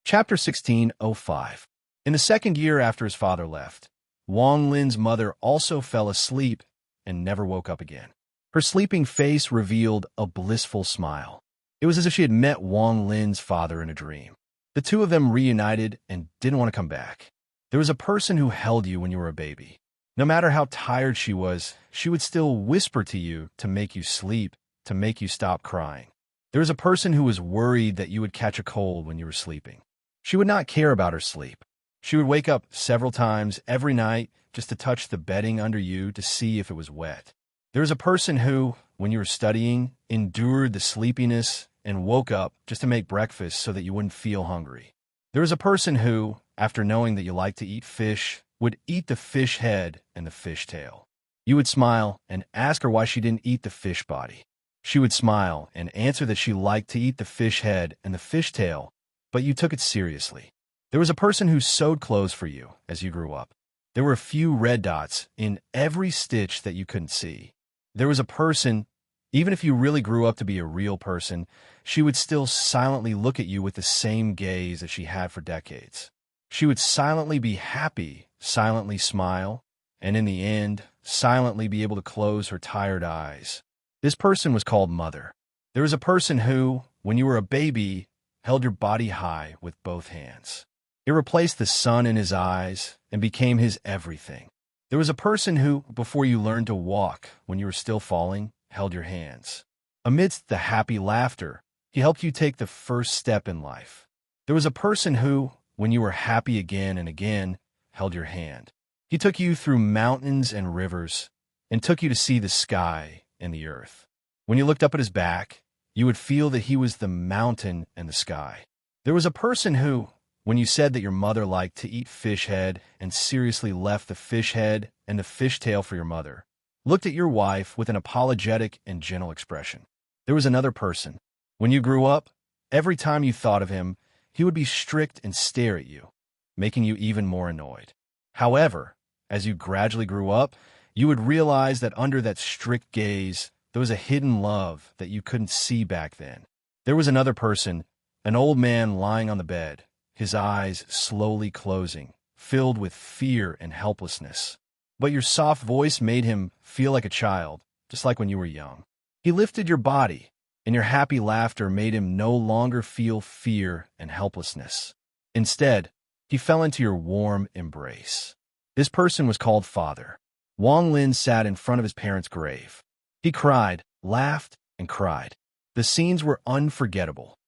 Chapter 16:05. In the second year after his father left, Wang Lin's mother also fell asleep and never woke up again. Her sleeping face revealed a blissful smile. It was as if she had met Wang Lin's father in a dream. The two of them reunited and didn't want to come back. There was a person who held you when you were a baby. No matter how tired she was, she would still whisper to you to make you sleep, to make you stop crying. There was a person who was worried that you would catch a cold when you were sleeping. She would not care about her sleep. She would wake up several times every night just to touch the bedding under you to see if it was wet. There was a person who, when you were studying, endured the sleepiness and woke up just to make breakfast so that you wouldn't feel hungry. There was a person who, after knowing that you liked to eat fish, would eat the fish head and the fish tail. You would smile and ask her why she didn't eat the fish body. She would smile and answer that she liked to eat the fish head and the fish tail, but you took it seriously. There was a person who sewed clothes for you as you grew up. There were a few red dots in every stitch that you couldn't see. There was a person, even if you really grew up to be a real person, she would still silently look at you with the same gaze that she had for decades. She would silently be happy, silently smile, and in the end, silently be able to close her tired eyes. This person was called Mother. There was a person who, when you were a baby, held your body high with both hands. It replaced the sun in his eyes and became his everything. There was a person who, before you learned to walk, when you were still falling, held your hands. Amidst the happy laughter, he helped you take the first step in life. There was a person who, when you were happy again and again, held your hand. He took you through mountains and rivers and took you to see the sky and the earth. When you looked up at his back, you would feel that he was the mountain and the sky. There was a person who, when you said that your mother liked to eat fish head and seriously left the fish head and the fish tail for your mother, looked at your wife with an apologetic and gentle expression. There was another person. When you grew up, every time you thought of him, he would be strict and stare at you, making you even more annoyed. However, as you gradually grew up, you would realize that under that strict gaze, there was a hidden love that you couldn't see back then. There was another person, an old man lying on the bed, his eyes slowly closing, filled with fear and helplessness. But your soft voice made him feel like a child, just like when you were young. He lifted your body, and your happy laughter made him no longer feel fear and helplessness. Instead, he fell into your warm embrace. This person was called Father. Wang Lin sat in front of his parents' grave. He cried, laughed, and cried. The scenes were unforgettable.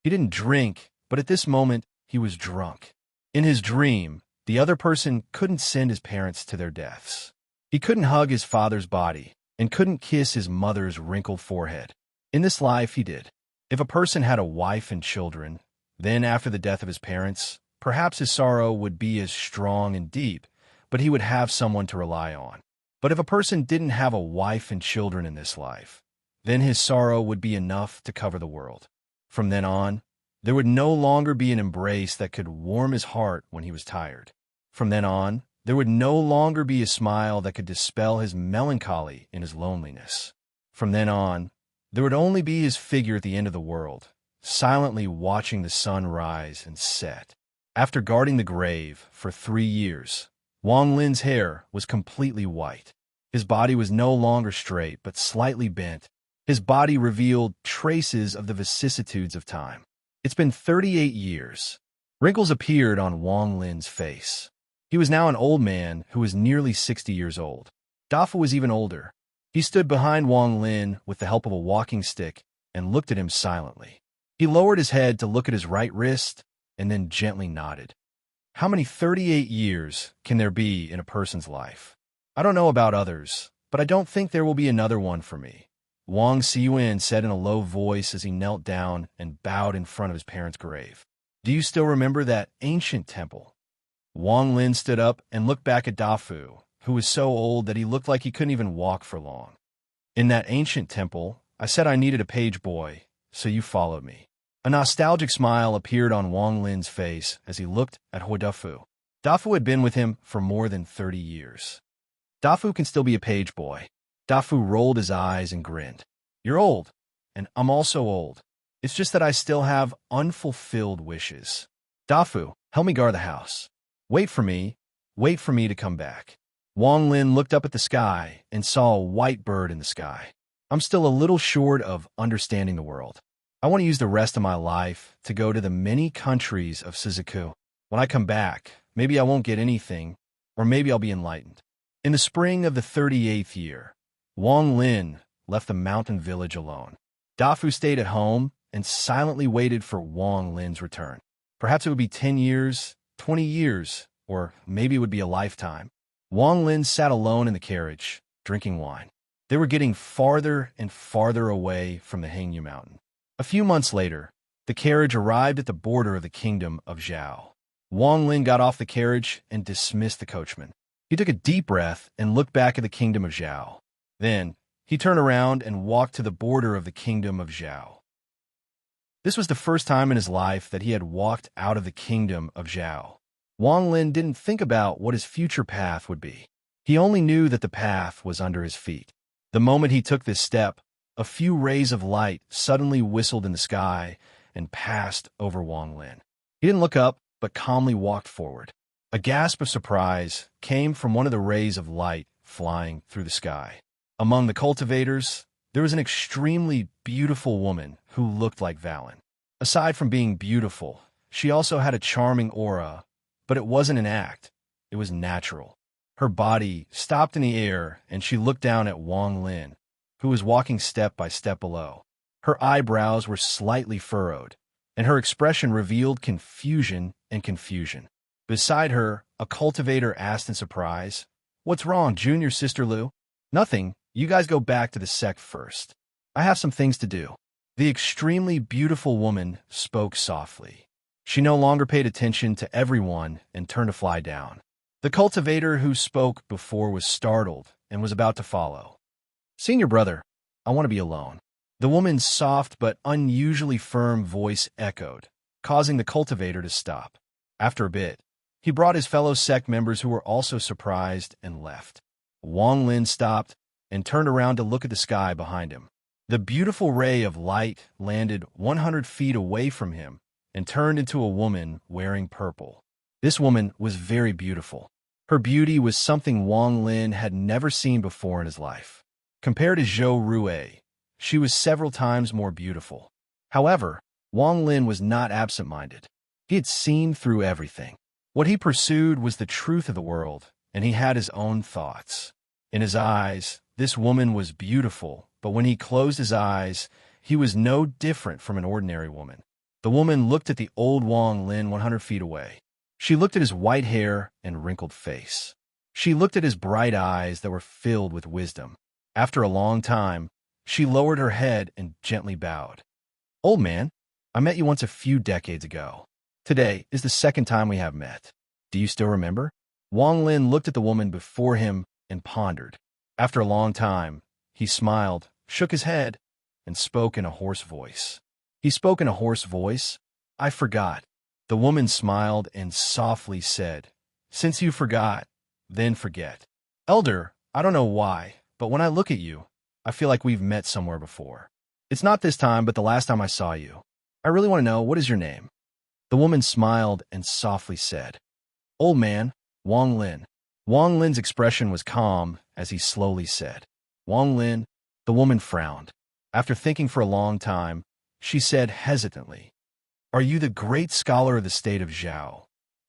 He didn't drink, but at this moment, he was drunk. In his dream, the other person couldn't send his parents to their deaths. He couldn't hug his father's body and couldn't kiss his mother's wrinkled forehead. In this life, he did. If a person had a wife and children, then after the death of his parents, perhaps his sorrow would be as strong and deep, but he would have someone to rely on. But if a person didn't have a wife and children in this life, then his sorrow would be enough to cover the world. From then on, there would no longer be an embrace that could warm his heart when he was tired. From then on, there would no longer be a smile that could dispel his melancholy in his loneliness. From then on, there would only be his figure at the end of the world, silently watching the sun rise and set. After guarding the grave for 3 years, Wang Lin's hair was completely white. His body was no longer straight, but slightly bent. His body revealed traces of the vicissitudes of time. It's been 38 years. Wrinkles appeared on Wang Lin's face. He was now an old man who was nearly 60 years old. Dafu was even older. He stood behind Wang Lin with the help of a walking stick and looked at him silently. He lowered his head to look at his right wrist and then gently nodded. How many 38 years can there be in a person's life? I don't know about others, but I don't think there will be another one for me, Wang Xiyuan said in a low voice as he knelt down and bowed in front of his parents' grave. Do you still remember that ancient temple? Wang Lin stood up and looked back at Dafu, who was so old that he looked like he couldn't even walk for long. In that ancient temple, I said I needed a page boy, so you followed me. A nostalgic smile appeared on Wang Lin's face as he looked at Dafu. Dafu had been with him for more than 30 years. Dafu can still be a page boy. Dafu rolled his eyes and grinned. You're old, and I'm also old. It's just that I still have unfulfilled wishes. Dafu, help me guard the house. Wait for me. Wait for me to come back. Wang Lin looked up at the sky and saw a white bird in the sky. I'm still a little short of understanding the world. I want to use the rest of my life to go to the many countries of Shizuku. When I come back, maybe I won't get anything, or maybe I'll be enlightened. In the spring of the 38th year, Wang Lin left the mountain village alone. Dafu stayed at home and silently waited for Wang Lin's return. Perhaps it would be 10 years, 20 years, or maybe it would be a lifetime. Wang Lin sat alone in the carriage, drinking wine. They were getting farther and farther away from the Hangyu Mountain. A few months later, the carriage arrived at the border of the kingdom of Zhao. Wang Lin got off the carriage and dismissed the coachman. He took a deep breath and looked back at the kingdom of Zhao. Then, he turned around and walked to the border of the kingdom of Zhao. This was the first time in his life that he had walked out of the kingdom of Zhao. Wang Lin didn't think about what his future path would be. He only knew that the path was under his feet. The moment he took this step, a few rays of light suddenly whistled in the sky and passed over Wang Lin. He didn't look up, but calmly walked forward. A gasp of surprise came from one of the rays of light flying through the sky. Among the cultivators, there was an extremely beautiful woman who looked like Valen. Aside from being beautiful, she also had a charming aura, but it wasn't an act. It was natural. Her body stopped in the air, and she looked down at Wang Lin, who was walking step by step below. Her eyebrows were slightly furrowed, and her expression revealed confusion and confusion. Beside her, a cultivator asked in surprise, "What's wrong, Junior Sister Lu?" "Nothing. You guys go back to the sect first. I have some things to do." The extremely beautiful woman spoke softly. She no longer paid attention to everyone and turned to fly down. The cultivator who spoke before was startled and was about to follow. "Senior brother, I want to be alone." The woman's soft but unusually firm voice echoed, causing the cultivator to stop. After a bit, he brought his fellow sect members who were also surprised and left. Wang Lin stopped and turned around to look at the sky behind him. The beautiful ray of light landed 100 feet away from him and turned into a woman wearing purple. This woman was very beautiful. Her beauty was something Wang Lin had never seen before in his life. Compared to Zhou Rue, she was several times more beautiful. However, Wang Lin was not absent-minded. He had seen through everything. What he pursued was the truth of the world, and he had his own thoughts. In his eyes, this woman was beautiful, but when he closed his eyes, he was no different from an ordinary woman. The woman looked at the old Wang Lin 100 feet away. She looked at his white hair and wrinkled face. She looked at his bright eyes that were filled with wisdom. After a long time, she lowered her head and gently bowed. "Old man, I met you once a few decades ago. Today is the second time we have met. Do you still remember?" Wang Lin looked at the woman before him and pondered. After a long time, he smiled, shook his head, and spoke in a hoarse voice. He spoke in a hoarse voice. "I forgot." The woman smiled and softly said, "Since you forgot, then forget. Elder, I don't know why, but when I look at you, I feel like we've met somewhere before. It's not this time, but the last time I saw you. I really want to know, what is your name?" The woman smiled and softly said, "Old man, Wang Lin." Wang Lin's expression was calm as he slowly said, "Wang Lin." The woman frowned. After thinking for a long time, she said hesitantly, "Are you the great scholar of the state of Zhao,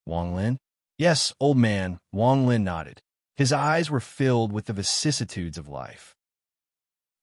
Wang Lin?" "Yes, old man," Wang Lin nodded. His eyes were filled with the vicissitudes of life.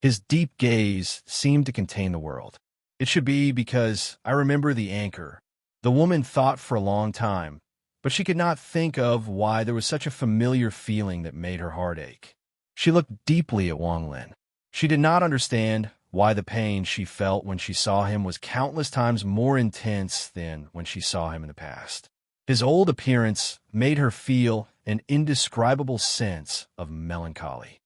His deep gaze seemed to contain the world. "It should be because I remember the anchor." The woman thought for a long time, but she could not think of why there was such a familiar feeling that made her heart ache. She looked deeply at Wang Lin. She did not understand why the pain she felt when she saw him was countless times more intense than when she saw him in the past. His old appearance made her feel an indescribable sense of melancholy.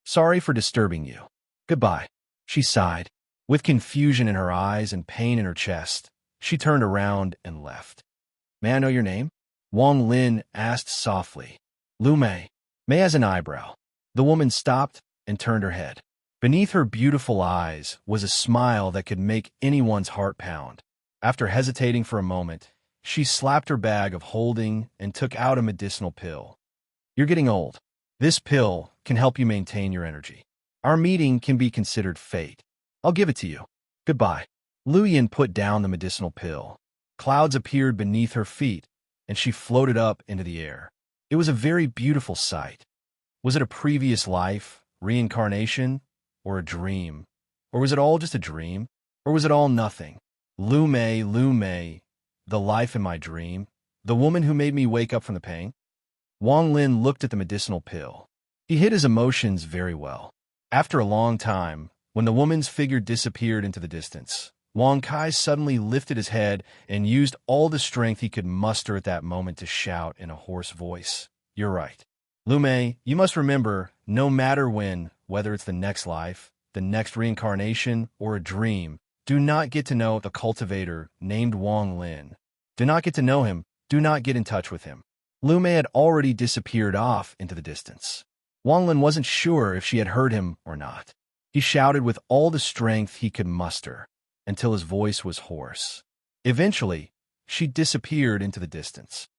"Sorry for disturbing you. Goodbye." She sighed. With confusion in her eyes and pain in her chest, she turned around and left. "May I know your name?" Wang Lin asked softly. "Lu Mei." Mei has an eyebrow. The woman stopped and turned her head. Beneath her beautiful eyes was a smile that could make anyone's heart pound. After hesitating for a moment, she slapped her bag of holding and took out a medicinal pill. You're getting old. This pill can help you maintain your energy. Our meeting can be considered fate. I'll give it to you. Goodbye. Luyan put down the medicinal pill. Clouds appeared beneath her feet, and she floated up into the air. It was a very beautiful sight. Was it a previous life, reincarnation, or a dream? Or was it all just a dream? Or was it all nothing? Lume, the life in my dream, the woman who made me wake up from the pain? Wang Lin looked at the medicinal pill. He hid his emotions very well. After a long time, when the woman's figure disappeared into the distance, Wang Kai suddenly lifted his head and used all the strength he could muster at that moment to shout in a hoarse voice, "You're right. Lume, you must remember, no matter when, whether it's the next life, the next reincarnation, or a dream, do not get to know the cultivator named Wang Lin. Do not get to know him. Do not get in touch with him." Lume had already disappeared off into the distance. Wang Lin wasn't sure if she had heard him or not. He shouted with all the strength he could muster, until his voice was hoarse. Eventually, she disappeared into the distance.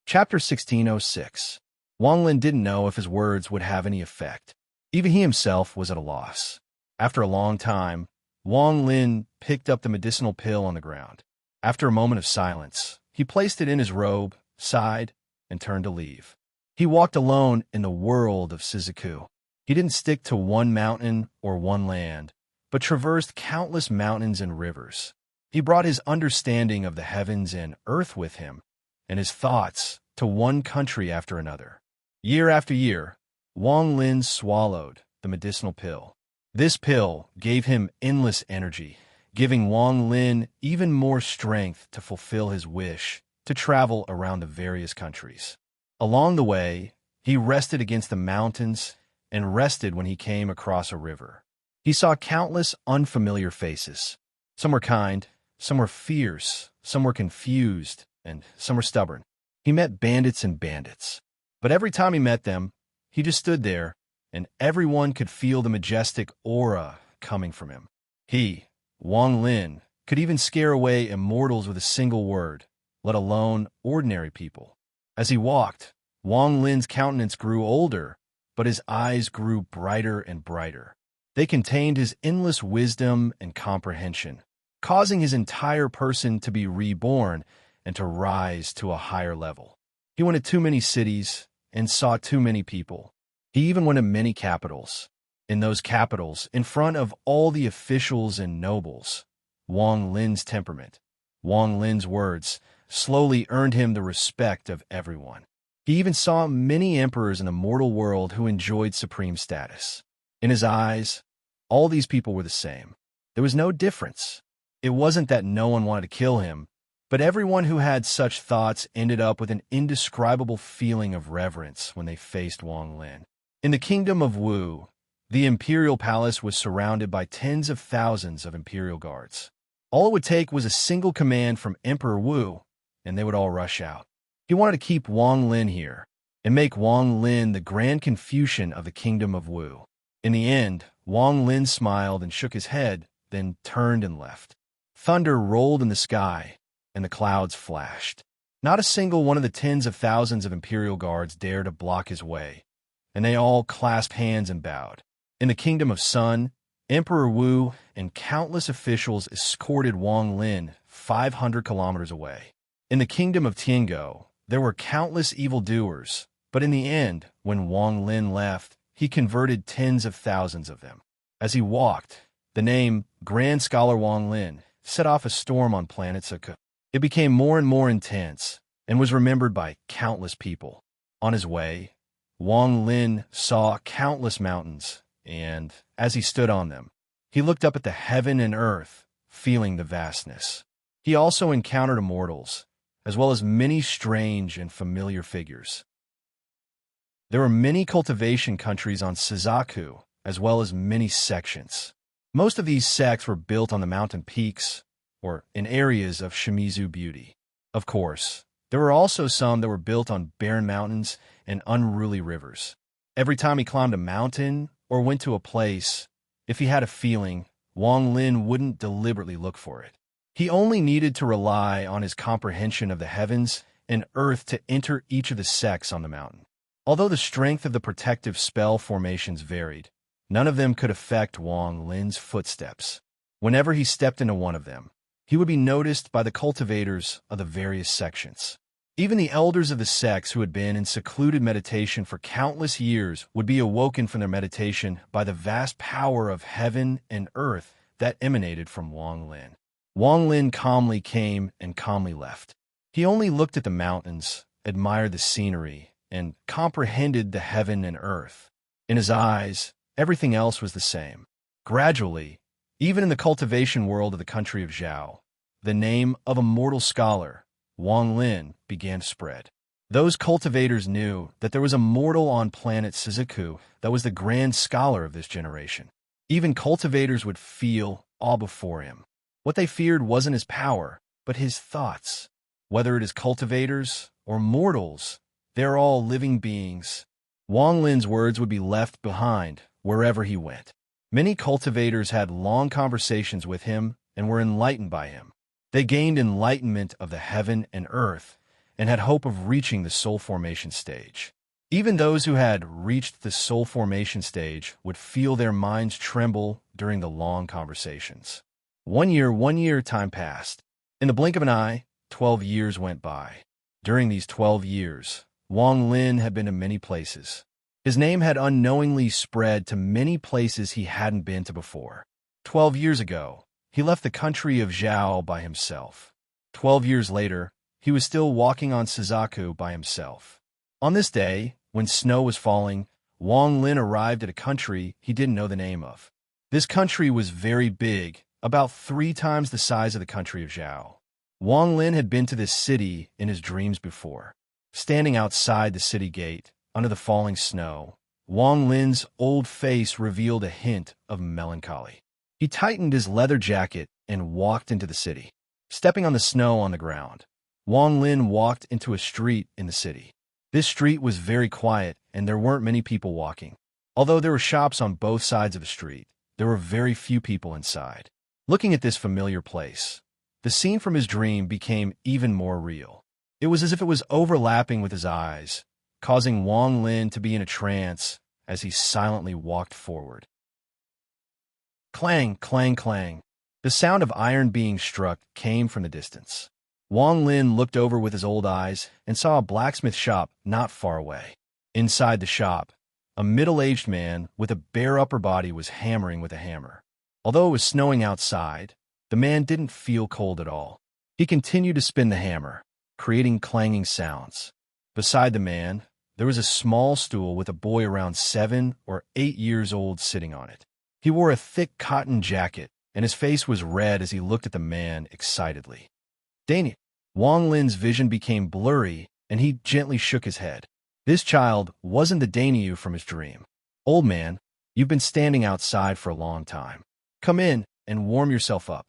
Chapter 1606. Wang Lin didn't know if his words would have any effect. Even he himself was at a loss. After a long time, Wang Lin picked up the medicinal pill on the ground. After a moment of silence, he placed it in his robe, sighed, and turned to leave. He walked alone in the world of Shizuku. He didn't stick to one mountain or one land, but traversed countless mountains and rivers. He brought his understanding of the heavens and earth with him, and his thoughts to one country after another. Year after year, Wang Lin swallowed the medicinal pill. This pill gave him endless energy, giving Wang Lin even more strength to fulfill his wish to travel around the various countries. Along the way, he rested against the mountains and rested when he came across a river. He saw countless unfamiliar faces. Some were kind, some were fierce, some were confused, and some were stubborn. He met bandits and bandits. But every time he met them, he just stood there, and everyone could feel the majestic aura coming from him. He, Wang Lin, could even scare away immortals with a single word, let alone ordinary people. As he walked, Wang Lin's countenance grew older, but his eyes grew brighter and brighter. They contained his endless wisdom and comprehension, causing his entire person to be reborn and to rise to a higher level. He went to too many cities and saw too many people. He even went to many capitals. In those capitals, in front of all the officials and nobles, Wang Lin's temperament, Wang Lin's words, slowly earned him the respect of everyone. He even saw many emperors in the mortal world who enjoyed supreme status. In his eyes, all these people were the same. There was no difference. It wasn't that no one wanted to kill him, but everyone who had such thoughts ended up with an indescribable feeling of reverence when they faced Wang Lin. In the kingdom of Wu, the imperial palace was surrounded by tens of thousands of imperial guards. All it would take was a single command from Emperor Wu, and they would all rush out. He wanted to keep Wang Lin here and make Wang Lin the Grand Confucian of the kingdom of Wu. In the end, Wang Lin smiled and shook his head, then turned and left. Thunder rolled in the sky, and the clouds flashed. Not a single one of the tens of thousands of imperial guards dared to block his way, and they all clasped hands and bowed. In the kingdom of Sun, Emperor Wu and countless officials escorted Wang Lin 500 kilometers away. In the kingdom of Tiango, there were countless evildoers, but in the end, when Wang Lin left, he converted tens of thousands of them. As he walked, the name Grand Scholar Wang Lin set off a storm on planet Suku. It became more and more intense and was remembered by countless people. On his way, Wang Lin saw countless mountains, and as he stood on them, he looked up at the heaven and earth, feeling the vastness. He also encountered immortals, as well as many strange and familiar figures. There were many cultivation countries on Shizuku, as well as many sections. Most of these sects were built on the mountain peaks or in areas of Shimizu beauty. Of course, there were also some that were built on barren mountains and unruly rivers. Every time he climbed a mountain or went to a place, if he had a feeling, Wang Lin wouldn't deliberately look for it. He only needed to rely on his comprehension of the heavens and earth to enter each of the sects on the mountain. Although the strength of the protective spell formations varied, none of them could affect Wang Lin's footsteps. Whenever he stepped into one of them, he would be noticed by the cultivators of the various sections. Even the elders of the sects who had been in secluded meditation for countless years would be awoken from their meditation by the vast power of heaven and earth that emanated from Wang Lin. Wang Lin calmly came and calmly left. He only looked at the mountains, admired the scenery, and comprehended the heaven and earth. In his eyes, everything else was the same. Gradually, even in the cultivation world of the country of Zhao, the name of a mortal scholar, Wang Lin, began to spread. Those cultivators knew that there was a mortal on planet Suzuku that was the grand scholar of this generation. Even cultivators would feel awe before him. What they feared wasn't his power, but his thoughts. Whether it is cultivators or mortals, they're all living beings. Wang Lin's words would be left behind wherever he went. Many cultivators had long conversations with him and were enlightened by him. They gained enlightenment of the heaven and earth and had hope of reaching the soul formation stage. Even those who had reached the soul formation stage would feel their minds tremble during the long conversations. 1 year, time passed. In the blink of an eye, 12 years went by. During these 12 years, Wang Lin had been to many places. His name had unknowingly spread to many places he hadn't been to before. 12 years ago, he left the country of Zhao by himself. 12 years later, he was still walking on Suzaku by himself. On this day, when snow was falling, Wang Lin arrived at a country he didn't know the name of. This country was very big, about 3 times the size of the country of Zhao. Wang Lin had been to this city in his dreams before. Standing outside the city gate, under the falling snow, Wang Lin's old face revealed a hint of melancholy. He tightened his leather jacket and walked into the city. Stepping on the snow on the ground, Wang Lin walked into a street in the city. This street was very quiet, and there weren't many people walking. Although there were shops on both sides of the street, there were very few people inside. Looking at this familiar place, the scene from his dream became even more real. It was as if it was overlapping with his eyes, causing Wang Lin to be in a trance as he silently walked forward. Clang, clang, clang. The sound of iron being struck came from the distance. Wang Lin looked over with his old eyes and saw a blacksmith shop not far away. Inside the shop, a middle-aged man with a bare upper body was hammering with a hammer. Although it was snowing outside, the man didn't feel cold at all. He continued to spin the hammer, creating clanging sounds. Beside the man, there was a small stool with a boy around 7 or 8 years old sitting on it. He wore a thick cotton jacket, and his face was red as he looked at the man excitedly. Danny. Wang Lin's vision became blurry, and he gently shook his head. This child wasn't the Danyu from his dream. Old man, you've been standing outside for a long time. Come in and warm yourself up.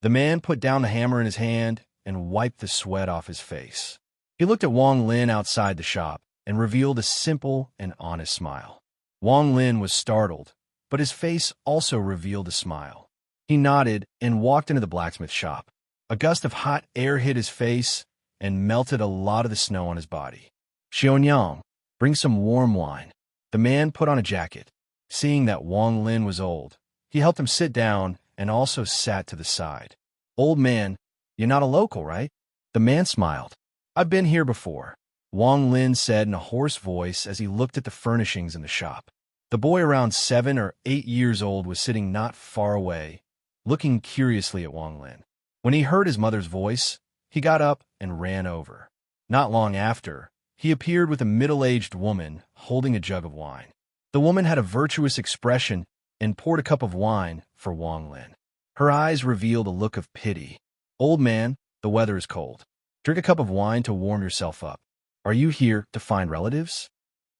The man put down the hammer in his hand and wiped the sweat off his face. He looked at Wang Lin outside the shop and revealed a simple and honest smile. Wang Lin was startled, but his face also revealed a smile. He nodded and walked into the blacksmith shop. A gust of hot air hit his face and melted a lot of the snow on his body. Xiaonyang, bring some warm wine. The man put on a jacket. Seeing that Wang Lin was old, he helped him sit down and also sat to the side. Old man, you're not a local, right? The man smiled. I've been here before, Wang Lin said in a hoarse voice as he looked at the furnishings in the shop. The boy around 7 or 8 years old was sitting not far away, looking curiously at Wang Lin. When he heard his mother's voice, he got up and ran over. Not long after, he appeared with a middle-aged woman holding a jug of wine. The woman had a virtuous expression and poured a cup of wine for Wang Lin. Her eyes revealed a look of pity. Old man, the weather is cold. Drink a cup of wine to warm yourself up. Are you here to find relatives?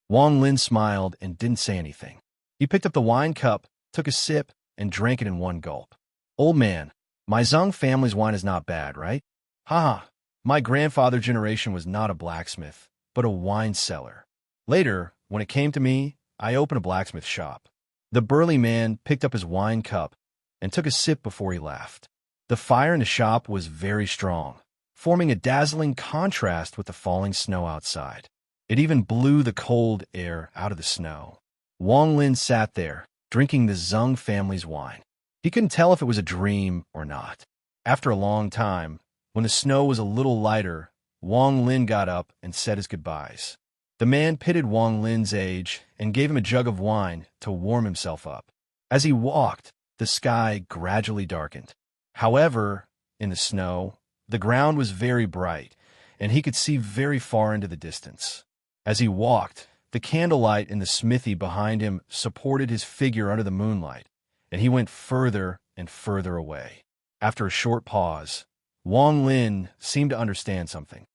Wang Lin smiled and didn't say anything. He picked up the wine cup, took a sip, and drank it in one gulp. Old man, my Zhang family's wine is not bad, right? Haha, my grandfather generation was not a blacksmith, but a wine seller. Later, when it came to me, I opened a blacksmith shop. The burly man picked up his wine cup and took a sip before he left. The fire in the shop was very strong, forming a dazzling contrast with the falling snow outside. It even blew the cold air out of the snow. Wang Lin sat there, drinking the Zheng family's wine. He couldn't tell if it was a dream or not. After a long time, when the snow was a little lighter, Wang Lin got up and said his goodbyes. The man pitied Wang Lin's age and gave him a jug of wine to warm himself up. As he walked, the sky gradually darkened. However, in the snow, the ground was very bright, and he could see very far into the distance. As he walked, the candlelight in the smithy behind him supported his figure under the moonlight, and he went further and further away. After a short pause, Wang Lin seemed to understand something.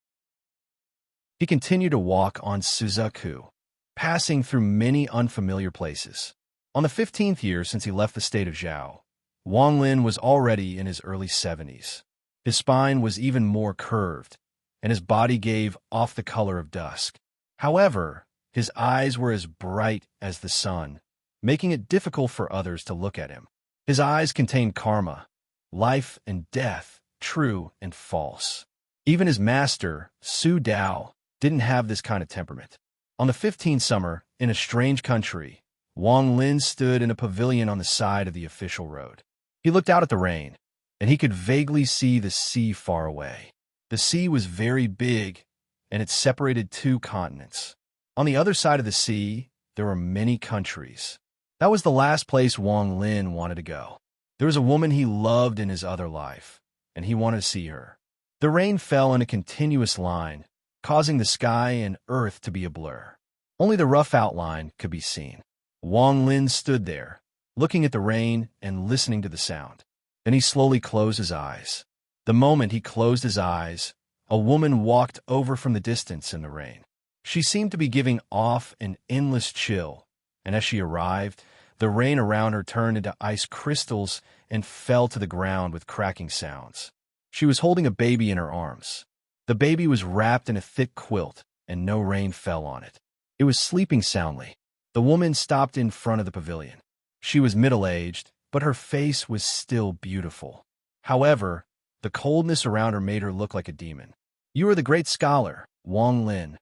He continued to walk on Suzaku, passing through many unfamiliar places. On the 15th year since he left the state of Zhao, Wang Lin was already in his early 70s. His spine was even more curved, and his body gave off the color of dusk. However, his eyes were as bright as the sun, making it difficult for others to look at him. His eyes contained karma, life and death, true and false. Even his master, Su Dao, didn't have this kind of temperament. On the 15th summer, in a strange country, Wang Lin stood in a pavilion on the side of the official road. He looked out at the rain, and he could vaguely see the sea far away. The sea was very big, and it separated two continents. On the other side of the sea, there were many countries. That was the last place Wang Lin wanted to go. There was a woman he loved in his other life, and he wanted to see her. The rain fell in a continuous line, causing the sky and earth to be a blur. Only the rough outline could be seen. Wang Lin stood there, looking at the rain and listening to the sound. Then he slowly closed his eyes. The moment he closed his eyes, a woman walked over from the distance in the rain. She seemed to be giving off an endless chill, and as she arrived, the rain around her turned into ice crystals and fell to the ground with cracking sounds. She was holding a baby in her arms. The baby was wrapped in a thick quilt, and no rain fell on it. It was sleeping soundly. The woman stopped in front of the pavilion. She was middle-aged, but her face was still beautiful. However, the coldness around her made her look like a demon. "You are the great scholar, Wang Lin."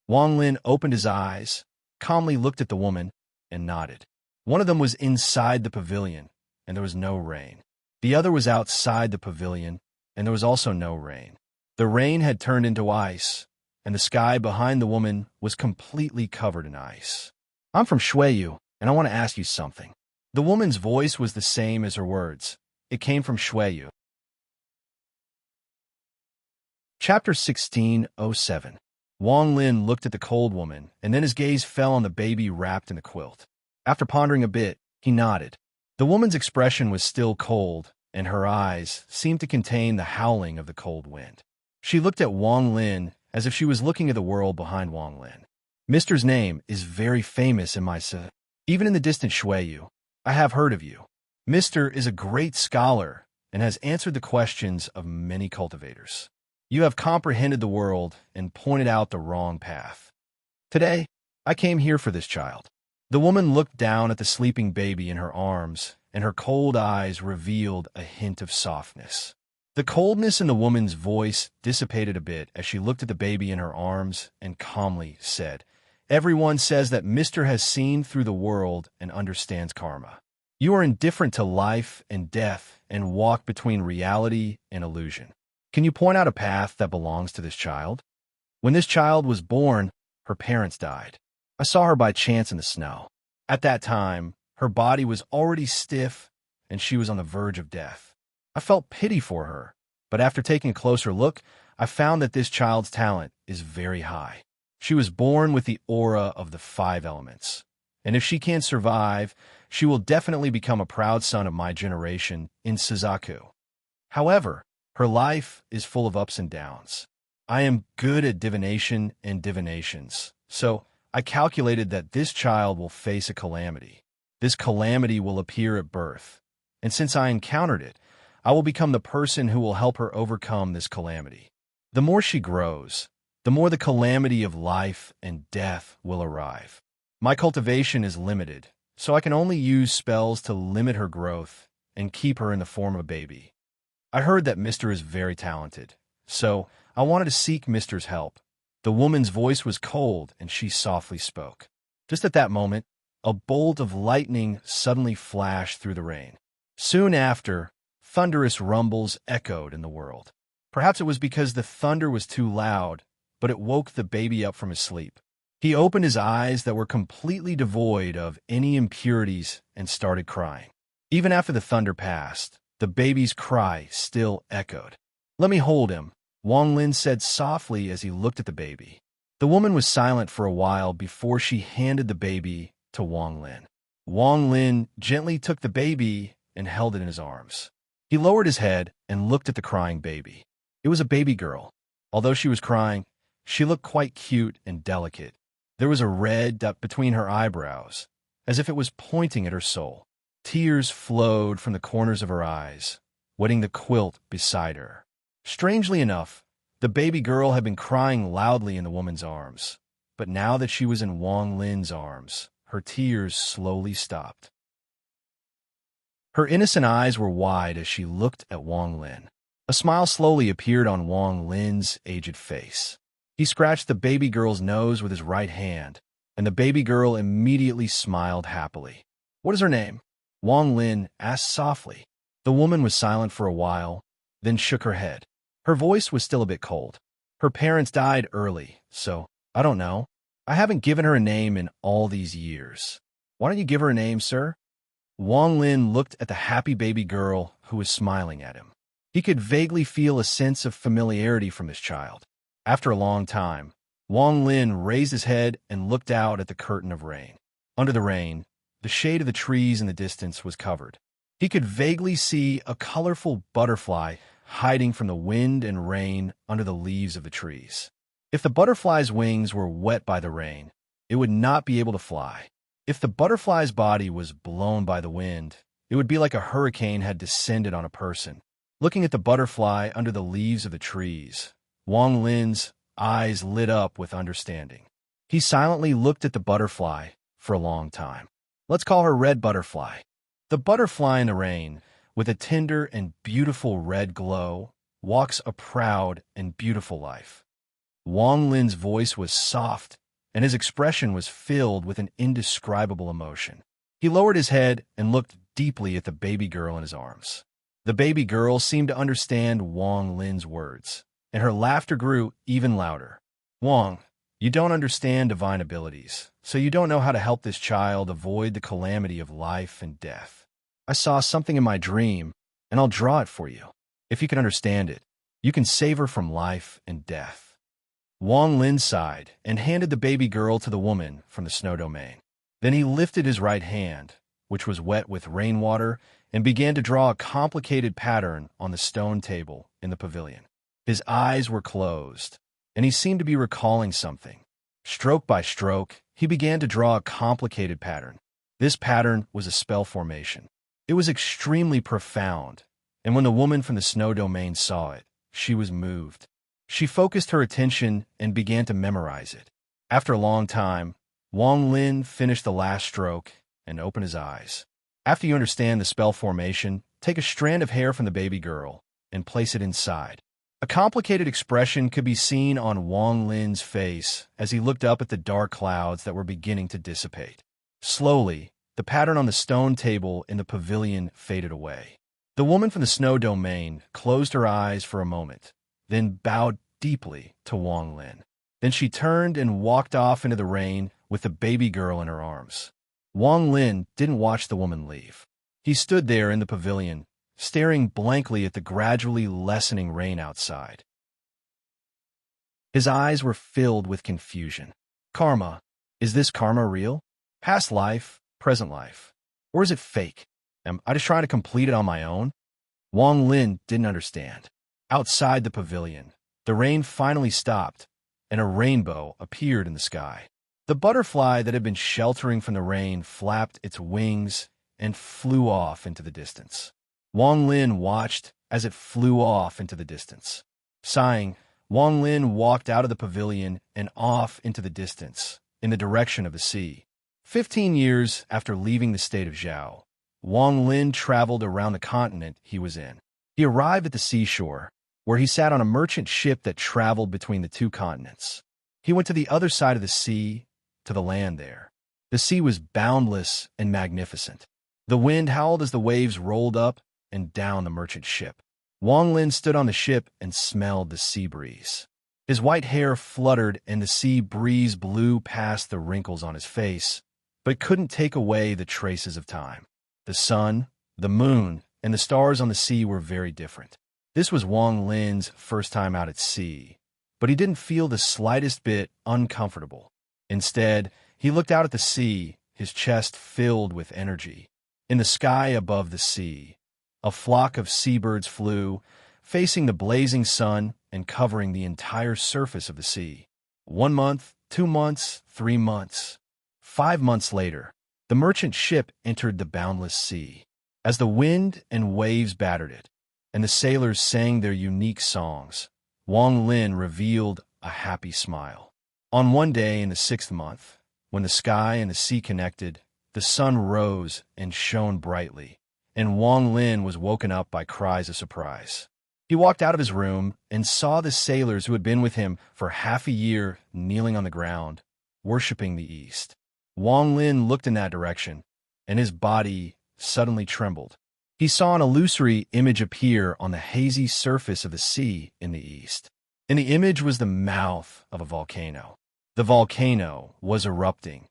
Wang Lin opened his eyes, calmly looked at the woman, and nodded. One of them was inside the pavilion, and there was no rain. The other was outside the pavilion, and there was also no rain. The rain had turned into ice, and the sky behind the woman was completely covered in ice. "I'm from Shuiyu, and I want to ask you something." The woman's voice was the same as her words. It came from Shuiyu. Chapter 16:07. Wang Lin looked at the cold woman, and then his gaze fell on the baby wrapped in a quilt. After pondering a bit, he nodded. The woman's expression was still cold, and her eyes seemed to contain the howling of the cold wind. She looked at Wang Lin as if she was looking at the world behind Wang Lin. "Mister's name is very famous in my city. Even in the distant Shuiyu, I have heard of you. Mister is a great scholar and has answered the questions of many cultivators. You have comprehended the world and pointed out the wrong path. Today, I came here for this child." The woman looked down at the sleeping baby in her arms, and her cold eyes revealed a hint of softness. The coldness in the woman's voice dissipated a bit as she looked at the baby in her arms and calmly said, "Everyone says that Mister has seen through the world and understands karma. You are indifferent to life and death and walk between reality and illusion. Can you point out a path that belongs to this child? When this child was born, her parents died. I saw her by chance in the snow. At that time, her body was already stiff and she was on the verge of death. I felt pity for her, but after taking a closer look, I found that this child's talent is very high. She was born with the aura of the 5 elements, and if she can survive, she will definitely become a proud son of my generation in Suzaku. However, her life is full of ups and downs. I am good at divination and divinations, so I calculated that this child will face a calamity. This calamity will appear at birth, and since I encountered it, I will become the person who will help her overcome this calamity. The more she grows, the more the calamity of life and death will arrive. My cultivation is limited, so I can only use spells to limit her growth and keep her in the form of a baby. I heard that Mr. is very talented, so I wanted to seek Mr.'s help. The woman's voice was cold, and she softly spoke. Just at that moment, a bolt of lightning suddenly flashed through the rain. Soon after, thunderous rumbles echoed in the world. Perhaps it was because the thunder was too loud, but it woke the baby up from his sleep. He opened his eyes that were completely devoid of any impurities and started crying. Even after the thunder passed, the baby's cry still echoed. "Let me hold him," Wang Lin said softly as he looked at the baby. The woman was silent for a while before she handed the baby to Wang Lin. Wang Lin gently took the baby and held it in his arms. He lowered his head and looked at the crying baby. It was a baby girl. Although she was crying, she looked quite cute and delicate. There was a red dot between her eyebrows, as if it was pointing at her soul. Tears flowed from the corners of her eyes, wetting the quilt beside her. Strangely enough, the baby girl had been crying loudly in the woman's arms, but now that she was in Wang Lin's arms, her tears slowly stopped. Her innocent eyes were wide as she looked at Wang Lin. A smile slowly appeared on Wang Lin's aged face. He scratched the baby girl's nose with his right hand, and the baby girl immediately smiled happily. "What is her name?" Wang Lin asked softly. The woman was silent for a while, then shook her head. Her voice was still a bit cold. "Her parents died early, so I don't know. I haven't given her a name in all these years. Why don't you give her a name, sir?" Wang Lin looked at the happy baby girl who was smiling at him. He could vaguely feel a sense of familiarity from this child. After a long time, Wang Lin raised his head and looked out at the curtain of rain. Under the rain, the shade of the trees in the distance was covered. He could vaguely see a colorful butterfly hiding from the wind and rain under the leaves of the trees. If the butterfly's wings were wet by the rain, it would not be able to fly. If the butterfly's body was blown by the wind, it would be like a hurricane had descended on a person. Looking at the butterfly under the leaves of the trees, Wang Lin's eyes lit up with understanding. He silently looked at the butterfly for a long time. "Let's call her Red Butterfly." The butterfly in the rain, with a tender and beautiful red glow, walks a proud and beautiful life. Wang Lin's voice was soft, and his expression was filled with an indescribable emotion. He lowered his head and looked deeply at the baby girl in his arms. The baby girl seemed to understand Wang Lin's words, and her laughter grew even louder. "Wang, you don't understand divine abilities, so you don't know how to help this child avoid the calamity of life and death. I saw something in my dream, and I'll draw it for you. If you can understand it, you can save her from life and death." Wang Lin sighed and handed the baby girl to the woman from the snow domain. Then he lifted his right hand, which was wet with rainwater, and began to draw a complicated pattern on the stone table in the pavilion. His eyes were closed, and he seemed to be recalling something. Stroke by stroke, he began to draw a complicated pattern. This pattern was a spell formation. It was extremely profound, and when the woman from the snow domain saw it, she was moved. She focused her attention and began to memorize it. After a long time, Wang Lin finished the last stroke and opened his eyes. After you understand the spell formation, take a strand of hair from the baby girl and place it inside. A complicated expression could be seen on Wang Lin's face as he looked up at the dark clouds that were beginning to dissipate. Slowly, the pattern on the stone table in the pavilion faded away. The woman from the snow domain closed her eyes for a moment, then bowed deeply to Wang Lin. Then she turned and walked off into the rain with the baby girl in her arms. Wang Lin didn't watch the woman leave. He stood there in the pavilion, staring blankly at the gradually lessening rain outside. His eyes were filled with confusion. Karma. Is this karma real? Past life, present life? Or is it fake? Am I just trying to complete it on my own? Wang Lin didn't understand. Outside the pavilion, the rain finally stopped, and a rainbow appeared in the sky. The butterfly that had been sheltering from the rain flapped its wings and flew off into the distance. Wang Lin watched as it flew off into the distance. Sighing, Wang Lin walked out of the pavilion and off into the distance, in the direction of the sea. 15 years after leaving the state of Zhao, Wang Lin traveled around the continent he was in. He arrived at the seashore, where he sat on a merchant ship that traveled between the two continents. He went to the other side of the sea, to the land there. The sea was boundless and magnificent. The wind howled as the waves rolled up and down the merchant ship. Wang Lin stood on the ship and smelled the sea breeze. His white hair fluttered and the sea breeze blew past the wrinkles on his face, but couldn't take away the traces of time. The sun, the moon, and the stars on the sea were very different. This was Wang Lin's first time out at sea, but he didn't feel the slightest bit uncomfortable. Instead, he looked out at the sea, his chest filled with energy. In the sky above the sea, a flock of seabirds flew, facing the blazing sun and covering the entire surface of the sea. 1 month, 2 months, 3 months. 5 months later, the merchant ship entered the boundless sea. As the wind and waves battered it, and the sailors sang their unique songs, Wang Lin revealed a happy smile. On one day in the 6th month, when the sky and the sea connected, the sun rose and shone brightly, and Wang Lin was woken up by cries of surprise. He walked out of his room and saw the sailors who had been with him for half a year kneeling on the ground, worshipping the east. Wang Lin looked in that direction, and his body suddenly trembled. He saw an illusory image appear on the hazy surface of the sea in the east. In the image was the mouth of a volcano. The volcano was erupting,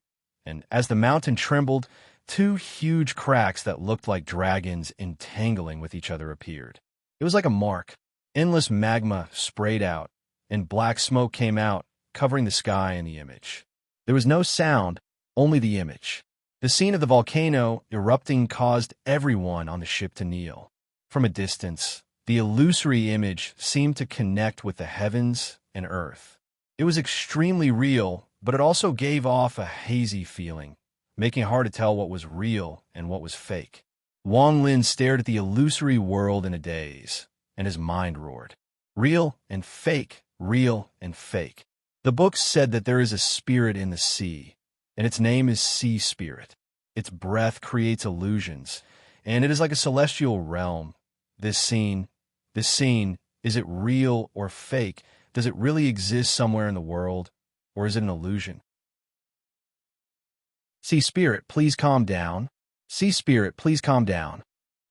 and as the mountain trembled, 2 huge cracks that looked like dragons entangling with each other appeared. It was like a mark. Endless magma sprayed out, and black smoke came out, covering the sky in the image. There was no sound, only the image. The scene of the volcano erupting caused everyone on the ship to kneel. From a distance, the illusory image seemed to connect with the heavens and earth. It was extremely real, but it also gave off a hazy feeling, making it hard to tell what was real and what was fake. Wang Lin stared at the illusory world in a daze, and his mind roared. Real and fake, real and fake. The book said that there is a spirit in the sea, and its name is Sea Spirit. Its breath creates illusions, and it is like a celestial realm. This scene, is it real or fake? Does it really exist somewhere in the world, or is it an illusion? Sea Spirit, please calm down. Sea Spirit, please calm down.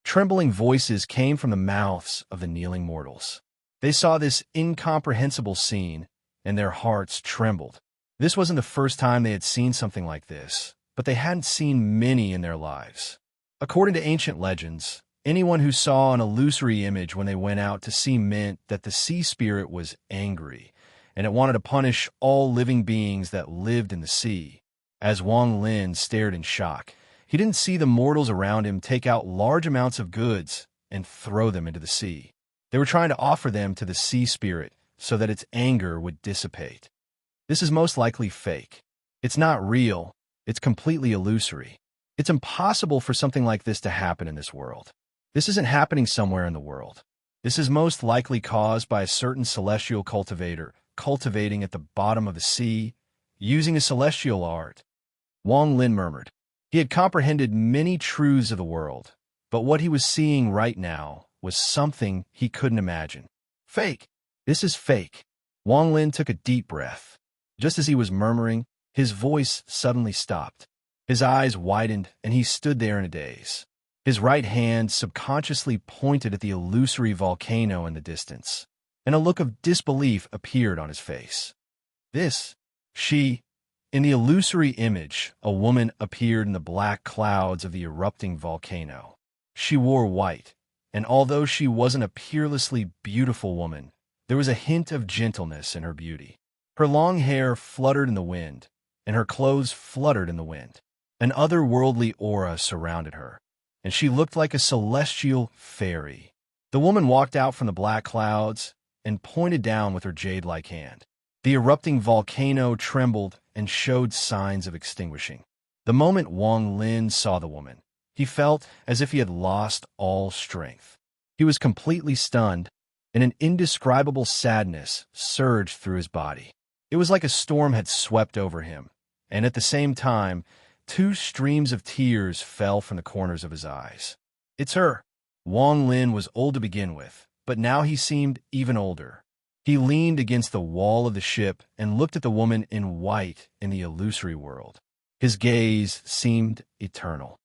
Trembling voices came from the mouths of the kneeling mortals. They saw this incomprehensible scene, and their hearts trembled. This wasn't the first time they had seen something like this, but they hadn't seen many in their lives. According to ancient legends, anyone who saw an illusory image when they went out to sea meant that the sea spirit was angry, and it wanted to punish all living beings that lived in the sea. As Wang Lin stared in shock, he didn't see the mortals around him take out large amounts of goods and throw them into the sea. They were trying to offer them to the sea spirit so that its anger would dissipate. This is most likely fake. It's not real. It's completely illusory. It's impossible for something like this to happen in this world. This isn't happening somewhere in the world. This is most likely caused by a certain celestial cultivator cultivating at the bottom of the sea, using a celestial art. Wang Lin murmured. He had comprehended many truths of the world, but what he was seeing right now was something he couldn't imagine. Fake. This is fake. Wang Lin took a deep breath. Just as he was murmuring, his voice suddenly stopped. His eyes widened, and he stood there in a daze. His right hand subconsciously pointed at the illusory volcano in the distance, and a look of disbelief appeared on his face. In the illusory image, a woman appeared in the black clouds of the erupting volcano. She wore white, and although she wasn't a peerlessly beautiful woman, there was a hint of gentleness in her beauty. Her long hair fluttered in the wind, and her clothes fluttered in the wind. An otherworldly aura surrounded her, and she looked like a celestial fairy. The woman walked out from the black clouds and pointed down with her jade-like hand. The erupting volcano trembled and showed signs of extinguishing. The moment Wang Lin saw the woman, he felt as if he had lost all strength. He was completely stunned, and an indescribable sadness surged through his body. It was like a storm had swept over him, and at the same time, 2 streams of tears fell from the corners of his eyes. It's her. Wang Lin was old to begin with, but now he seemed even older. He leaned against the wall of the ship and looked at the woman in white in the illusory world. His gaze seemed eternal.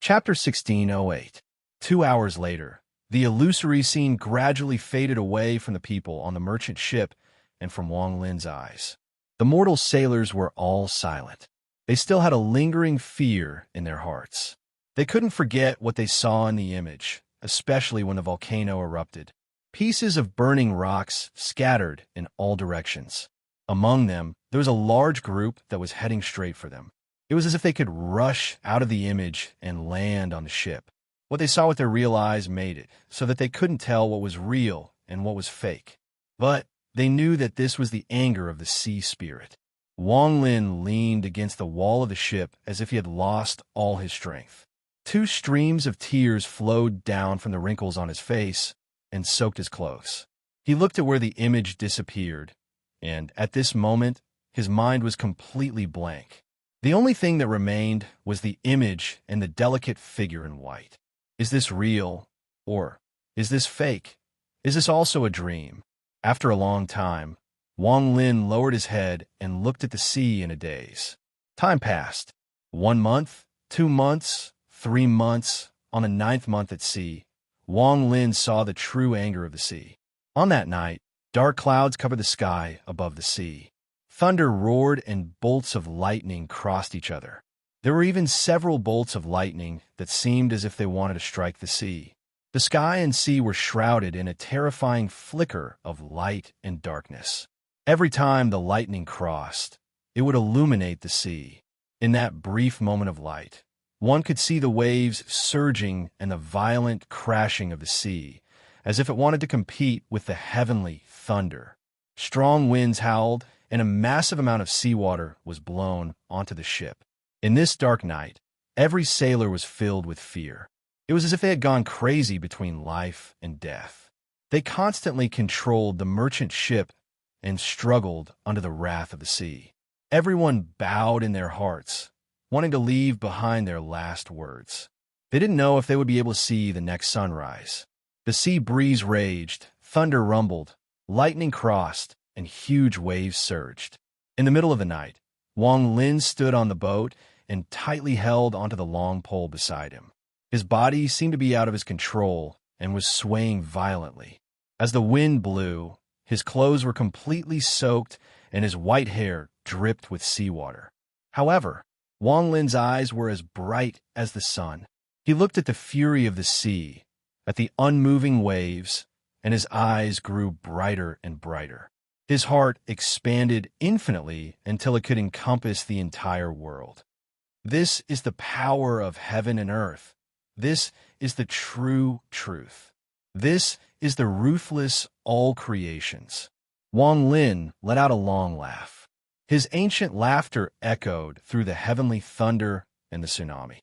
Chapter 1608. 2 hours later, the illusory scene gradually faded away from the people on the merchant ship and from Wang Lin's eyes. The mortal sailors were all silent. They still had a lingering fear in their hearts. They couldn't forget what they saw in the image, especially when the volcano erupted. Pieces of burning rocks scattered in all directions. Among them, there was a large group that was heading straight for them. It was as if they could rush out of the image and land on the ship. What they saw with their real eyes made it so that they couldn't tell what was real and what was fake. But they knew that this was the anger of the sea spirit. Wang Lin leaned against the wall of the ship as if he had lost all his strength. 2 streams of tears flowed down from the wrinkles on his face and soaked his clothes. He looked at where the image disappeared, and at this moment, his mind was completely blank. The only thing that remained was the image and the delicate figure in white. Is this real? Or is this fake? Is this also a dream? After a long time, Wang Lin lowered his head and looked at the sea in a daze. Time passed. 1 month, 2 months, 3 months. On the 9th month at sea, Wang Lin saw the true anger of the sea. On that night, dark clouds covered the sky above the sea. Thunder roared and bolts of lightning crossed each other. There were even several bolts of lightning that seemed as if they wanted to strike the sea. The sky and sea were shrouded in a terrifying flicker of light and darkness. Every time the lightning crossed, it would illuminate the sea. In that brief moment of light, one could see the waves surging and the violent crashing of the sea, as if it wanted to compete with the heavenly thunder. Strong winds howled, and a massive amount of seawater was blown onto the ship. In this dark night, every sailor was filled with fear. It was as if they had gone crazy between life and death. They constantly controlled the merchant ship and struggled under the wrath of the sea. Everyone bowed in their hearts, wanting to leave behind their last words. They didn't know if they would be able to see the next sunrise. The sea breeze raged, thunder rumbled, lightning crossed, and huge waves surged. In the middle of the night, Wang Lin stood on the boat and tightly held onto the long pole beside him. His body seemed to be out of his control and was swaying violently. As the wind blew, his clothes were completely soaked and his white hair dripped with seawater. However, Wang Lin's eyes were as bright as the sun. He looked at the fury of the sea, at the unmoving waves, and his eyes grew brighter and brighter. His heart expanded infinitely until it could encompass the entire world. This is the power of heaven and earth. This is the true truth. This is the ruthless all creations. Wang Lin let out a long laugh. His ancient laughter echoed through the heavenly thunder and the tsunami.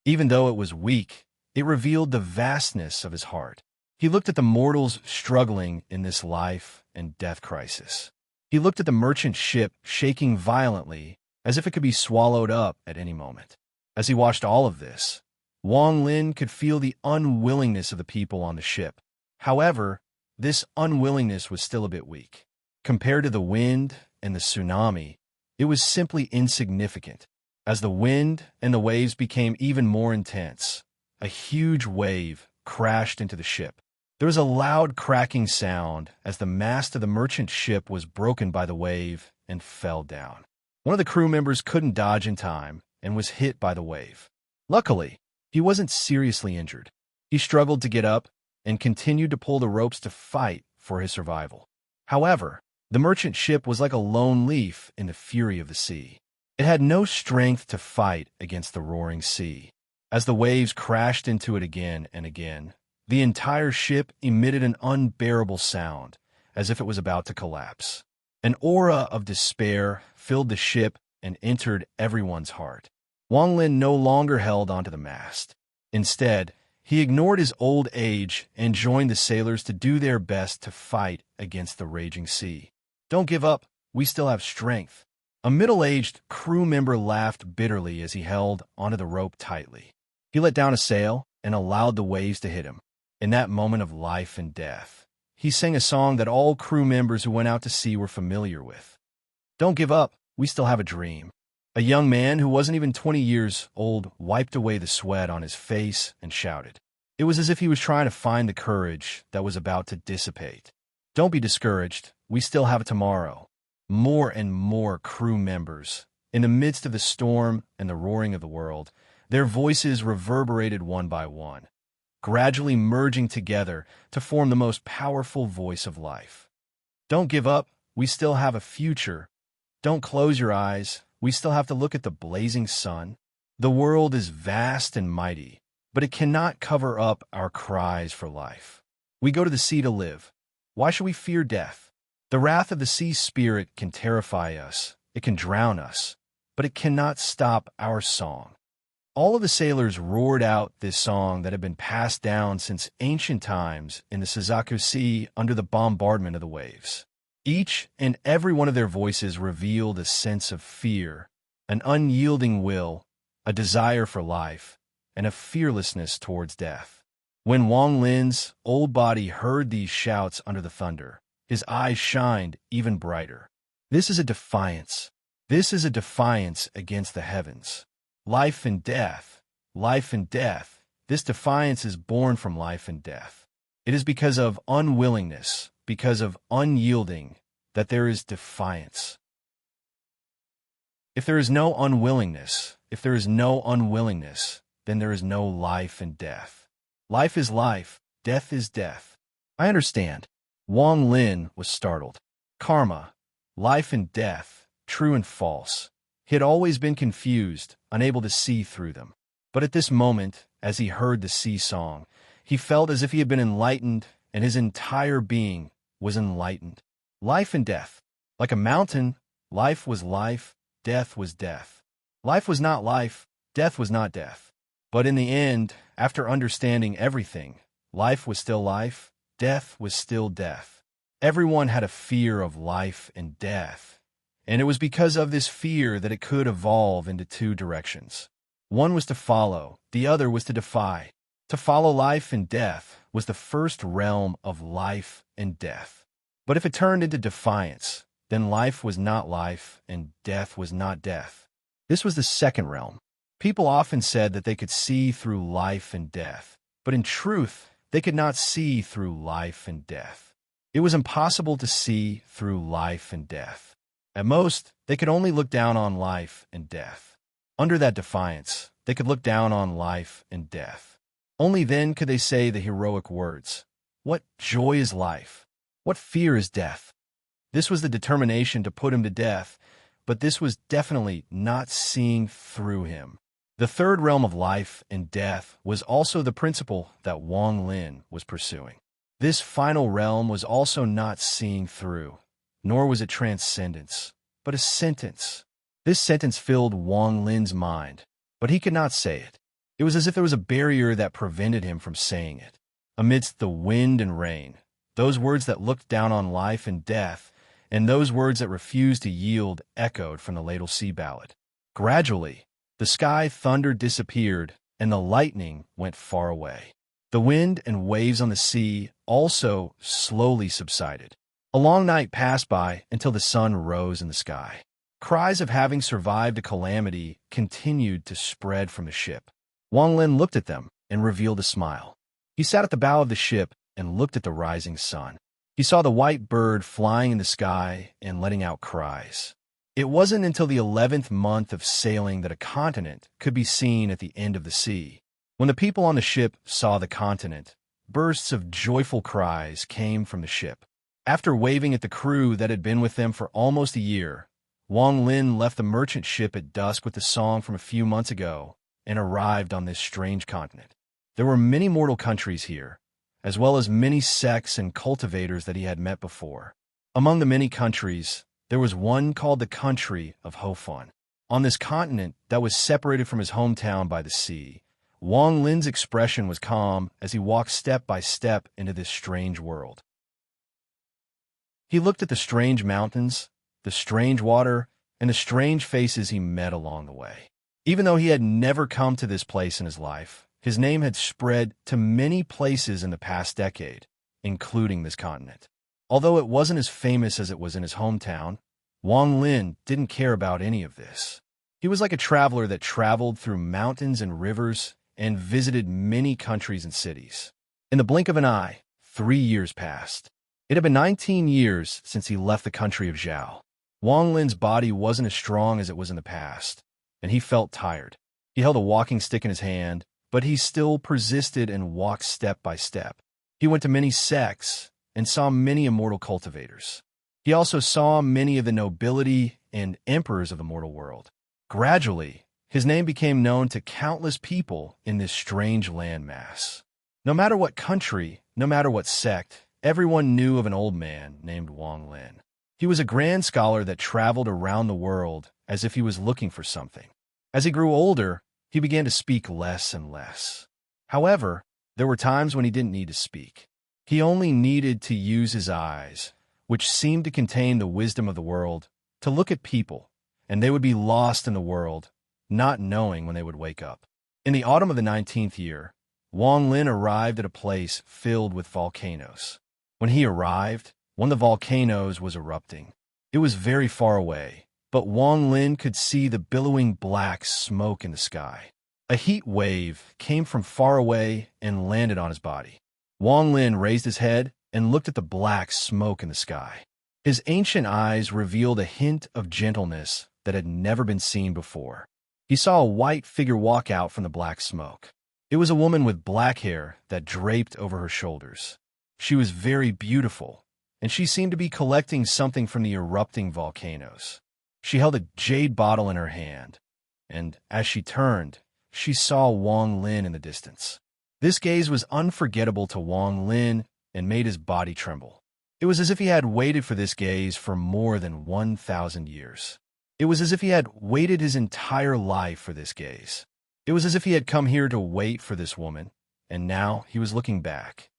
Even though it was weak, it revealed the vastness of his heart. He looked at the mortals struggling in this life and death crisis. He looked at the merchant ship shaking violently as if it could be swallowed up at any moment. As he watched all of this, Wang Lin could feel the unwillingness of the people on the ship. However, this unwillingness was still a bit weak. Compared to the wind and the tsunami, it was simply insignificant. As the wind and the waves became even more intense, a huge wave crashed into the ship. There was a loud cracking sound as the mast of the merchant ship was broken by the wave and fell down. One of the crew members couldn't dodge in time and was hit by the wave. Luckily, he wasn't seriously injured. He struggled to get up and continued to pull the ropes to fight for his survival. However, the merchant ship was like a lone leaf in the fury of the sea. It had no strength to fight against the roaring sea. As the waves crashed into it again and again, the entire ship emitted an unbearable sound, as if it was about to collapse. An aura of despair filled the ship and entered everyone's heart. Wang Lin no longer held onto the mast. Instead, he ignored his old age and joined the sailors to do their best to fight against the raging sea. "Don't give up," we still have strength." A middle-aged crew member laughed bitterly as he held onto the rope tightly. He let down a sail and allowed the waves to hit him. In that moment of life and death, he sang a song that all crew members who went out to sea were familiar with. "Don't give up, we still have a dream." A young man who wasn't even 20 years old wiped away the sweat on his face and shouted. It was as if he was trying to find the courage that was about to dissipate. "Don't be discouraged, we still have a tomorrow." More and more crew members, in the midst of the storm and the roaring of the world, their voices reverberated one by one, gradually merging together to form the most powerful voice of life. "Don't give up, we still have a future. Don't close your eyes, we still have to look at the blazing sun. The world is vast and mighty, but it cannot cover up our cries for life. We go to the sea to live. Why should we fear death? The wrath of the sea spirit can terrify us, it can drown us, but it cannot stop our song." All of the sailors roared out this song that had been passed down since ancient times in the Suzaku Sea under the bombardment of the waves. Each and every one of their voices revealed a sense of fear, an unyielding will, a desire for life, and a fearlessness towards death. When Wang Lin's old body heard these shouts under the thunder, his eyes shined even brighter. This is a defiance. This is a defiance against the heavens. Life and death. Life and death. This defiance is born from life and death. It is because of unwillingness, because of unyielding, that there is defiance. If there is no unwillingness, then there is no life and death. Life is life, death is death. I understand. Wang Lin was startled. Karma, life and death, true and false. He had always been confused, unable to see through them. But at this moment, as he heard the sea song, he felt as if he had been enlightened, and his entire being was enlightened. Life and death. Like a mountain, life was life, death was death. Life was not life, death was not death. But in the end, after understanding everything, life was still life, death was still death. Everyone had a fear of life and death, and it was because of this fear that it could evolve into two directions. One was to follow, the other was to defy. To follow life and death was the first realm of life and death. But if it turned into defiance, then life was not life and death was not death. This was the second realm. People often said that they could see through life and death, but in truth, they could not see through life and death. It was impossible to see through life and death. At most, they could only look down on life and death. Under that defiance, they could look down on life and death. Only then could they say the heroic words, "What joy is life? What fear is death?" This was the determination to put him to death, but this was definitely not seeing through him. The third realm of life and death was also the principle that Wang Lin was pursuing. This final realm was also not seeing through, nor was it transcendence, but a sentence. This sentence filled Wang Lin's mind, but he could not say it. It was as if there was a barrier that prevented him from saying it. Amidst the wind and rain, those words that looked down on life and death, and those words that refused to yield echoed from the Ladle Sea Ballad. Gradually, the sky thunder disappeared, and the lightning went far away. The wind and waves on the sea also slowly subsided. A long night passed by until the sun rose in the sky. Cries of having survived a calamity continued to spread from the ship. Wang Lin looked at them and revealed a smile. He sat at the bow of the ship and looked at the rising sun. He saw the white bird flying in the sky and letting out cries. It wasn't until the 11th month of sailing that a continent could be seen at the end of the sea. When the people on the ship saw the continent, bursts of joyful cries came from the ship. After waving at the crew that had been with them for almost a year, Wang Lin left the merchant ship at dusk with the song from a few months ago and arrived on this strange continent. There were many mortal countries here, as well as many sects and cultivators that he had met before. Among the many countries, there was one called the country of Hofun. On this continent that was separated from his hometown by the sea, Wang Lin's expression was calm as he walked step by step into this strange world. He looked at the strange mountains, the strange water, and the strange faces he met along the way. Even though he had never come to this place in his life, his name had spread to many places in the past decade, including this continent. Although it wasn't as famous as it was in his hometown, Wang Lin didn't care about any of this. He was like a traveler that traveled through mountains and rivers and visited many countries and cities. In the blink of an eye, 3 years passed. It had been 19 years since he left the country of Zhao. Wang Lin's body wasn't as strong as it was in the past, and he felt tired. He held a walking stick in his hand, but he still persisted and walked step by step. He went to many sects and saw many immortal cultivators. He also saw many of the nobility and emperors of the mortal world. Gradually, his name became known to countless people in this strange landmass. No matter what country, no matter what sect, everyone knew of an old man named Wang Lin. He was a grand scholar that traveled around the world as if he was looking for something. As he grew older, he began to speak less and less. However, there were times when he didn't need to speak. He only needed to use his eyes, which seemed to contain the wisdom of the world, to look at people, and they would be lost in the world, not knowing when they would wake up. In the autumn of the 19th year, Wang Lin arrived at a place filled with volcanoes. When he arrived, one of the volcanoes was erupting. It was very far away, but Wang Lin could see the billowing black smoke in the sky. A heat wave came from far away and landed on his body. Wang Lin raised his head and looked at the black smoke in the sky. His ancient eyes revealed a hint of gentleness that had never been seen before. He saw a white figure walk out from the black smoke. It was a woman with black hair that draped over her shoulders. She was very beautiful, and she seemed to be collecting something from the erupting volcanoes. She held a jade bottle in her hand, and as she turned, she saw Wang Lin in the distance. This gaze was unforgettable to Wang Lin and made his body tremble. It was as if he had waited for this gaze for more than 1,000 years. It was as if he had waited his entire life for this gaze. It was as if he had come here to wait for this woman, and now he was looking back.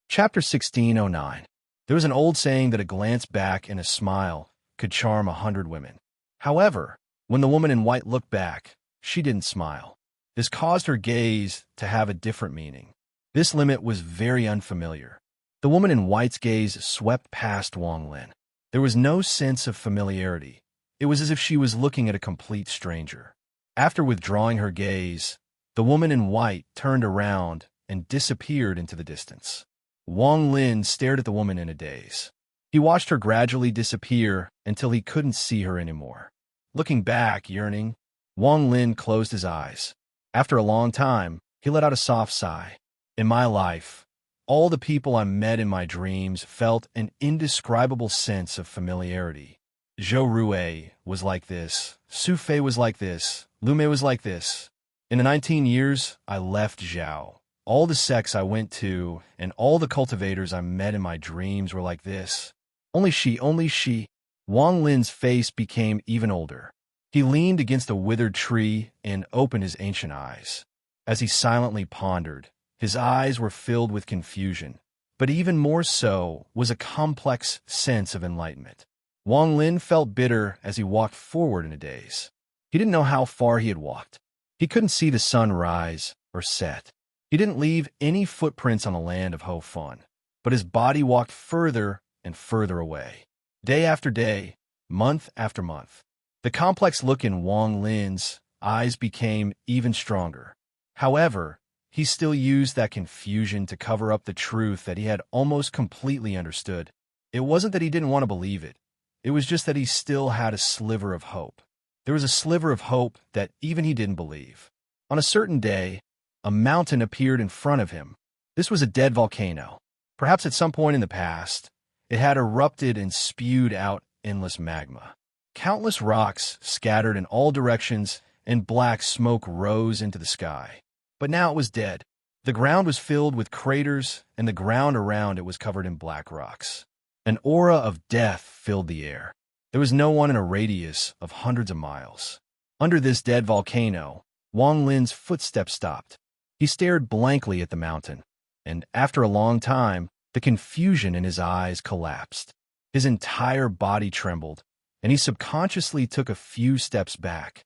Chapter 1609. There was an old saying that a glance back and a smile could charm 100 women. However, when the woman in white looked back, she didn't smile. This caused her gaze to have a different meaning. This limit was very unfamiliar. The woman in white's gaze swept past Wang Lin. There was no sense of familiarity. It was as if she was looking at a complete stranger. After withdrawing her gaze, the woman in white turned around and disappeared into the distance. Wang Lin stared at the woman in a daze. He watched her gradually disappear until he couldn't see her anymore. Looking back, yearning, Wang Lin closed his eyes. After a long time, he let out a soft sigh. In my life, all the people I met in my dreams felt an indescribable sense of familiarity. Zhou Rui was like this, Su Fei was like this, Lu Mei was like this. In the 19 years I left Zhao, all the sects I went to and all the cultivators I met in my dreams were like this. Only she. Wang Lin's face became even older. He leaned against a withered tree and opened his ancient eyes. As he silently pondered, his eyes were filled with confusion, but even more so was a complex sense of enlightenment. Wang Lin felt bitter as he walked forward in a daze. He didn't know how far he had walked. He couldn't see the sun rise or set. He didn't leave any footprints on the land of Ho Fun, but his body walked further and further away. Day after day, month after month, the complex look in Wang Lin's eyes became even stronger. However, he still used that confusion to cover up the truth that he had almost completely understood. It wasn't that he didn't want to believe it. It was just that he still had a sliver of hope. There was a sliver of hope that even he didn't believe. On a certain day, a mountain appeared in front of him. This was a dead volcano. Perhaps at some point in the past, it had erupted and spewed out endless magma. Countless rocks scattered in all directions and black smoke rose into the sky. But now it was dead. The ground was filled with craters, and the ground around it was covered in black rocks. An aura of death filled the air. There was no one in a radius of hundreds of miles. Under this dead volcano, Wang Lin's footsteps stopped. He stared blankly at the mountain, and after a long time, The confusion in his eyes collapsed. His entire body trembled, and he subconsciously took a few steps back.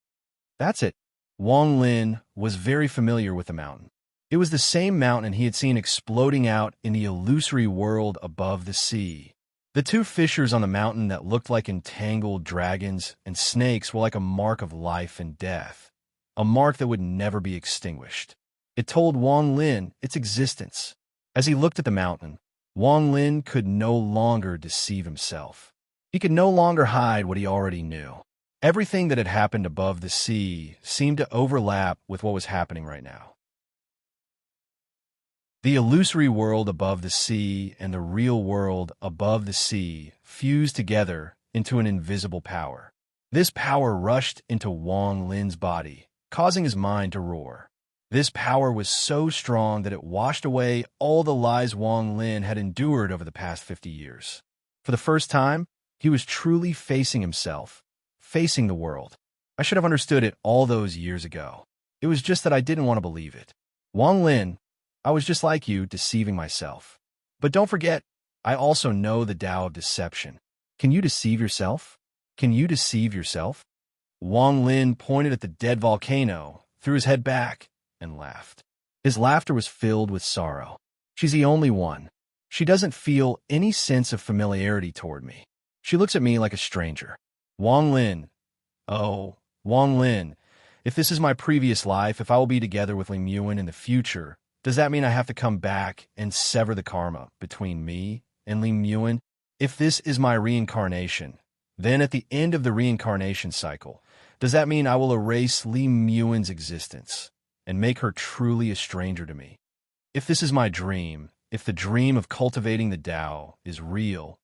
That's it. Wang Lin was very familiar with the mountain. It was the same mountain he had seen exploding out in the illusory world above the sea. The two fissures on the mountain that looked like entangled dragons and snakes were like a mark of life and death, a mark that would never be extinguished. It told Wang Lin its existence. As he looked at the mountain, Wang Lin could no longer deceive himself. He could no longer hide what he already knew. Everything that had happened above the sea seemed to overlap with what was happening right now. The illusory world above the sea and the real world above the sea fused together into an invisible power. This power rushed into Wang Lin's body, causing his mind to roar. This power was so strong that it washed away all the lies Wang Lin had endured over the past 50 years. For the first time, he was truly facing himself, facing the world. I should have understood it all those years ago. It was just that I didn't want to believe it. Wang Lin, I was just like you, deceiving myself. But don't forget, I also know the Tao of deception. Can you deceive yourself? Can you deceive yourself? Wang Lin pointed at the dead volcano, threw his head back, and laughed. His laughter was filled with sorrow. She's the only one. She doesn't feel any sense of familiarity toward me. She looks at me like a stranger. Wang Lin. Oh, Wang Lin. If this is my previous life, if I will be together with Ling Yuan in the future, does that mean I have to come back and sever the karma between me and Ling Yuan? If this is my reincarnation, then at the end of the reincarnation cycle, does that mean I will erase Ling Yuan's existence and make her truly a stranger to me? If this is my dream, if the dream of cultivating the Tao is real,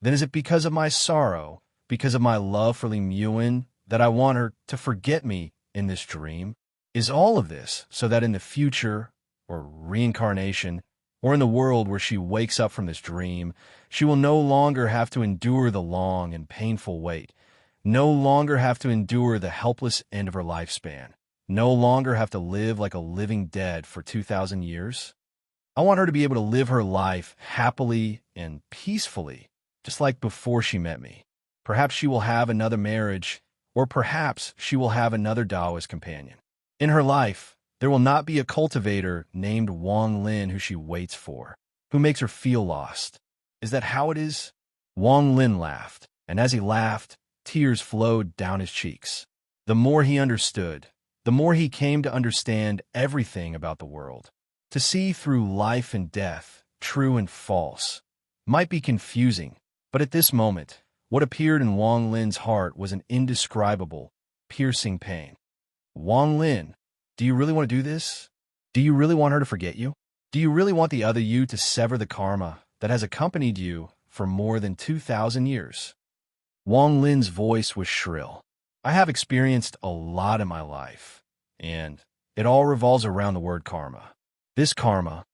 then is it because of my sorrow, because of my love for Ling Yuan, that I want her to forget me in this dream? Is all of this so that in the future, or reincarnation, or in the world where she wakes up from this dream, she will no longer have to endure the long and painful wait, no longer have to endure the helpless end of her lifespan, no longer have to live like a living dead for 2,000 years? I want her to be able to live her life happily and peacefully, just like before she met me. Perhaps she will have another marriage, or perhaps she will have another Taoist companion. In her life, there will not be a cultivator named Wang Lin who she waits for, who makes her feel lost. Is that how it is? Wang Lin laughed, and as he laughed, tears flowed down his cheeks. The more he understood, the more he came to understand everything about the world. To see through life and death, true and false, might be confusing, but at this moment, what appeared in Wang Lin's heart was an indescribable, piercing pain. Wang Lin, do you really want to do this? Do you really want her to forget you? Do you really want the other you to sever the karma that has accompanied you for more than 2,000 years? Wang Lin's voice was shrill. I have experienced a lot in my life, and it all revolves around the word karma. This karma,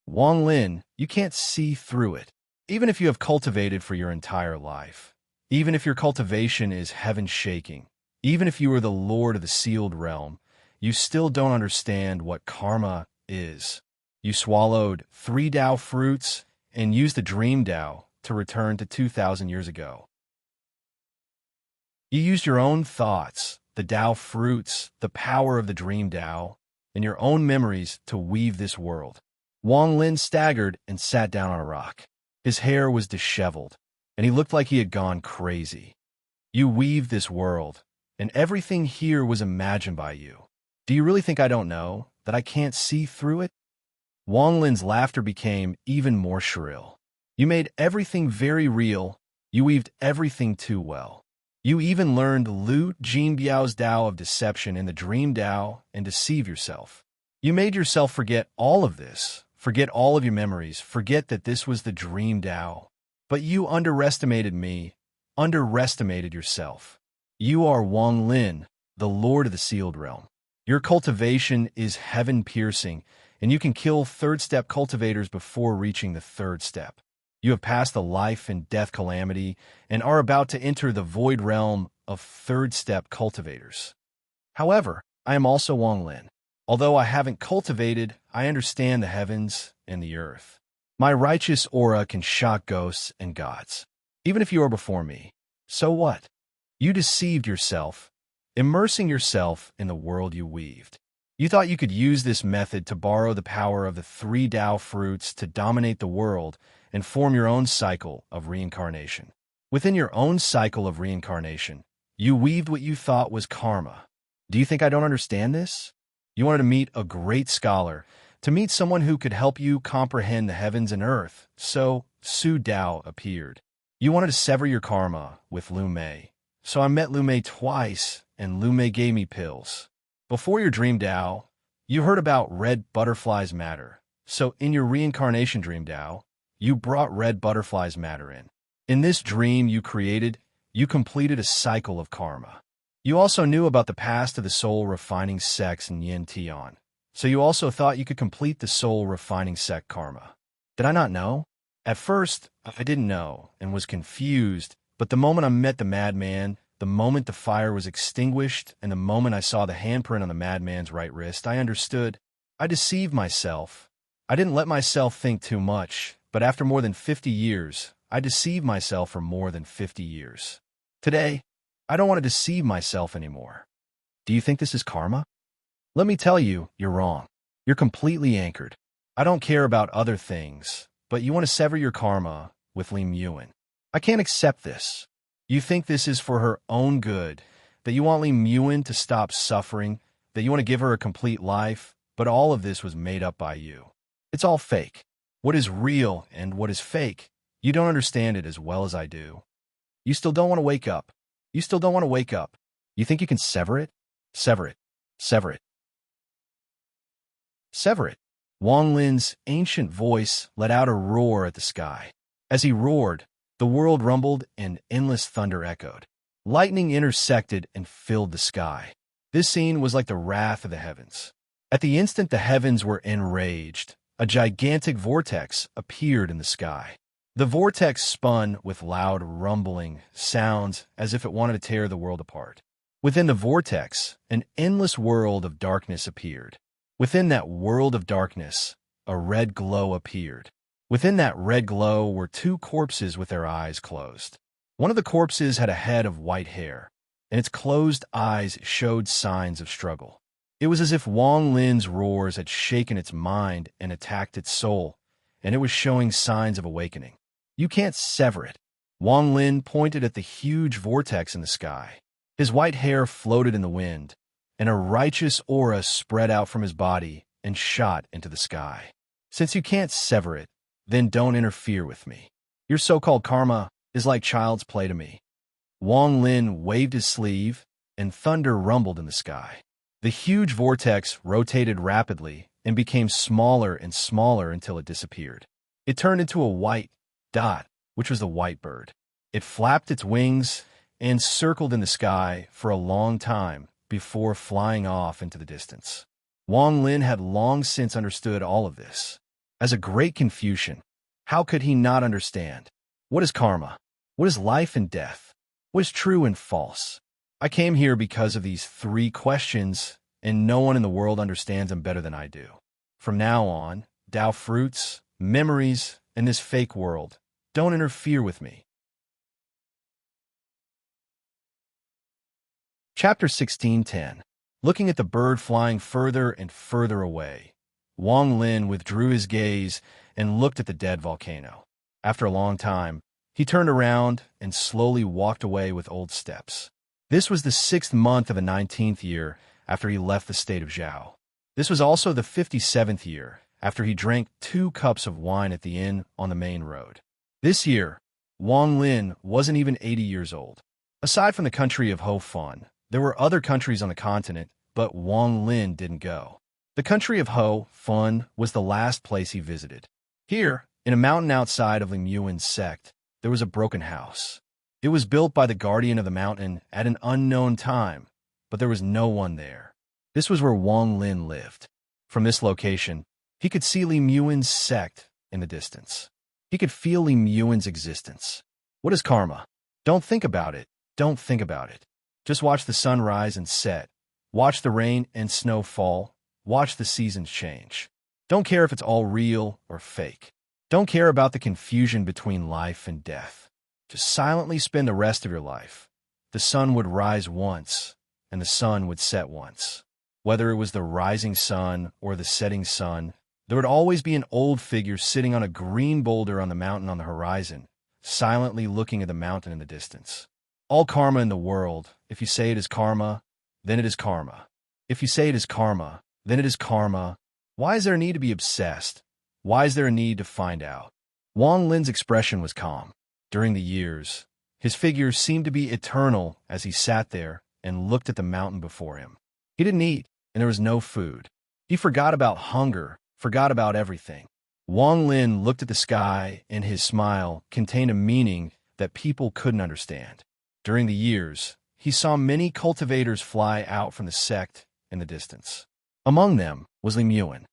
Wang Lin, you can't see through it. Even if you have cultivated for your entire life, even if your cultivation is heaven-shaking, even if you are the lord of the sealed realm, you still don't understand what karma is. You swallowed 3 Tao fruits and used the dream Tao to return to 2,000 years ago. You used your own thoughts, the Tao fruits, the power of the dream Tao, and your own memories to weave this world. Wang Lin staggered and sat down on a rock. His hair was disheveled, and he looked like he had gone crazy. You weaved this world, and everything here was imagined by you. Do you really think I don't know, that I can't see through it? Wang Lin's laughter became even more shrill. You made everything very real. You weaved everything too well. You even learned Lu Jinbiao's Tao of deception in the dream Tao and deceive yourself. You made yourself forget all of this, forget all of your memories, forget that this was the dream Tao. But you underestimated me, underestimated yourself. You are Wang Lin, the Lord of the Sealed Realm. Your cultivation is heaven-piercing, and you can kill third-step cultivators before reaching the third step. You have passed the life and death calamity and are about to enter the void realm of third-step cultivators. However, I am also Wang Lin. Although I haven't cultivated, I understand the heavens and the earth. My righteous aura can shock ghosts and gods. Even if you are before me, so what? You deceived yourself, immersing yourself in the world you weaved. You thought you could use this method to borrow the power of the three Tao fruits to dominate the world and form your own cycle of reincarnation. Within your own cycle of reincarnation, you weaved what you thought was karma. Do you think I don't understand this? You wanted to meet a great scholar, to meet someone who could help you comprehend the heavens and earth, so Su Dao appeared. You wanted to sever your karma with Lu Mei, so I met Lu Mei twice, and Lu Mei gave me pills. Before your dream Dao, you heard about red butterflies matter, so in your reincarnation dream Dao, you brought red butterflies matter in. In this dream you completed a cycle of karma. You also knew about the past of the soul refining sex in Yin Tian, so you also thought you could complete the soul refining sect karma. Did I not know? At first, I didn't know and was confused, but the moment I met the madman, the moment the fire was extinguished, and the moment I saw the handprint on the madman's right wrist, I understood. I deceived myself. I didn't let myself think too much, but after more than 50 years, I deceived myself for more than 50 years. Today, I don't want to deceive myself anymore. Do you think this is karma? Let me tell you, you're wrong. You're completely anchored. I don't care about other things, but you want to sever your karma with Lim Yuen. I can't accept this. You think this is for her own good, that you want Lim Yuen to stop suffering, that you want to give her a complete life, but all of this was made up by you. It's all fake. What is real and what is fake? You don't understand it as well as I do. You still don't want to wake up. You still don't want to wake up. You think you can sever it? Sever it. Sever it. Sever it. Wang Lin's ancient voice let out a roar at the sky. As he roared, the world rumbled and endless thunder echoed. Lightning intersected and filled the sky. This scene was like the wrath of the heavens. At the instant the heavens were enraged, a gigantic vortex appeared in the sky. The vortex spun with loud rumbling sounds as if it wanted to tear the world apart. Within the vortex, an endless world of darkness appeared. Within that world of darkness, a red glow appeared. Within that red glow were two corpses with their eyes closed. One of the corpses had a head of white hair, and its closed eyes showed signs of struggle. It was as if Wang Lin's roars had shaken its mind and attacked its soul, and it was showing signs of awakening. You can't sever it. Wang Lin pointed at the huge vortex in the sky. His white hair floated in the wind, and a righteous aura spread out from his body and shot into the sky. Since you can't sever it, then don't interfere with me. Your so-called karma is like child's play to me. Wang Lin waved his sleeve, and thunder rumbled in the sky. The huge vortex rotated rapidly and became smaller and smaller until it disappeared. It turned into a white dot, which was the white bird. It flapped its wings and circled in the sky for a long time before flying off into the distance. Wang Lin had long since understood all of this. As a great Confucian, how could he not understand? What is karma? What is life and death? What is true and false? I came here because of these three questions, and no one in the world understands them better than I do. From now on, Tao fruits, memories, and this fake world, don't interfere with me. Chapter 16:10. Looking at the bird flying further and further away, Wang Lin withdrew his gaze and looked at the dead volcano. After a long time, he turned around and slowly walked away with old steps. This was the 6th month of the 19th year after he left the state of Zhao. This was also the 57th year after he drank 2 cups of wine at the inn on the main road. This year, Wang Lin wasn't even 80 years old. Aside from the country of Ho Fun, there were other countries on the continent, but Wang Lin didn't go. The country of Ho Fun was the last place he visited. Here, in a mountain outside of Lim Yuan's sect, there was a broken house. It was built by the guardian of the mountain at an unknown time, but there was no one there. This was where Wang Lin lived. From this location, he could see Lim Yuan's sect in the distance. He could feel Lim Yuan's existence. What is karma? Don't think about it. Don't think about it. Just watch the sun rise and set. Watch the rain and snow fall. Watch the seasons change. Don't care if it's all real or fake. Don't care about the confusion between life and death. Just silently spend the rest of your life. The sun would rise once, and the sun would set once. Whether it was the rising sun or the setting sun, there would always be an old figure sitting on a green boulder on the mountain on the horizon, silently looking at the mountain in the distance. All karma in the world, if you say it is karma, then it is karma. If you say it is karma, then it is karma. Why is there a need to be obsessed? Why is there a need to find out? Wang Lin's expression was calm. During the years, his figure seemed to be eternal as he sat there and looked at the mountain before him. He didn't eat, and there was no food. He forgot about hunger, forgot about everything. Wang Lin looked at the sky, and his smile contained a meaning that people couldn't understand. During the years, he saw many cultivators fly out from the sect in the distance. Among them was Li Muan.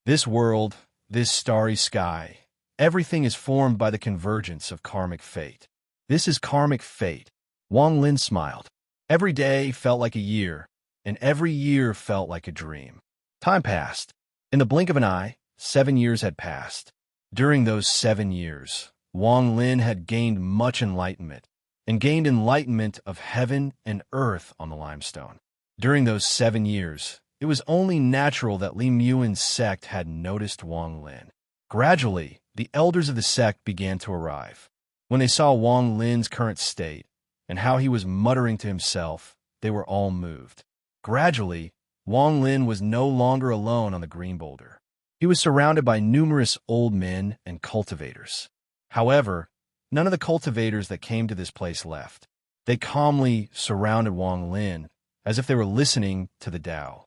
This world, this starry sky, everything is formed by the convergence of karmic fate. This is karmic fate. Wang Lin smiled. Every day felt like a year, and every year felt like a dream. Time passed. In the blink of an eye, 7 years had passed. During those 7 years, Wang Lin had gained much enlightenment, and gained enlightenment of heaven and earth on the limestone. During those 7 years, it was only natural that Li Muan's sect had noticed Wang Lin. Gradually, the elders of the sect began to arrive. When they saw Wang Lin's current state, and how he was muttering to himself, they were all moved. Gradually, Wang Lin was no longer alone on the green boulder. He was surrounded by numerous old men and cultivators. However, none of the cultivators that came to this place left. They calmly surrounded Wang Lin as if they were listening to the Tao.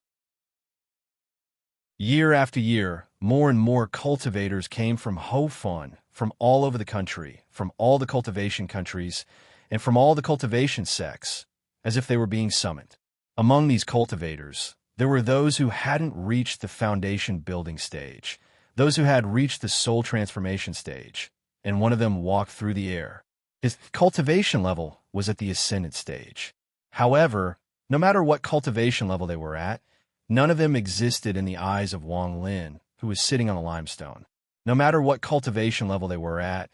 Year after year, more and more cultivators came from Ho Fun, from all over the country, from all the cultivation countries, and from all the cultivation sects, as if they were being summoned. Among these cultivators, there were those who hadn't reached the foundation building stage, those who had reached the soul transformation stage, and one of them walked through the air. His cultivation level was at the ascendant stage. However, no matter what cultivation level they were at, none of them existed in the eyes of Wang Lin, who was sitting on the limestone. No matter what cultivation level they were at,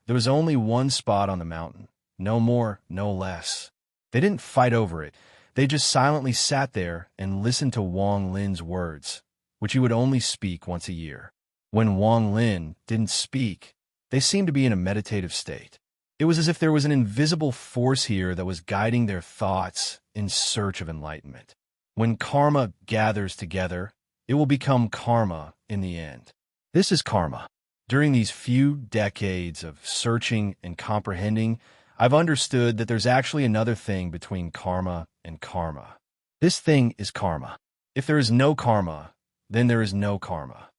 there was only one spot on the mountain. No more, no less. They didn't fight over it. They just silently sat there and listened to Wang Lin's words, which he would only speak once a year. When Wang Lin didn't speak, they seemed to be in a meditative state. It was as if there was an invisible force here that was guiding their thoughts in search of enlightenment. When karma gathers together, it will become karma in the end. This is karma. During these few decades of searching and comprehending, I've understood that there's actually another thing between karma and karma. This thing is karma. If there is no karma, then there is no karma.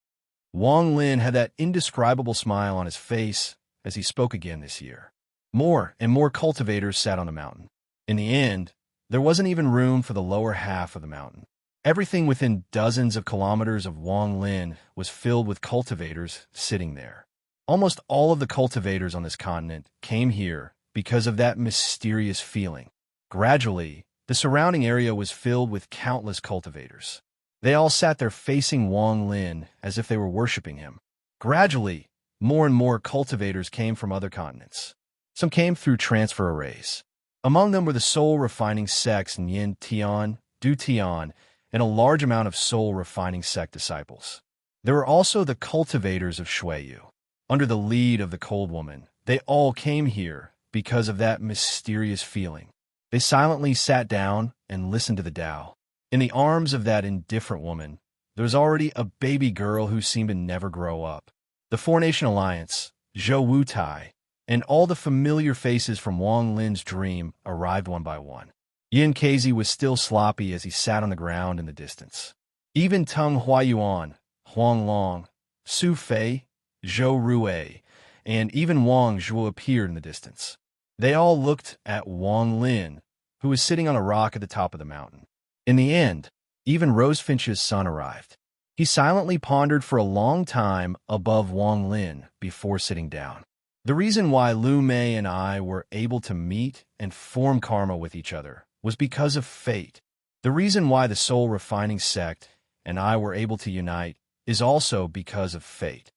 Wang Lin had that indescribable smile on his face as he spoke again this year. More and more cultivators sat on the mountain. In the end, there wasn't even room for the lower half of the mountain. Everything within dozens of kilometers of Wang Lin was filled with cultivators sitting there. Almost all of the cultivators on this continent came here because of that mysterious feeling. Gradually, the surrounding area was filled with countless cultivators. They all sat there facing Wang Lin as if they were worshiping him. Gradually, more and more cultivators came from other continents. Some came through transfer arrays. Among them were the soul refining sects Yin Tian, Du Tian, and a large amount of soul refining sect disciples. There were also the cultivators of Shuiyu. Under the lead of the cold woman, they all came here because of that mysterious feeling. They silently sat down and listened to the Tao. In the arms of that indifferent woman, there was already a baby girl who seemed to never grow up. The Four-Nation Alliance, Zhou Wutai, and all the familiar faces from Wang Lin's dream arrived one by one. Yin Kezi was still sloppy as he sat on the ground in the distance. Even Tung Huayuan, Huang Long, Su Fei, Zhou Rue, and even Wang Zhuo appeared in the distance. They all looked at Wang Lin, who was sitting on a rock at the top of the mountain. In the end, even Rosefinch's son arrived. He silently pondered for a long time above Wang Lin before sitting down. The reason why Lu Mei and I were able to meet and form karma with each other was because of fate. The reason why the soul refining sect and I were able to unite is also because of fate.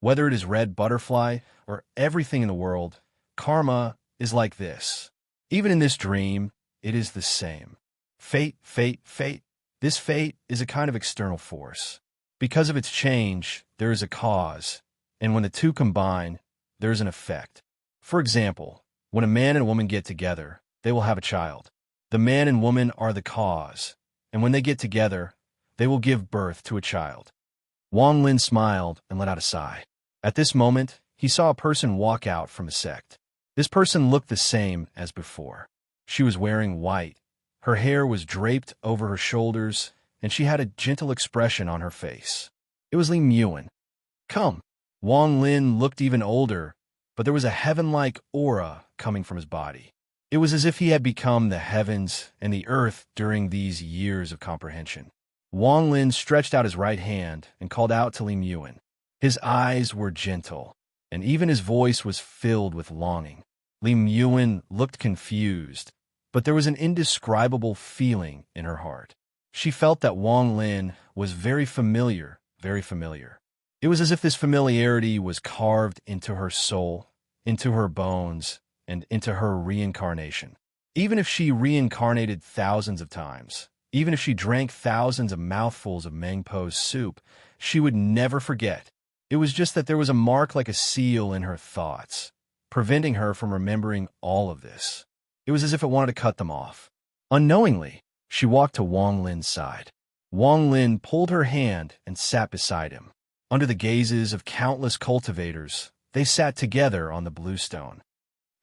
Whether it is red butterfly or everything in the world, karma is like this. Even in this dream, it is the same. Fate, fate, fate. This fate is a kind of external force. Because of its change, there is a cause, and when the two combine, there is an effect. For example, when a man and a woman get together, they will have a child. The man and woman are the cause, and when they get together, they will give birth to a child. Wang Lin smiled and let out a sigh. At this moment, he saw a person walk out from a sect. This person looked the same as before. She was wearing white. Her hair was draped over her shoulders, and she had a gentle expression on her face. It was Li Muan. Come. Wang Lin looked even older, but there was a heaven-like aura coming from his body. It was as if he had become the heavens and the earth during these years of comprehension. Wang Lin stretched out his right hand and called out to Li Muan. His eyes were gentle, and even his voice was filled with longing. Li Muan looked confused, but there was an indescribable feeling in her heart. She felt that Wang Lin was very familiar, very familiar. It was as if this familiarity was carved into her soul, into her bones, and into her reincarnation. Even if she reincarnated thousands of times, even if she drank thousands of mouthfuls of Mangpo's soup, she would never forget. It was just that there was a mark like a seal in her thoughts, preventing her from remembering all of this. It was as if it wanted to cut them off. Unknowingly, she walked to Wang Lin's side. Wang Lin pulled her hand and sat beside him. Under the gazes of countless cultivators, they sat together on the bluestone.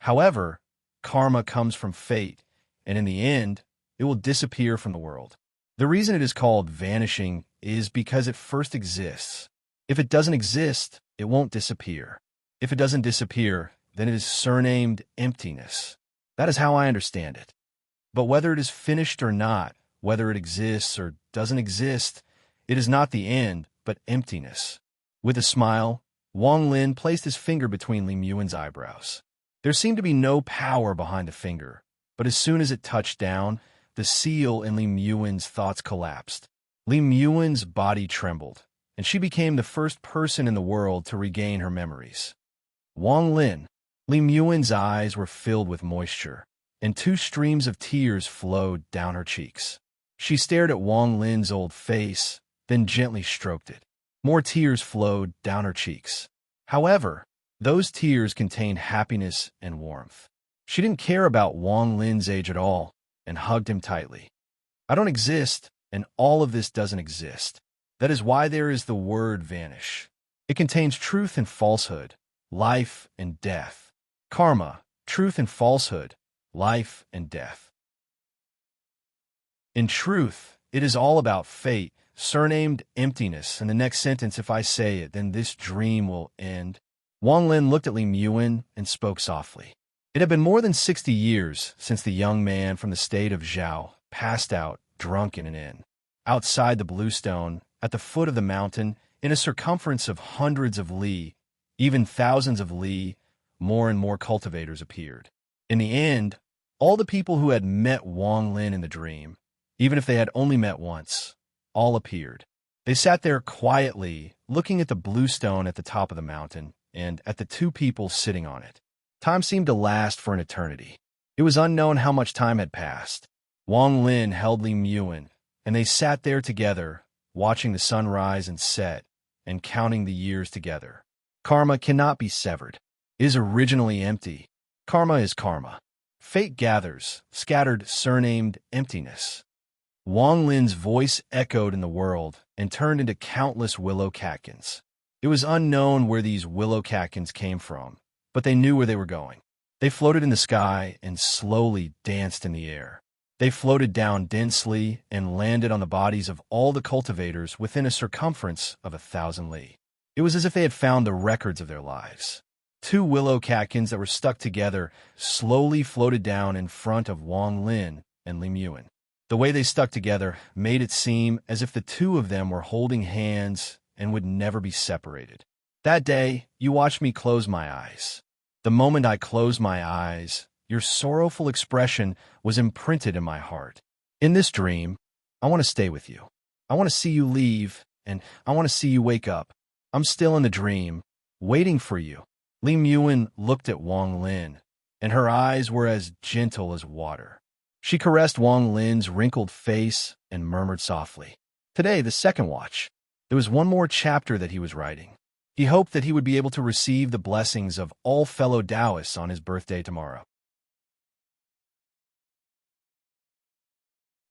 However, karma comes from fate, and in the end, it will disappear from the world. The reason it is called vanishing is because it first exists. If it doesn't exist, it won't disappear. If it doesn't disappear, then it is surnamed emptiness. That is how I understand it. But whether it is finished or not, whether it exists or doesn't exist, it is not the end, but emptiness. With a smile, Wang Lin placed his finger between Li Muan's eyebrows. There seemed to be no power behind the finger, but as soon as it touched down, the seal in Li Muan's thoughts collapsed. Li Muan's body trembled, and she became the first person in the world to regain her memories. Wang Lin. Li Muan's eyes were filled with moisture, and 2 streams of tears flowed down her cheeks. She stared at Wang Lin's old face, then gently stroked it. More tears flowed down her cheeks. However, those tears contained happiness and warmth. She didn't care about Wang Lin's age at all, and hugged him tightly. I don't exist, and all of this doesn't exist. That is why there is the word vanish. It contains truth and falsehood, life and death. Karma, truth and falsehood, life and death. In truth, it is all about fate, surnamed emptiness, and the next sentence, if I say it, then this dream will end. Wang Lin looked at Li Muan and spoke softly. It had been more than 60 years since the young man from the state of Zhao passed out drunk in an inn. Outside the bluestone, at the foot of the mountain, in a circumference of hundreds of li, even thousands of li, more and more cultivators appeared. In the end, all the people who had met Wang Lin in the dream, even if they had only met once, all appeared. They sat there quietly, looking at the bluestone at the top of the mountain and at the 2 people sitting on it. Time seemed to last for an eternity. It was unknown how much time had passed. Wang Lin held Li Muan, and they sat there together, watching the sun rise and set, and counting the years together. Karma cannot be severed. It is originally empty. Karma is karma. Fate gathers, scattered, surnamed emptiness. Wang Lin's voice echoed in the world and turned into countless willow catkins. It was unknown where these willow catkins came from, but they knew where they were going. They floated in the sky and slowly danced in the air. They floated down densely and landed on the bodies of all the cultivators within a circumference of 1,000 li. It was as if they had found the records of their lives. 2 willow catkins that were stuck together slowly floated down in front of Wang Lin and Li Muan. The way they stuck together made it seem as if the 2 of them were holding hands and would never be separated. That day, you watched me close my eyes. The moment I closed my eyes, your sorrowful expression was imprinted in my heart. In this dream, I want to stay with you. I want to see you leave, and I want to see you wake up. I'm still in the dream, waiting for you." Li Muin looked at Wang Lin, and her eyes were as gentle as water. She caressed Wang Lin's wrinkled face and murmured softly, "Today, the second watch." There was one more chapter that he was writing. He hoped that he would be able to receive the blessings of all fellow Taoists on his birthday tomorrow.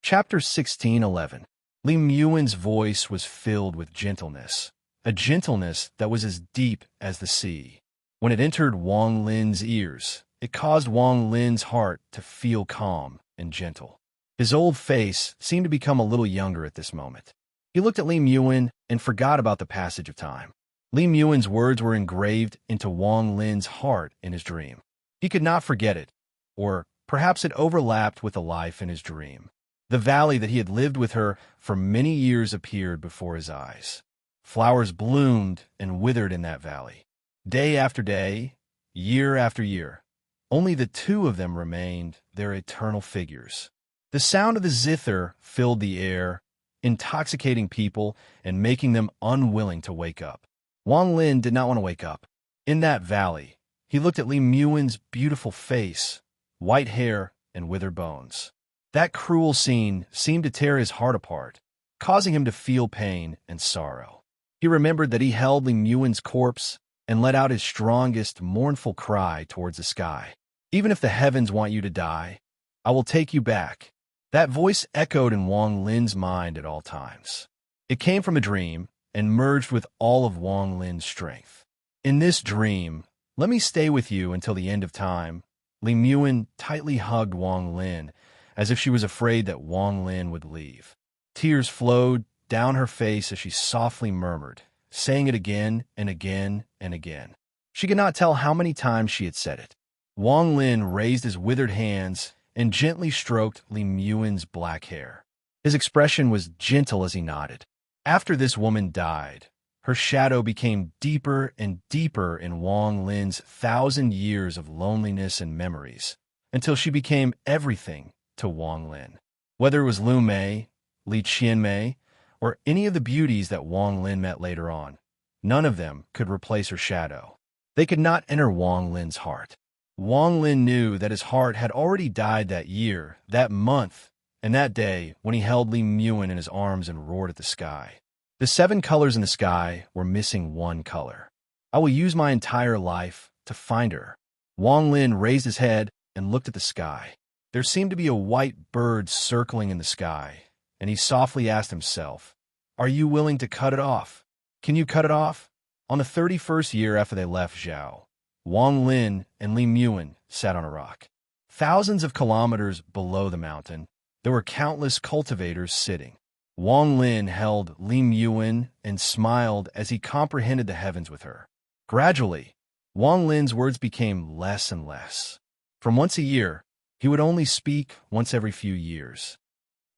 Chapter 16:11. Li Muin's voice was filled with gentleness, a gentleness that was as deep as the sea. When it entered Wang Lin's ears, it caused Wang Lin's heart to feel calm and gentle. His old face seemed to become a little younger at this moment. He looked at Li Muin and forgot about the passage of time. Li Muin's words were engraved into Wang Lin's heart in his dream. He could not forget it, or perhaps it overlapped with the life in his dream. The valley that he had lived with her for many years appeared before his eyes. Flowers bloomed and withered in that valley. Day after day, year after year, only the two of them remained, their eternal figures. The sound of the zither filled the air, intoxicating people and making them unwilling to wake up. Wang Lin did not want to wake up. In that valley, he looked at Li Muin's beautiful face, white hair, and withered bones. That cruel scene seemed to tear his heart apart, causing him to feel pain and sorrow. He remembered that he held Li Muin's corpse and let out his strongest, mournful cry towards the sky. "Even if the heavens want you to die, I will take you back." That voice echoed in Wang Lin's mind at all times. It came from a dream and merged with all of Wang Lin's strength. In this dream, "Let me stay with you until the end of time," Li Muin tightly hugged Wang Lin, as if she was afraid that Wang Lin would leave. Tears flowed down her face as she softly murmured, saying it again and again and again. She could not tell how many times she had said it. Wang Lin raised his withered hands and gently stroked Li Muin's black hair. His expression was gentle as he nodded. After this woman died, her shadow became deeper and deeper in Wang Lin's 1,000 years of loneliness and memories, until she became everything to Wang Lin. Whether it was Lu Mei, Li Qianmei, or any of the beauties that Wang Lin met later on, none of them could replace her shadow. They could not enter Wang Lin's heart. Wang Lin knew that his heart had already died that year, that month, and that day when he held Li Muin in his arms and roared at the sky. The 7 colors in the sky were missing one color. "I will use my entire life to find her." Wang Lin raised his head and looked at the sky. There seemed to be a white bird circling in the sky, and he softly asked himself, "Are you willing to cut it off? Can you cut it off?" On the 31st year after they left Zhao, Wang Lin and Li Muin sat on a rock. Thousands of kilometers below the mountain, there were countless cultivators sitting. Wang Lin held Li Muin and smiled as he comprehended the heavens with her. Gradually, Wang Lin's words became less and less. From once a year, he would only speak once every few years.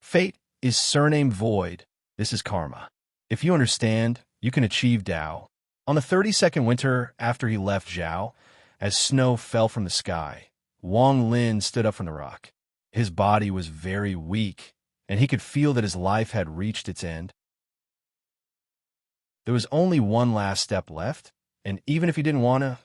Fate is surname void. This is karma. If you understand, you can achieve Tao. On the 32nd winter after he left Zhao, as snow fell from the sky, Wang Lin stood up from the rock. His body was very weak, and he could feel that his life had reached its end. There was only one last step left, and even if he didn't want to,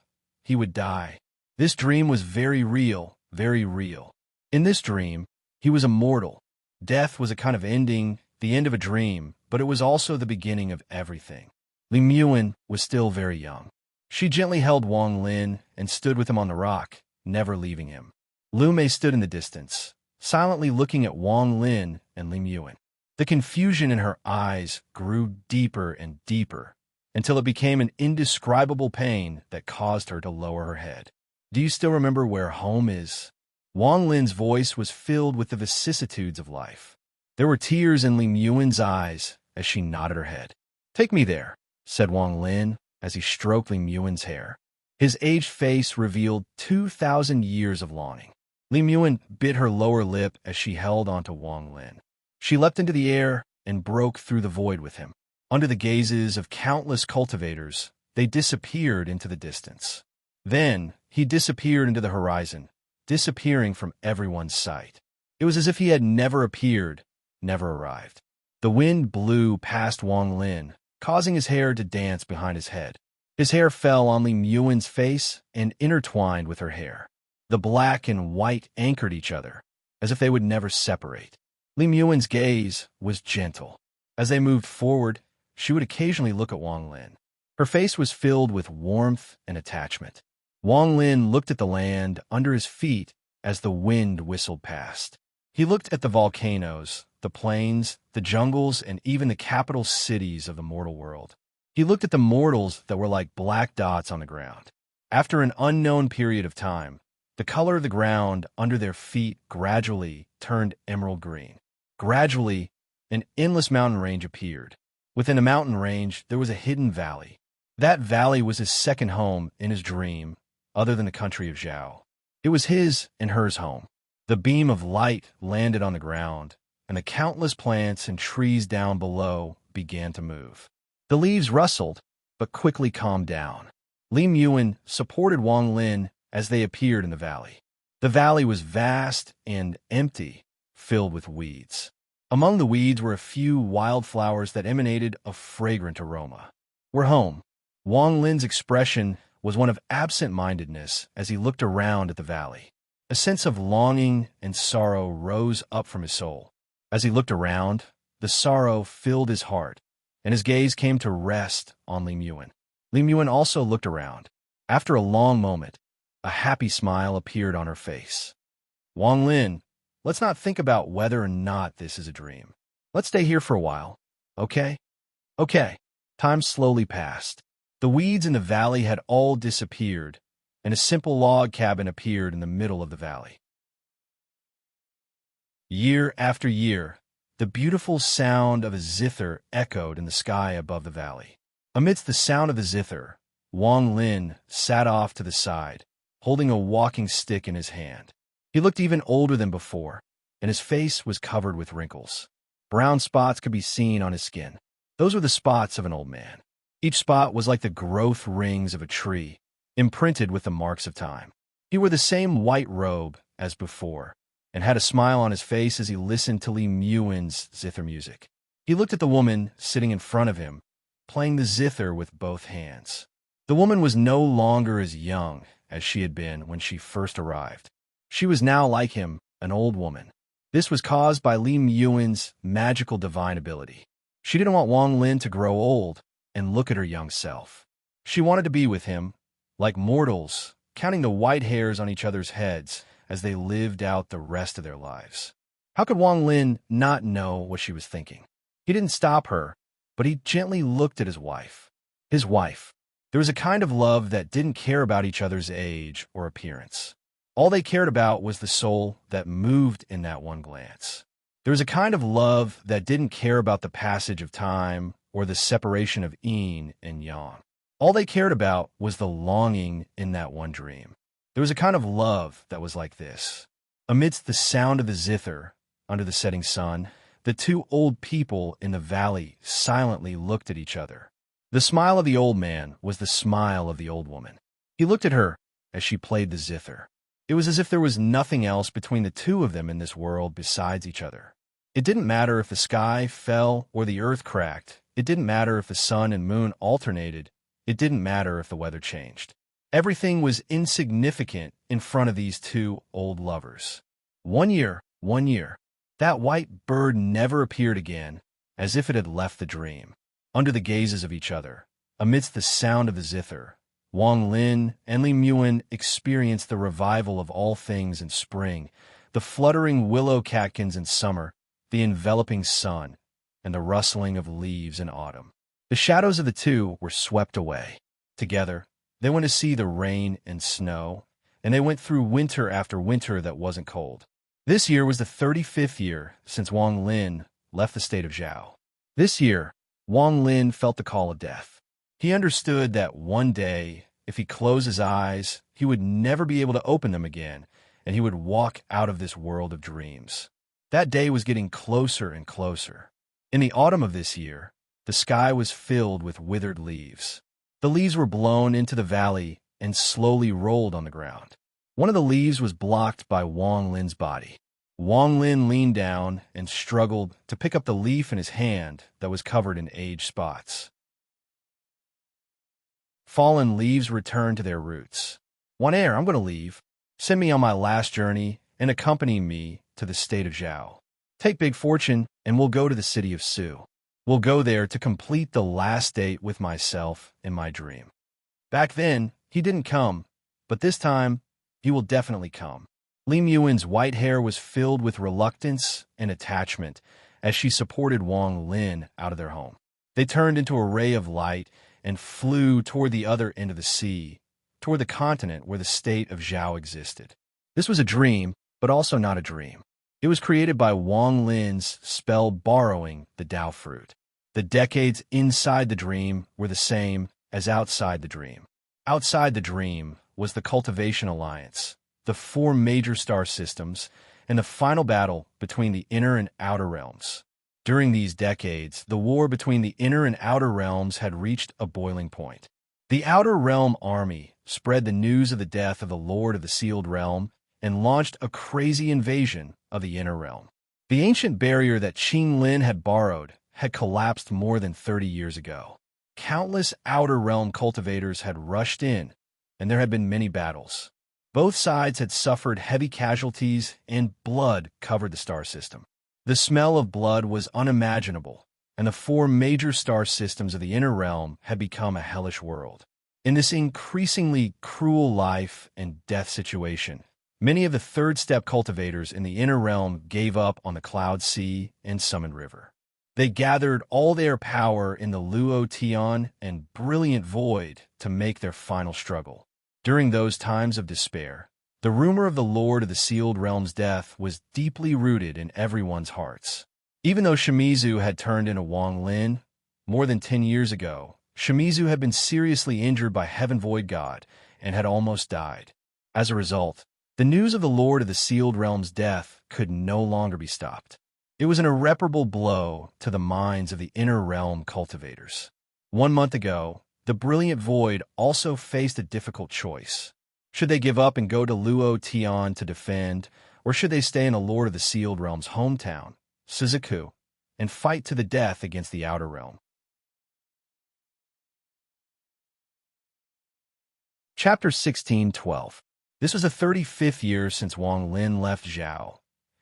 he would die. This dream was very real, very real. In this dream, he was immortal. Death was a kind of ending, the end of a dream, but it was also the beginning of everything. Li Muin was still very young. She gently held Wang Lin and stood with him on the rock, never leaving him. Lu Mei stood in the distance, silently looking at Wang Lin and Li Muin. The confusion in her eyes grew deeper and deeper, until it became an indescribable pain that caused her to lower her head. "Do you still remember where home is?" Wang Lin's voice was filled with the vicissitudes of life. There were tears in Li Muin's eyes as she nodded her head. "Take me there," said Wang Lin as he stroked Li Muin's hair. His aged face revealed 2,000 years of longing. Li Muin bit her lower lip as she held onto Wang Lin. She leapt into the air and broke through the void with him. Under the gazes of countless cultivators, they disappeared into the distance. Then he disappeared into the horizon, disappearing from everyone's sight. It was as if he had never appeared, never arrived. The wind blew past Wang Lin, causing his hair to dance behind his head. His hair fell on Li Muin's face and intertwined with her hair. The black and white anchored each other, as if they would never separate. Li Muin's gaze was gentle. As they moved forward, she would occasionally look at Wang Lin. Her face was filled with warmth and attachment. Wang Lin looked at the land under his feet as the wind whistled past. He looked at the volcanoes, the plains, the jungles, and even the capital cities of the mortal world. He looked at the mortals that were like black dots on the ground. After an unknown period of time, the color of the ground under their feet gradually turned emerald green. Gradually, an endless mountain range appeared. Within the mountain range, there was a hidden valley. That valley was his second home in his dream, other than the country of Zhao. It was his and hers home. The beam of light landed on the ground, and the countless plants and trees down below began to move. The leaves rustled, but quickly calmed down. Li Muin supported Wang Lin as they appeared in the valley. The valley was vast and empty, filled with weeds. Among the weeds were a few wildflowers that emanated a fragrant aroma. "We're home." Wang Lin's expression was one of absent-mindedness as he looked around at the valley. A sense of longing and sorrow rose up from his soul. As he looked around, the sorrow filled his heart, and his gaze came to rest on Li Muin. Li Muin also looked around. After a long moment, a happy smile appeared on her face. "Wang Lin, let's not think about whether or not this is a dream. Let's stay here for a while, okay?" "Okay." Time slowly passed. The weeds in the valley had all disappeared, and a simple log cabin appeared in the middle of the valley. Year after year, the beautiful sound of a zither echoed in the sky above the valley. Amidst the sound of the zither, Wang Lin sat off to the side, holding a walking stick in his hand. He looked even older than before, and his face was covered with wrinkles. Brown spots could be seen on his skin. Those were the spots of an old man. Each spot was like the growth rings of a tree, imprinted with the marks of time. He wore the same white robe as before, and had a smile on his face as he listened to Li Muin's zither music. He looked at the woman sitting in front of him, playing the zither with both hands. The woman was no longer as young as she had been when she first arrived. She was now like him, an old woman. This was caused by Li Muin's magical divine ability. She didn't want Wang Lin to grow old and look at her young self. She wanted to be with him, like mortals, counting the white hairs on each other's heads as they lived out the rest of their lives. How could Wang Lin not know what she was thinking? He didn't stop her, but he gently looked at his wife. His wife. There was a kind of love that didn't care about each other's age or appearance. All they cared about was the soul that moved in that one glance. There was a kind of love that didn't care about the passage of time or the separation of yin and yang. All they cared about was the longing in that one dream. There was a kind of love that was like this. Amidst the sound of the zither, under the setting sun, the two old people in the valley silently looked at each other. The smile of the old man was the smile of the old woman. He looked at her as she played the zither. It was as if there was nothing else between the two of them in this world besides each other. It didn't matter if the sky fell or the earth cracked. It didn't matter if the sun and moon alternated. It didn't matter if the weather changed. Everything was insignificant in front of these two old lovers. 1 year, 1 year. That white bird never appeared again, as if it had left the dream. Under the gazes of each other, amidst the sound of the zither, Wang Lin and Li Muin experienced the revival of all things in spring, the fluttering willow catkins in summer, the enveloping sun, and the rustling of leaves in autumn. The shadows of the two were swept away. Together, they went to see the rain and snow, and they went through winter after winter that wasn't cold. This year was the 35th year since Wang Lin left the state of Zhao. This year, Wang Lin felt the call of death. He understood that one day, if he closed his eyes, he would never be able to open them again, and he would walk out of this world of dreams. That day was getting closer and closer. In the autumn of this year, the sky was filled with withered leaves. The leaves were blown into the valley and slowly rolled on the ground. One of the leaves was blocked by Wang Lin's body. Wang Lin leaned down and struggled to pick up the leaf in his hand that was covered in age spots. Fallen leaves return to their roots. One air, I'm going to leave. Send me on my last journey and accompany me to the state of Zhao. Take Big Fortune and we'll go to the city of Su. We'll go there to complete the last date with myself in my dream. Back then, he didn't come, but this time, he will definitely come. Li Muin's white hair was filled with reluctance and attachment as she supported Wang Lin out of their home. They turned into a ray of light and flew toward the other end of the sea, toward the continent where the state of Zhao existed. This was a dream, but also not a dream. It was created by Wang Lin's spell borrowing the Dao fruit. The decades inside the dream were the same as outside the dream. Outside the dream was the Cultivation Alliance, the 4 major star systems, and the final battle between the inner and outer realms. During these decades, the war between the inner and outer realms had reached a boiling point. The Outer Realm army spread the news of the death of the Lord of the Sealed Realm and launched a crazy invasion of the Inner Realm. The ancient barrier that Qing Lin had borrowed had collapsed more than 30 years ago. Countless Outer Realm cultivators had rushed in, and there had been many battles. Both sides had suffered heavy casualties, and blood covered the star system. The smell of blood was unimaginable, and the 4 major star systems of the Inner Realm had become a hellish world. In this increasingly cruel life and death situation, many of the third step cultivators in the Inner Realm gave up on the Cloud Sea and Summon River. They gathered all their power in the Luo Tian and Brilliant Void to make their final struggle. During those times of despair, the rumor of the Lord of the Sealed Realm's death was deeply rooted in everyone's hearts. Even though Shimizu had turned into Wang Lin more than 10 years ago, Shimizu had been seriously injured by Heaven Void God and had almost died. As a result, the news of the Lord of the Sealed Realm's death could no longer be stopped. It was an irreparable blow to the minds of the Inner Realm cultivators. 1 month ago, the Brilliant Void also faced a difficult choice. Should they give up and go to Luo Tian to defend, or should they stay in the Lord of the Sealed Realm's hometown, Suzaku, and fight to the death against the Outer Realm? Chapter 16:12. This was the 35th year since Wang Lin left Zhao,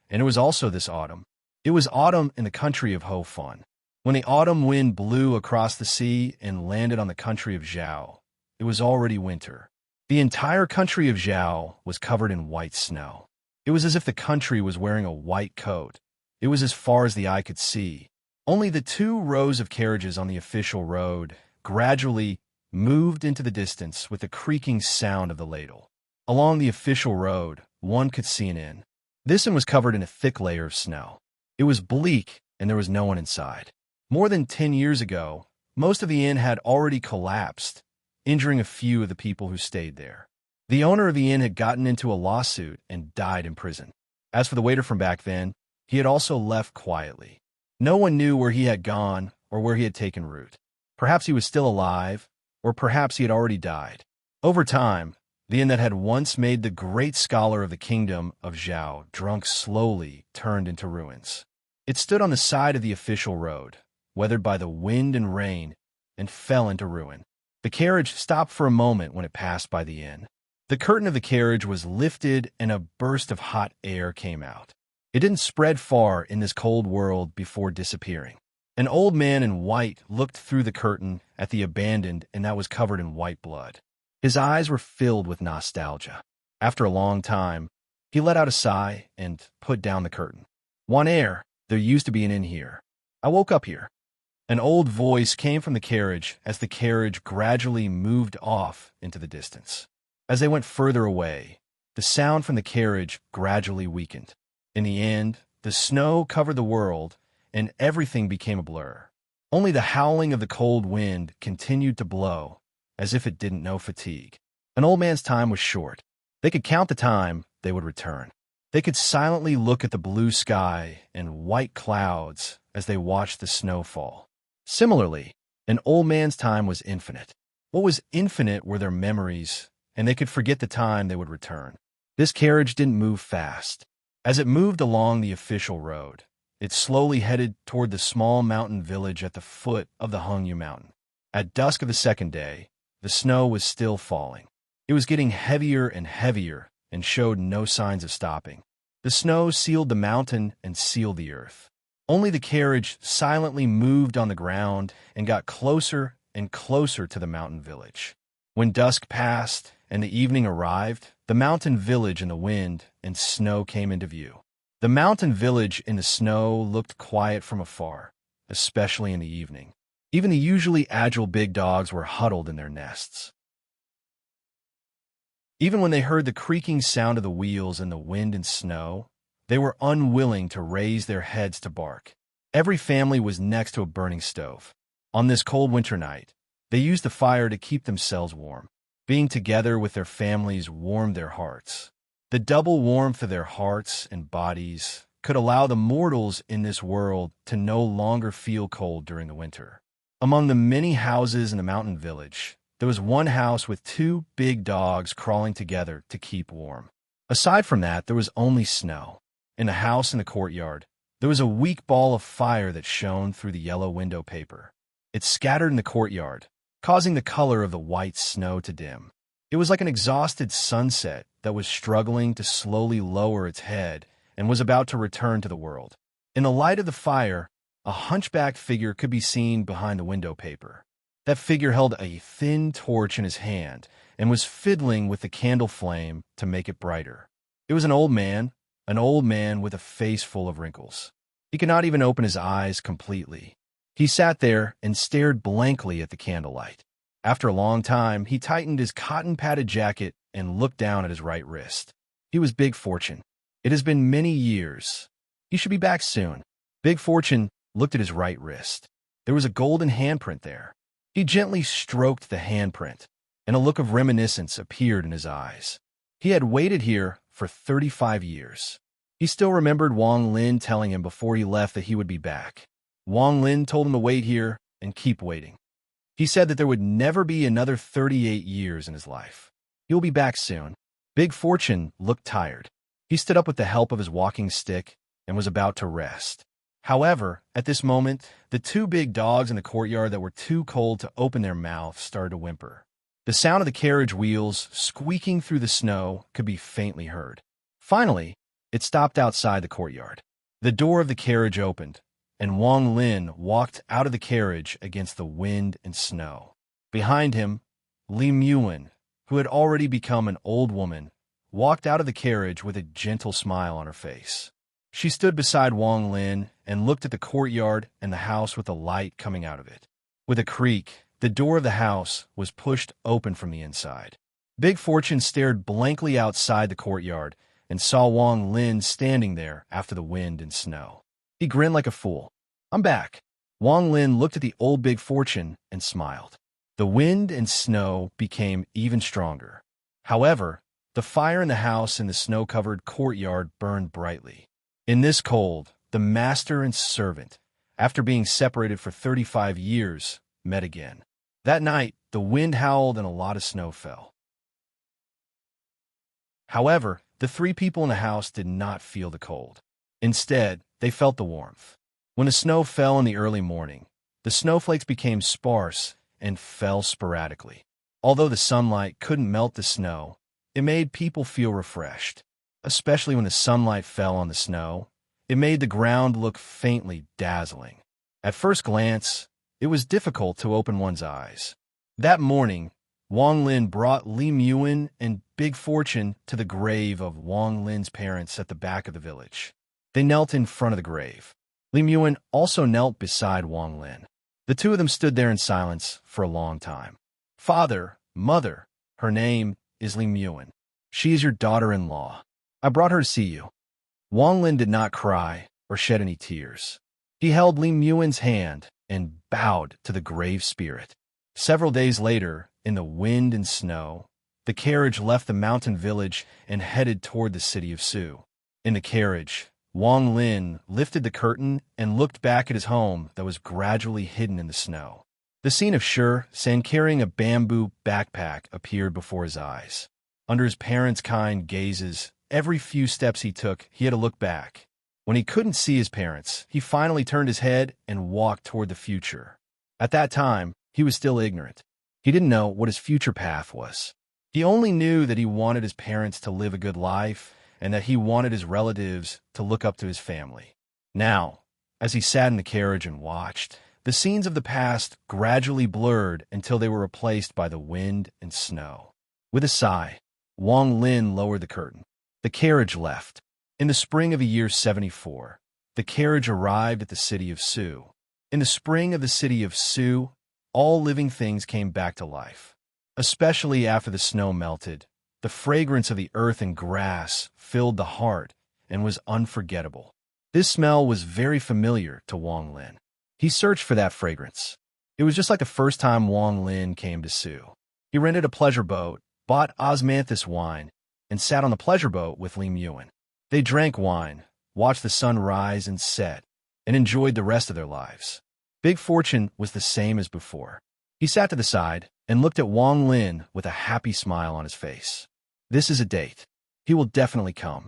and it was also this autumn. It was autumn in the country of Ho Fun. When the autumn wind blew across the sea and landed on the country of Zhao, it was already winter. The entire country of Zhao was covered in white snow. It was as if the country was wearing a white coat. It was as far as the eye could see. Only the 2 rows of carriages on the official road gradually moved into the distance with the creaking sound of the ladle. Along the official road, one could see an inn. This inn was covered in a thick layer of snow. It was bleak, and there was no one inside. More than 10 years ago, most of the inn had already collapsed, injuring a few of the people who stayed there. The owner of the inn had gotten into a lawsuit and died in prison. As for the waiter from back then, he had also left quietly. No one knew where he had gone or where he had taken root. Perhaps he was still alive, or perhaps he had already died. Over time, the inn that had once made the great scholar of the kingdom of Zhao drunk slowly turned into ruins. It stood on the side of the official road, weathered by the wind and rain, and fell into ruin. The carriage stopped for a moment when it passed by the inn. The curtain of the carriage was lifted and a burst of hot air came out. It didn't spread far in this cold world before disappearing. An old man in white looked through the curtain at the abandoned and that was covered in white blood. His eyes were filled with nostalgia. After a long time, he let out a sigh and put down the curtain. One air, there used to be an inn here. I woke up here. An old voice came from the carriage as the carriage gradually moved off into the distance. As they went further away, the sound from the carriage gradually weakened. In the end, the snow covered the world, and everything became a blur. Only the howling of the cold wind continued to blow, as if it didn't know fatigue. An old man's time was short. They could count the time they would return. They could silently look at the blue sky and white clouds as they watched the snow fall. Similarly, an old man's time was infinite. What was infinite were their memories, and they could forget the time they would return. This carriage didn't move fast. As it moved along the official road, it slowly headed toward the small mountain village at the foot of the Hengyu Mountain. At dusk of the second day, the snow was still falling. It was getting heavier and showed no signs of stopping. The snow sealed the mountain and sealed the earth. Only the carriage silently moved on the ground and got closer and closer to the mountain village. When dusk passed and the evening arrived, the mountain village in the wind and snow came into view. The mountain village in the snow looked quiet from afar, especially in the evening. Even the usually agile big dogs were huddled in their nests. Even when they heard the creaking sound of the wheels in the wind and snow, they were unwilling to raise their heads to bark. Every family was next to a burning stove. On this cold winter night, they used the fire to keep themselves warm. Being together with their families warmed their hearts. The double warmth of their hearts and bodies could allow the mortals in this world to no longer feel cold during the winter. Among the many houses in the mountain village, there was one house with two big dogs crawling together to keep warm. Aside from that, there was only snow. In the house in the courtyard, there was a weak ball of fire that shone through the yellow window paper. It scattered in the courtyard, causing the color of the white snow to dim. It was like an exhausted sunset that was struggling to slowly lower its head and was about to return to the world. In the light of the fire, a hunchbacked figure could be seen behind the window paper. That figure held a thin torch in his hand and was fiddling with the candle flame to make it brighter. It was an old man with a face full of wrinkles. He could not even open his eyes completely. He sat there and stared blankly at the candlelight. After a long time, he tightened his cotton-padded jacket and looked down at his right wrist. He was Big Fortune. It has been many years. He should be back soon. Big Fortune looked at his right wrist. There was a golden handprint there. He gently stroked the handprint, and a look of reminiscence appeared in his eyes. He had waited here for 35 years. He still remembered Wang Lin telling him before he left that he would be back. Wang Lin told him to wait here and keep waiting. He said that there would never be another 38 years in his life. He will be back soon. Big Fortune looked tired. He stood up with the help of his walking stick and was about to rest. However, at this moment, the two big dogs in the courtyard that were too cold to open their mouths started to whimper. The sound of the carriage wheels squeaking through the snow could be faintly heard. Finally, it stopped outside the courtyard. The door of the carriage opened, and Wang Lin walked out of the carriage against the wind and snow. Behind him, Li Muan, who had already become an old woman, walked out of the carriage with a gentle smile on her face. She stood beside Wang Lin and looked at the courtyard and the house with the light coming out of it. With a creak, the door of the house was pushed open from the inside. Big Fortune stared blankly outside the courtyard and saw Wang Lin standing there after the wind and snow. He grinned like a fool. "I'm back." Wang Lin looked at the old Big Fortune and smiled. The wind and snow became even stronger. However, the fire in the house in the snow-covered courtyard burned brightly. In this cold, the master and servant, after being separated for 35 years, met again. That night, the wind howled and a lot of snow fell. However, the three people in the house did not feel the cold. Instead, they felt the warmth. When the snow fell in the early morning, the snowflakes became sparse and fell sporadically. Although the sunlight couldn't melt the snow, it made people feel refreshed. Especially when the sunlight fell on the snow, it made the ground look faintly dazzling. At first glance, it was difficult to open one's eyes. That morning, Wang Lin brought Li Muan and Big Fortune to the grave of Wang Lin's parents at the back of the village. They knelt in front of the grave. Li Muan also knelt beside Wang Lin. The two of them stood there in silence for a long time. "Father, mother, her name is Li Muan. She is your daughter-in-law. I brought her to see you." Wang Lin did not cry or shed any tears. He held Li Muan's hand and bowed to the grave spirit. Several days later, in the wind and snow, the carriage left the mountain village and headed toward the city of Su. In the carriage, Wang Lin lifted the curtain and looked back at his home that was gradually hidden in the snow. The scene of San carrying a bamboo backpack appeared before his eyes. Under his parents' kind gazes, every few steps he took, he had to look back. When he couldn't see his parents, he finally turned his head and walked toward the future. At that time, he was still ignorant. He didn't know what his future path was. He only knew that he wanted his parents to live a good life and that he wanted his relatives to look up to his family. Now, as he sat in the carriage and watched, the scenes of the past gradually blurred until they were replaced by the wind and snow. With a sigh, Wang Lin lowered the curtain. The carriage left. In the spring of the year 74, the carriage arrived at the city of Su. In the spring of the city of Su, all living things came back to life. Especially after the snow melted, the fragrance of the earth and grass filled the heart and was unforgettable. This smell was very familiar to Wang Lin. He searched for that fragrance. It was just like the first time Wang Lin came to Su. He rented a pleasure boat, bought osmanthus wine, and sat on the pleasure boat with Lim Yuan. They drank wine, watched the sun rise and set, and enjoyed the rest of their lives. Big Fortune was the same as before. He sat to the side and looked at Wang Lin with a happy smile on his face. This is a date. He will definitely come.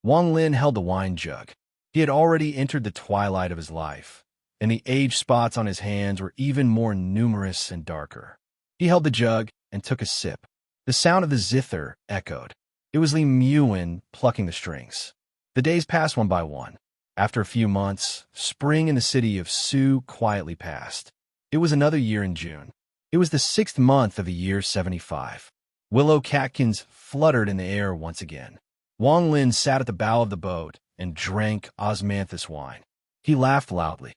Wang Lin held the wine jug. He had already entered the twilight of his life, and the age spots on his hands were even more numerous and darker. He held the jug and took a sip. The sound of the zither echoed. It was Lim Yuan plucking the strings. The days passed one by one. After a few months, spring in the city of Su quietly passed. It was another year in June. It was the 6th month of the year 75. Willow catkins fluttered in the air once again. Wang Lin sat at the bow of the boat and drank osmanthus wine. He laughed loudly.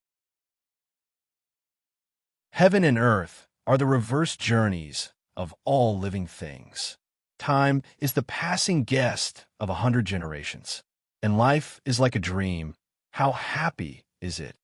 Heaven and earth are the reverse journeys of all living things. Time is the passing guest of 100 generations. And life is like a dream. How happy is it?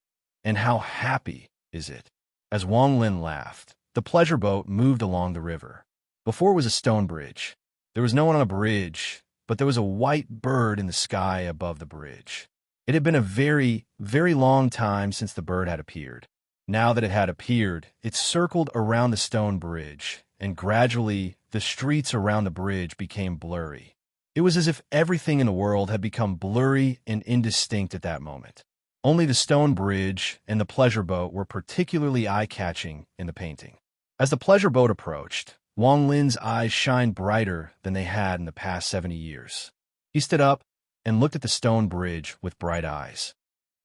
And how happy is it? As Wang Lin laughed, the pleasure boat moved along the river. Before was a stone bridge. There was no one on the bridge, but there was a white bird in the sky above the bridge. It had been a very, very long time since the bird had appeared. Now that it had appeared, it circled around the stone bridge, and gradually the streets around the bridge became blurry. It was as if everything in the world had become blurry and indistinct at that moment. Only the stone bridge and the pleasure boat were particularly eye-catching in the painting. As the pleasure boat approached, Wang Lin's eyes shined brighter than they had in the past 70 years. He stood up and looked at the stone bridge with bright eyes.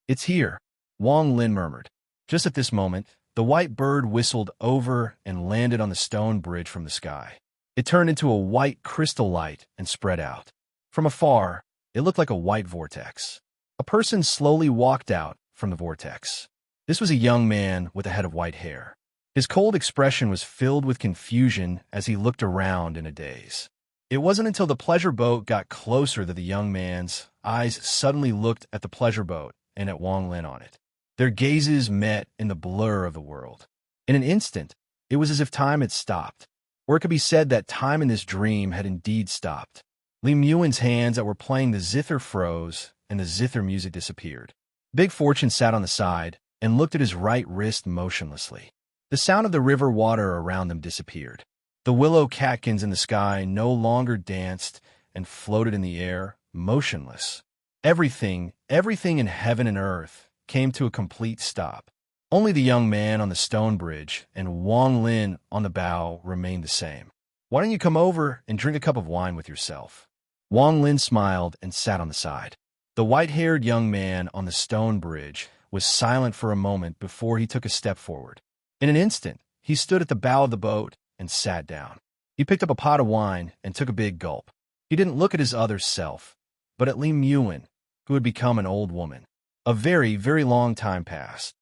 "It's here," Wang Lin murmured. Just at this moment, the white bird whistled over and landed on the stone bridge from the sky. It turned into a white crystal light and spread out. From afar, it looked like a white vortex. A person slowly walked out from the vortex. This was a young man with a head of white hair. His cold expression was filled with confusion as he looked around in a daze. It wasn't until the pleasure boat got closer that the young man's eyes suddenly looked at the pleasure boat and at Wang Lin on it. Their gazes met in the blur of the world. In an instant, it was as if time had stopped. Or it could be said that time in this dream had indeed stopped. Lim Yuan's hands that were playing the zither froze, and the zither music disappeared. Big Fortune sat on the side and looked at his right wrist motionlessly. The sound of the river water around them disappeared. The willow catkins in the sky no longer danced and floated in the air, motionless. Everything in heaven and earth came to a complete stop. Only the young man on the stone bridge and Wang Lin on the bow remained the same. "Why don't you come over and drink a cup of wine with yourself?" Wang Lin smiled and sat on the side. The white-haired young man on the stone bridge was silent for a moment before he took a step forward. In an instant, he stood at the bow of the boat and sat down. He picked up a pot of wine and took a big gulp. He didn't look at his other self, but at Lim Yuan, who had become an old woman. A very, very long time passed.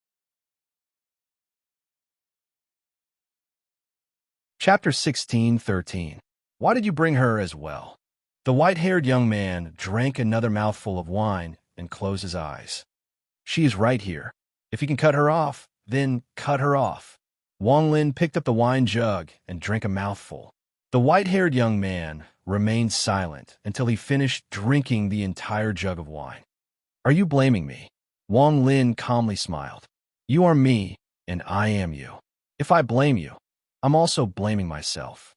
Chapter 16:13. Why did you bring her as well? The white-haired young man drank another mouthful of wine and closed his eyes. She is right here. If you can cut her off, then cut her off. Wang Lin picked up the wine jug and drank a mouthful. The white-haired young man remained silent until he finished drinking the entire jug of wine. "Are you blaming me?" Wang Lin calmly smiled. "You are me, and I am you. If I blame you, I'm also blaming myself."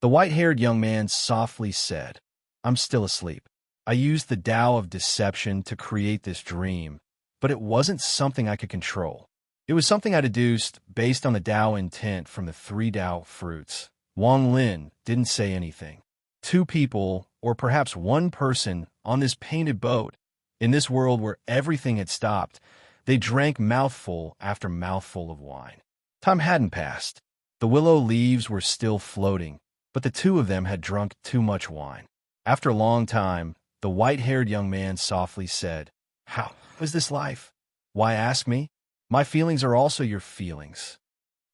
The white-haired young man softly said, "I'm still asleep. I used the Tao of deception to create this dream, but it wasn't something I could control. It was something I deduced based on the Dao intent from the three Dao fruits. Wang Lin didn't say anything. Two people, or perhaps one person, on this painted boat, in this world where everything had stopped, they drank mouthful after mouthful of wine. Time hadn't passed. The willow leaves were still floating, but the two of them had drunk too much wine. After a long time, the white-haired young man softly said, "How is this life? Why ask me? My feelings are also your feelings."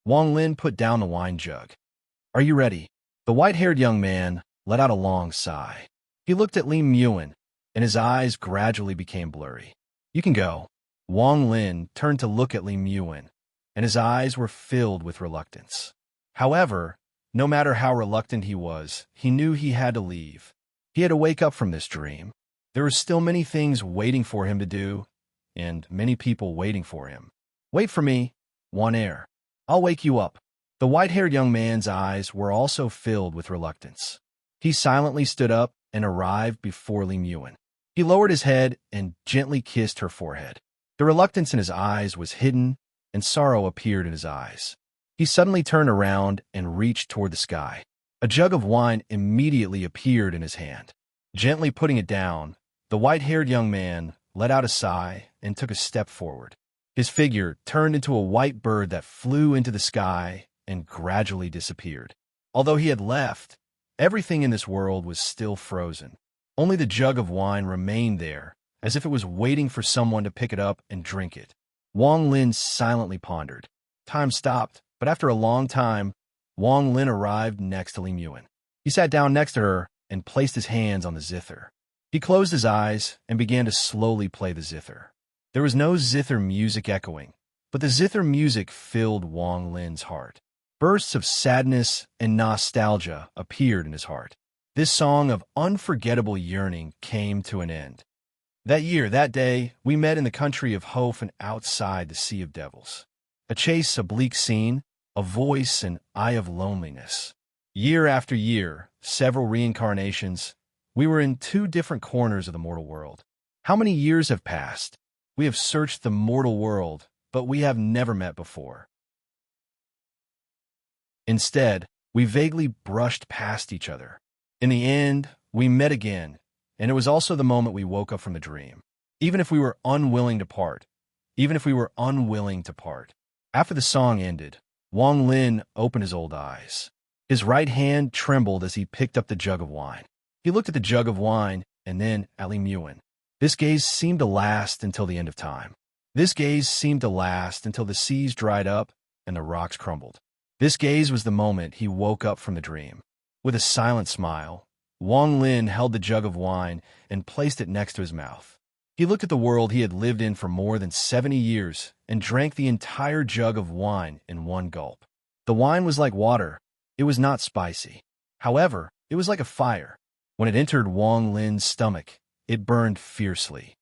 Wang Lin put down the wine jug. "Are you ready?" The white-haired young man let out a long sigh. He looked at Li Muan, and his eyes gradually became blurry. "You can go." Wang Lin turned to look at Li Muan, and his eyes were filled with reluctance. However, no matter how reluctant he was, he knew he had to leave. He had to wake up from this dream. There were still many things waiting for him to do, and many people waiting for him. "Wait for me, Wan Air. I'll wake you up." The white-haired young man's eyes were also filled with reluctance. He silently stood up and arrived before Li Muan. He lowered his head and gently kissed her forehead. The reluctance in his eyes was hidden, and sorrow appeared in his eyes. He suddenly turned around and reached toward the sky. A jug of wine immediately appeared in his hand. Gently putting it down, the white-haired young man let out a sigh and took a step forward. His figure turned into a white bird that flew into the sky and gradually disappeared. Although he had left, everything in this world was still frozen. Only the jug of wine remained there, as if it was waiting for someone to pick it up and drink it. Wang Lin silently pondered. Time stopped, but after a long time, Wang Lin arrived next to Li Muan. He sat down next to her and placed his hands on the zither. He closed his eyes and began to slowly play the zither. There was no zither music echoing, but the zither music filled Wang Lin's heart. Bursts of sadness and nostalgia appeared in his heart. This song of unforgettable yearning came to an end. That year, that day, we met in the country of Hof and outside the Sea of Devils. A chase, a bleak scene, a voice, an eye of loneliness. Year after year, several reincarnations, we were in two different corners of the mortal world. How many years have passed? We have searched the mortal world, but we have never met before. Instead, we vaguely brushed past each other. In the end, we met again, and it was also the moment we woke up from the dream. Even if we were unwilling to part. After the song ended, Wang Lin opened his old eyes. His right hand trembled as he picked up the jug of wine. He looked at the jug of wine and then at Li Muan. This gaze seemed to last until the end of time. This gaze seemed to last until the seas dried up and the rocks crumbled. This gaze was the moment he woke up from the dream. With a silent smile, Wang Lin held the jug of wine and placed it next to his mouth. He looked at the world he had lived in for more than 70 years and drank the entire jug of wine in one gulp. The wine was like water. It was not spicy. However, it was like a fire. When it entered Wang Lin's stomach, it burned fiercely.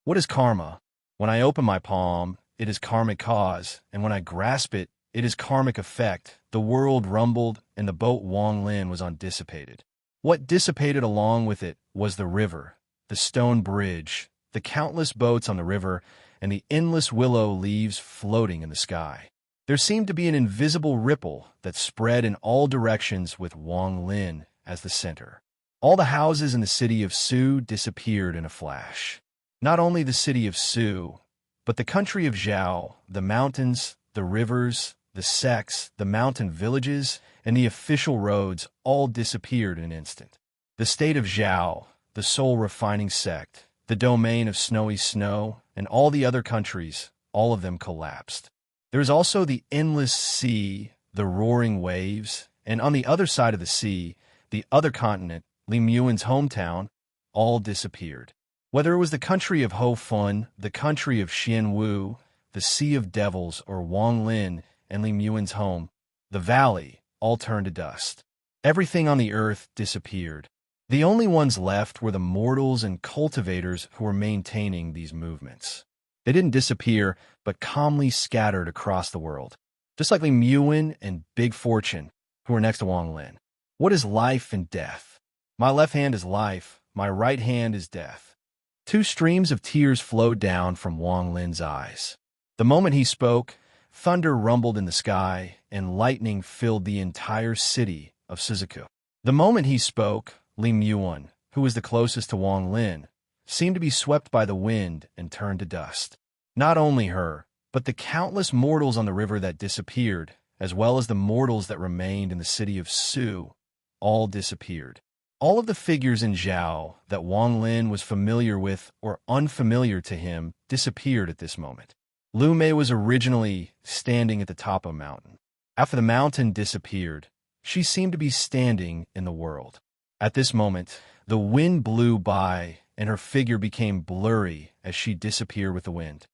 What is karma? When I open my palm, it is karmic cause, and when I grasp it, it is karmic effect. The world rumbled, and the boat Wang Lin was on dissipated. What dissipated along with it was the river, the stone bridge, the countless boats on the river, and the endless willow leaves floating in the sky. There seemed to be an invisible ripple that spread in all directions with Wang Lin as the center. All the houses in the city of Su disappeared in a flash. Not only the city of Su, but the country of Zhao, the mountains, the rivers, the sects, the mountain villages, and the official roads all disappeared in an instant. The state of Zhao, the soul refining sect, the domain of snowy snow, and all the other countries, all of them collapsed. There is also the endless sea, the roaring waves, and on the other side of the sea, the other continent, Li Muan's hometown, all disappeared. Whether it was the country of Ho Fun, the country of Xianwu, the Sea of Devils, or Wang Lin and Li Muan's home, the valley, all turned to dust. Everything on the earth disappeared. The only ones left were the mortals and cultivators who were maintaining these movements. They didn't disappear, but calmly scattered across the world, just like Li Muan and Big Fortune, who were next to Wang Lin. What is life and death? My left hand is life, my right hand is death. Two streams of tears flowed down from Wang Lin's eyes. The moment he spoke, Thunder rumbled in the sky, and lightning filled the entire city of Suzaku. The moment he spoke, Li Muon, who was the closest to Wang Lin, seemed to be swept by the wind and turned to dust. Not only her, but the countless mortals on the river that disappeared, as well as the mortals that remained in the city of Su, all disappeared. All of the figures in Zhao that Wang Lin was familiar with or unfamiliar to him disappeared at this moment. Lu Mei was originally standing at the top of a mountain. After the mountain disappeared, she seemed to be standing in the world. At this moment, the wind blew by, and her figure became blurry as she disappeared with the wind.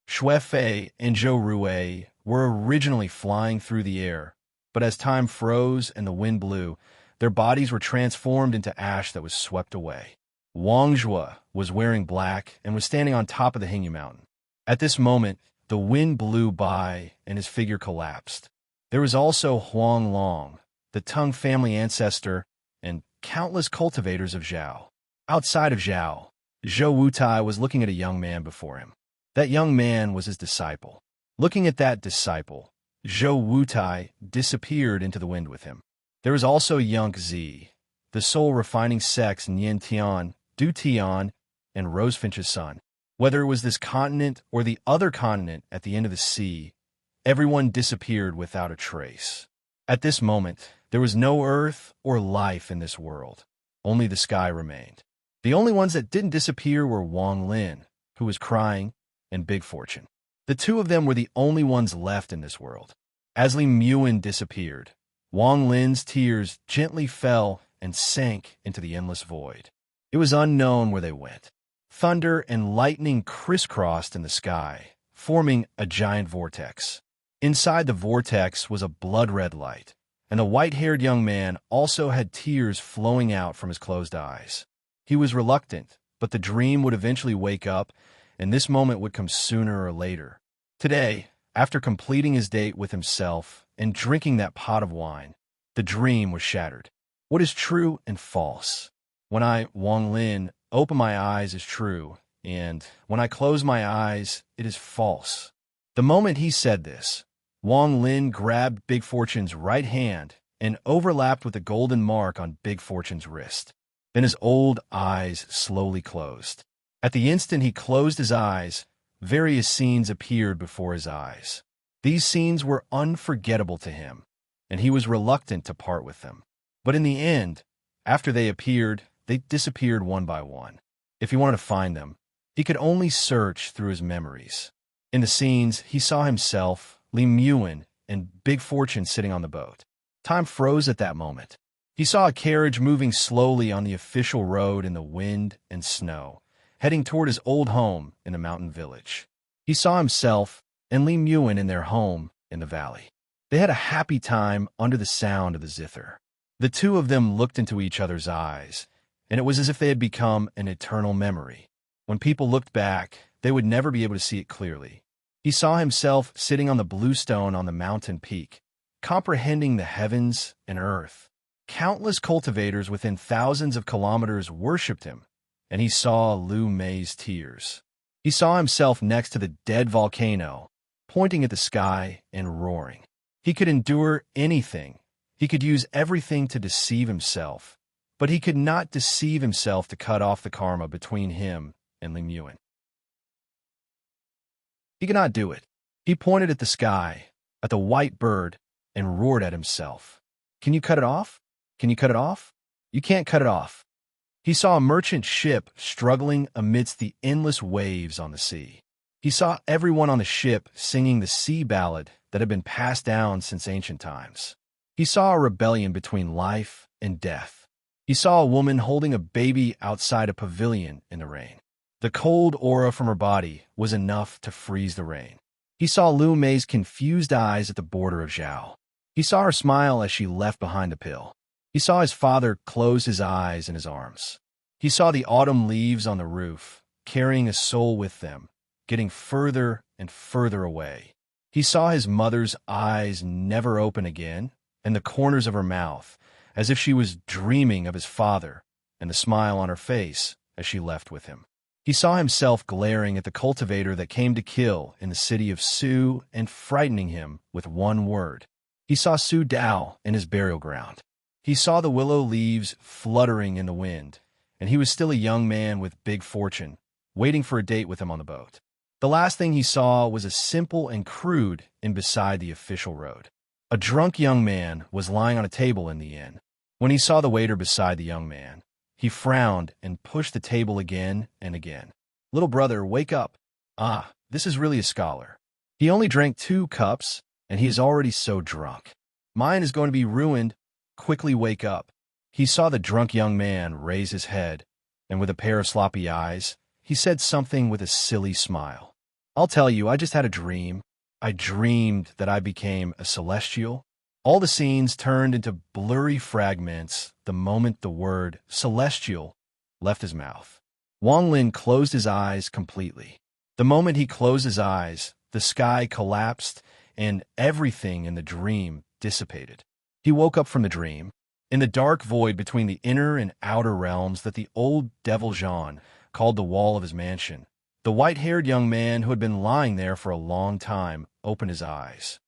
Xue Fei and Zhou Rui were originally flying through the air, but as time froze and the wind blew, their bodies were transformed into ash that was swept away. Wang Zhue was wearing black and was standing on top of the Hingyu Mountain. At this moment, the wind blew by and his figure collapsed. There was also Huang Long, the Tang family ancestor, and countless cultivators of Zhao. Outside of Zhao, Zhou Wutai was looking at a young man before him. That young man was his disciple. Looking at that disciple, Zhou Wutai disappeared into the wind with him. There was also Yunk Zi, the soul refining sex Nian Tian, Du Tian, and Rosefinch's son. Whether it was this continent or the other continent at the end of the sea, everyone disappeared without a trace. At this moment, there was no earth or life in this world. Only the sky remained. The only ones that didn't disappear were Wang Lin, who was crying, and Big Fortune. The two of them were the only ones left in this world. As Li Muon disappeared, Wang Lin's tears gently fell and sank into the endless void. It was unknown where they went. Thunder and lightning crisscrossed in the sky, forming a giant vortex. Inside the vortex was a blood-red light, and the white-haired young man also had tears flowing out from his closed eyes. He was reluctant, but the dream would eventually wake up, and this moment would come sooner or later. Today, after completing his date with himself and drinking that pot of wine, the dream was shattered. What is true and false? When I, Wang Lin, open my eyes is true, and when I close my eyes, it is false. The moment he said this, Wang Lin grabbed Big Fortune's right hand and overlapped with the golden mark on Big Fortune's wrist. Then his old eyes slowly closed. At the instant he closed his eyes, various scenes appeared before his eyes. These scenes were unforgettable to him, and he was reluctant to part with them. But in the end, after they appeared, they disappeared one by one. If he wanted to find them, he could only search through his memories. In the scenes, he saw himself, Li Muon, and Big Fortune sitting on the boat. Time froze at that moment. He saw a carriage moving slowly on the official road in the wind and snow, heading toward his old home in the mountain village. He saw himself and Li Muon in their home in the valley. They had a happy time under the sound of the zither. The two of them looked into each other's eyes, and it was as if they had become an eternal memory. When people looked back, they would never be able to see it clearly. He saw himself sitting on the blue stone on the mountain peak, comprehending the heavens and earth. Countless cultivators within thousands of kilometers worshipped him, and he saw Lu Mei's tears. He saw himself next to the dead volcano, pointing at the sky and roaring. He could endure anything. He could use everything to deceive himself, but he could not deceive himself to cut off the karma between him and Li Muon. He could not do it. He pointed at the sky, at the white bird, and roared at himself. Can you cut it off? Can you cut it off? You can't cut it off. He saw a merchant ship struggling amidst the endless waves on the sea. He saw everyone on the ship singing the sea ballad that had been passed down since ancient times. He saw a rebellion between life and death. He saw a woman holding a baby outside a pavilion in the rain. The cold aura from her body was enough to freeze the rain. He saw Lu Mei's confused eyes at the border of Zhao. He saw her smile as she left behind the pill. He saw his father close his eyes in his arms. He saw the autumn leaves on the roof, carrying a soul with them, getting further and further away. He saw his mother's eyes never open again, and the corners of her mouth, as if she was dreaming of his father, and the smile on her face as she left with him. He saw himself glaring at the cultivator that came to kill in the city of Su and frightening him with one word. He saw Su Dao in his burial ground. He saw the willow leaves fluttering in the wind, and he was still a young man with big fortune, waiting for a date with him on the boat. The last thing he saw was a simple and crude inn beside the official road. A drunk young man was lying on a table in the inn. When he saw the waiter beside the young man, he frowned and pushed the table again and again. "Little brother, wake up. Ah, this is really a scholar. He only drank 2 cups, and he is already so drunk. Mine is going to be ruined. Quickly wake up." He saw the drunk young man raise his head, and with a pair of sloppy eyes, he said something with a silly smile. "I'll tell you, I just had a dream. I dreamed that I became a celestial." All the scenes turned into blurry fragments the moment the word celestial left his mouth. Wang Lin closed his eyes completely. The moment he closed his eyes, the sky collapsed and everything in the dream dissipated. He woke up from the dream, in the dark void between the inner and outer realms that the old devil Jean called the wall of his mansion. The white-haired young man who had been lying there for a long time opened his eyes.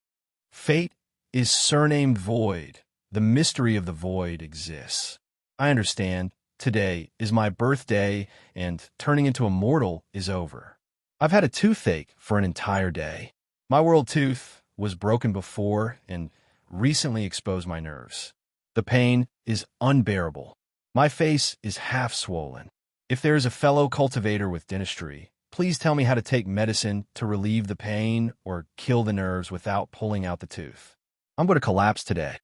Fate is surnamed Void. The mystery of the void exists. I understand. Today is my birthday, and turning into a mortal is over. I've had a toothache for an entire day. My world tooth was broken before and recently exposed my nerves. The pain is unbearable. My face is half swollen. If there is a fellow cultivator with dentistry, please tell me how to take medicine to relieve the pain or kill the nerves without pulling out the tooth. I'm going to collapse today.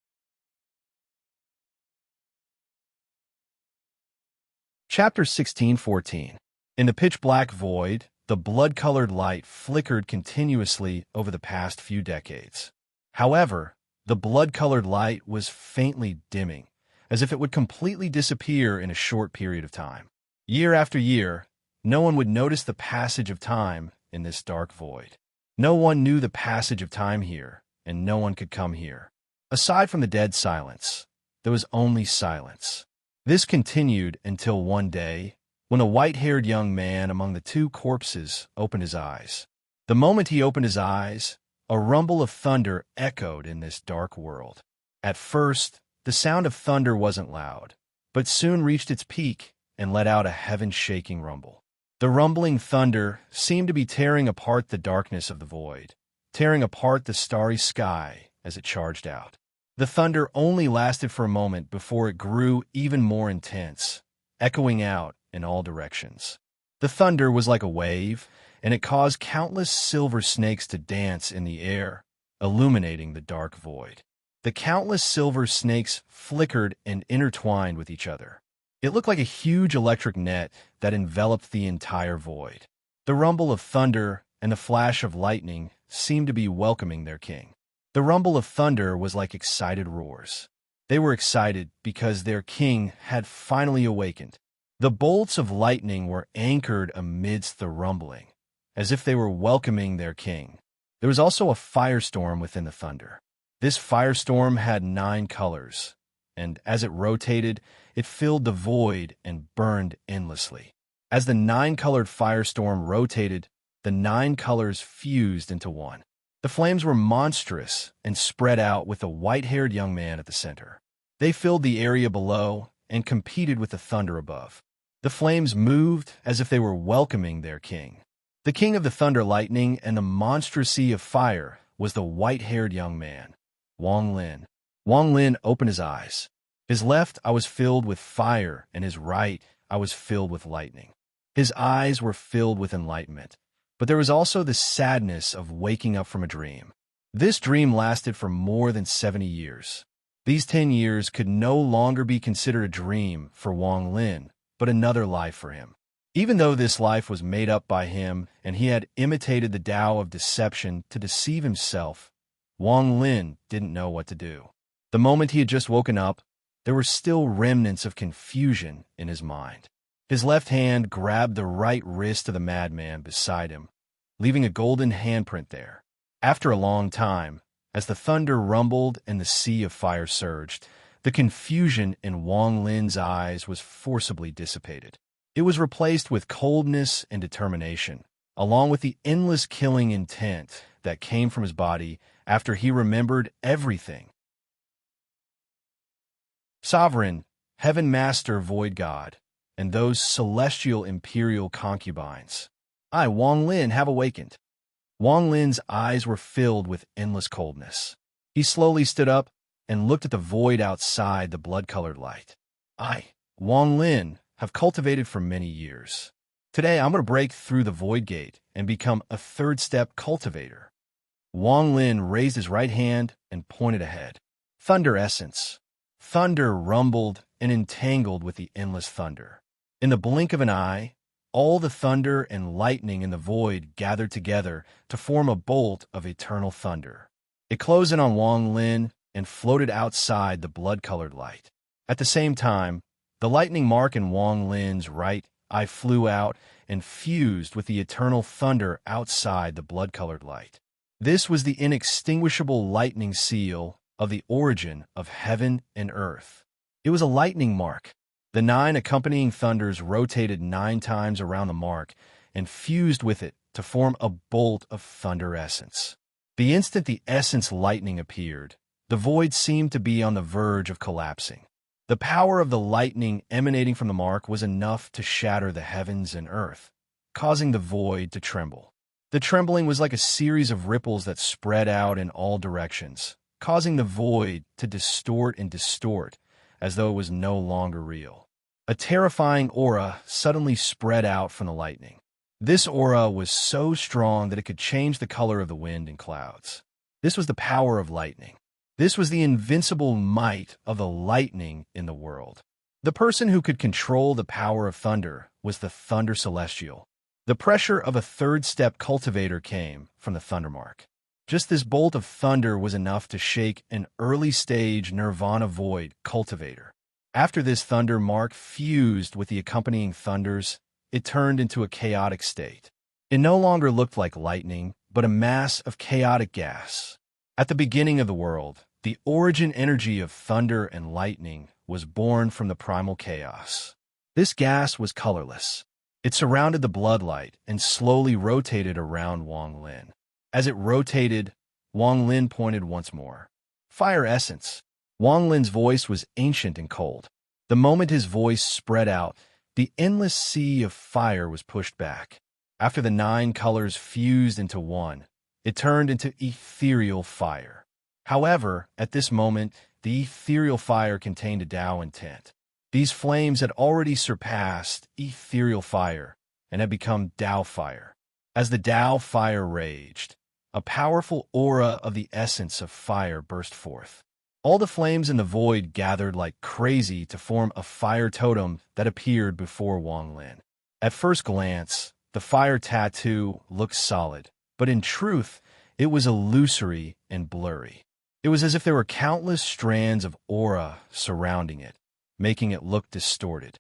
Chapter 16:14. In the pitch-black void, the blood-colored light flickered continuously over the past few decades. However, the blood-colored light was faintly dimming, as if it would completely disappear in a short period of time. Year after year, no one would notice the passage of time in this dark void. No one knew the passage of time here, and no one could come here. Aside from the dead silence, there was only silence. This continued until one day, when a white-haired young man among the 2 corpses opened his eyes. The moment he opened his eyes, a rumble of thunder echoed in this dark world. At first, the sound of thunder wasn't loud, but soon reached its peak and let out a heaven-shaking rumble. The rumbling thunder seemed to be tearing apart the darkness of the void, tearing apart the starry sky as it charged out. The thunder only lasted for a moment before it grew even more intense, echoing out in all directions. The thunder was like a wave, and it caused countless silver snakes to dance in the air, illuminating the dark void. The countless silver snakes flickered and intertwined with each other. It looked like a huge electric net that enveloped the entire void. The rumble of thunder and the flash of lightning seemed to be welcoming their king. The rumble of thunder was like excited roars. They were excited because their king had finally awakened. The bolts of lightning were anchored amidst the rumbling, as if they were welcoming their king. There was also a firestorm within the thunder. This firestorm had 9 colors, and as it rotated, it filled the void and burned endlessly. As the 9-colored firestorm rotated, the 9 colors fused into one. The flames were monstrous and spread out with a white-haired young man at the center. They filled the area below and competed with the thunder above. The flames moved as if they were welcoming their king. The king of the thunder lightning and the monstrous sea of fire was the white-haired young man, Wang Lin. Wang Lin opened his eyes. His left eye was filled with fire, and his right eye was filled with lightning. His eyes were filled with enlightenment, but there was also the sadness of waking up from a dream. This dream lasted for more than 70 years. These 10 years could no longer be considered a dream for Wang Lin, but another life for him. Even though this life was made up by him and he had imitated the Tao of deception to deceive himself, Wang Lin didn't know what to do. The moment he had just woken up, there were still remnants of confusion in his mind. His left hand grabbed the right wrist of the madman beside him, leaving a golden handprint there. After a long time, as the thunder rumbled and the sea of fire surged, the confusion in Wang Lin's eyes was forcibly dissipated. It was replaced with coldness and determination, along with the endless killing intent that came from his body after he remembered everything. Sovereign, Heaven Master Void God, and those celestial imperial concubines, I, Wang Lin, have awakened. Wang Lin's eyes were filled with endless coldness. He slowly stood up and looked at the void outside the blood-colored light. I, Wang Lin, have cultivated for many years. Today I'm going to break through the void gate and become a third-step cultivator. Wang Lin raised his right hand and pointed ahead. Thunder essence. Thunder rumbled and entangled with the endless thunder. In the blink of an eye, all the thunder and lightning in the void gathered together to form a bolt of eternal thunder. It closed in on Wang Lin and floated outside the blood-colored light. At the same time, the lightning mark in Wang Lin's right eye flew out and fused with the eternal thunder outside the blood-colored light. This was the inextinguishable lightning seal of the origin of heaven and earth. It was a lightning mark. The 9 accompanying thunders rotated 9 times around the mark and fused with it to form a bolt of thunder essence. The instant the essence lightning appeared, the void seemed to be on the verge of collapsing. The power of the lightning emanating from the mark was enough to shatter the heavens and earth, causing the void to tremble. The trembling was like a series of ripples that spread out in all directions, causing the void to distort and distort as though it was no longer real. A terrifying aura suddenly spread out from the lightning. This aura was so strong that it could change the color of the wind and clouds. This was the power of lightning. This was the invincible might of the lightning in the world. The person who could control the power of thunder was the Thunder Celestial. The pressure of a third-step cultivator came from the thunder mark. Just this bolt of thunder was enough to shake an early-stage nirvana void cultivator. After this thunder mark fused with the accompanying thunders, it turned into a chaotic state. It no longer looked like lightning, but a mass of chaotic gas. At the beginning of the world, the origin energy of thunder and lightning was born from the primal chaos. This gas was colorless. It surrounded the bloodlight and slowly rotated around Wang Lin. As it rotated, Wang Lin pointed once more. Fire essence. Wang Lin's voice was ancient and cold. The moment his voice spread out, the endless sea of fire was pushed back. After the 9 colors fused into one, it turned into ethereal fire. However, at this moment, the ethereal fire contained a Tao intent. These flames had already surpassed ethereal fire and had become Tao fire. As the Tao fire raged, a powerful aura of the essence of fire burst forth. All the flames in the void gathered like crazy to form a fire totem that appeared before Wang Lin. At first glance, the fire tattoo looked solid, but in truth, it was illusory and blurry. It was as if there were countless strands of aura surrounding it, making it look distorted.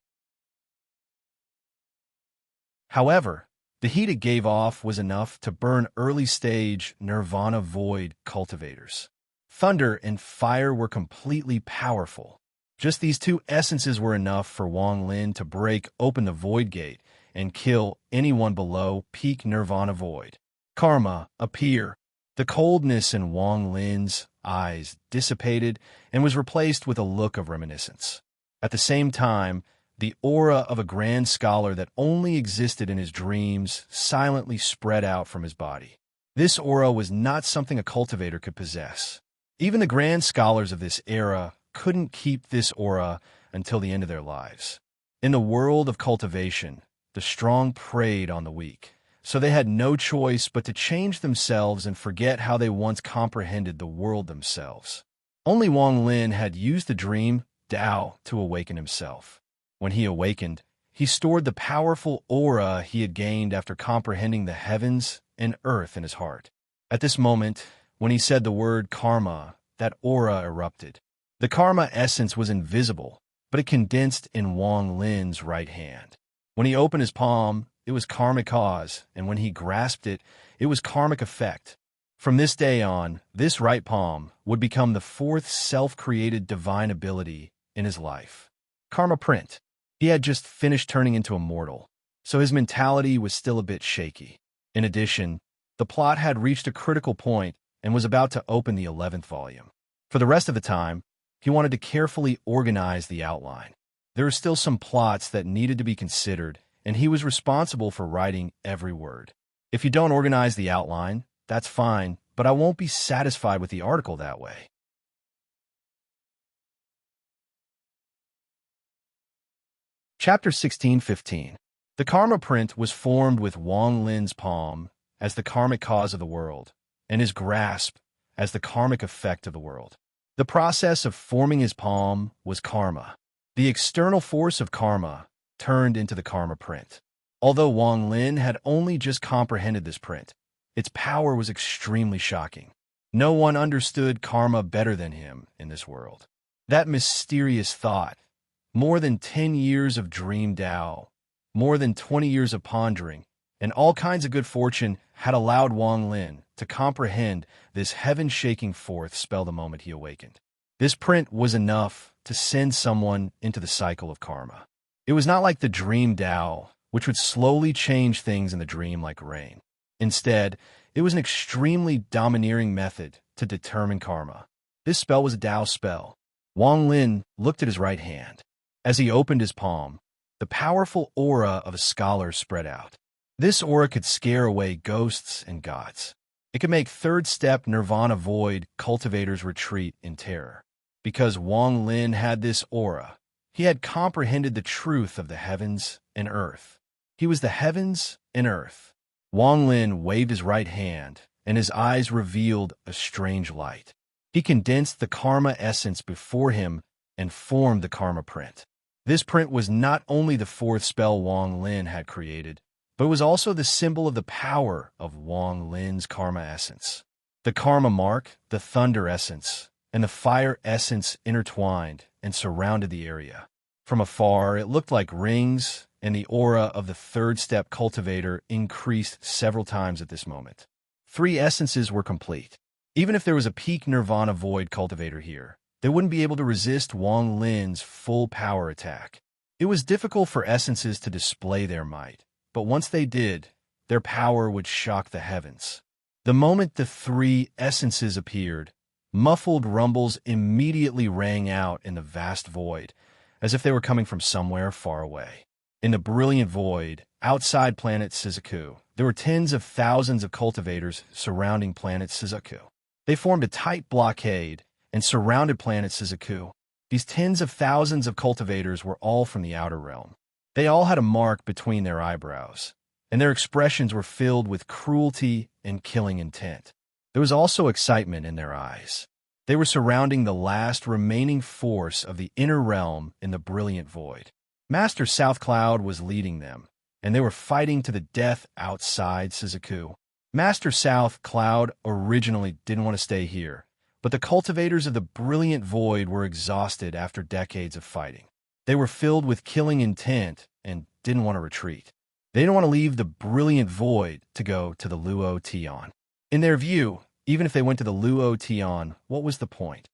However, the heat it gave off was enough to burn early-stage nirvana void cultivators. Thunder and fire were completely powerful. Just these 2 essences were enough for Wang Lin to break open the void gate and kill anyone below peak nirvana void. Karma, appear. The coldness in Wang Lin's eyes dissipated and was replaced with a look of reminiscence. At the same time, the aura of a grand scholar that only existed in his dreams silently spread out from his body. This aura was not something a cultivator could possess. Even the grand scholars of this era couldn't keep this aura until the end of their lives. In the world of cultivation, the strong preyed on the weak, so they had no choice but to change themselves and forget how they once comprehended the world themselves. Only Wang Lin had used the dream Tao to awaken himself. When he awakened, he stored the powerful aura he had gained after comprehending the heavens and earth in his heart. At this moment, when he said the word karma, that aura erupted. The karma essence was invisible, but it condensed in Wang Lin's right hand. When he opened his palm, it was karmic cause, and when he grasped it, it was karmic effect. From this day on, this right palm would become the 4th self-created divine ability in his life. Karma print. He had just finished turning into a mortal, so his mentality was still a bit shaky. In addition, the plot had reached a critical point and was about to open the 11th volume. For the rest of the time, he wanted to carefully organize the outline. There were still some plots that needed to be considered, and he was responsible for writing every word. If you don't organize the outline, that's fine, but I won't be satisfied with the article that way. Chapter 16:15. The karma print was formed with Wang Lin's palm as the karmic cause of the world, and his grasp as the karmic effect of the world. The process of forming his palm was karma. The external force of karma turned into the karma print. Although Wang Lin had only just comprehended this print, its power was extremely shocking. No one understood karma better than him in this world. That mysterious thought, more than 10 years of dream Tao, more than 20 years of pondering, and all kinds of good fortune had allowed Wang Lin to comprehend this heaven-shaking fourth spell the moment he awakened. This print was enough to send someone into the cycle of karma. It was not like the dream Tao, which would slowly change things in the dream like rain. Instead, it was an extremely domineering method to determine karma. This spell was a Tao spell. Wang Lin looked at his right hand. As he opened his palm, the powerful aura of a scholar spread out. This aura could scare away ghosts and gods. It could make third-step nirvana void cultivators retreat in terror. Because Wang Lin had this aura, he had comprehended the truth of the heavens and earth. He was the heavens and earth. Wang Lin waved his right hand, and his eyes revealed a strange light. He condensed the karma essence before him and formed the karma print. This print was not only the fourth spell Wang Lin had created, but it was also the symbol of the power of Wang Lin's karma essence. The karma mark, the thunder essence, and the fire essence intertwined and surrounded the area. From afar, it looked like rings, and the aura of the third-step cultivator increased several times at this moment. 3 essences were complete. Even if there was a peak nirvana void cultivator here, they wouldn't be able to resist Wang Lin's full power attack. It was difficult for essences to display their might, but once they did, their power would shock the heavens. The moment the 3 essences appeared, muffled rumbles immediately rang out in the vast void, as if they were coming from somewhere far away. In the brilliant void, outside planet Shizuku, there were tens of thousands of cultivators surrounding planet Shizuku. They formed a tight blockade and surrounded planet Shizuku. These tens of thousands of cultivators were all from the outer realm. They all had a mark between their eyebrows, and their expressions were filled with cruelty and killing intent. There was also excitement in their eyes. They were surrounding the last remaining force of the inner realm in the brilliant void. Master South Cloud was leading them, and they were fighting to the death outside Shizuku. Master South Cloud originally didn't want to stay here, but the cultivators of the brilliant void were exhausted after decades of fighting. They were filled with killing intent and didn't want to retreat. They didn't want to leave the brilliant void to go to the Luo Tian. In their view, even if they went to the Luo Tian, what was the point?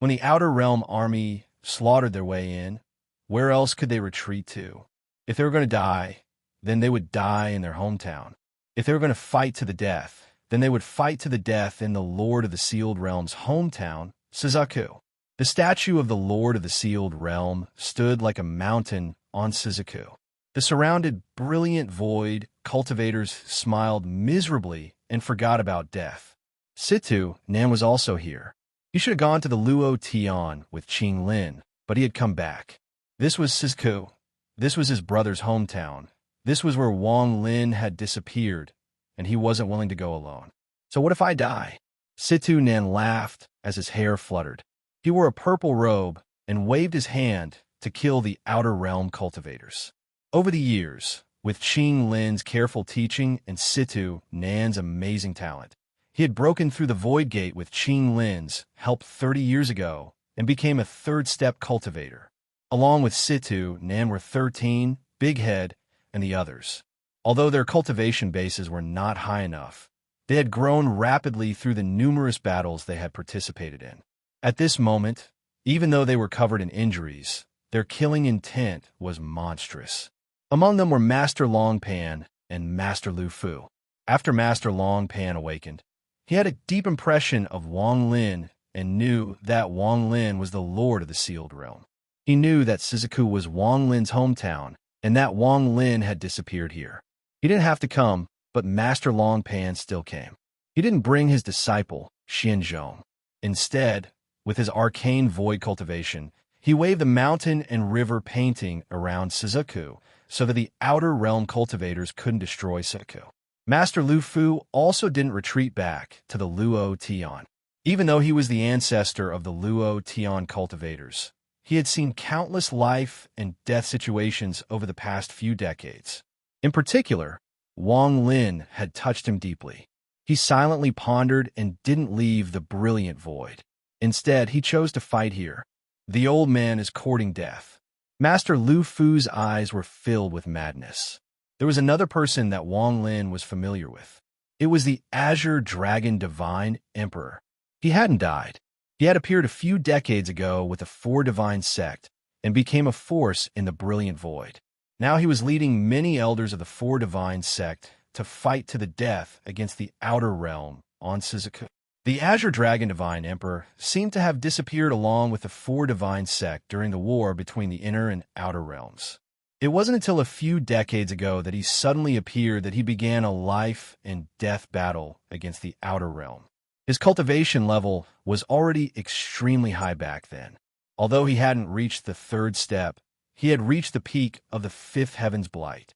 When the outer realm army slaughtered their way in, where else could they retreat to? If they were going to die, then they would die in their hometown. If they were going to fight to the death, then they would fight to the death in the Lord of the Sealed Realm's hometown, Shizuku. The statue of the Lord of the Sealed Realm stood like a mountain on Shizuku. The surrounded brilliant void cultivators smiled miserably and forgot about death. Situ Nan was also here. He should have gone to the Luo Tian with Qing Lin, but he had come back. This was Shizuku. This was his brother's hometown. This was where Wang Lin had disappeared, and he wasn't willing to go alone. So what if I die? Situ Nan laughed as his hair fluttered. He wore a purple robe and waved his hand to kill the outer realm cultivators. Over the years, with Qing Lin's careful teaching and Situ Nan's amazing talent, he had broken through the void gate with Qing Lin's help 30 years ago and became a third-step cultivator. Along with Situ, Nan were 13, Big Head, and the others. Although their cultivation bases were not high enough, they had grown rapidly through the numerous battles they had participated in. At this moment, Even though they were covered in injuries, their killing intent was monstrous. Among them were Master Longpan and Master Lu Fu. After Master Longpan awakened, he had a deep impression of Wang Lin and knew that Wang Lin was the lord of the sealed realm. He knew that Shizuku was Wang Lin's hometown and that Wang Lin had disappeared here. He didn't have to come, but Master Longpan still came. He didn't bring his disciple, Xianzhong. Instead, with his arcane void cultivation, he waved the mountain and river painting around Shizuku so that the outer realm cultivators couldn't destroy Shizuku. Master Lu Fu also didn't retreat back to the Luo Tian. Even though he was the ancestor of the Luo Tian cultivators, he had seen countless life and death situations over the past few decades. In particular, Wang Lin had touched him deeply. He silently pondered and didn't leave the brilliant void. Instead, he chose to fight here. The old man is courting death. Master Lu Fu's eyes were filled with madness. There was another person that Wang Lin was familiar with. It was the Azure Dragon Divine Emperor. He hadn't died. He had appeared a few decades ago with the Four Divine Sect and became a force in the brilliant void. Now he was leading many elders of the Four Divine Sect to fight to the death against the outer realm on Shizuku. The Azure Dragon Divine Emperor seemed to have disappeared along with the Four Divine Sect during the war between the inner and outer realms. It wasn't until a few decades ago that he suddenly appeared that he began a life and death battle against the outer realm. His cultivation level was already extremely high back then. Although he hadn't reached the third step, he had reached the peak of the fifth heaven's blight.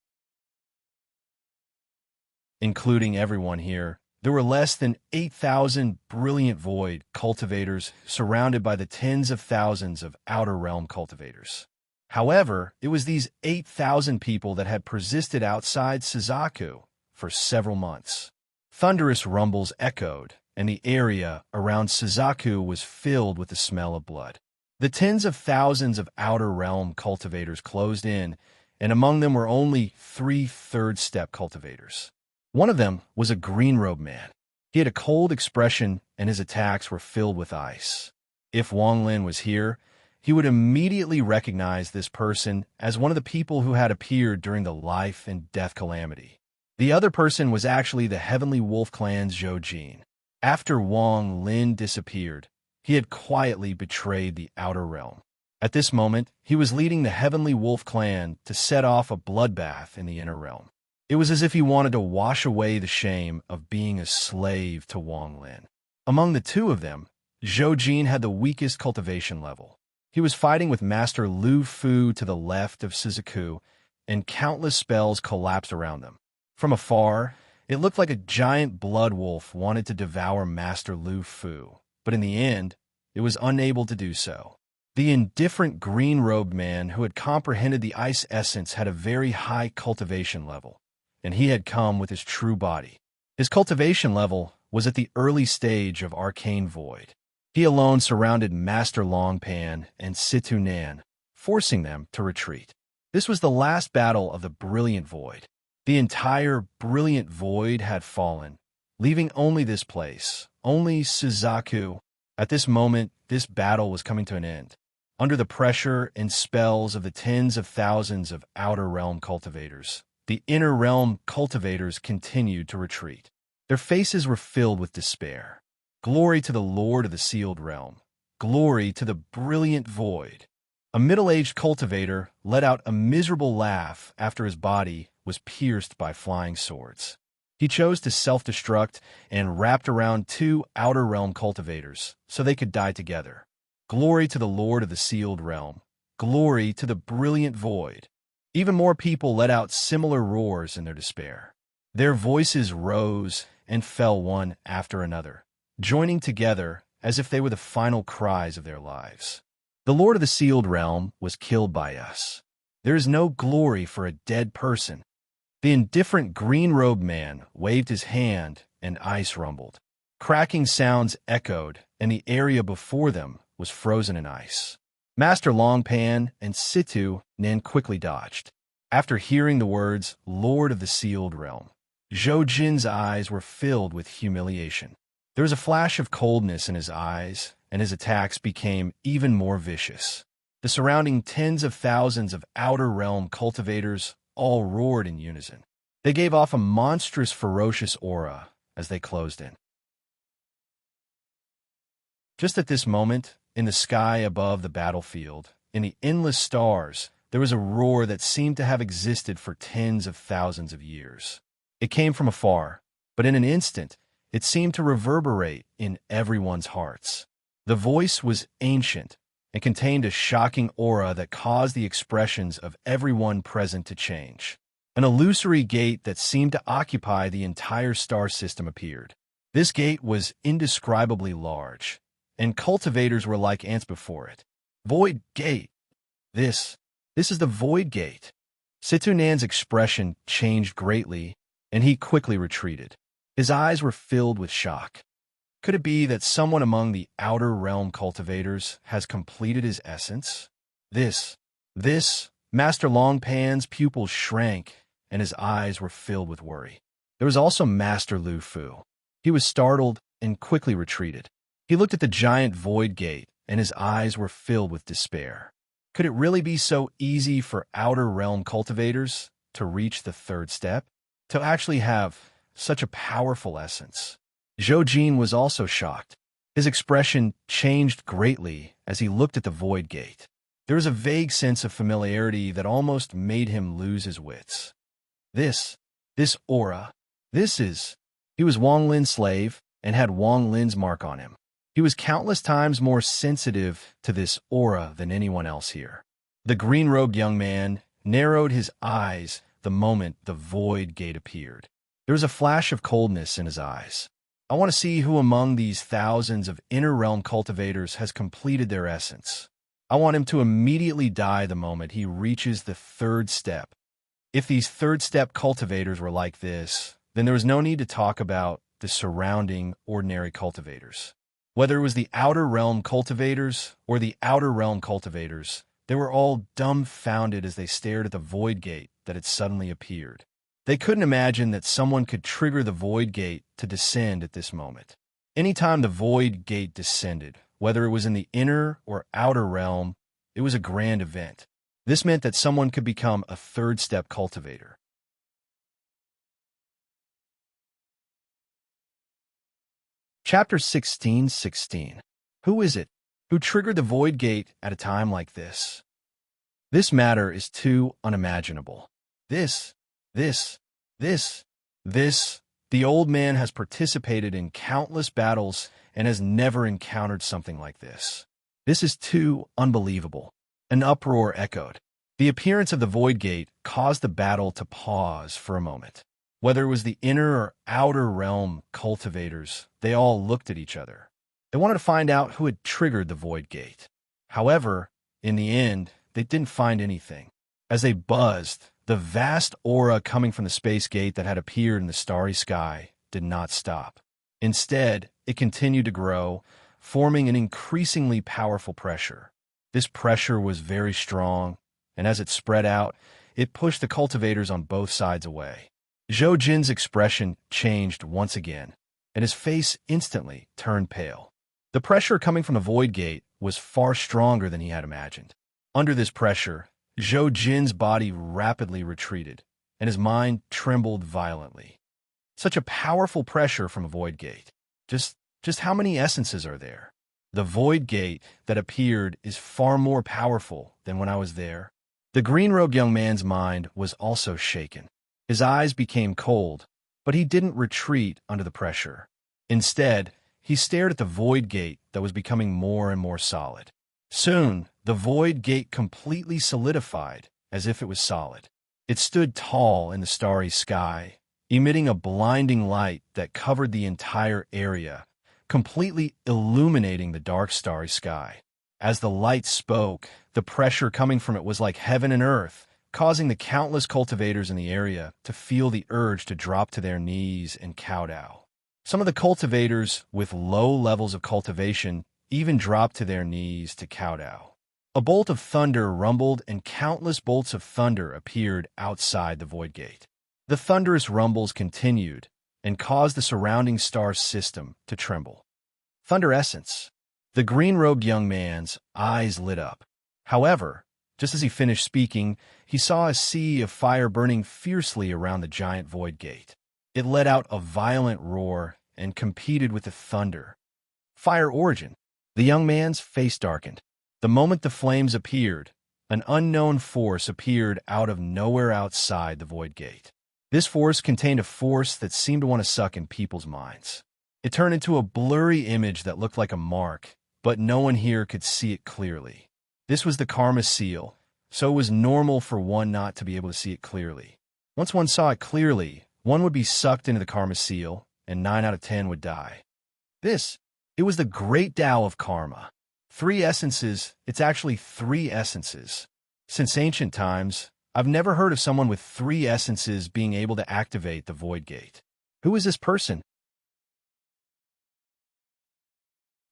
Including everyone here, there were less than 8,000 brilliant void cultivators surrounded by the tens of thousands of outer realm cultivators. However, it was these 8,000 people that had persisted outside Shizuku for several months. Thunderous rumbles echoed, and the area around Shizuku was filled with the smell of blood. The tens of thousands of outer realm cultivators closed in, and among them were only 3 third-step cultivators. One of them was a green-robed man. He had a cold expression, and his attacks were filled with ice. If Wang Lin was here, he would immediately recognize this person as one of the people who had appeared during the life and death calamity. The other person was actually the Heavenly Wolf Clan's Zhou Jin. After Wang Lin disappeared, he had quietly betrayed the outer realm. At this moment, he was leading the Heavenly Wolf Clan to set off a bloodbath in the inner realm. It was as if he wanted to wash away the shame of being a slave to Wang Lin. Among the two of them, Zhou Jin had the weakest cultivation level. He was fighting with Master Lu Fu to the left of Shizuku, and countless spells collapsed around them. From afar, it looked like a giant blood wolf wanted to devour Master Lu Fu, but in the end, it was unable to do so. The indifferent green-robed man who had comprehended the ice essence had a very high cultivation level, and he had come with his true body. His cultivation level was at the early stage of arcane void. He alone surrounded Master Longpan and Situ Nan, forcing them to retreat. This was the last battle of the brilliant void. The entire brilliant void had fallen, leaving only this place, only Shizuku. At this moment, this battle was coming to an end. Under the pressure and spells of the tens of thousands of outer realm cultivators, the inner realm cultivators continued to retreat. Their faces were filled with despair. Glory to the Lord of the sealed realm. Glory to the brilliant void. A middle-aged cultivator let out a miserable laugh after his body was pierced by flying swords. He chose to self-destruct and wrapped around 2 outer realm cultivators so they could die together. Glory to the Lord of the sealed realm. Glory to the brilliant void. Even more people let out similar roars in their despair. Their voices rose and fell one after another, joining together as if they were the final cries of their lives. The Lord of the sealed realm was killed by us. There is no glory for a dead person. The indifferent green-robed man waved his hand and ice rumbled. Cracking sounds echoed, and the area before them was frozen in ice. Master Longpan and Situ Nan quickly dodged. After hearing the words, Lord of the sealed realm, Zhou Jin's eyes were filled with humiliation. There was a flash of coldness in his eyes and his attacks became even more vicious. The surrounding tens of thousands of Outer Realm cultivators all roared in unison. They gave off a monstrous, ferocious aura as they closed in. Just at this moment, in the sky above the battlefield, in the endless stars, there was a roar that seemed to have existed for tens of thousands of years. It came from afar, but in an instant, it seemed to reverberate in everyone's hearts. The voice was ancient and contained a shocking aura that caused the expressions of everyone present to change. An illusory gate that seemed to occupy the entire star system appeared. This gate was indescribably large, and cultivators were like ants before it. Void Gate. This is the Void Gate. Situnan's expression changed greatly, and he quickly retreated. His eyes were filled with shock. Could it be that someone among the Outer Realm cultivators has completed his essence? This, Master Longpan's pupils shrank, and his eyes were filled with worry. There was also Master Lu Fu. He was startled and quickly retreated. He looked at the giant Void Gate, and his eyes were filled with despair. Could it really be so easy for Outer Realm cultivators to reach the third step? To actually have such a powerful essence? Zhou Jin was also shocked. His expression changed greatly as he looked at the Void Gate. There was a vague sense of familiarity that almost made him lose his wits. This aura, He was Wang Lin's slave and had Wang Lin's mark on him. He was countless times more sensitive to this aura than anyone else here. The green-robed young man narrowed his eyes the moment the Void Gate appeared. There was a flash of coldness in his eyes. I want to see who among these thousands of Inner Realm cultivators has completed their essence. I want him to immediately die the moment he reaches the third step. If these third-step cultivators were like this, then there was no need to talk about the surrounding ordinary cultivators. Whether it was the Outer Realm cultivators or the Outer Realm cultivators, they were all dumbfounded as they stared at the Void Gate that had suddenly appeared. They couldn't imagine that someone could trigger the Void Gate to descend at this moment. Anytime the Void Gate descended, whether it was in the Inner or Outer Realm, it was a grand event. This meant that someone could become a third-step cultivator. Chapter 16:16. Who is it who triggered the Void Gate at a time like this? This matter is too unimaginable. The old man has participated in countless battles and has never encountered something like this. This is too unbelievable. An uproar echoed. The appearance of the Void Gate caused the battle to pause for a moment. Whether it was the Inner or Outer Realm cultivators, they all looked at each other. They wanted to find out who had triggered the Void Gate. However, in the end, they didn't find anything. As they buzzed, the vast aura coming from the space gate that had appeared in the starry sky did not stop. Instead, it continued to grow, forming an increasingly powerful pressure. This pressure was very strong, and as it spread out, it pushed the cultivators on both sides away. Zhou Jin's expression changed once again, and his face instantly turned pale. The pressure coming from the Void Gate was far stronger than he had imagined. Under this pressure, Zhou Jin's body rapidly retreated, and his mind trembled violently. Such a powerful pressure from a Void Gate. Just how many essences are there? The Void Gate that appeared is far more powerful than when I was there. The green-robed young man's mind was also shaken. His eyes became cold, but he didn't retreat under the pressure. Instead, he stared at the Void Gate that was becoming more and more solid. Soon, the Void Gate completely solidified, as if it was solid. It stood tall in the starry sky, emitting a blinding light that covered the entire area, completely illuminating the dark starry sky. As the light spoke, the pressure coming from it was like heaven and earth, causing the countless cultivators in the area to feel the urge to drop to their knees and kowtow. Some of the cultivators with low levels of cultivation even dropped to their knees to kowtow. A bolt of thunder rumbled and countless bolts of thunder appeared outside the Void Gate. The thunderous rumbles continued and caused the surrounding star system to tremble. Thunder essence. The green-robed young man's eyes lit up. However, just as he finished speaking, he saw a sea of fire burning fiercely around the giant void gate. It let out a violent roar and competed with the thunder. Fire origin. The young man's face darkened. The moment the flames appeared, an unknown force appeared out of nowhere outside the void gate. This force contained a force that seemed to want to suck in people's minds. It turned into a blurry image that looked like a mark, but no one here could see it clearly. This was the karma seal, so it was normal for one not to be able to see it clearly. Once one saw it clearly, one would be sucked into the karma seal, and 9 out of 10 would die. It was the great Tao of karma. 3 essences, it's actually 3 essences. Since ancient times, I've never heard of someone with 3 essences being able to activate the void gate. Who is this person?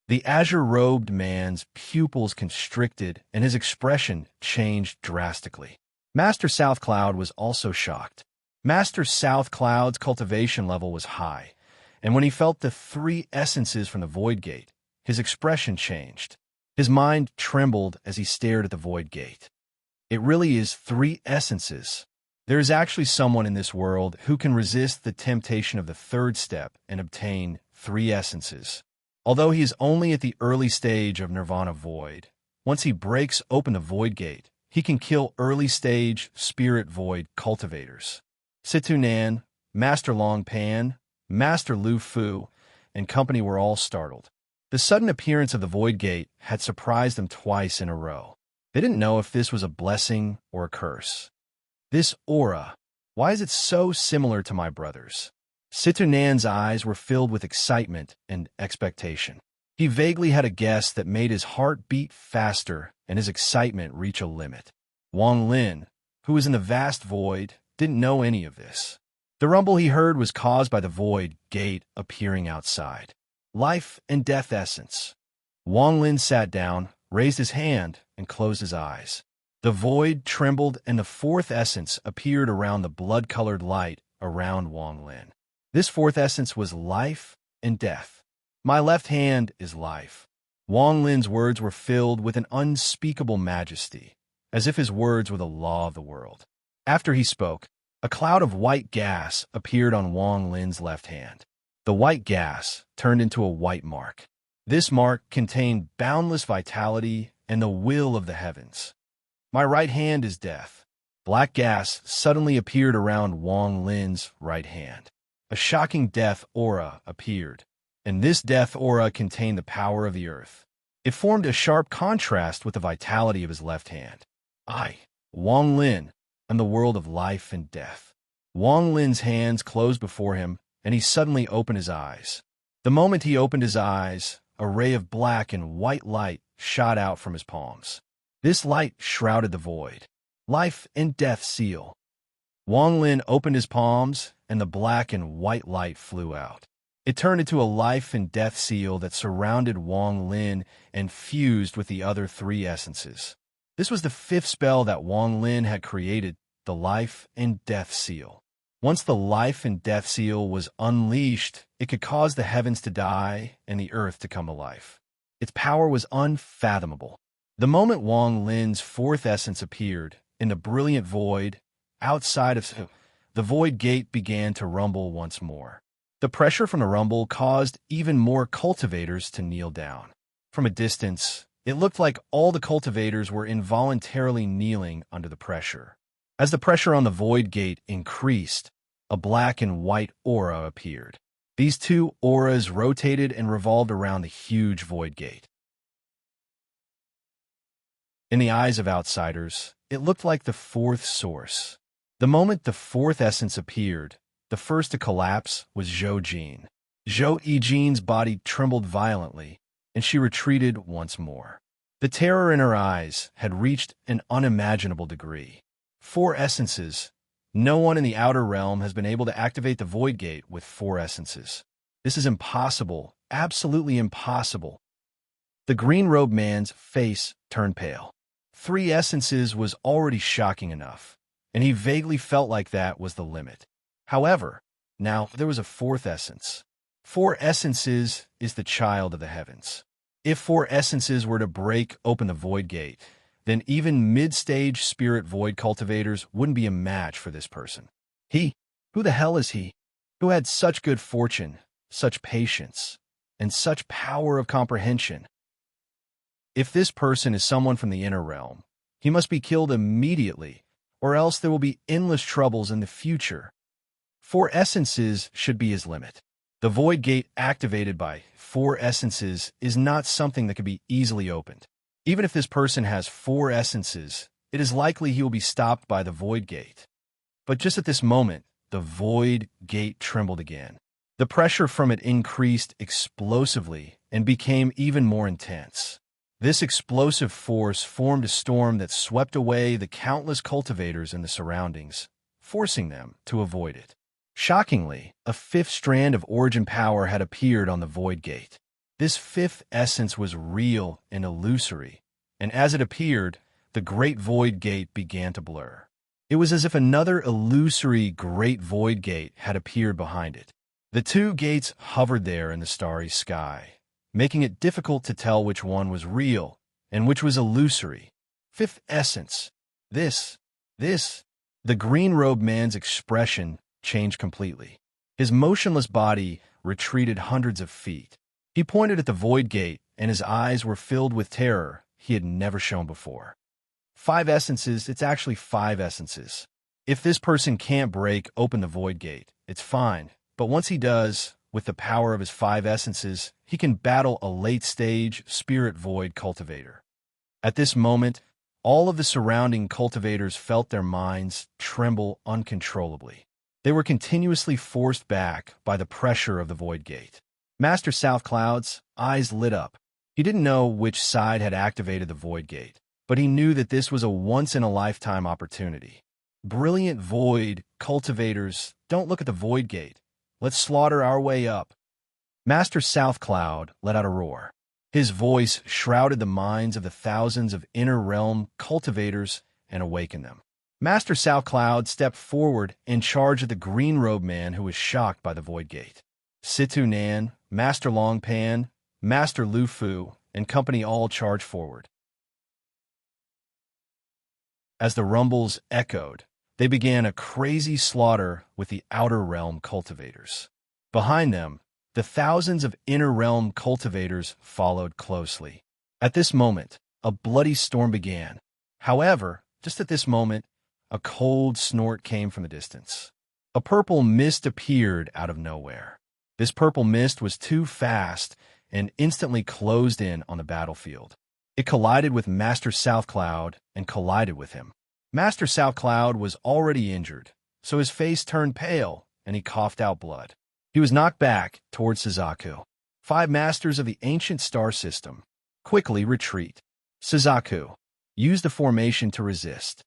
The azure-robed man's pupils constricted and his expression changed drastically. Master South Cloud was also shocked. Master South Cloud's cultivation level was high, and when he felt the 3 essences from the void gate, his expression changed. His mind trembled as he stared at the void gate. It really is 3 essences. There is actually someone in this world who can resist the temptation of the 3rd step and obtain 3 essences. Although he is only at the early stage of Nirvana Void, once he breaks open the Void Gate, he can kill early-stage Spirit Void cultivators. Situ Nan, Master Long Pan, Master Lu Fu, and company were all startled. The sudden appearance of the Void Gate had surprised them twice in a row. They didn't know if this was a blessing or a curse. This aura, why is it so similar to my brother's? Situ Nan's eyes were filled with excitement and expectation. He vaguely had a guess that made his heart beat faster and his excitement reach a limit. Wang Lin, who was in the vast void, didn't know any of this. The rumble he heard was caused by the void gate appearing outside. Life and death essence. Wang Lin sat down, raised his hand, and closed his eyes. The void trembled and the 4th essence appeared around the blood-colored light around Wang Lin. This 4th essence was life and death. My left hand is life. Wang Lin's words were filled with an unspeakable majesty, as if his words were the law of the world. After he spoke, a cloud of white gas appeared on Wang Lin's left hand. The white gas turned into a white mark. This mark contained boundless vitality and the will of the heavens. My right hand is death. Black gas suddenly appeared around Wang Lin's right hand. A shocking death aura appeared, and this death aura contained the power of the earth. It formed a sharp contrast with the vitality of his left hand. I, Wang Lin, am the world of life and death. Wang Lin's hands closed before him, and he suddenly opened his eyes. The moment he opened his eyes, a ray of black and white light shot out from his palms. This light shrouded the void. Life and death seal. Wang Lin opened his palms, and the black and white light flew out. It turned into a life and death seal that surrounded Wang Lin and fused with the other 3 essences. This was the 5th spell that Wang Lin had created, the life and death seal. Once the life and death seal was unleashed, it could cause the heavens to die and the earth to come to life. Its power was unfathomable. The moment Wang Lin's 4th essence appeared, in the brilliant void, outside of the void gate began to rumble once more. The pressure from the rumble caused even more cultivators to kneel down. From a distance, it looked like all the cultivators were involuntarily kneeling under the pressure. As the pressure on the void gate increased, a black and white aura appeared. These 2 auras rotated and revolved around the huge void gate. In the eyes of outsiders, it looked like the 4th source. The moment the 4th essence appeared, the first to collapse was Zhou Jin. Zhou Yijin's body trembled violently, and she retreated once more. The terror in her eyes had reached an unimaginable degree. 4 essences. No one in the outer realm has been able to activate the Void Gate with 4 essences. This is impossible, absolutely impossible. The green-robed man's face turned pale. 3 essences was already shocking enough, and he vaguely felt like that was the limit. However, now there was a 4th essence. 4 essences is the child of the heavens. If 4 essences were to break open the void gate, then even mid-stage spirit void cultivators wouldn't be a match for this person. Who the hell is he? Who had such good fortune, such patience, and such power of comprehension? If this person is someone from the inner realm, he must be killed immediately, or else there will be endless troubles in the future. 4 essences should be his limit. The void gate activated by 4 essences is not something that can be easily opened. Even if this person has 4 essences, it is likely he will be stopped by the void gate. But just at this moment, the void gate trembled again. The pressure from it increased explosively and became even more intense. This explosive force formed a storm that swept away the countless cultivators in the surroundings, forcing them to avoid it. Shockingly, a 5th strand of origin power had appeared on the void gate. This 5th essence was real and illusory, and as it appeared, the great void gate began to blur. It was as if another illusory great void gate had appeared behind it. The 2 gates hovered there in the starry sky, making it difficult to tell which one was real and which was illusory. 5th essence. This. The green-robed man's expression changed completely. His motionless body retreated hundreds of feet. He pointed at the void gate, and his eyes were filled with terror he had never shown before. 5 essences, it's actually 5 essences. If this person can't break open the void gate, it's fine. But once he does, with the power of his 5 essences, he can battle a late-stage spirit void cultivator. At this moment, all of the surrounding cultivators felt their minds tremble uncontrollably. They were continuously forced back by the pressure of the void gate. Master South Cloud's eyes lit up. He didn't know which side had activated the void gate, but he knew that this was a once-in-a-lifetime opportunity. Brilliant void cultivators, don't look at the void gate. Let's slaughter our way up. Master South Cloud let out a roar. His voice shrouded the minds of the thousands of inner realm cultivators and awakened them. Master South Cloud stepped forward in charge of the green-robed man who was shocked by the void gate. Situ Nan, Master Longpan, Master Lu Fu, and company all charged forward. As the rumbles echoed, they began a crazy slaughter with the outer realm cultivators. Behind them, the thousands of inner realm cultivators followed closely. At this moment, a bloody storm began. However, just at this moment, a cold snort came from the distance. A purple mist appeared out of nowhere. This purple mist was too fast and instantly closed in on the battlefield. It collided with Master South Cloud and collided with him. Master South Cloud was already injured, so his face turned pale and he coughed out blood. He was knocked back towards Suzaku. 5 masters of the ancient star system. Quickly retreat. Suzaku, use the formation to resist.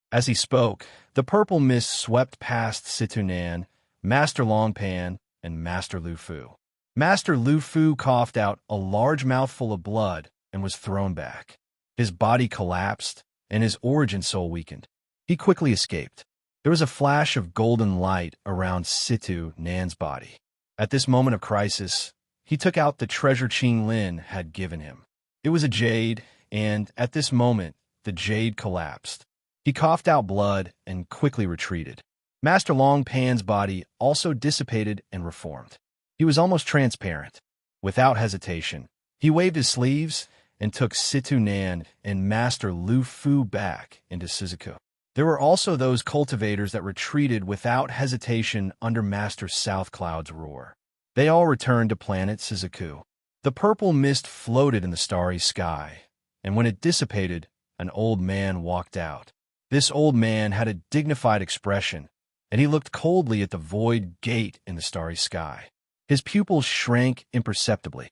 As he spoke, the purple mist swept past Situnan, Master Longpan, and Master Lu Fu. Master Lu Fu coughed out a large mouthful of blood and was thrown back. His body collapsed, and his origin soul weakened. He quickly escaped. There was a flash of golden light around Situ Nan's body. At this moment of crisis, he took out the treasure Qing Lin had given him. It was a jade, and at this moment, the jade collapsed. He coughed out blood and quickly retreated. Master Longpan's body also dissipated and reformed. He was almost transparent. Without hesitation, he waved his sleeves and took Situ Nan and Master Lu Fu back into Suzaku. There were also those cultivators that retreated without hesitation under Master South Cloud's roar. They all returned to planet Suzaku. The purple mist floated in the starry sky, and when it dissipated, an old man walked out. This old man had a dignified expression, and he looked coldly at the void gate in the starry sky. His pupils shrank imperceptibly.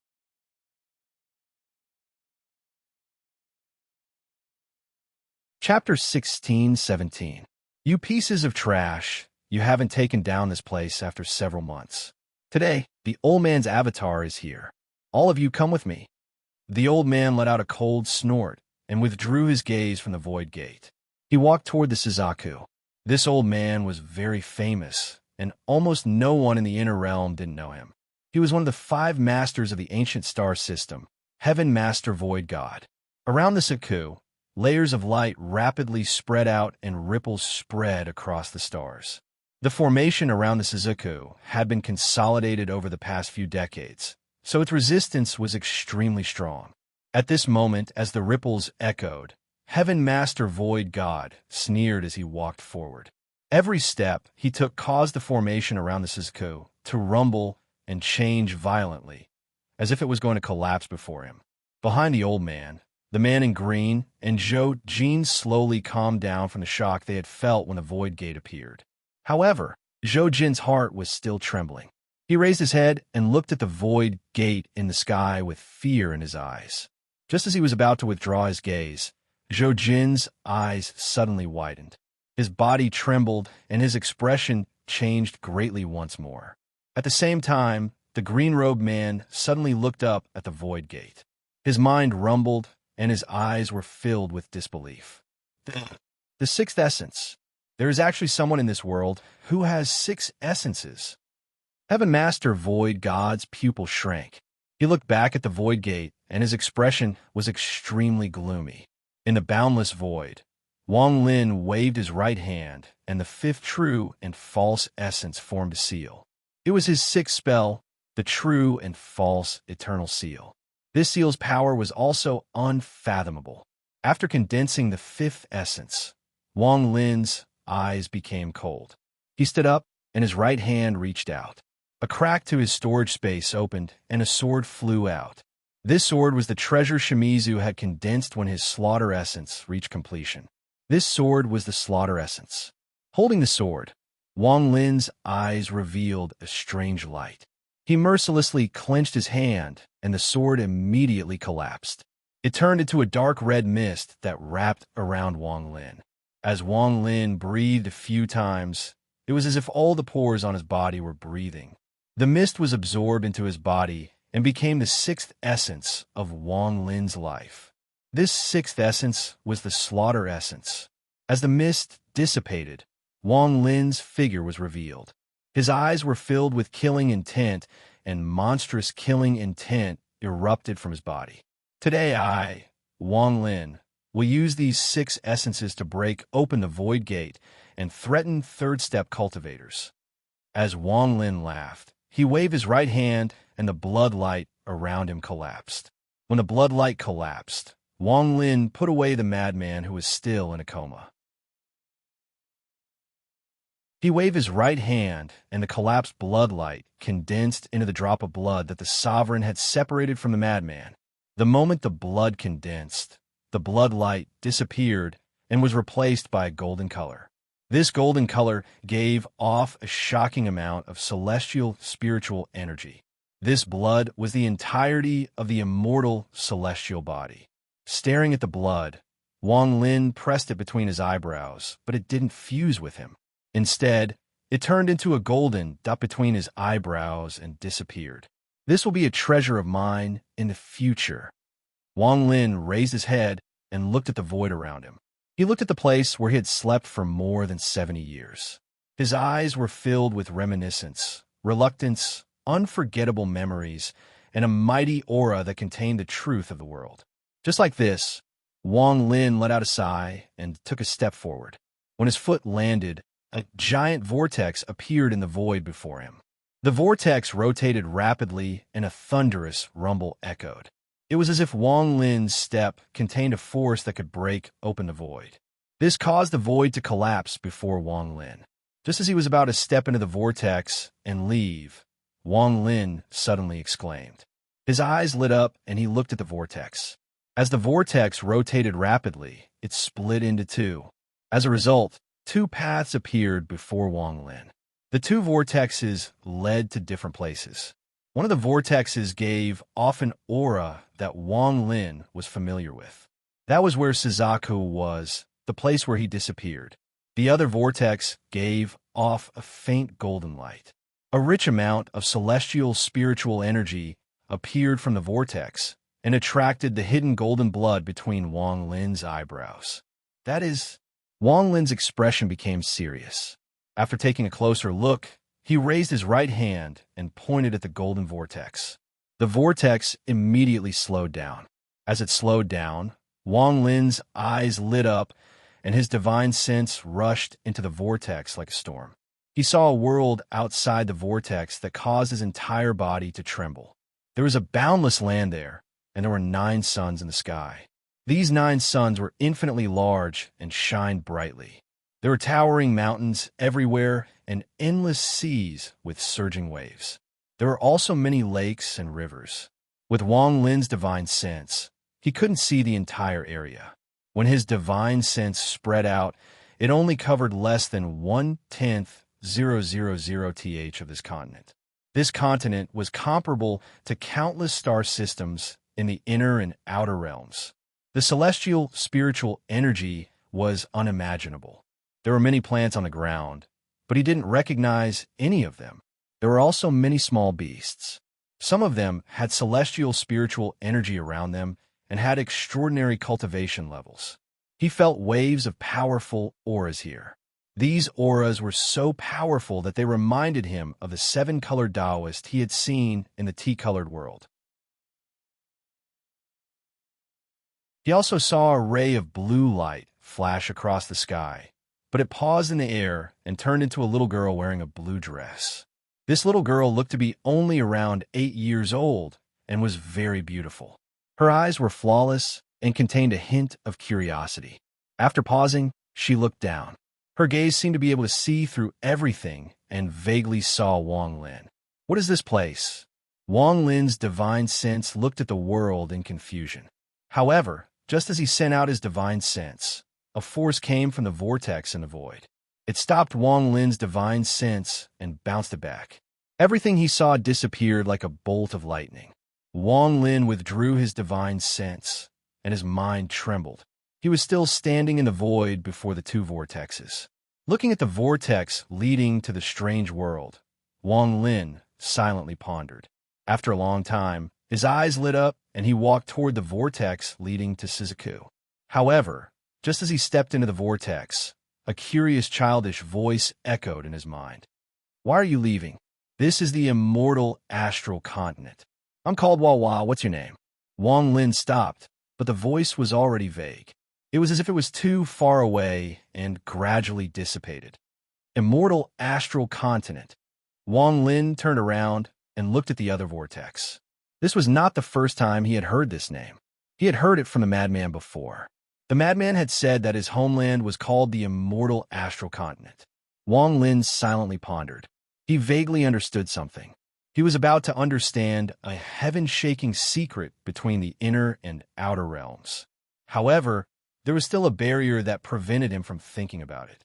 Chapter 16-17. You pieces of trash, you haven't taken down this place after several months. Today, the old man's avatar is here. All of you come with me. The old man let out a cold snort and withdrew his gaze from the void gate. He walked toward the Suzaku. This old man was very famous, and almost no one in the inner realm didn't know him. He was one of the 5 masters of the ancient star system, Heaven Master Void God. Around the Saku, layers of light rapidly spread out and ripples spread across the stars. The formation around the Suzuku had been consolidated over the past few decades, so its resistance was extremely strong. At this moment, as the ripples echoed, Heaven Master Void God sneered as he walked forward. Every step he took caused the formation around the Suzuku to rumble and change violently, as if it was going to collapse before him. Behind the old man, the man in green and Zhou Jin slowly calmed down from the shock they had felt when the Void Gate appeared. However, Zhou Jin's heart was still trembling. He raised his head and looked at the Void Gate in the sky with fear in his eyes. Just as he was about to withdraw his gaze, Zhou Jin's eyes suddenly widened. His body trembled, and his expression changed greatly once more. At the same time, the green-robed man suddenly looked up at the Void Gate. His mind rumbled, and his eyes were filled with disbelief. The sixth essence. There is actually someone in this world who has 6 essences. Heaven Master Void God's pupil shrank. He looked back at the Void Gate, and his expression was extremely gloomy. In the boundless void, Wang Lin waved his right hand, and the 5th true and false essence formed a seal. It was his 6th spell, the true and false eternal seal. This seal's power was also unfathomable. After condensing the 5th essence, Wang Lin's eyes became cold. He stood up, and his right hand reached out. A crack to his storage space opened, and a sword flew out. This sword was the treasure Shimizu had condensed when his slaughter essence reached completion. This sword was the slaughter essence. Holding the sword, Wang Lin's eyes revealed a strange light. He mercilessly clenched his hand, and the sword immediately collapsed. It turned into a dark red mist that wrapped around Wang Lin. As Wang Lin breathed a few times, it was as if all the pores on his body were breathing. The mist was absorbed into his body and became the 6th essence of Wang Lin's life. This 6th essence was the slaughter essence. As the mist dissipated, Wang Lin's figure was revealed. His eyes were filled with killing intent, and monstrous killing intent erupted from his body. Today I, Wang Lin, will use these 6 essences to break open the Void Gate and threaten 3rd step cultivators. As Wang Lin laughed, he waved his right hand, and the blood light around him collapsed. When the blood light collapsed, Wang Lin put away the madman who was still in a coma. He waved his right hand, and the collapsed blood light condensed into the drop of blood that the sovereign had separated from the madman. The moment the blood condensed, the blood light disappeared and was replaced by a golden color. This golden color gave off a shocking amount of celestial spiritual energy. This blood was the entirety of the immortal celestial body. Staring at the blood, Wang Lin pressed it between his eyebrows, but it didn't fuse with him. Instead, it turned into a golden dot between his eyebrows and disappeared. This will be a treasure of mine in the future. Wang Lin raised his head and looked at the void around him. He looked at the place where he had slept for more than 70 years. His eyes were filled with reminiscence, reluctance, unforgettable memories, and a mighty aura that contained the truth of the world. Just like this, Wang Lin let out a sigh and took a step forward. When his foot landed, a giant vortex appeared in the void before him. The vortex rotated rapidly and a thunderous rumble echoed. It was as if Wang Lin's step contained a force that could break open the void. This caused the void to collapse before Wang Lin. Just as he was about to step into the vortex and leave, Wang Lin suddenly exclaimed. His eyes lit up and he looked at the vortex. As the vortex rotated rapidly, it split into 2. As a result, 2 paths appeared before Wang Lin. The 2 vortexes led to different places. One of the vortexes gave off an aura that Wang Lin was familiar with. That was where Suzaku was, the place where he disappeared. The other vortex gave off a faint golden light. A rich amount of celestial spiritual energy appeared from the vortex and attracted the hidden golden blood between Wang Lin's eyebrows. That is, Wang Lin's expression became serious. After taking a closer look, he raised his right hand and pointed at the golden vortex. The vortex immediately slowed down. As it slowed down, Wang Lin's eyes lit up, and his divine sense rushed into the vortex like a storm. He saw a world outside the vortex that caused his entire body to tremble. There was a boundless land there, and there were 9 suns in the sky. These 9 suns were infinitely large and shined brightly. There were towering mountains everywhere and endless seas with surging waves. There were also many lakes and rivers. With Wang Lin's divine sense, he couldn't see the entire area. When his divine sense spread out, it only covered less than 1/10,000th of this continent. This continent was comparable to countless star systems in the inner and outer realms. The celestial spiritual energy was unimaginable. There were many plants on the ground, but he didn't recognize any of them. There were also many small beasts. Some of them had celestial spiritual energy around them and had extraordinary cultivation levels. He felt waves of powerful auras here. These auras were so powerful that they reminded him of the 7-colored Taoist he had seen in the tea-colored world. He also saw a ray of blue light flash across the sky, but it paused in the air and turned into a little girl wearing a blue dress. This little girl looked to be only around 8 years old and was very beautiful. Her eyes were flawless and contained a hint of curiosity. After pausing, she looked down. Her gaze seemed to be able to see through everything and vaguely saw Wang Lin. What is this place? Wang Lin's divine sense looked at the world in confusion. However, just as he sent out his divine sense, a force came from the vortex in the void. It stopped Wang Lin's divine sense and bounced it back. Everything he saw disappeared like a bolt of lightning. Wang Lin withdrew his divine sense, and his mind trembled. He was still standing in the void before the 2 vortexes. Looking at the vortex leading to the strange world, Wang Lin silently pondered. After a long time, his eyes lit up, and he walked toward the vortex leading to Shizuku. However, just as he stepped into the vortex, a curious childish voice echoed in his mind. "Why are you leaving? This is the immortal astral continent." "I'm called Wawa. What's your name?" Wang Lin stopped, but the voice was already vague. It was as if it was too far away and gradually dissipated. Immortal astral continent. Wang Lin turned around and looked at the other vortex. This was not the first time he had heard this name. He had heard it from the madman before. The madman had said that his homeland was called the immortal astral continent. Wang Lin silently pondered. He vaguely understood something. He was about to understand a heaven-shaking secret between the inner and outer realms. However, there was still a barrier that prevented him from thinking about it.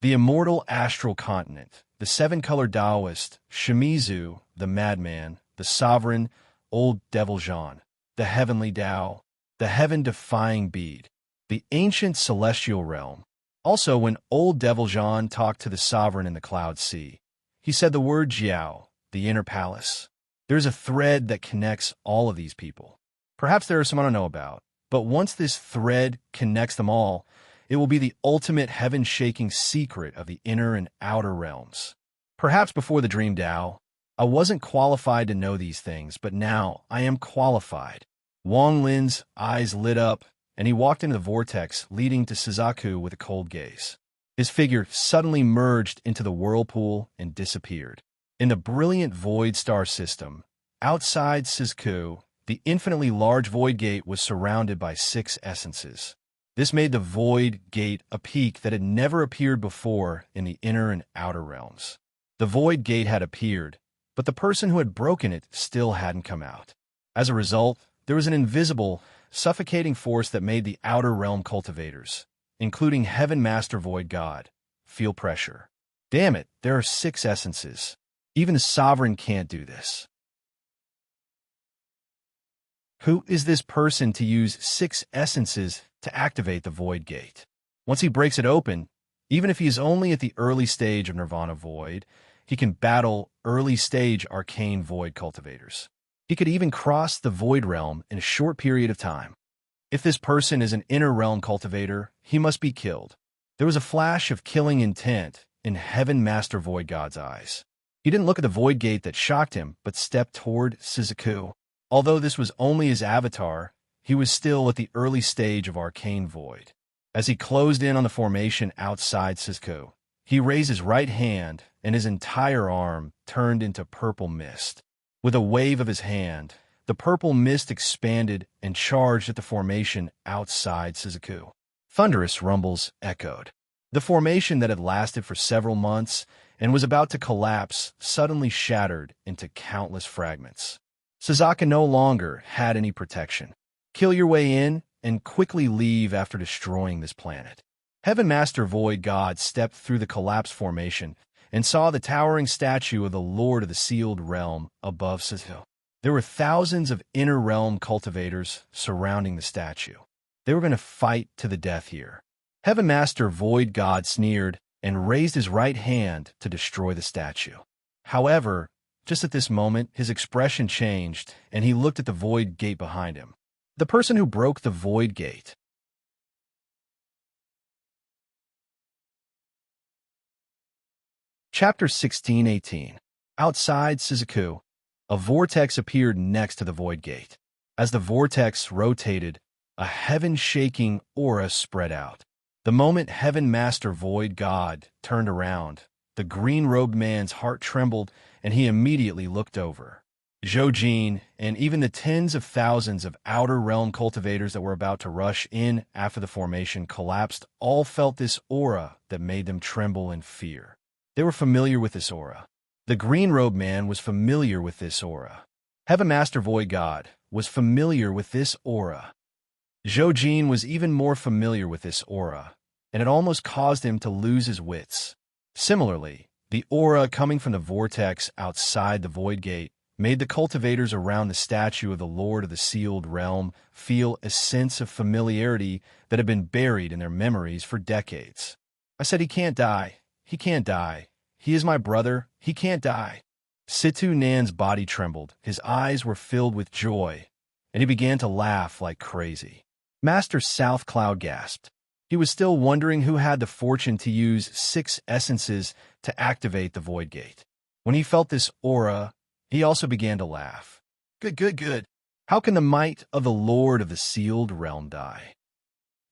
The immortal astral continent, the 7-colored Taoist, Shimizu, the madman, the sovereign, old devil Jean, the heavenly Tao, the heaven-defying bead, the ancient celestial realm. Also, when old devil Jean talked to the sovereign in the cloud sea, he said the word Jiao, the inner palace. There's a thread that connects all of these people. Perhaps there are some I don't know about, but once this thread connects them all, it will be the ultimate heaven-shaking secret of the inner and outer realms. Perhaps before the dream Tao, I wasn't qualified to know these things, but now I am qualified. Wang Lin's eyes lit up, and he walked into the vortex leading to Shizuku with a cold gaze. His figure suddenly merged into the whirlpool and disappeared. In the brilliant void star system, outside Shizuku, the infinitely large void gate was surrounded by 6 essences. This made the void gate a peak that had never appeared before in the inner and outer realms. The void gate had appeared, but the person who had broken it still hadn't come out. As a result, there was an invisible, suffocating force that made the outer realm cultivators, including Heaven Master Void God, feel pressure. Damn it, there are 6 essences. Even the sovereign can't do this. Who is this person to use 6 essences to activate the void gate? Once he breaks it open, even if he is only at the early stage of Nirvana Void, he can battle early-stage arcane void cultivators. He could even cross the void realm in a short period of time. If this person is an inner realm cultivator, he must be killed. There was a flash of killing intent in Heaven Master Void God's eyes. He didn't look at the void gate that shocked him, but stepped toward Shizuku. Although this was only his avatar, he was still at the early stage of arcane void. As he closed in on the formation outside Sisko, he raised his right hand, and his entire arm turned into purple mist. With a wave of his hand, the purple mist expanded and charged at the formation outside Sisko. Thunderous rumbles echoed. The formation that had lasted for several months and was about to collapse suddenly shattered into countless fragments. Suzaka no longer had any protection. Kill your way in and quickly leave after destroying this planet. Heaven Master Void God stepped through the collapsed formation and saw the towering statue of the Lord of the Sealed Realm above Sisko. There were thousands of inner realm cultivators surrounding the statue. They were going to fight to the death here. Heaven Master Void God sneered and raised his right hand to destroy the statue. However, just at this moment, his expression changed, and he looked at the void gate behind him. The person who broke the void gate. Chapter 16:18. Outside Sizuku, a vortex appeared next to the void gate. As the vortex rotated, a heaven-shaking aura spread out. The moment Heaven Master Void God turned around, the green-robed man's heart trembled, and he immediately looked over. Zhou and even the tens of thousands of outer realm cultivators that were about to rush in after the formation collapsed all felt this aura that made them tremble in fear. They were familiar with this aura. The green-robed man was familiar with this aura. Heaven Master Void God was familiar with this aura. Zhou was even more familiar with this aura, and it almost caused him to lose his wits. Similarly, the aura coming from the vortex outside the void gate made the cultivators around the statue of the Lord of the Sealed Realm feel a sense of familiarity that had been buried in their memories for decades. I said, he can't die. He can't die. He is my brother. He can't die. Situ Nan's body trembled. His eyes were filled with joy, and he began to laugh like crazy. Master South Cloud gasped. He was still wondering who had the fortune to use 6 essences to activate the void gate. When he felt this aura, he also began to laugh. Good. How can the might of the Lord of the Sealed Realm die?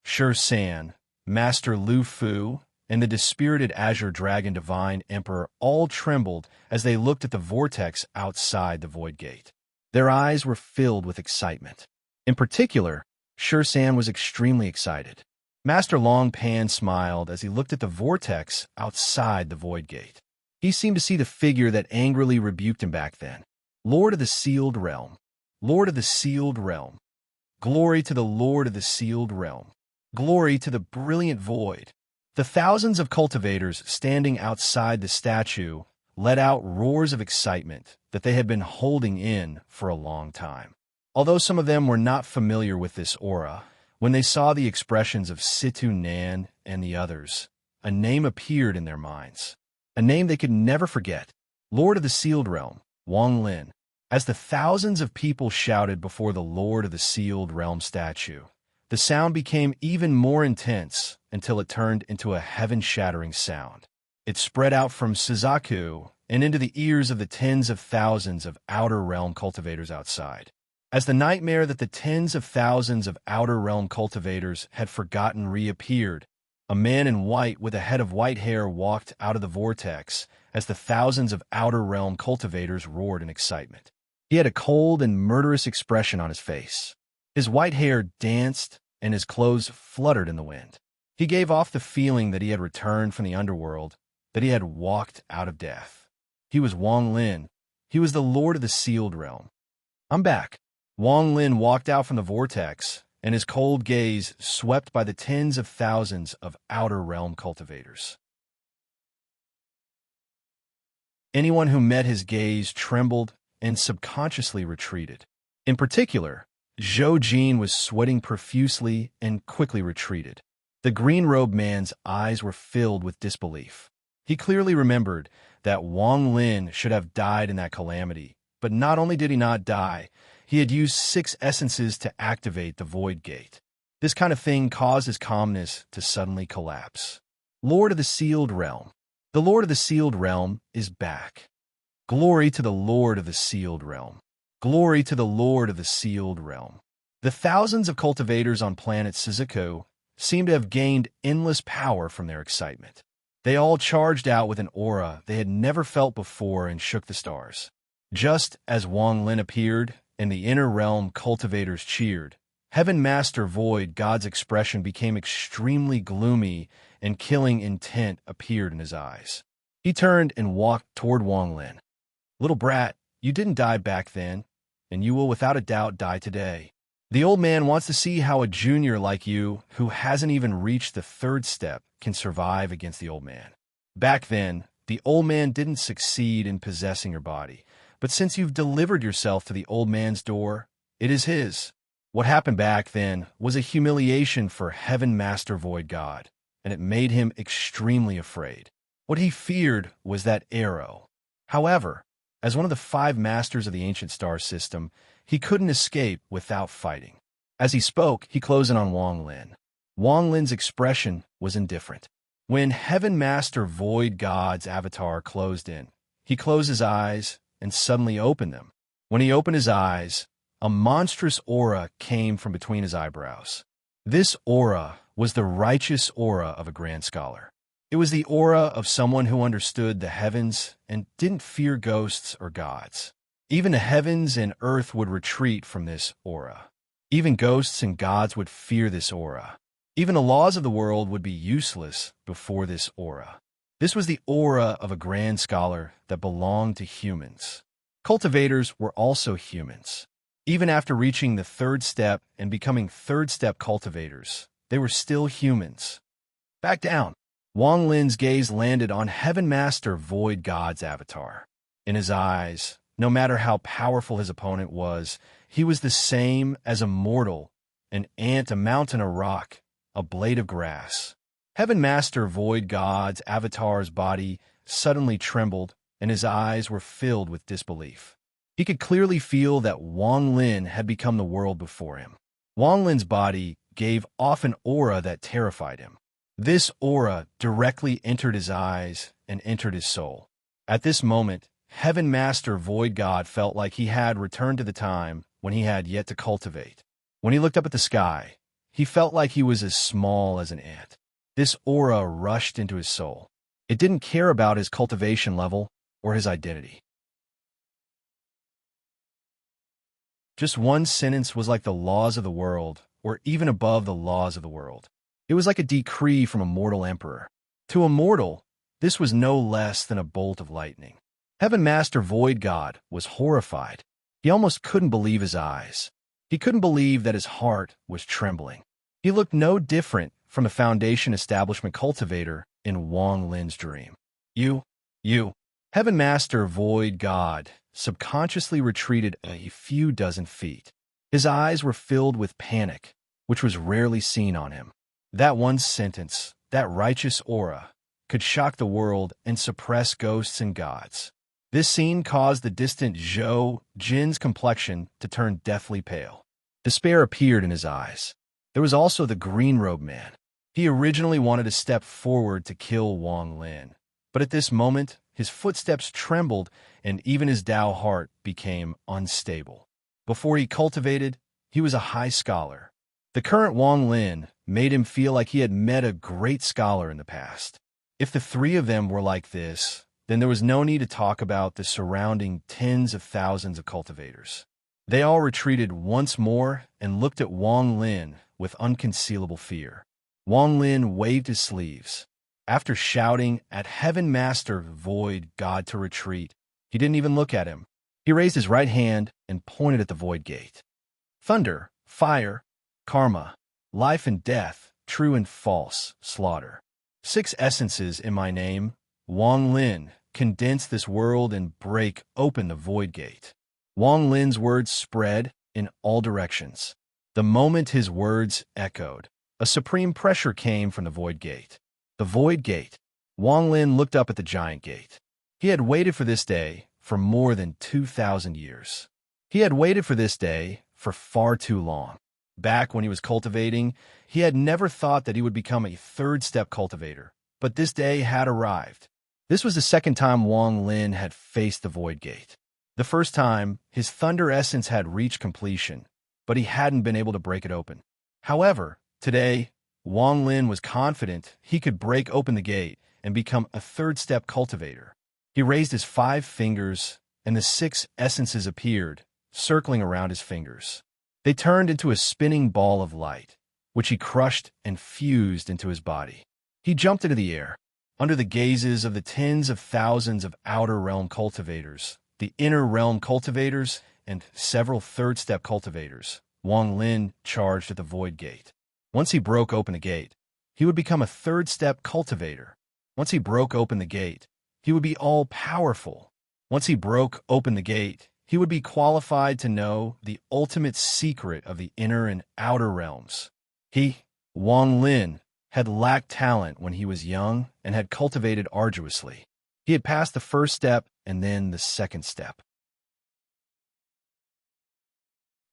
Sure San, Master Lu Fu, and the dispirited Azure Dragon Divine Emperor all trembled as they looked at the vortex outside the void gate. Their eyes were filled with excitement. In particular, Sure San was extremely excited. Master Long Pan smiled as he looked at the vortex outside the void gate. He seemed to see the figure that angrily rebuked him back then. Lord of the Sealed Realm. Lord of the Sealed Realm. Glory to the Lord of the Sealed Realm. Glory to the brilliant void. The thousands of cultivators standing outside the statue let out roars of excitement that they had been holding in for a long time. Although some of them were not familiar with this aura, when they saw the expressions of Situ Nan and the others, a name appeared in their minds. A name they could never forget. Lord of the Sealed Realm, Wang Lin. As the thousands of people shouted before the Lord of the Sealed Realm statue, the sound became even more intense until it turned into a heaven-shattering sound. It spread out from Suzaku and into the ears of the tens of thousands of outer realm cultivators outside. As the nightmare that the tens of thousands of outer realm cultivators had forgotten reappeared, a man in white with a head of white hair walked out of the vortex as the thousands of outer realm cultivators roared in excitement. He had a cold and murderous expression on his face. His white hair danced and his clothes fluttered in the wind. He gave off the feeling that he had returned from the underworld, that he had walked out of death. He was Wang Lin. He was the Lord of the Sealed Realm. I'm back. Wang Lin walked out from the vortex, and his cold gaze swept by the tens of thousands of outer realm cultivators. Anyone who met his gaze trembled and subconsciously retreated. In particular, Zhou was sweating profusely and quickly retreated. The green-robed man's eyes were filled with disbelief. He clearly remembered that Wang Lin should have died in that calamity, but not only did he not die, he had used 6 essences to activate the void gate. This kind of thing caused his calmness to suddenly collapse. Lord of the Sealed Realm. The Lord of the Sealed Realm is back. Glory to the Lord of the Sealed Realm. Glory to the Lord of the sealed realm. The thousands of cultivators on planet Suzuko seemed to have gained endless power from their excitement. They all charged out with an aura they had never felt before and shook the stars. Just as Wang Lin appeared, and the inner realm cultivators cheered, Heaven Master Void God's expression became extremely gloomy and killing intent appeared in his eyes. He turned and walked toward Wang Lin. Little brat, you didn't die back then, and you will without a doubt die today. The old man wants to see how a junior like you, who hasn't even reached the third step, can survive against the old man. Back then, the old man didn't succeed in possessing your body, but since you've delivered yourself to the old man's door, it is his. What happened back then was a humiliation for Heaven Master Void God, and it made him extremely afraid. What he feared was that arrow. However, as one of the 5 masters of the ancient star system, he couldn't escape without fighting. As he spoke, he closed in on Wang Lin. Wang Lin's expression was indifferent. When Heaven Master Void God's avatar closed in, he closed his eyes and suddenly opened them. When he opened his eyes, a monstrous aura came from between his eyebrows. This aura was the righteous aura of a grand scholar. It was the aura of someone who understood the heavens and didn't fear ghosts or gods. Even the heavens and earth would retreat from this aura. Even ghosts and gods would fear this aura. Even the laws of the world would be useless before this aura. This was the aura of a grand scholar that belonged to humans. Cultivators were also humans. Even after reaching the third step and becoming third step cultivators, they were still humans. Back down. Wang Lin's gaze landed on Heaven Master Void God's avatar. In his eyes, no matter how powerful his opponent was, he was the same as a mortal, an ant, a mountain, a rock, a blade of grass. Heaven Master Void God's avatar's body suddenly trembled, and his eyes were filled with disbelief. He could clearly feel that Wang Lin had become the world before him. Wang Lin's body gave off an aura that terrified him. This aura directly entered his eyes and entered his soul. At this moment, Heaven Master Void God felt like he had returned to the time when he had yet to cultivate. When he looked up at the sky, he felt like he was as small as an ant. This aura rushed into his soul. It didn't care about his cultivation level or his identity. Just one sentence was like the laws of the world, or even above the laws of the world. It was like a decree from a mortal emperor. To a mortal, this was no less than a bolt of lightning. Heaven Master Void God was horrified. He almost couldn't believe his eyes. He couldn't believe that his heart was trembling. He looked no different from a Foundation Establishment cultivator in Wang Lin's dream. You. Heaven Master Void God subconsciously retreated a few dozen feet. His eyes were filled with panic, which was rarely seen on him. That one sentence, that righteous aura, could shock the world and suppress ghosts and gods. This scene caused the distant Zhou Jin's complexion to turn deathly pale. Despair appeared in his eyes. There was also the green-robed man. He originally wanted to step forward to kill Wang Lin, but at this moment, his footsteps trembled and even his Dao heart became unstable. Before he cultivated, he was a high scholar. The current Wang Lin made him feel like he had met a great scholar in the past. If the 3 of them were like this, then there was no need to talk about the surrounding tens of thousands of cultivators. They all retreated once more and looked at Wang Lin with unconcealable fear. Wang Lin waved his sleeves. After shouting at Heaven Master Void God to retreat, he didn't even look at him. He raised his right hand and pointed at the void gate. Thunder, fire, karma, life and death, true and false, slaughter. 6 essences in my name, Wang Lin, condense this world and break open the void gate. Wang Lin's words spread in all directions. The moment his words echoed, a supreme pressure came from the void gate. The void gate. Wang Lin looked up at the giant gate. He had waited for this day for more than 2,000 years. He had waited for this day for far too long. Back when he was cultivating, he had never thought that he would become a third-step cultivator, but this day had arrived. This was the second time Wang Lin had faced the void gate. The first time, his thunder essence had reached completion, but he hadn't been able to break it open. However, today, Wang Lin was confident he could break open the gate and become a third-step cultivator. He raised his 5 fingers, and the 6 essences appeared, circling around his fingers. They turned into a spinning ball of light, which he crushed and fused into his body. He jumped into the air. Under the gazes of the tens of thousands of outer realm cultivators, the inner realm cultivators, and several third-step cultivators, Wang Lin charged at the void gate. Once he broke open the gate, he would become a third-step cultivator. Once he broke open the gate, he would be all-powerful. Once he broke open the gate, he would be qualified to know the ultimate secret of the inner and outer realms. He, Wang Lin, had lacked talent when he was young and had cultivated arduously. He had passed the first step and then the second step.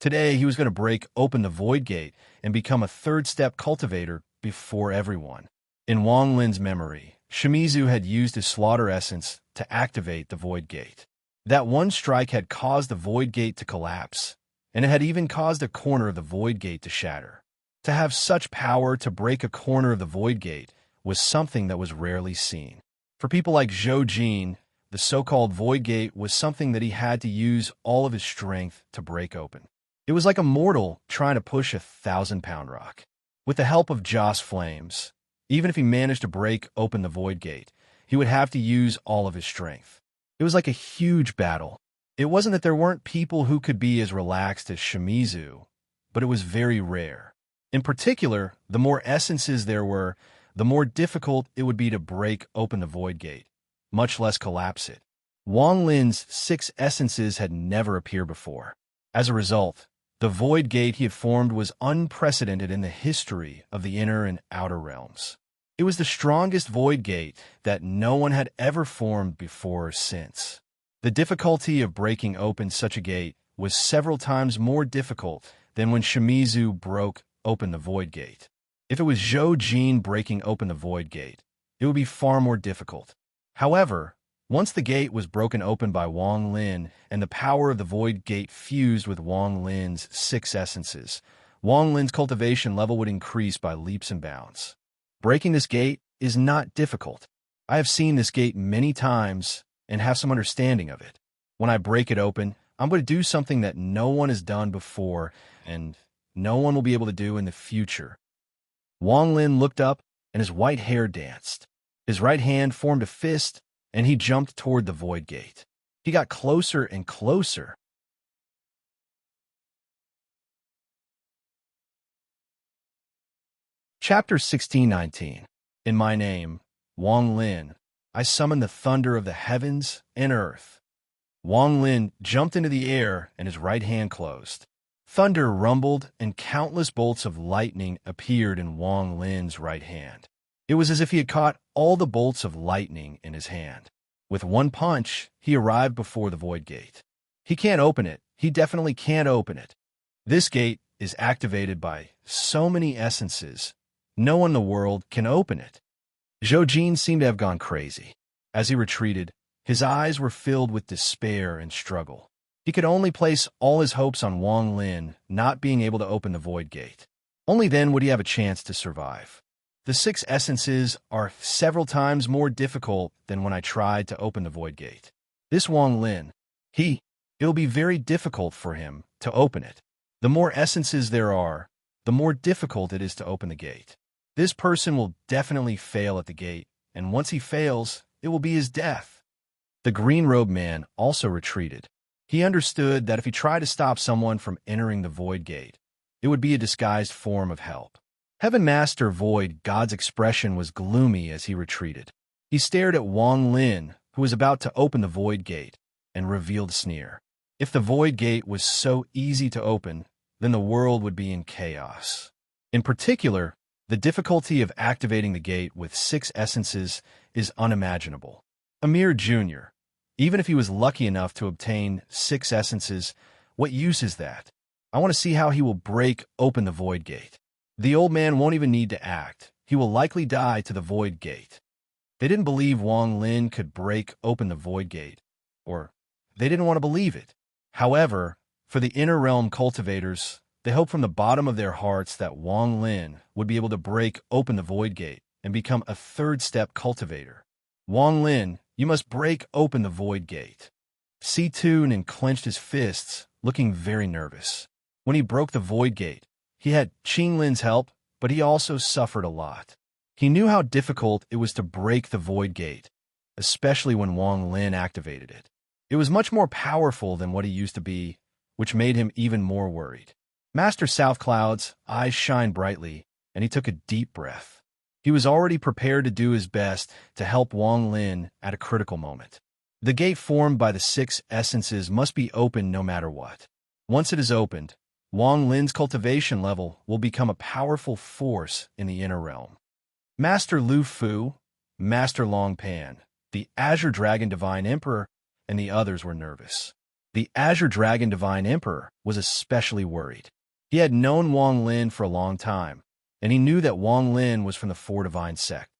Today, he was going to break open the void gate and become a third-step cultivator before everyone. In Wang Lin's memory, Shimizu had used his slaughter essence to activate the void gate. That one strike had caused the void gate to collapse, and it had even caused a corner of the void gate to shatter. To have such power to break a corner of the void gate was something that was rarely seen. For people like Zhou Jin, the so-called void gate was something that he had to use all of his strength to break open. It was like a mortal trying to push a 1,000-pound rock. With the help of Joss flames, even if he managed to break open the void gate, he would have to use all of his strength. It was like a huge battle. It wasn't that there weren't people who could be as relaxed as Shimizu, but it was very rare. In particular, the more essences there were, the more difficult it would be to break open the void gate, much less collapse it. Wang Lin's 6 essences had never appeared before. As a result, the void gate he had formed was unprecedented in the history of the inner and outer realms. It was the strongest void gate that no one had ever formed before or since. The difficulty of breaking open such a gate was several times more difficult than when Shimizu broke open the void gate. If it was Zhou Jin breaking open the void gate, it would be far more difficult. However, once the gate was broken open by Wang Lin and the power of the void gate fused with Wang Lin's 6 essences, Wang Lin's cultivation level would increase by leaps and bounds. Breaking this gate is not difficult. I have seen this gate many times and have some understanding of it. When I break it open, I'm going to do something that no one has done before and no one will be able to do in the future. Wang Lin looked up and his white hair danced. His right hand formed a fist and he jumped toward the void gate. He got closer and closer. Chapter 1619. In my name, Wang Lin, I summon the thunder of the heavens and earth. Wang Lin jumped into the air and his right hand closed. Thunder rumbled and countless bolts of lightning appeared in Wang Lin's right hand. It was as if he had caught all the bolts of lightning in his hand. With one punch, he arrived before the void gate. He can't open it. He definitely can't open it. This gate is activated by so many essences. No one in the world can open it. Zhou Jin seemed to have gone crazy. As he retreated, his eyes were filled with despair and struggle. He could only place all his hopes on Wang Lin not being able to open the void gate. Only then would he have a chance to survive. The 6 essences are several times more difficult than when I tried to open the void gate. This Wang Lin, it'll be very difficult for him to open it. The more essences there are, the more difficult it is to open the gate. This person will definitely fail at the gate, and once he fails, it will be his death. The green-robed man also retreated. He understood that if he tried to stop someone from entering the void gate, it would be a disguised form of help. Heaven Master Void God's expression was gloomy as he retreated. He stared at Wang Lin, who was about to open the void gate, and revealed a sneer. If the void gate was so easy to open, then the world would be in chaos. In particular, the difficulty of activating the gate with 6 essences is unimaginable. Amir Jr., even if he was lucky enough to obtain 6 essences, what use is that? I want to see how he will break open the void gate. The old man won't even need to act. He will likely die to the void gate. They didn't believe Wang Lin could break open the void gate, or They didn't want to believe it. However, for the inner realm cultivators, they hoped from the bottom of their hearts that Wang Lin would be able to break open the void gate and become a third-step cultivator. Wang Lin, you must break open the void gate. Si-Tun clenched his fists, looking very nervous. When he broke the void gate, he had Qing Lin's help, but he also suffered a lot. He knew how difficult it was to break the void gate, especially when Wang Lin activated it. It was much more powerful than what he used to be, which made him even more worried. Master South Cloud's eyes shined brightly, and he took a deep breath. He was already prepared to do his best to help Wang Lin at a critical moment. The gate formed by the 6 essences must be opened no matter what. Once it is opened, Wang Lin's cultivation level will become a powerful force in the inner realm. Master Lu Fu, Master Long Pan, the Azure Dragon Divine Emperor, and the others were nervous. The Azure Dragon Divine Emperor was especially worried. He had known Wang Lin for a long time, and he knew that Wang Lin was from the 4 Divine Sect.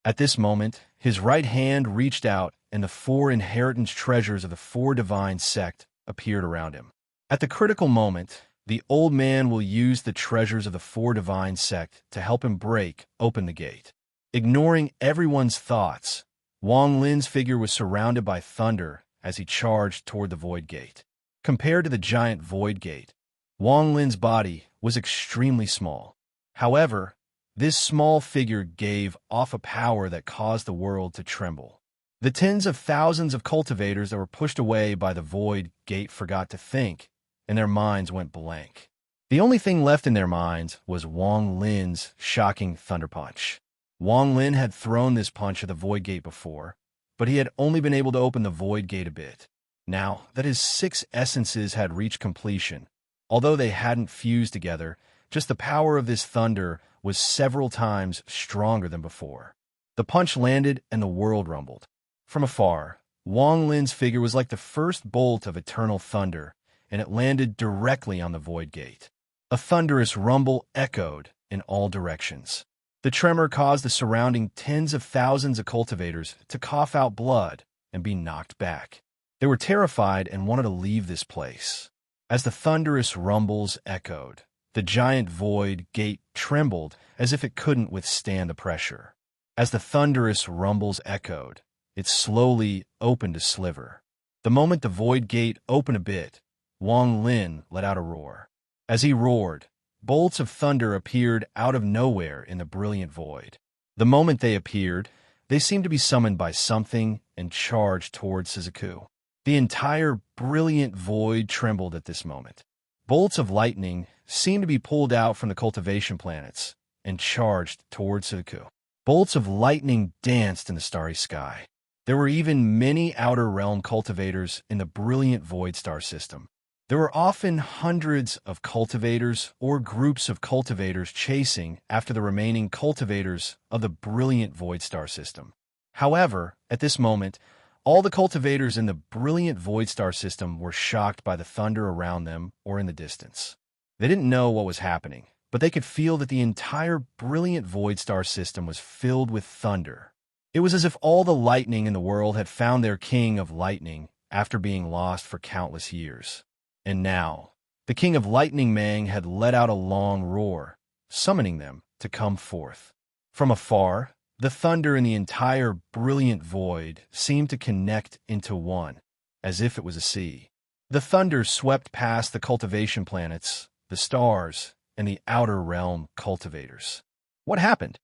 At this moment, his right hand reached out, and the 4 inheritance treasures of the 4 Divine Sect appeared around him. At the critical moment, the old man will use the treasures of the 4 Divine Sect to help him break open the gate. Ignoring everyone's thoughts, Wang Lin's figure was surrounded by thunder as he charged toward the void gate. Compared to the giant void gate, Wang Lin's body was extremely small. However, this small figure gave off a power that caused the world to tremble. The tens of thousands of cultivators that were pushed away by the void gate forgot to think, and their minds went blank. The only thing left in their minds was Wang Lin's shocking thunder punch. Wang Lin had thrown this punch at the void gate before, but he had only been able to open the void gate a bit. Now that his 6 essences had reached completion, although they hadn't fused together, just the power of this thunder was several times stronger than before. The punch landed and the world rumbled. From afar, Wang Lin's figure was like the first bolt of eternal thunder, and it landed directly on the void gate. A thunderous rumble echoed in all directions. The tremor caused the surrounding tens of thousands of cultivators to cough out blood and be knocked back. They were terrified and wanted to leave this place. As the thunderous rumbles echoed, the giant void gate trembled as if it couldn't withstand the pressure. As the thunderous rumbles echoed, it slowly opened a sliver. The moment the void gate opened a bit, Wang Lin let out a roar. As he roared, bolts of thunder appeared out of nowhere in the brilliant void. The moment they appeared, they seemed to be summoned by something and charged toward Shizuku. The entire brilliant void trembled at this moment. Bolts of lightning seemed to be pulled out from the cultivation planets and charged toward Shizuku. Bolts of lightning danced in the starry sky. There were even many outer realm cultivators in the brilliant void star system. There were often hundreds of cultivators or groups of cultivators chasing after the remaining cultivators of the brilliant void star system. However, at this moment, all the cultivators in the brilliant void star system were shocked by the thunder around them or in the distance. They didn't know what was happening, but they could feel that the entire brilliant void star system was filled with thunder. It was as if all the lightning in the world had found their king of lightning after being lost for countless years. And now, the king of lightning Mang had let out a long roar, summoning them to come forth. From afar, the thunder in the entire brilliant void seemed to connect into one, as if it was a sea. The thunder swept past the cultivation planets, the stars, and the outer realm cultivators. What happened?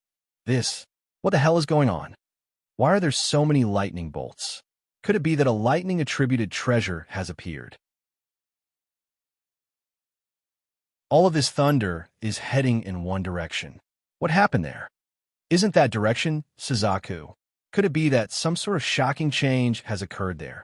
What the hell is going on? Why are there so many lightning bolts? Could it be that a lightning-attributed treasure has appeared? All of this thunder is heading in one direction. What happened there? Isn't that direction Shizuku? Could it be that some sort of shocking change has occurred there?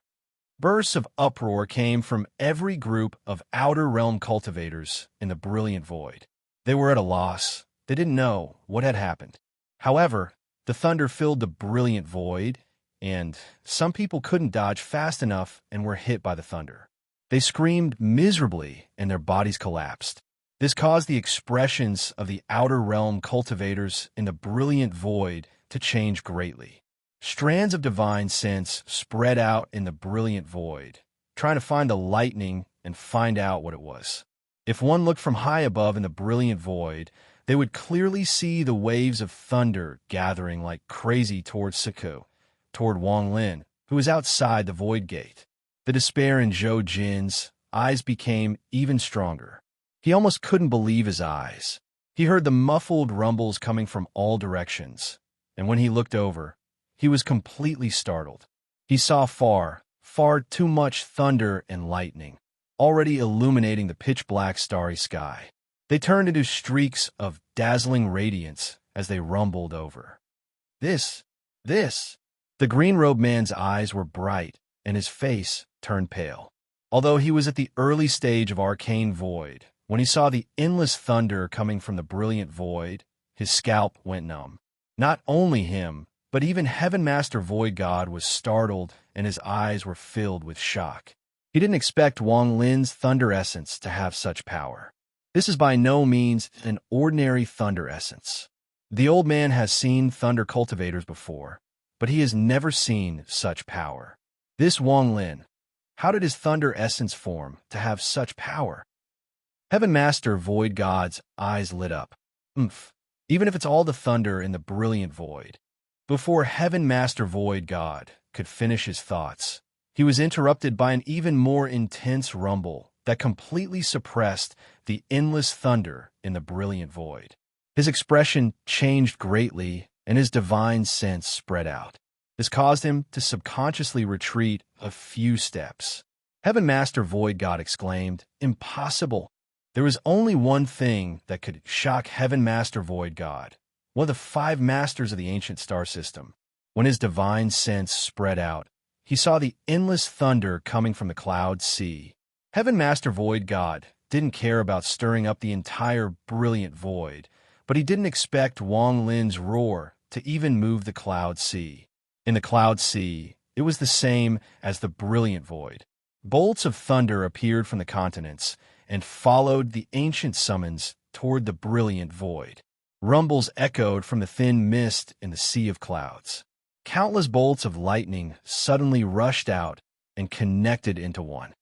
Bursts of uproar came from every group of outer realm cultivators in the brilliant void. They were at a loss. They didn't know what had happened. However, the thunder filled the brilliant void, and some people couldn't dodge fast enough and were hit by the thunder. They screamed miserably and their bodies collapsed. This caused the expressions of the outer realm cultivators in the brilliant void to change greatly. Strands of divine sense spread out in the brilliant void, trying to find the lightning and find out what it was. If one looked from high above in the brilliant void, they would clearly see the waves of thunder gathering like crazy toward Siku, toward Wang Lin, who was outside the void gate. The despair in Zhou Jin's eyes became even stronger. He almost couldn't believe his eyes. He heard the muffled rumbles coming from all directions, and when he looked over, he was completely startled. He saw far, far too much thunder and lightning, already illuminating the pitch-black starry sky. They turned into streaks of dazzling radiance as they rumbled over. This! The green-robed man's eyes were bright, and his face turned pale. Although he was at the early stage of arcane void, when he saw the endless thunder coming from the brilliant void, his scalp went numb. Not only him, but even Heaven Master Void God was startled, and his eyes were filled with shock. He didn't expect Wang Lin's thunder essence to have such power. This is by no means an ordinary thunder essence. The old man has seen thunder cultivators before, but he has never seen such power. This Wang Lin, how did his thunder essence form to have such power? Heaven Master Void God's eyes lit up. Even if it's all the thunder in the brilliant void. Before Heaven Master Void God could finish his thoughts, he was interrupted by an even more intense rumble that completely suppressed the endless thunder in the brilliant void. His expression changed greatly, and his divine sense spread out. This caused him to subconsciously retreat a few steps. Heaven Master Void God exclaimed, "Impossible!" There was only one thing that could shock Heaven Master Void God, one of the 5 masters of the ancient star system. When his divine sense spread out, he saw the endless thunder coming from the cloud sea. Heaven Master Void God didn't care about stirring up the entire brilliant void, but he didn't expect Wang Lin's roar to even move the cloud sea. In the cloud sea, it was the same as the brilliant void. Bolts of thunder appeared from the continents and followed the ancient summons toward the brilliant void. Rumbles echoed from the thin mist in the sea of clouds. Countless bolts of lightning suddenly rushed out and connected into one.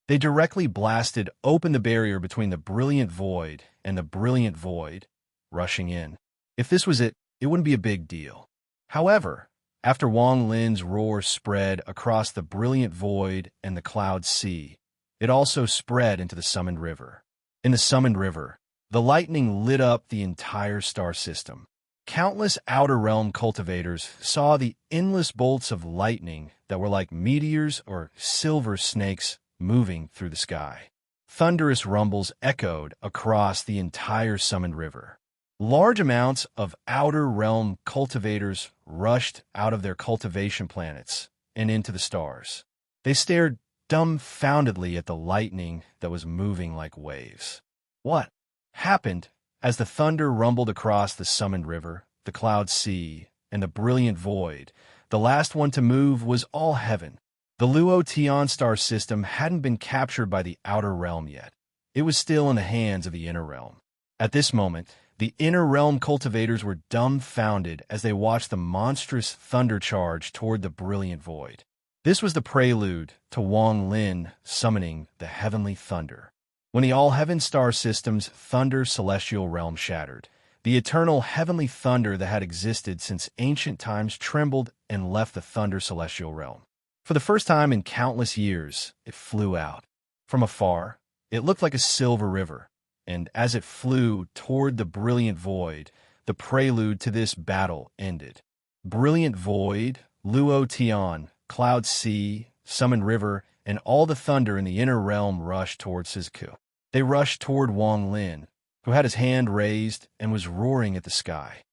They directly blasted open the barrier between the brilliant void and the brilliant void, rushing in. If this was it, it wouldn't be a big deal. However, after Wang Lin's roar spread across the brilliant void and the cloud sea, it also spread into the summoned river. In the summoned river, the lightning lit up the entire star system. Countless outer realm cultivators saw the endless bolts of lightning that were like meteors or silver snakes moving through the sky. Thunderous rumbles echoed across the entire summoned river. Large amounts of outer realm cultivators rushed out of their cultivation planets and into the stars. They stared dumbfoundedly at the lightning that was moving like waves. What happened as the thunder rumbled across the summoned river, the cloud sea, and the brilliant void? The last one to move was all heaven. The Luo Tian star system hadn't been captured by the outer realm yet. It was still in the hands of the inner realm. At this moment, the inner realm cultivators were dumbfounded as they watched the monstrous thunder charge toward the brilliant void. This was the prelude to Wang Lin summoning the heavenly thunder. When the all-heaven star system's thunder celestial realm shattered, the eternal heavenly thunder that had existed since ancient times trembled and left the thunder celestial realm. For the first time in countless years, it flew out. From afar, it looked like a silver river, and as it flew toward the brilliant void, the prelude to this battle ended. Brilliant void, Luo Tian, cloud sea, summoned river, and all the thunder in the inner realm rushed toward Siku. They rushed toward Wang Lin, who had his hand raised and was roaring at the sky.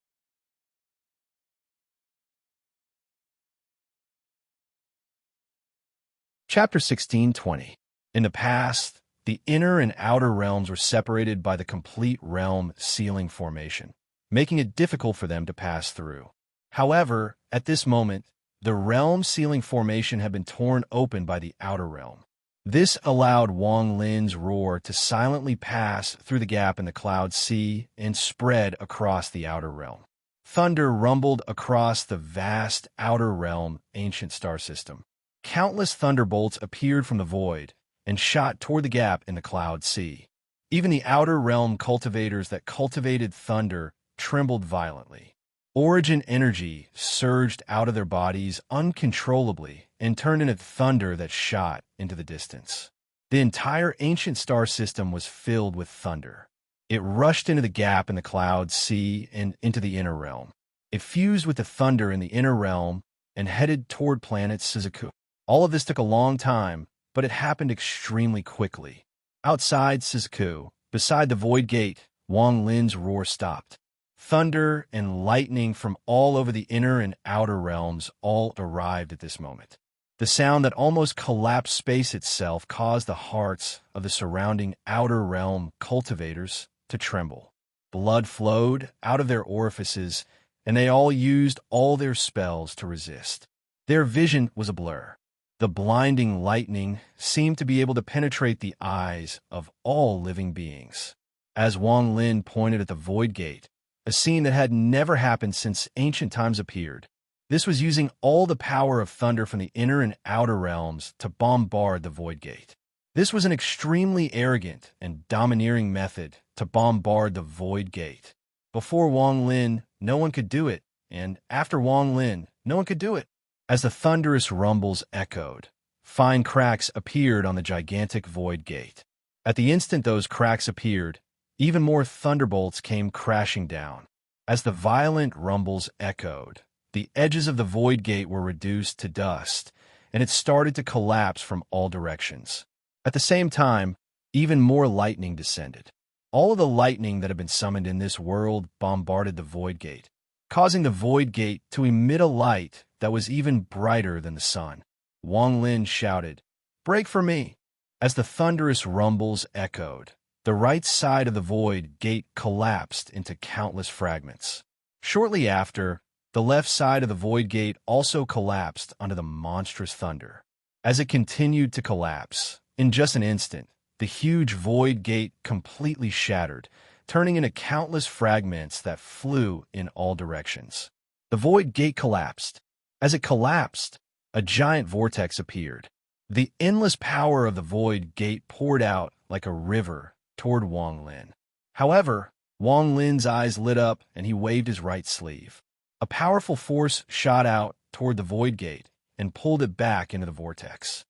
Chapter 16:20. In the past, the inner and outer realms were separated by the complete realm sealing formation, making it difficult for them to pass through. However, at this moment, the realm sealing formation had been torn open by the outer realm. This allowed Wang Lin's roar to silently pass through the gap in the cloud sea and spread across the outer realm. Thunder rumbled across the vast outer realm ancient star system. Countless thunderbolts appeared from the void and shot toward the gap in the cloud sea. Even the outer realm cultivators that cultivated thunder trembled violently. Origin energy surged out of their bodies uncontrollably and turned into thunder that shot into the distance. The entire ancient star system was filled with thunder. It rushed into the gap in the cloud sea and into the inner realm. It fused with the thunder in the inner realm and headed toward planet Suzaku. All of this took a long time, but it happened extremely quickly. Outside Suzaku, beside the void gate, Wang Lin's roar stopped. Thunder and lightning from all over the inner and outer realms all arrived at this moment. The sound that almost collapsed space itself caused the hearts of the surrounding outer realm cultivators to tremble. Blood flowed out of their orifices, and they all used all their spells to resist. Their vision was a blur. The blinding lightning seemed to be able to penetrate the eyes of all living beings. As Wang Lin pointed at the void gate, a scene that had never happened since ancient times appeared. This was using all the power of thunder from the inner and outer realms to bombard the void gate. This was an extremely arrogant and domineering method to bombard the void gate. Before Wang Lin, no one could do it, and after Wang Lin, no one could do it. As the thunderous rumbles echoed, fine cracks appeared on the gigantic void gate. At the instant those cracks appeared, even more thunderbolts came crashing down. As the violent rumbles echoed, the edges of the void gate were reduced to dust, and it started to collapse from all directions. At the same time, even more lightning descended. All of the lightning that had been summoned in this world bombarded the void gate, causing the void gate to emit a light that was even brighter than the sun. Wang Lin shouted, "Break for me!" As the thunderous rumbles echoed, the right side of the void gate collapsed into countless fragments. Shortly after, the left side of the void gate also collapsed under the monstrous thunder. As it continued to collapse, in just an instant, the huge void gate completely shattered, turning into countless fragments that flew in all directions. The void gate collapsed. As it collapsed, a giant vortex appeared. The endless power of the void gate poured out like a river toward Wang Lin. However, Wang Lin's eyes lit up and he waved his right sleeve. A powerful force shot out toward the void gate and pulled it back into the vortex.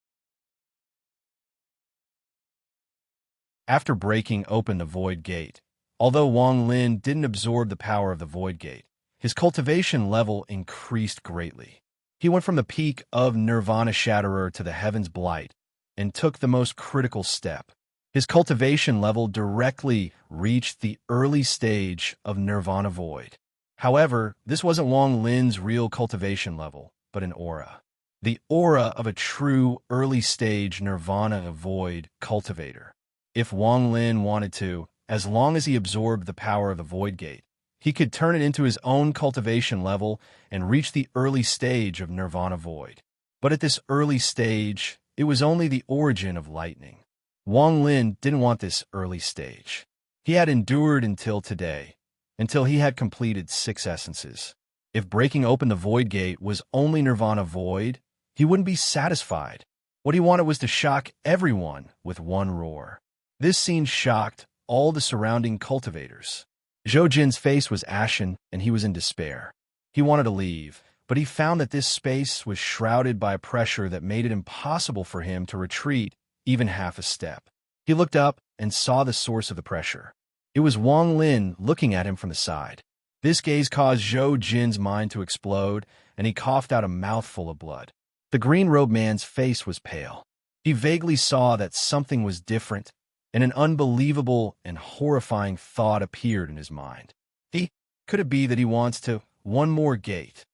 After breaking open the void gate, although Wang Lin didn't absorb the power of the void gate, his cultivation level increased greatly. He went from the peak of Nirvana Shatterer to the Heaven's Blight and took the most critical step. His cultivation level directly reached the early stage of Nirvana Void. However, this wasn't Wang Lin's real cultivation level, but an aura. The aura of a true early-stage Nirvana Void cultivator. If Wang Lin wanted to, as long as he absorbed the power of the Void Gate, he could turn it into his own cultivation level and reach the early stage of Nirvana Void. But at this early stage, it was only the origin of lightning. Wang Lin didn't want this early stage. He had endured until today, until he had completed 6 essences. If breaking open the Void Gate was only Nirvana Void, he wouldn't be satisfied. What he wanted was to shock everyone with one roar. This scene shocked all the surrounding cultivators. Zhou Jin's face was ashen, and he was in despair. He wanted to leave, but he found that this space was shrouded by a pressure that made it impossible for him to retreat even half a step. He looked up and saw the source of the pressure. It was Wang Lin looking at him from the side. This gaze caused Zhou Jin's mind to explode, and he coughed out a mouthful of blood. The green-robed man's face was pale. He vaguely saw that something was different, and an unbelievable and horrifying thought appeared in his mind. Could it be that he wants to one more gate?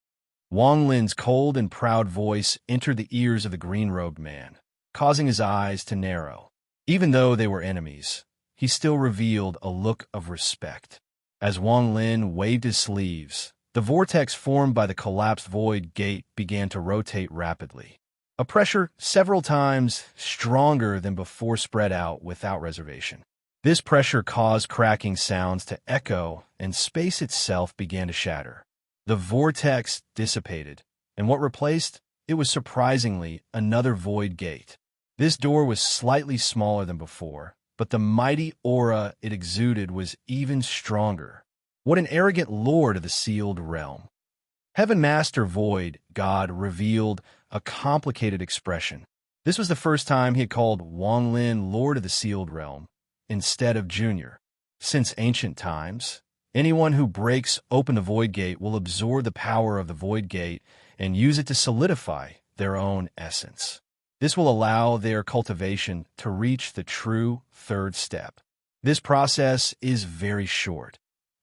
Wang Lin's cold and proud voice entered the ears of the green-robed man, causing his eyes to narrow. Even though they were enemies, he still revealed a look of respect. As Wang Lin waved his sleeves, the vortex formed by the collapsed void gate began to rotate rapidly. A pressure several times stronger than before spread out without reservation. This pressure caused cracking sounds to echo, and space itself began to shatter. The vortex dissipated, and what replaced it was surprisingly another void gate. This door was slightly smaller than before, but the mighty aura it exuded was even stronger. What an arrogant lord of the sealed realm! Heaven Master Void God revealed a complicated expression. This was the first time he had called Wang Lin Lord of the Sealed Realm, instead of Junior. Since ancient times, anyone who breaks open the Void Gate will absorb the power of the Void Gate and use it to solidify their own essence. This will allow their cultivation to reach the true third step. This process is very short,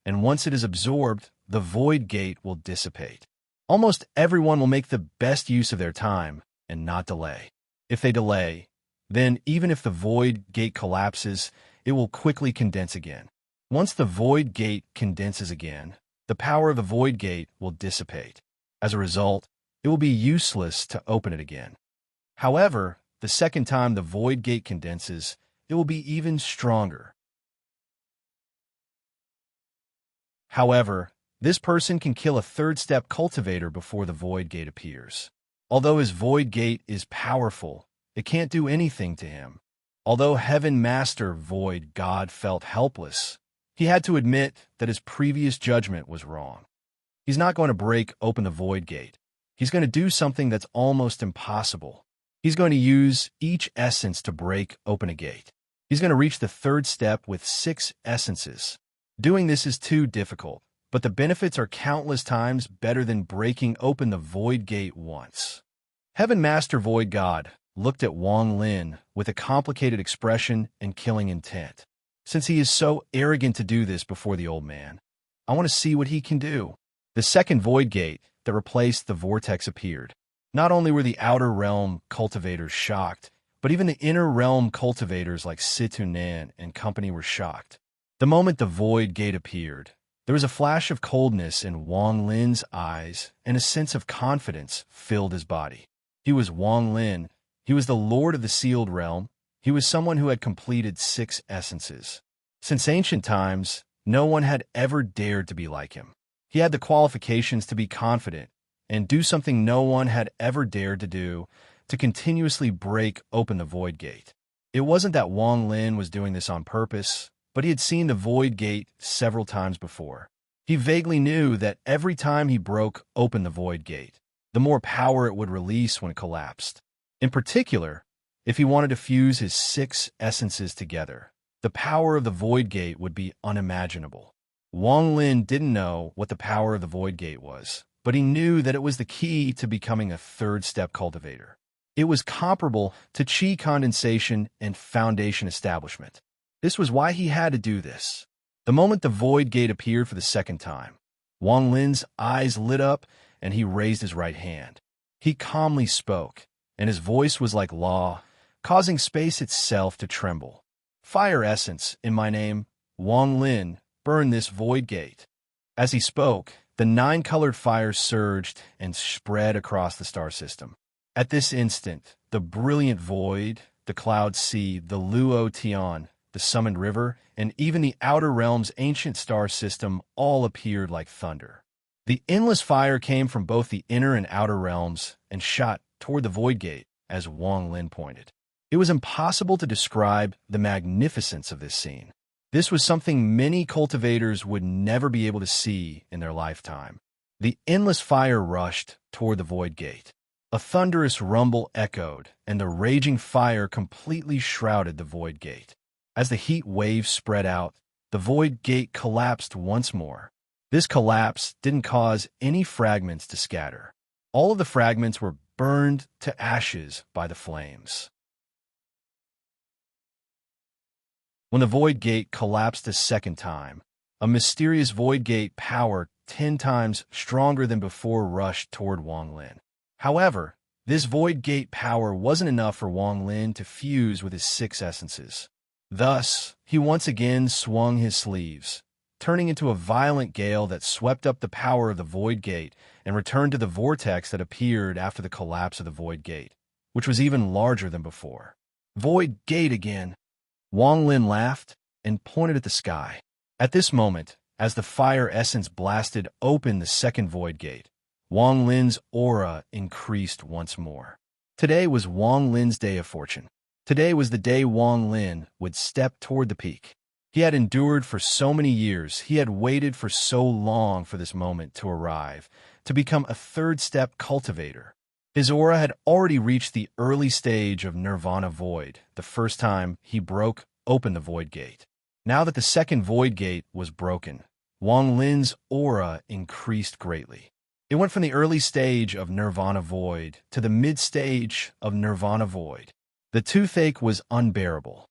and once it is absorbed, the Void Gate will dissipate. Almost everyone will make the best use of their time and not delay. If they delay, then even if the Void Gate collapses, it will quickly condense again. Once the Void Gate condenses again, the power of the Void Gate will dissipate. As a result, it will be useless to open it again. However, the second time the Void Gate condenses, it will be even stronger. However, this person can kill a third-step cultivator before the Void Gate appears. Although his Void Gate is powerful, it can't do anything to him. Although Heaven Master Void God felt helpless, he had to admit that his previous judgment was wrong. He's not going to break open the Void Gate. He's going to do something that's almost impossible. He's going to use each essence to break open a gate. He's going to reach the third step with 6 essences. Doing this is too difficult, but the benefits are countless times better than breaking open the Void Gate once. Heaven Master Void God looked at Wang Lin with a complicated expression and killing intent. Since he is so arrogant to do this before the old man, I want to see what he can do. The second Void Gate that replaced the vortex appeared. Not only were the outer realm cultivators shocked, but even the inner realm cultivators like Situnan and company were shocked. The moment the Void Gate appeared, there was a flash of coldness in Wang Lin's eyes, and a sense of confidence filled his body. He was Wang Lin. He was the Lord of the Sealed Realm. He was someone who had completed 6 essences. Since ancient times, no one had ever dared to be like him. He had the qualifications to be confident and do something no one had ever dared to do, to continuously break open the Void Gate. It wasn't that Wang Lin was doing this on purpose, but he had seen the Void Gate several times before. He vaguely knew that every time he broke open the Void Gate, the more power it would release when it collapsed. In particular, if he wanted to fuse his 6 essences together, the power of the Void Gate would be unimaginable. Wang Lin didn't know what the power of the Void Gate was, but he knew that it was the key to becoming a third-step cultivator. It was comparable to Qi condensation and foundation establishment. This was why he had to do this. The moment the Void Gate appeared for the second time, Wang Lin's eyes lit up and he raised his right hand. He calmly spoke, and his voice was like law, causing space itself to tremble. Fire essence, in my name, Wang Lin, burn this Void Gate. As he spoke, the 9-colored fire surged and spread across the star system. At this instant, the brilliant void, the cloud sea, the Luo Tian, the summoned river, and even the outer realm's ancient star system all appeared like thunder. The endless fire came from both the inner and outer realms and shot toward the Void Gate, as Wang Lin pointed. It was impossible to describe the magnificence of this scene. This was something many cultivators would never be able to see in their lifetime. The endless fire rushed toward the Void Gate. A thunderous rumble echoed, and the raging fire completely shrouded the Void Gate. As the heat waves spread out, the Void Gate collapsed once more. This collapse didn't cause any fragments to scatter. All of the fragments were burned to ashes by the flames. When the Void Gate collapsed a second time, a mysterious Void Gate power 10 times stronger than before rushed toward Wang Lin. However, this Void Gate power wasn't enough for Wang Lin to fuse with his 6 essences. Thus, he once again swung his sleeves, turning into a violent gale that swept up the power of the Void Gate and returned to the vortex that appeared after the collapse of the Void Gate, which was even larger than before. Void Gate again! Wang Lin laughed and pointed at the sky. At this moment, As the fire essence blasted open the second void gate, Wang Lin's aura increased once more. Today was Wang Lin's day of fortune. Today was the day Wang Lin would step toward the peak. He had endured for so many years, he had waited for so long for this moment to arrive, to become a third-step cultivator. His aura had already reached the early stage of nirvana void, the first time he broke open the void gate. Now that the second void gate was broken, Wang Lin's aura increased greatly. It went from the early stage of nirvana void to the mid-stage of nirvana void. The toothache was unbearable.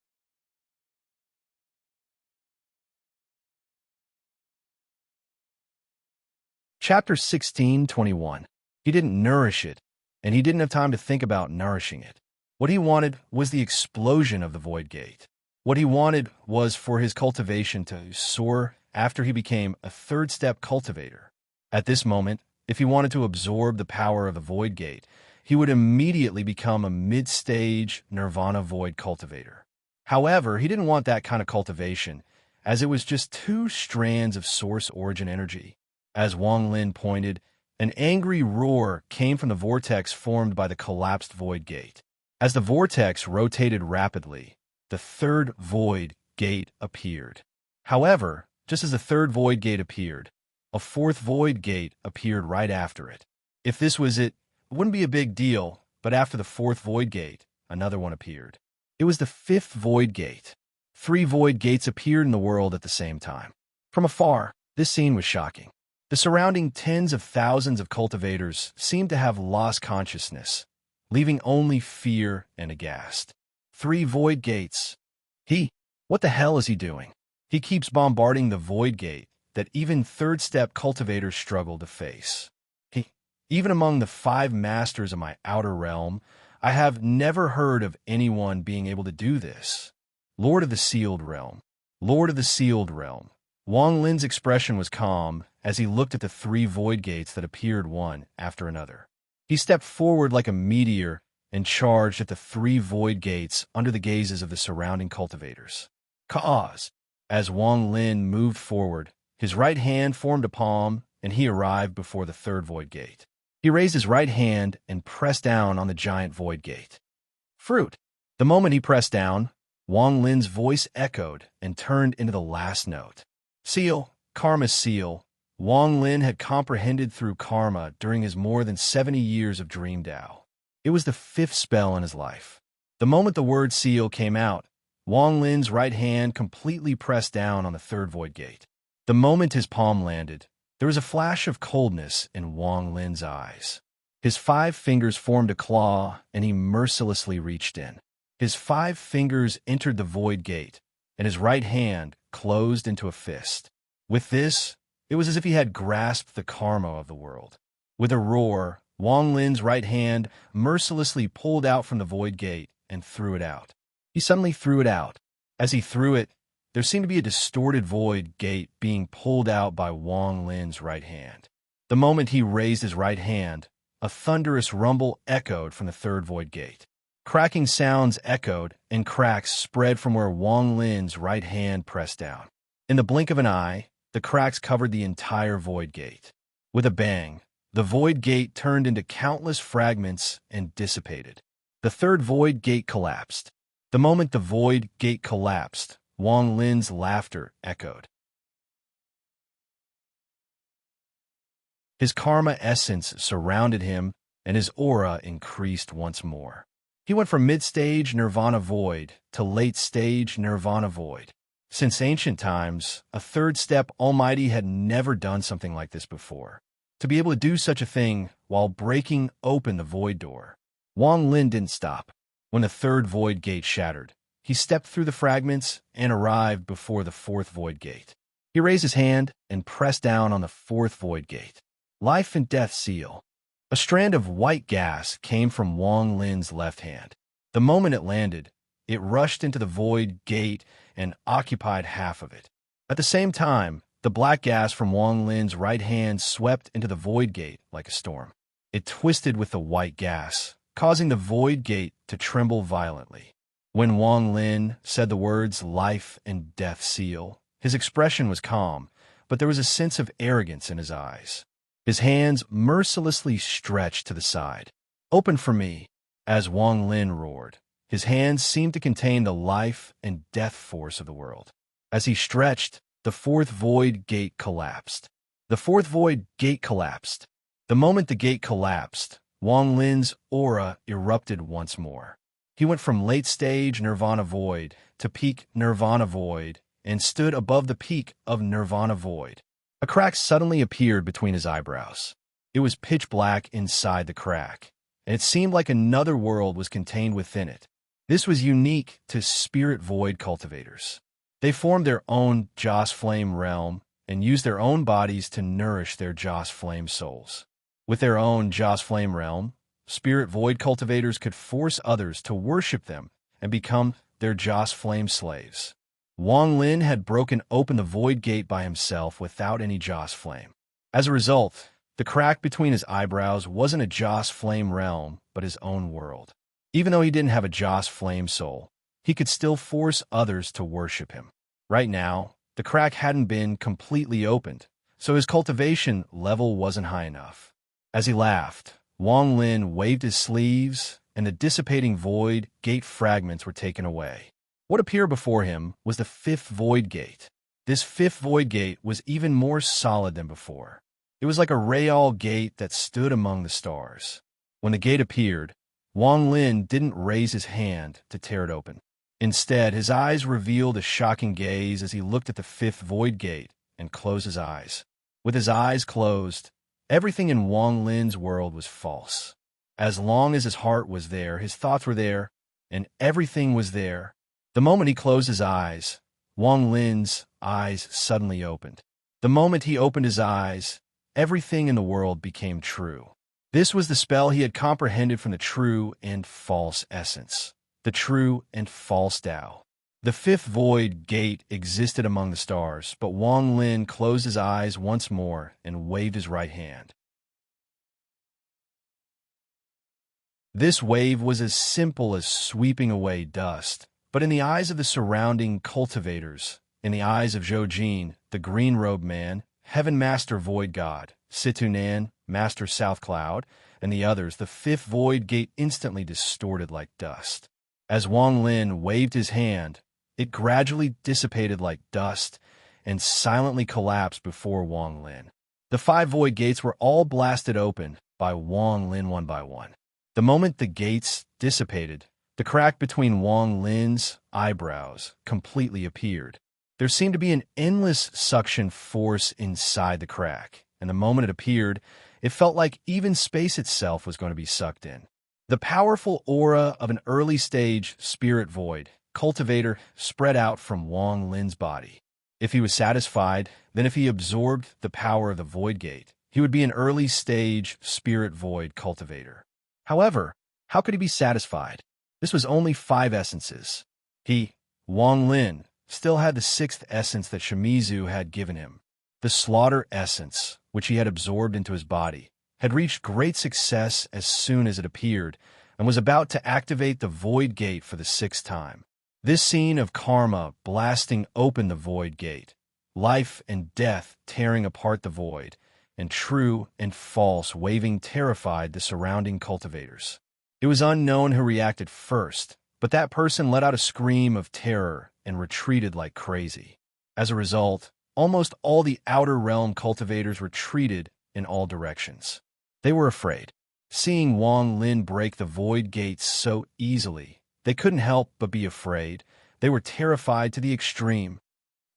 Chapter 16:21. He didn't nourish it, and he didn't have time to think about nourishing it. What he wanted was the explosion of the void gate. What he wanted was for his cultivation to soar after he became a third-step cultivator. At this moment, if he wanted to absorb the power of the void gate, he would immediately become a mid-stage nirvana void cultivator. However, he didn't want that kind of cultivation, as it was just two strands of source origin energy. As Wang Lin pointed, an angry roar came from the vortex formed by the collapsed void gate. As the vortex rotated rapidly, the third void gate appeared. However, just as the third void gate appeared, a fourth void gate appeared right after it. If this was it, it wouldn't be a big deal, but after the fourth void gate, another one appeared. It was the fifth void gate. 3 void gates appeared in the world at the same time. From afar, this scene was shocking. The surrounding tens of thousands of cultivators seemed to have lost consciousness, leaving only fear and aghast. 3 void gates. What the hell is he doing? He keeps bombarding the void gate that even third-step cultivators struggle to face. Even among the 5 masters of my outer realm, I have never heard of anyone being able to do this. Lord of the Sealed Realm. Lord of the Sealed Realm. Wang Lin's expression was calm as he looked at the 3 void gates that appeared one after another. He stepped forward like a meteor and charged at the 3 void gates under the gazes of the surrounding cultivators. As Wang Lin moved forward, his right hand formed a palm, and he arrived before the 3rd void gate. He raised his right hand and pressed down on the giant void gate. Fruit. The moment he pressed down, Wang Lin's voice echoed and turned into the last note. Seal, karma seal. Wang Lin had comprehended through karma during his more than 70 years of Dream Tao. It was the 5th spell in his life. The moment the word seal came out, Wang Lin's right hand completely pressed down on the 3rd void gate. The moment his palm landed, there was a flash of coldness in Wang Lin's eyes. His 5 fingers formed a claw, and he mercilessly reached in. His 5 fingers entered the void gate, and his right hand closed into a fist. With this, it was as if he had grasped the karma of the world. With a roar, Wang Lin's right hand mercilessly pulled out from the void gate and threw it out. He suddenly threw it out. As he threw it, there seemed to be a distorted void gate being pulled out by Wang Lin's right hand. The moment he raised his right hand, a thunderous rumble echoed from the 3rd void gate. Cracking sounds echoed, and cracks spread from where Wang Lin's right hand pressed down. In the blink of an eye, the cracks covered the entire void gate. With a bang, the void gate turned into countless fragments and dissipated. The 3rd void gate collapsed. The moment the void gate collapsed, Wang Lin's laughter echoed. His karma essence surrounded him, and his aura increased once more. He went from mid-stage nirvana void to late-stage nirvana void. Since ancient times, a 3rd-step Almighty had never done something like this before. To be able to do such a thing while breaking open the void door. Wang Lin didn't stop. When the 3rd void gate shattered, he stepped through the fragments and arrived before the 4th void gate. He raised his hand and pressed down on the 4th void gate. Life and death seal. A strand of white gas came from Wang Lin's left hand. The moment it landed, it rushed into the void gate and occupied half of it. At the same time, the black gas from Wang Lin's right hand swept into the void gate like a storm. It twisted with the white gas, causing the void gate to tremble violently. When Wang Lin said the words life and death seal, his expression was calm, but there was a sense of arrogance in his eyes. His hands mercilessly stretched to the side. "Open for me," as Wang Lin roared. His hands seemed to contain the life and death force of the world. As he stretched, the fourth void gate collapsed. The fourth void gate collapsed. The moment the gate collapsed, Wang Lin's aura erupted once more. He went from late-stage Nirvana Void to peak Nirvana Void and stood above the peak of Nirvana Void. A crack suddenly appeared between his eyebrows. It was pitch black inside the crack, and it seemed like another world was contained within it. This was unique to Spirit Void cultivators. They formed their own Joss Flame realm and used their own bodies to nourish their Joss Flame souls. With their own Joss Flame realm, Spirit Void cultivators could force others to worship them and become their Joss Flame slaves. Wang Lin had broken open the Void Gate by himself without any Joss Flame. As a result, the crack between his eyebrows wasn't a Joss Flame realm, but his own world. Even though he didn't have a Joss Flame soul, he could still force others to worship him. Right now, the crack hadn't been completely opened, so his cultivation level wasn't high enough. As he laughed, Wang Lin waved his sleeves, and the dissipating Void Gate fragments were taken away. What appeared before him was the fifth Void Gate. This fifth Void Gate was even more solid than before. It was like a Rayal gate that stood among the stars. When the gate appeared, Wang Lin didn't raise his hand to tear it open. Instead, his eyes revealed a shocking gaze as he looked at the fifth Void Gate and closed his eyes. With his eyes closed, everything in Wang Lin's world was false. As long as his heart was there, his thoughts were there, and everything was there. The moment he closed his eyes, Wang Lin's eyes suddenly opened. The moment he opened his eyes, everything in the world became true. This was the spell he had comprehended from the true and false essence, the true and false Tao. The fifth Void Gate existed among the stars, but Wang Lin closed his eyes once more and waved his right hand. This wave was as simple as sweeping away dust, but in the eyes of the surrounding cultivators, in the eyes of Zhou Jin, the green-robed man, Heaven Master Void God, Situ Nan, Master South Cloud, and the others, the fifth Void Gate instantly distorted like dust. As Wang Lin waved his hand, it gradually dissipated like dust and silently collapsed before Wang Lin. The 5 Void Gates were all blasted open by Wang Lin one by one. The moment the gates dissipated, the crack between Wang Lin's eyebrows completely appeared. There seemed to be an endless suction force inside the crack, and the moment it appeared, it felt like even space itself was going to be sucked in. The powerful aura of an early-stage Spirit Void cultivator spread out from Wang Lin's body. If he was satisfied, then if he absorbed the power of the Void Gate, he would be an early-stage Spirit Void cultivator. However, how could he be satisfied? This was only 5 essences. He, Wang Lin, still had the 6th essence that Shimizu had given him. The slaughter essence, which he had absorbed into his body, had reached great success as soon as it appeared, and was about to activate the Void Gate for the 6th time. This scene of karma blasting open the Void Gate, life and death tearing apart the void, and true and false waving terrified the surrounding cultivators. It was unknown who reacted first, but that person let out a scream of terror and retreated like crazy. As a result, almost all the Outer Realm cultivators retreated in all directions. They were afraid. Seeing Wang Lin break the Void Gates so easily, they couldn't help but be afraid. They were terrified to the extreme.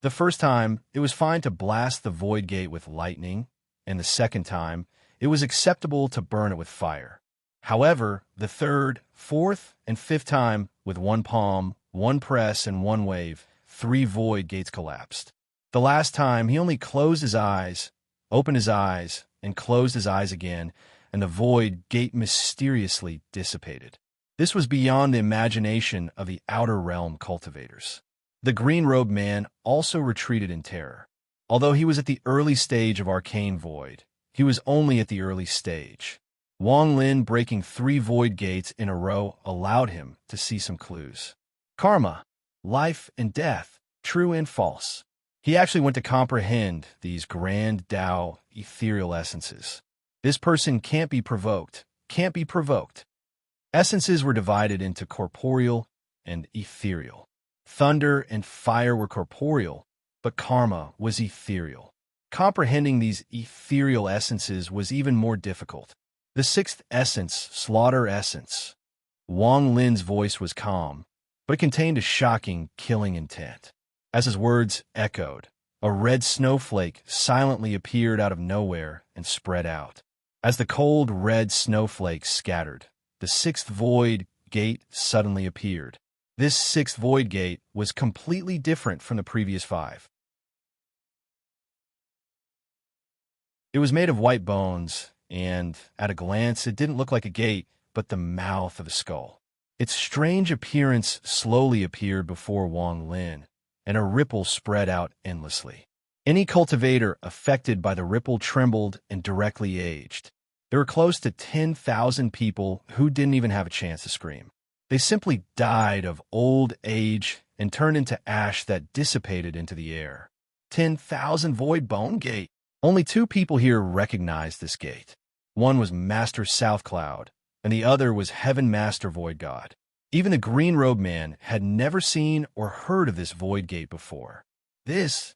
The first time, it was fine to blast the Void Gate with lightning, and the second time, it was acceptable to burn it with fire. However, the third, fourth, and fifth time, with one palm, one press, and one wave, 3 Void Gates collapsed. The last time, he only closed his eyes, opened his eyes, and closed his eyes again, and the Void Gate mysteriously dissipated. This was beyond the imagination of the Outer Realm cultivators. The green-robed man also retreated in terror. Although he was at the early stage of Arcane Void, he was only at the early stage. Wang Lin breaking 3 Void Gates in a row allowed him to see some clues. Karma, life and death, true and false. He actually went to comprehend these grand Tao ethereal essences. This person can't be provoked, can't be provoked. Essences were divided into corporeal and ethereal. Thunder and fire were corporeal, but karma was ethereal. Comprehending these ethereal essences was even more difficult. The sixth essence, slaughter essence. Wang Lin's voice was calm, but it contained a shocking, killing intent. As his words echoed, a red snowflake silently appeared out of nowhere and spread out. As the cold red snowflakes scattered, the sixth void gate suddenly appeared. This sixth void gate was completely different from the previous five. It was made of white bones, and, at a glance, it didn't look like a gate, but the mouth of a skull. Its strange appearance slowly appeared before Wang Lin, and a ripple spread out endlessly. Any cultivator affected by the ripple trembled and directly aged. There were close to 10,000 people who didn't even have a chance to scream. They simply died of old age and turned into ash that dissipated into the air. 10,000 Void Bone Gate. Only two people here recognized this gate. One was Master South Cloud, and the other was Heaven Master Void God. Even the Green Robe Man had never seen or heard of this Void Gate before. This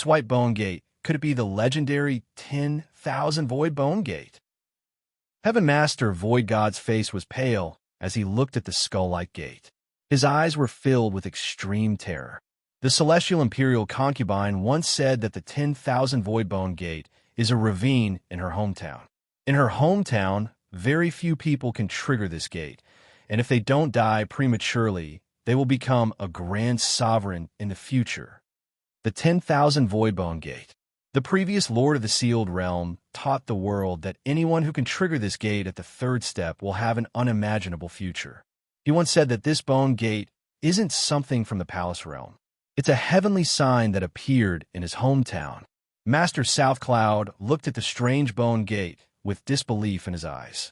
White Bone Gate, could it be the legendary 10,000 Void Bone Gate? Heaven Master Void God's face was pale as he looked at the skull-like gate. His eyes were filled with extreme terror. The Celestial Imperial Concubine once said that the 10,000 Void Bone Gate is a ravine in her hometown. In her hometown, very few people can trigger this gate, and if they don't die prematurely, they will become a grand sovereign in the future. The 10,000 Void Bone Gate. The previous Lord of the Sealed Realm taught the world that anyone who can trigger this gate at the third step will have an unimaginable future. He once said that this bone gate isn't something from the palace realm. It's a heavenly sign that appeared in his hometown. Master South Cloud looked at the strange bone gate with disbelief in his eyes.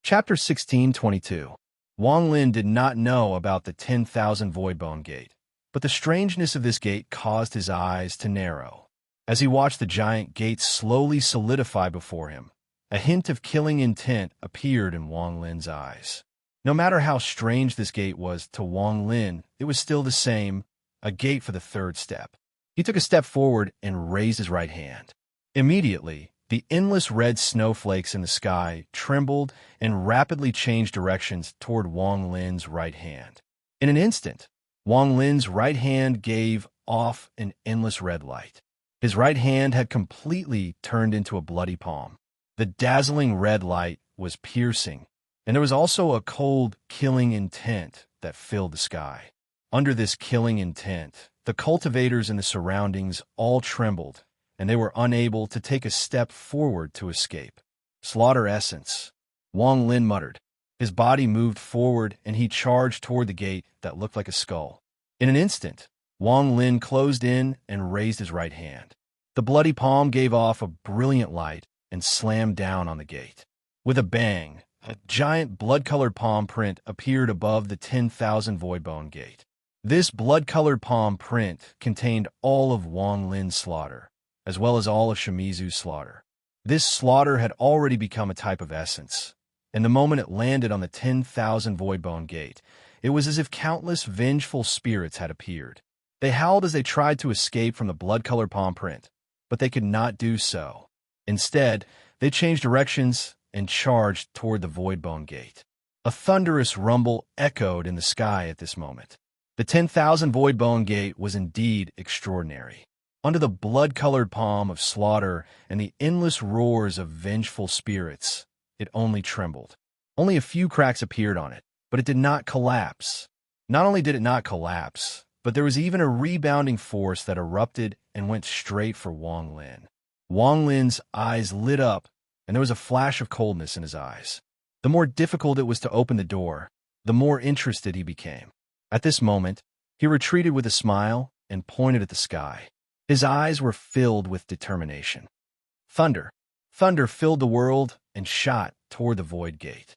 Chapter 1622. Wang Lin did not know about the 10,000 Void Bone Gate, but the strangeness of this gate caused his eyes to narrow. As he watched the giant gate slowly solidify before him, a hint of killing intent appeared in Wang Lin's eyes. No matter how strange this gate was to Wang Lin, it was still the same, a gate for the third step. He took a step forward and raised his right hand. Immediately, the endless red snowflakes in the sky trembled and rapidly changed directions toward Wang Lin's right hand. In an instant, Wang Lin's right hand gave off an endless red light. His right hand had completely turned into a bloody palm. The dazzling red light was piercing, and there was also a cold, killing intent that filled the sky. Under this killing intent, the cultivators in the surroundings all trembled, and they were unable to take a step forward to escape. Slaughter essence, Wang Lin muttered. His body moved forward, and he charged toward the gate that looked like a skull. In an instant, Wang Lin closed in and raised his right hand. The bloody palm gave off a brilliant light and slammed down on the gate. With a bang, a giant blood-colored palm print appeared above the 10,000 Void Bone Gate. This blood-colored palm print contained all of Wang Lin's slaughter, as well as all of Shimizu's slaughter. This slaughter had already become a type of essence, and the moment it landed on the 10,000 Void Bone Gate, it was as if countless vengeful spirits had appeared. They howled as they tried to escape from the blood-colored palm print, but they could not do so. Instead, they changed directions and charged toward the Void Bone Gate. A thunderous rumble echoed in the sky at this moment. The 10,000 Void Bone Gate was indeed extraordinary. Under the blood-colored palm of slaughter and the endless roars of vengeful spirits, it only trembled. Only a few cracks appeared on it, but it did not collapse. Not only did it not collapse, but there was even a rebounding force that erupted and went straight for Wang Lin. Wang Lin's eyes lit up, and there was a flash of coldness in his eyes. The more difficult it was to open the door, the more interested he became. At this moment, he retreated with a smile and pointed at the sky. His eyes were filled with determination. Thunder filled the world and shot toward the Void Gate.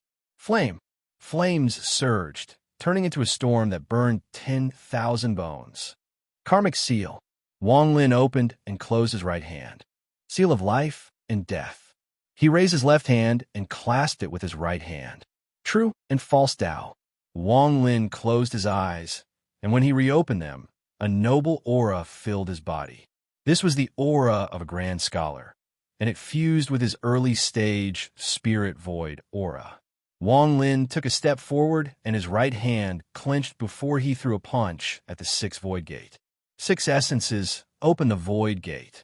Flame. Flames surged, turning into a storm that burned 10,000 bones. Karmic seal. Wang Lin opened and closed his right hand. Seal of life and death. He raised his left hand and clasped it with his right hand. True and false Tao. Wang Lin closed his eyes, and when he reopened them, a noble aura filled his body. This was the aura of a grand scholar, and it fused with his early-stage spirit void aura. Wang Lin took a step forward, and his right hand clenched before he threw a punch at the 6th void gate. 6 essences opened the void gate.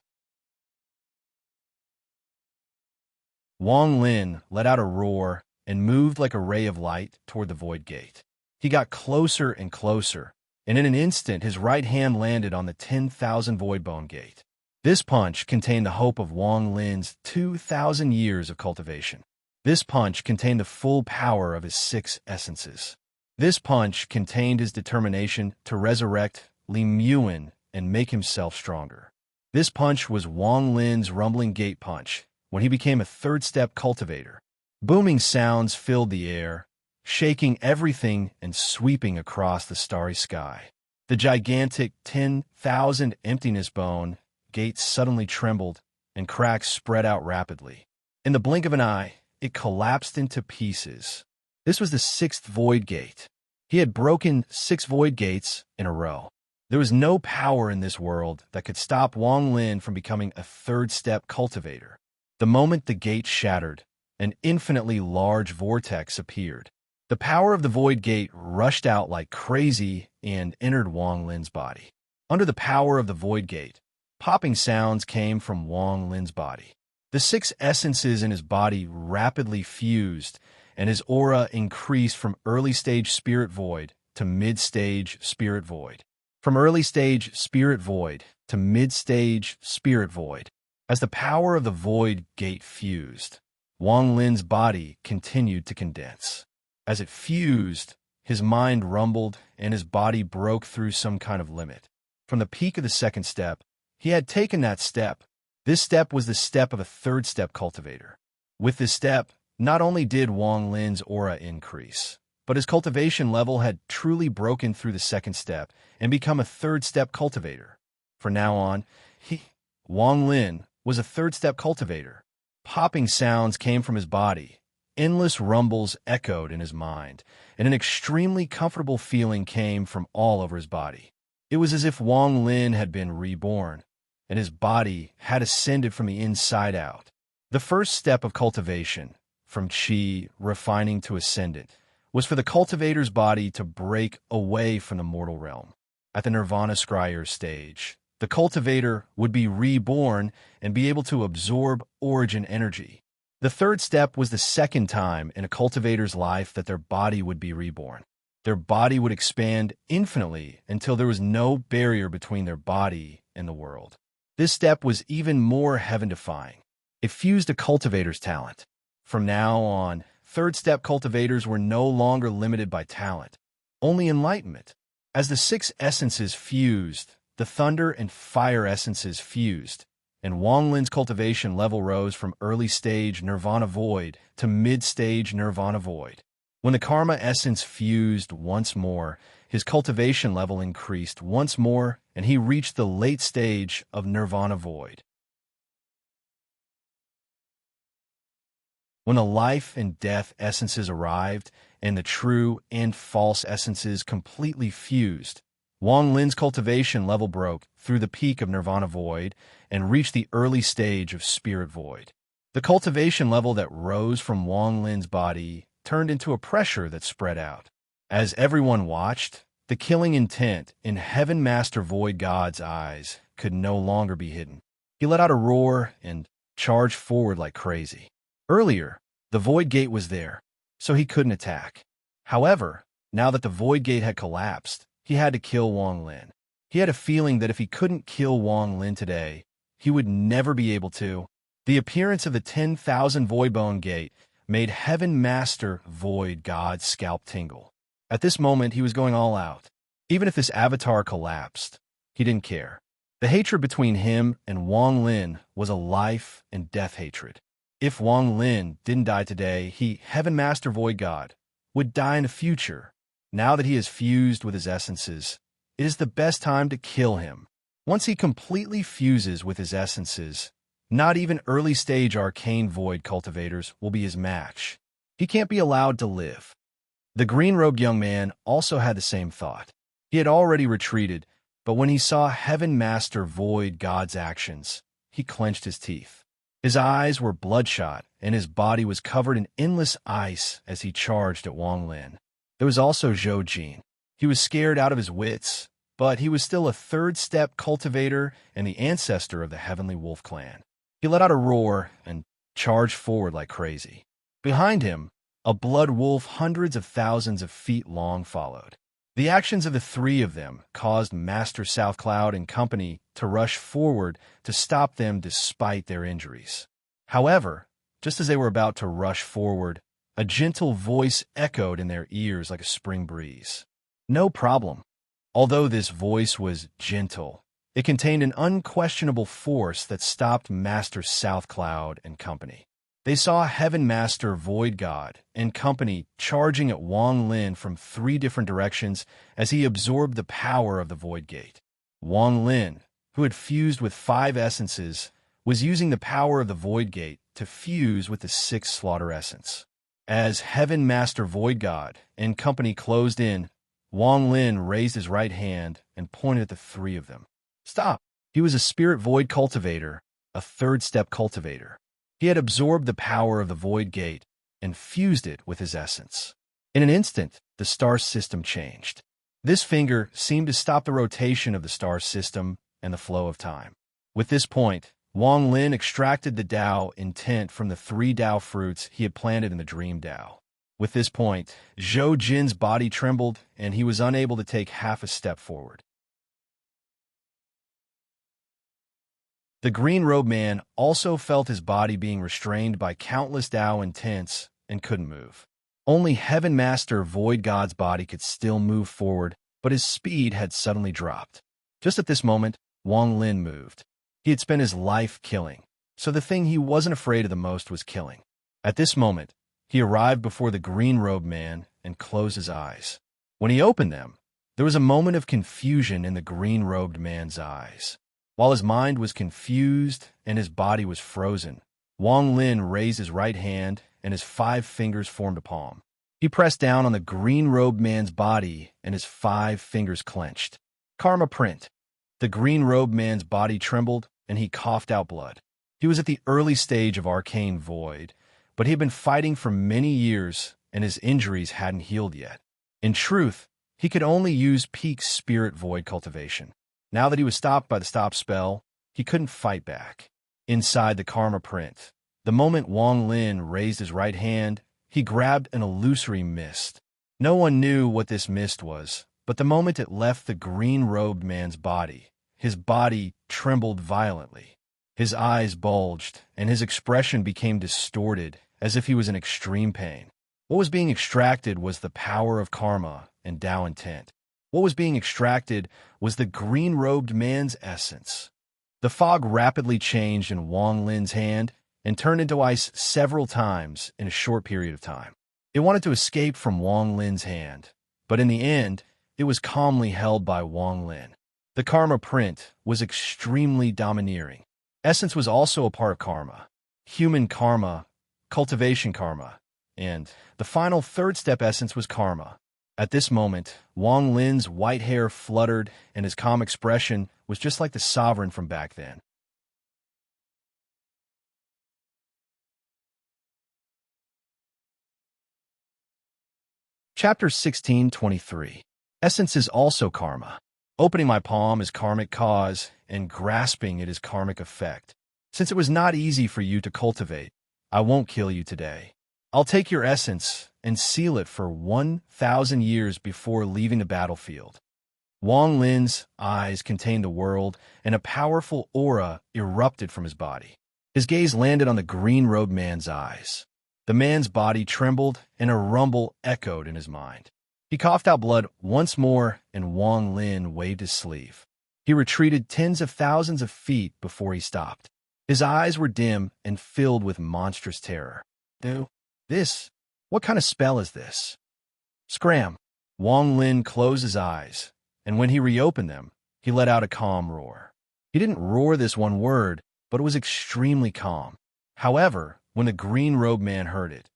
Wang Lin let out a roar and moved like a ray of light toward the void gate. He got closer and closer, and in an instant his right hand landed on the 10,000 void bone gate. This punch contained the hope of Wang Lin's 2,000 years of cultivation. This punch contained the full power of his 6 essences. This punch contained his determination to resurrect Li Muan and make himself stronger. This punch was Wang Lin's rumbling gate punch when he became a 3rd-step cultivator. Booming sounds filled the air, shaking everything and sweeping across the starry sky. The gigantic 10,000 emptiness bone gate suddenly trembled, and cracks spread out rapidly. In the blink of an eye, it collapsed into pieces. This was the 6th void gate. He had broken 6 void gates in a row. There was no power in this world that could stop Wang Lin from becoming a 3rd-step cultivator. The moment the gate shattered, an infinitely large vortex appeared. The power of the void gate rushed out like crazy and entered Wang Lin's body. Under the power of the void gate, popping sounds came from Wang Lin's body. The 6 essences in his body rapidly fused, and his aura increased from early-stage spirit void to mid-stage spirit void. From early-stage spirit void to mid-stage spirit void. As the power of the void gate fused, Wang Lin's body continued to condense. As it fused, his mind rumbled and his body broke through some kind of limit. From the peak of the 2nd step, he had taken that step. This step was the step of a 3rd-step cultivator. With this step, not only did Wang Lin's aura increase, but his cultivation level had truly broken through the 2nd step and become a 3rd-step cultivator. From now on, Wang Lin, was a 3rd-step cultivator. Popping sounds came from his body. Endless rumbles echoed in his mind, and an extremely comfortable feeling came from all over his body. It was as if Wang Lin had been reborn, and his body had ascended from the inside out. The first step of cultivation, from Qi refining to ascendant, was for the cultivator's body to break away from the mortal realm. At the Nirvana Scryer stage, the cultivator would be reborn and be able to absorb origin energy. The 3rd step was the 2nd time in a cultivator's life that their body would be reborn. Their body would expand infinitely until there was no barrier between their body and the world. This step was even more heaven-defying. It fused a cultivator's talent. From now on, 3rd-step cultivators were no longer limited by talent, only enlightenment. As the 6 essences fused, the thunder and fire essences fused, and Wang Lin's cultivation level rose from early-stage Nirvana Void to mid-stage Nirvana Void. When the Karma essence fused once more, his cultivation level increased once more, and he reached the late stage of Nirvana Void. When the life and death essences arrived, and the true and false essences completely fused, Wang Lin's cultivation level broke through the peak of Nirvana Void and reached the early stage of Spirit Void. The cultivation level that rose from Wang Lin's body turned into a pressure that spread out. As everyone watched, the killing intent in Heaven Master Void God's eyes could no longer be hidden. He let out a roar and charged forward like crazy. Earlier, the Void Gate was there, so he couldn't attack. However, now that the Void Gate had collapsed, he had to kill Wang Lin. He had a feeling that if he couldn't kill Wang Lin today, he would never be able to. The appearance of the 10,000 Voidbone Gate made Heaven Master Void God's scalp tingle. At this moment, he was going all out. Even if his avatar collapsed, he didn't care. The hatred between him and Wang Lin was a life and death hatred. If Wang Lin didn't die today, he, Heaven Master Void God, would die in the future. Now that he is fused with his essences, it is the best time to kill him. Once he completely fuses with his essences, not even early-stage arcane void cultivators will be his match. He can't be allowed to live. The green-robed young man also had the same thought. He had already retreated, but when he saw Heaven Master Void God's actions, he clenched his teeth. His eyes were bloodshot, and his body was covered in endless ice as he charged at Wang Lin. There was also Zhou Jin. He was scared out of his wits, but he was still a third-step cultivator and the ancestor of the Heavenly Wolf clan. He let out a roar and charged forward like crazy. Behind him, a blood wolf hundreds of thousands of feet long followed. The actions of the three of them caused Master South Cloud and company to rush forward to stop them despite their injuries. However, just as they were about to rush forward, a gentle voice echoed in their ears like a spring breeze. No problem. Although this voice was gentle, it contained an unquestionable force that stopped Master South Cloud and company. They saw Heaven Master Void God and company charging at Wang Lin from 3 different directions as he absorbed the power of the Void Gate. Wang Lin, who had fused with 5 essences, was using the power of the Void Gate to fuse with the 6th Slaughter Essence. As Heaven Master Void God and company closed in, Wang Lin raised his right hand and pointed at the 3 of them. Stop! He was a spirit void cultivator, a third-step cultivator. He had absorbed the power of the Void Gate and fused it with his essence. In an instant, the star system changed. This finger seemed to stop the rotation of the star system and the flow of time. With this point, Wang Lin extracted the Tao intent from the 3 Tao fruits he had planted in the Dream Tao. With this point, Zhou Jin's body trembled, and he was unable to take half a step forward. The green-robed man also felt his body being restrained by countless Tao intents and couldn't move. Only Heaven Master Void God's body could still move forward, but his speed had suddenly dropped. Just at this moment, Wang Lin moved. He had spent his life killing, so the thing he wasn't afraid of the most was killing. At this moment, he arrived before the green-robed man and closed his eyes. When he opened them, there was a moment of confusion in the green-robed man's eyes. While his mind was confused and his body was frozen, Wang Lin raised his right hand and his 5 fingers formed a palm. He pressed down on the green-robed man's body and his 5 fingers clenched. Karma print. The green-robed man's body trembled and he coughed out blood. He was at the early stage of arcane void, but he had been fighting for many years and his injuries hadn't healed yet. In truth, he could only use peak spirit void cultivation. Now that he was stopped by the stop spell, he couldn't fight back. Inside the karma print, the moment Wang Lin raised his right hand, he grabbed an illusory mist. No one knew what this mist was, but the moment it left the green-robed man's body, his body trembled violently. His eyes bulged, and his expression became distorted, as if he was in extreme pain. What was being extracted was the power of karma and Tao intent. What was being extracted was the green-robed man's essence. The fog rapidly changed in Wang Lin's hand and turned into ice several times in a short period of time. It wanted to escape from Wang Lin's hand, but in the end, it was calmly held by Wang Lin. The karma print was extremely domineering. Essence was also a part of karma. Human karma, cultivation karma, and the final 3rd-step essence was karma. At this moment, Wang Lin's white hair fluttered, and his calm expression was just like the sovereign from back then. Chapter 16:23. Essence is also karma. Opening my palm is karmic cause, and grasping it is karmic effect. Since it was not easy for you to cultivate, I won't kill you today. I'll take your essence and seal it for 1,000 years before leaving the battlefield. Wang Lin's eyes contained the world, and a powerful aura erupted from his body. His gaze landed on the green-robed man's eyes. The man's body trembled, and a rumble echoed in his mind. He coughed out blood once more, and Wang Lin waved his sleeve. He retreated tens of thousands of feet before he stopped. His eyes were dim and filled with monstrous terror. This? What kind of spell is this? Scram! Wang Lin closed his eyes, and when he reopened them, he let out a calm roar. He didn't roar this one word, but it was extremely calm. However, when the green-robed man heard it,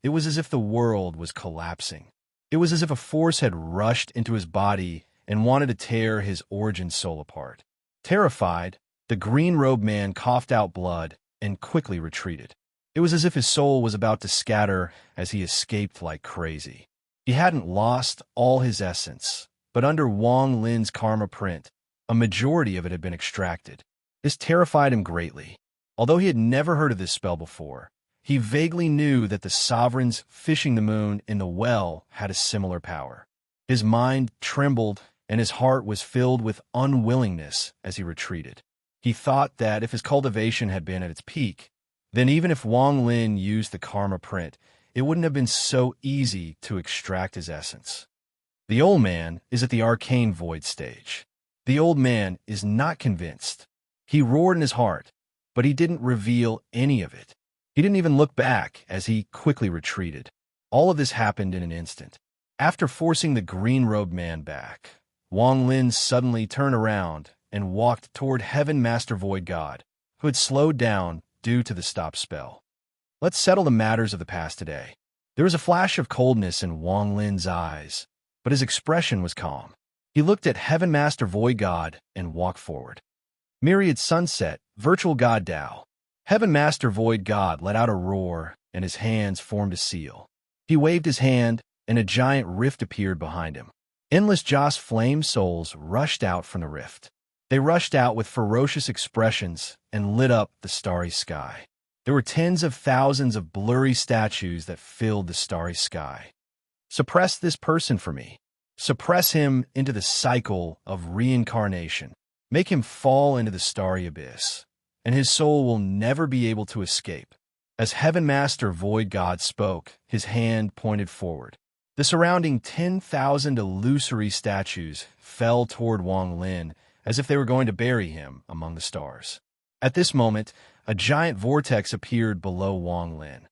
it was as if the world was collapsing. It was as if a force had rushed into his body and wanted to tear his origin soul apart. Terrified, the green-robed man coughed out blood and quickly retreated. It was as if his soul was about to scatter as he escaped like crazy. He hadn't lost all his essence, but under Wang Lin's karma print, a majority of it had been extracted. This terrified him greatly. Although he had never heard of this spell before, he vaguely knew that the sovereigns fishing the moon in the well had a similar power. His mind trembled, and his heart was filled with unwillingness as he retreated. He thought that if his cultivation had been at its peak, then even if Wang Lin used the karma print, it wouldn't have been so easy to extract his essence. The old man is at the arcane void stage. The old man is not convinced. He roared in his heart, but he didn't reveal any of it. He didn't even look back as he quickly retreated. All of this happened in an instant. After forcing the green-robed man back, Wang Lin suddenly turned around and walked toward Heaven Master Void God, who had slowed down due to the stop spell. Let's settle the matters of the past today. There was a flash of coldness in Wang Lin's eyes, but his expression was calm. He looked at Heaven Master Void God and walked forward. Myriad Sunset, Virtual God Tao. Heaven Master Void God let out a roar, and his hands formed a seal. He waved his hand, and a giant rift appeared behind him. Endless Joss flame souls rushed out from the rift. They rushed out with ferocious expressions and lit up the starry sky. There were tens of thousands of blurry statues that filled the starry sky. Suppress this person for me. Suppress him into the cycle of reincarnation. Make him fall into the starry abyss, and his soul will never be able to escape. As Heaven Master Void God spoke, his hand pointed forward. The surrounding 10,000 illusory statues fell toward Wang Lin as if they were going to bury him among the stars. At this moment, a giant vortex appeared below Wang Lin.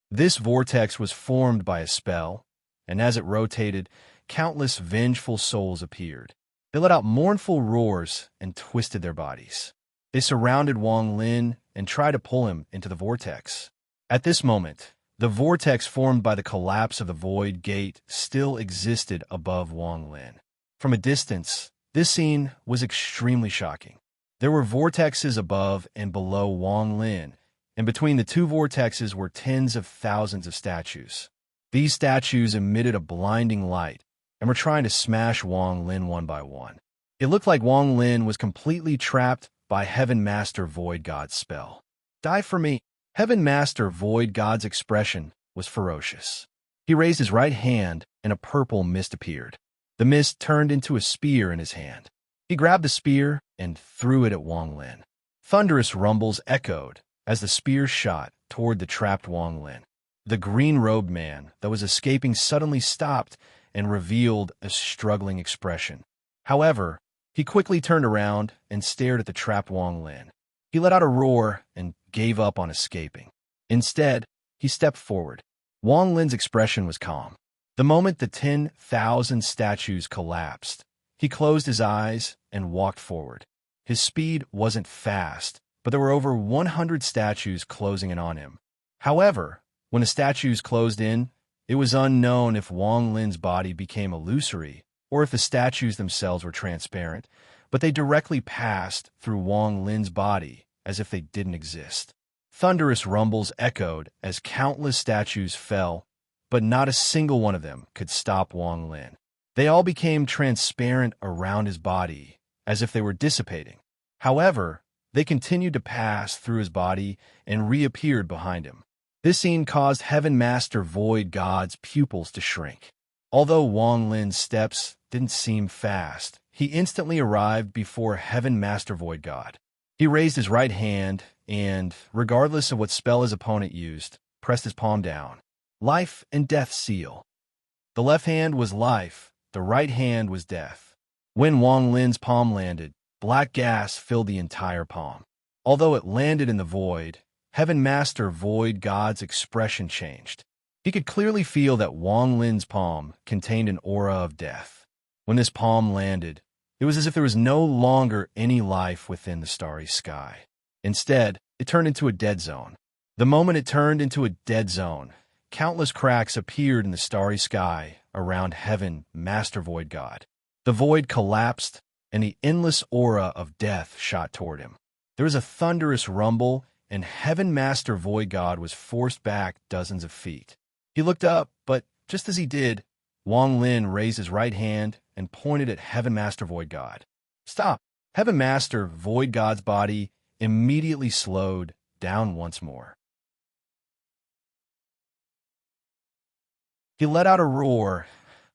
This vortex was formed by a spell, and as it rotated, countless vengeful souls appeared. They let out mournful roars and twisted their bodies. They surrounded Wang Lin and tried to pull him into the vortex. At this moment, the vortex formed by the collapse of the void gate still existed above Wang Lin. From a distance, this scene was extremely shocking. There were vortexes above and below Wang Lin, and between the two vortexes were tens of thousands of statues. These statues emitted a blinding light and were trying to smash Wang Lin one by one. It looked like Wang Lin was completely trapped by Heaven Master Void God's spell. Die for me. Heaven Master Void God's expression was ferocious. He raised his right hand and a purple mist appeared. The mist turned into a spear in his hand. He grabbed the spear and threw it at Wang Lin. Thunderous rumbles echoed as the spear shot toward the trapped Wang Lin. The green-robed man that was escaping suddenly stopped and revealed a struggling expression. However, he quickly turned around and stared at the trapped Wang Lin. He let out a roar and gave up on escaping. Instead, he stepped forward. Wang Lin's expression was calm. The moment the 10,000 statues collapsed, he closed his eyes and walked forward. His speed wasn't fast, but there were over 100 statues closing in on him. However, when the statues closed in, it was unknown if Wang Lin's body became illusory or if the statues themselves were transparent, but they directly passed through Wang Lin's body as if they didn't exist. Thunderous rumbles echoed as countless statues fell, but not a single one of them could stop Wang Lin. They all became transparent around his body, as if they were dissipating. However, they continued to pass through his body and reappeared behind him. This scene caused Heaven Master Void God's pupils to shrink. Although Wang Lin's steps didn't seem fast, he instantly arrived before Heaven Master Void God. He raised his right hand and, regardless of what spell his opponent used, pressed his palm down. Life and death seal. The left hand was life, the right hand was death. When Wang Lin's palm landed, Black gas filled the entire palm. Although it landed in the void, Heaven Master Void God's expression changed. He could clearly feel that Wang Lin's palm contained an aura of death. When this palm landed, it was as if there was no longer any life within the starry sky. Instead, it turned into a dead zone. The moment it turned into a dead zone, countless cracks appeared in the starry sky around Heaven Master Void God. The void collapsed, and the endless aura of death shot toward him. There was a thunderous rumble, and Heaven Master Void God was forced back dozens of feet. He looked up, but just as he did, Wang Lin raised his right hand and pointed at Heaven Master Void God. Stop! Heaven Master Void God's body immediately slowed down once more. He let out a roar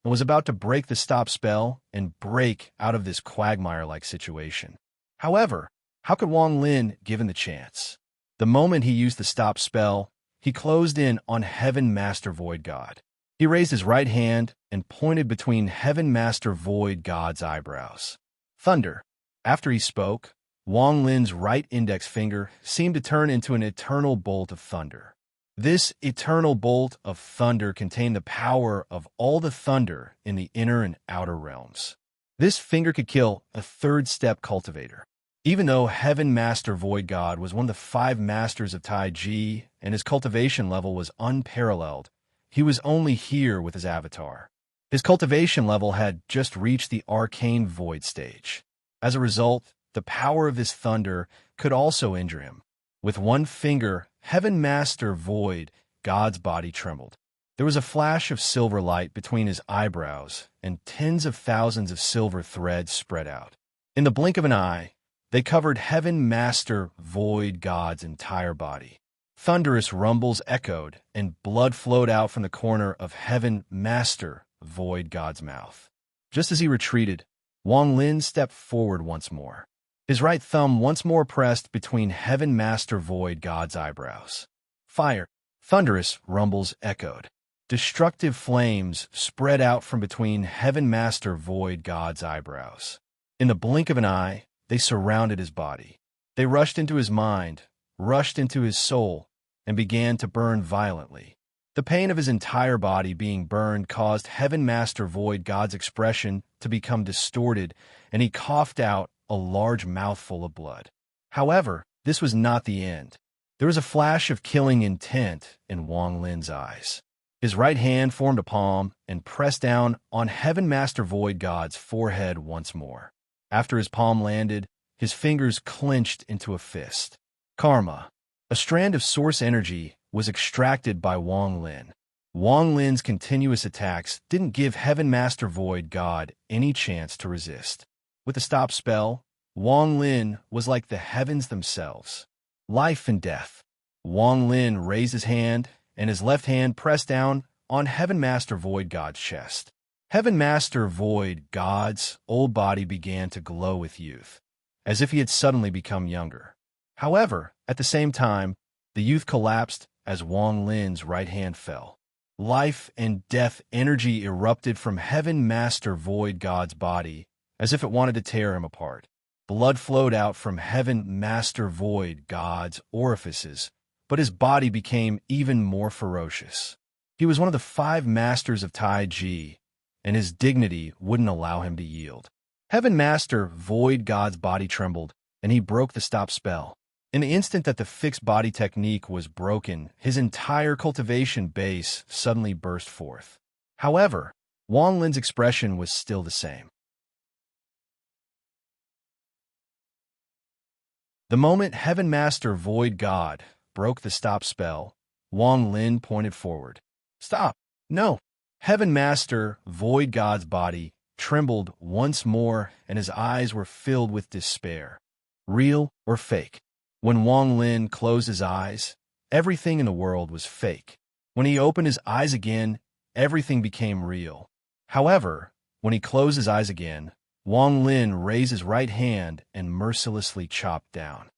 and was about to break the stop spell and break out of this quagmire-like situation. However, how could Wang Lin given the chance? The moment he used the stop spell, he closed in on Heaven Master Void God. He raised his right hand and pointed between Heaven Master Void God's eyebrows. Thunder. After he spoke, Wang Lin's right index finger seemed to turn into an eternal bolt of thunder. This eternal bolt of thunder contained the power of all the thunder in the inner and outer realms. This finger could kill a third-step cultivator. Even though Heaven Master Void God was one of the 5 masters of Tai Chi and his cultivation level was unparalleled, he was only here with his avatar. His cultivation level had just reached the arcane void stage. As a result, the power of this thunder could also injure him. With one finger, Heaven Master Void God's body trembled. There was a flash of silver light between his eyebrows, and tens of thousands of silver threads spread out. In the blink of an eye, they covered Heaven Master Void God's entire body. Thunderous rumbles echoed, and blood flowed out from the corner of Heaven Master Void God's mouth. Just as he retreated, Wang Lin stepped forward once more. His right thumb once more pressed between Heaven Master Void God's eyebrows. Fire. Thunderous rumbles echoed. Destructive flames spread out from between Heaven Master Void God's eyebrows. In the blink of an eye, they surrounded his body. They rushed into his mind, rushed into his soul, and began to burn violently. The pain of his entire body being burned caused Heaven Master Void God's expression to become distorted, and he coughed out a large mouthful of blood. However, this was not the end. There was a flash of killing intent in Wang Lin's eyes. His right hand formed a palm and pressed down on Heaven Master Void God's forehead once more. After his palm landed, his fingers clenched into a fist. Karma. A strand of source energy was extracted by Wang Lin. Wang Lin's continuous attacks didn't give Heaven Master Void God any chance to resist. With the stop spell, Wang Lin was like the heavens themselves. Life and death. Wang Lin raised his hand, and his left hand pressed down on Heaven Master Void God's chest. Heaven Master Void God's old body began to glow with youth, as if he had suddenly become younger. However, at the same time, the youth collapsed as Wang Lin's right hand fell. Life and death energy erupted from Heaven Master Void God's body, as if it wanted to tear him apart. Blood flowed out from Heaven Master Void God's orifices, but his body became even more ferocious. He was one of the 5 masters of Tai Chi, and his dignity wouldn't allow him to yield. Heaven Master Void God's body trembled, and he broke the stop spell. In the instant that the fixed body technique was broken, his entire cultivation base suddenly burst forth. However, Wang Lin's expression was still the same. The moment Heaven Master Void God broke the stop spell, Wang Lin pointed forward. Stop! No! Heaven Master Void God's body trembled once more, and his eyes were filled with despair. Real or fake? When Wang Lin closed his eyes, everything in the world was fake. When he opened his eyes again, everything became real. However, when he closed his eyes again, Wang Lin raised his right hand and mercilessly chopped down.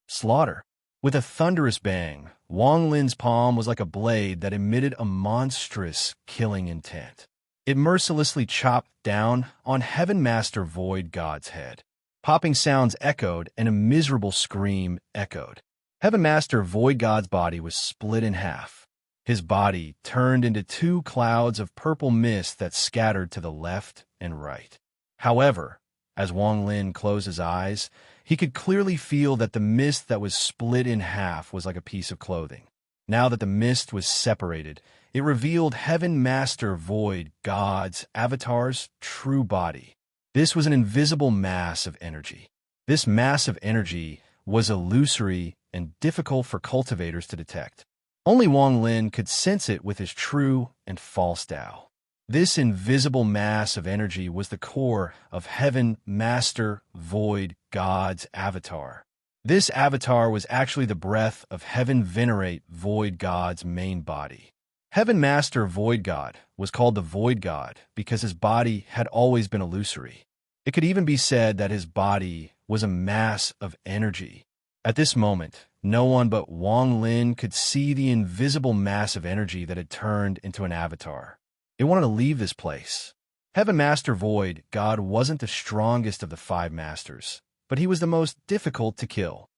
Slaughter. With a thunderous bang, Wang Lin's palm was like a blade that emitted a monstrous killing intent. It mercilessly chopped down on Heaven Master Void God's head. Popping sounds echoed, and a miserable scream echoed. Heaven Master Void God's body was split in half. His body turned into two clouds of purple mist that scattered to the left and right. However, as Wang Lin closed his eyes, he could clearly feel that the mist that was split in half was like a piece of clothing. Now that the mist was separated, it revealed Heaven Master Void God's avatar's true body. This was an invisible mass of energy. This mass of energy was illusory and difficult for cultivators to detect. Only Wang Lin could sense it with his true and false Tao. This invisible mass of energy was the core of Heaven Master Void God's avatar. This avatar was actually the breath of Heaven Venerate Void God's main body. Heaven Master Void God was called the Void God because his body had always been illusory. It could even be said that his body was a mass of energy. At this moment, no one but Wang Lin could see the invisible mass of energy that had turned into an avatar. It wanted to leave this place. Heaven Master Void God wasn't the strongest of the five masters, but he was the most difficult to kill.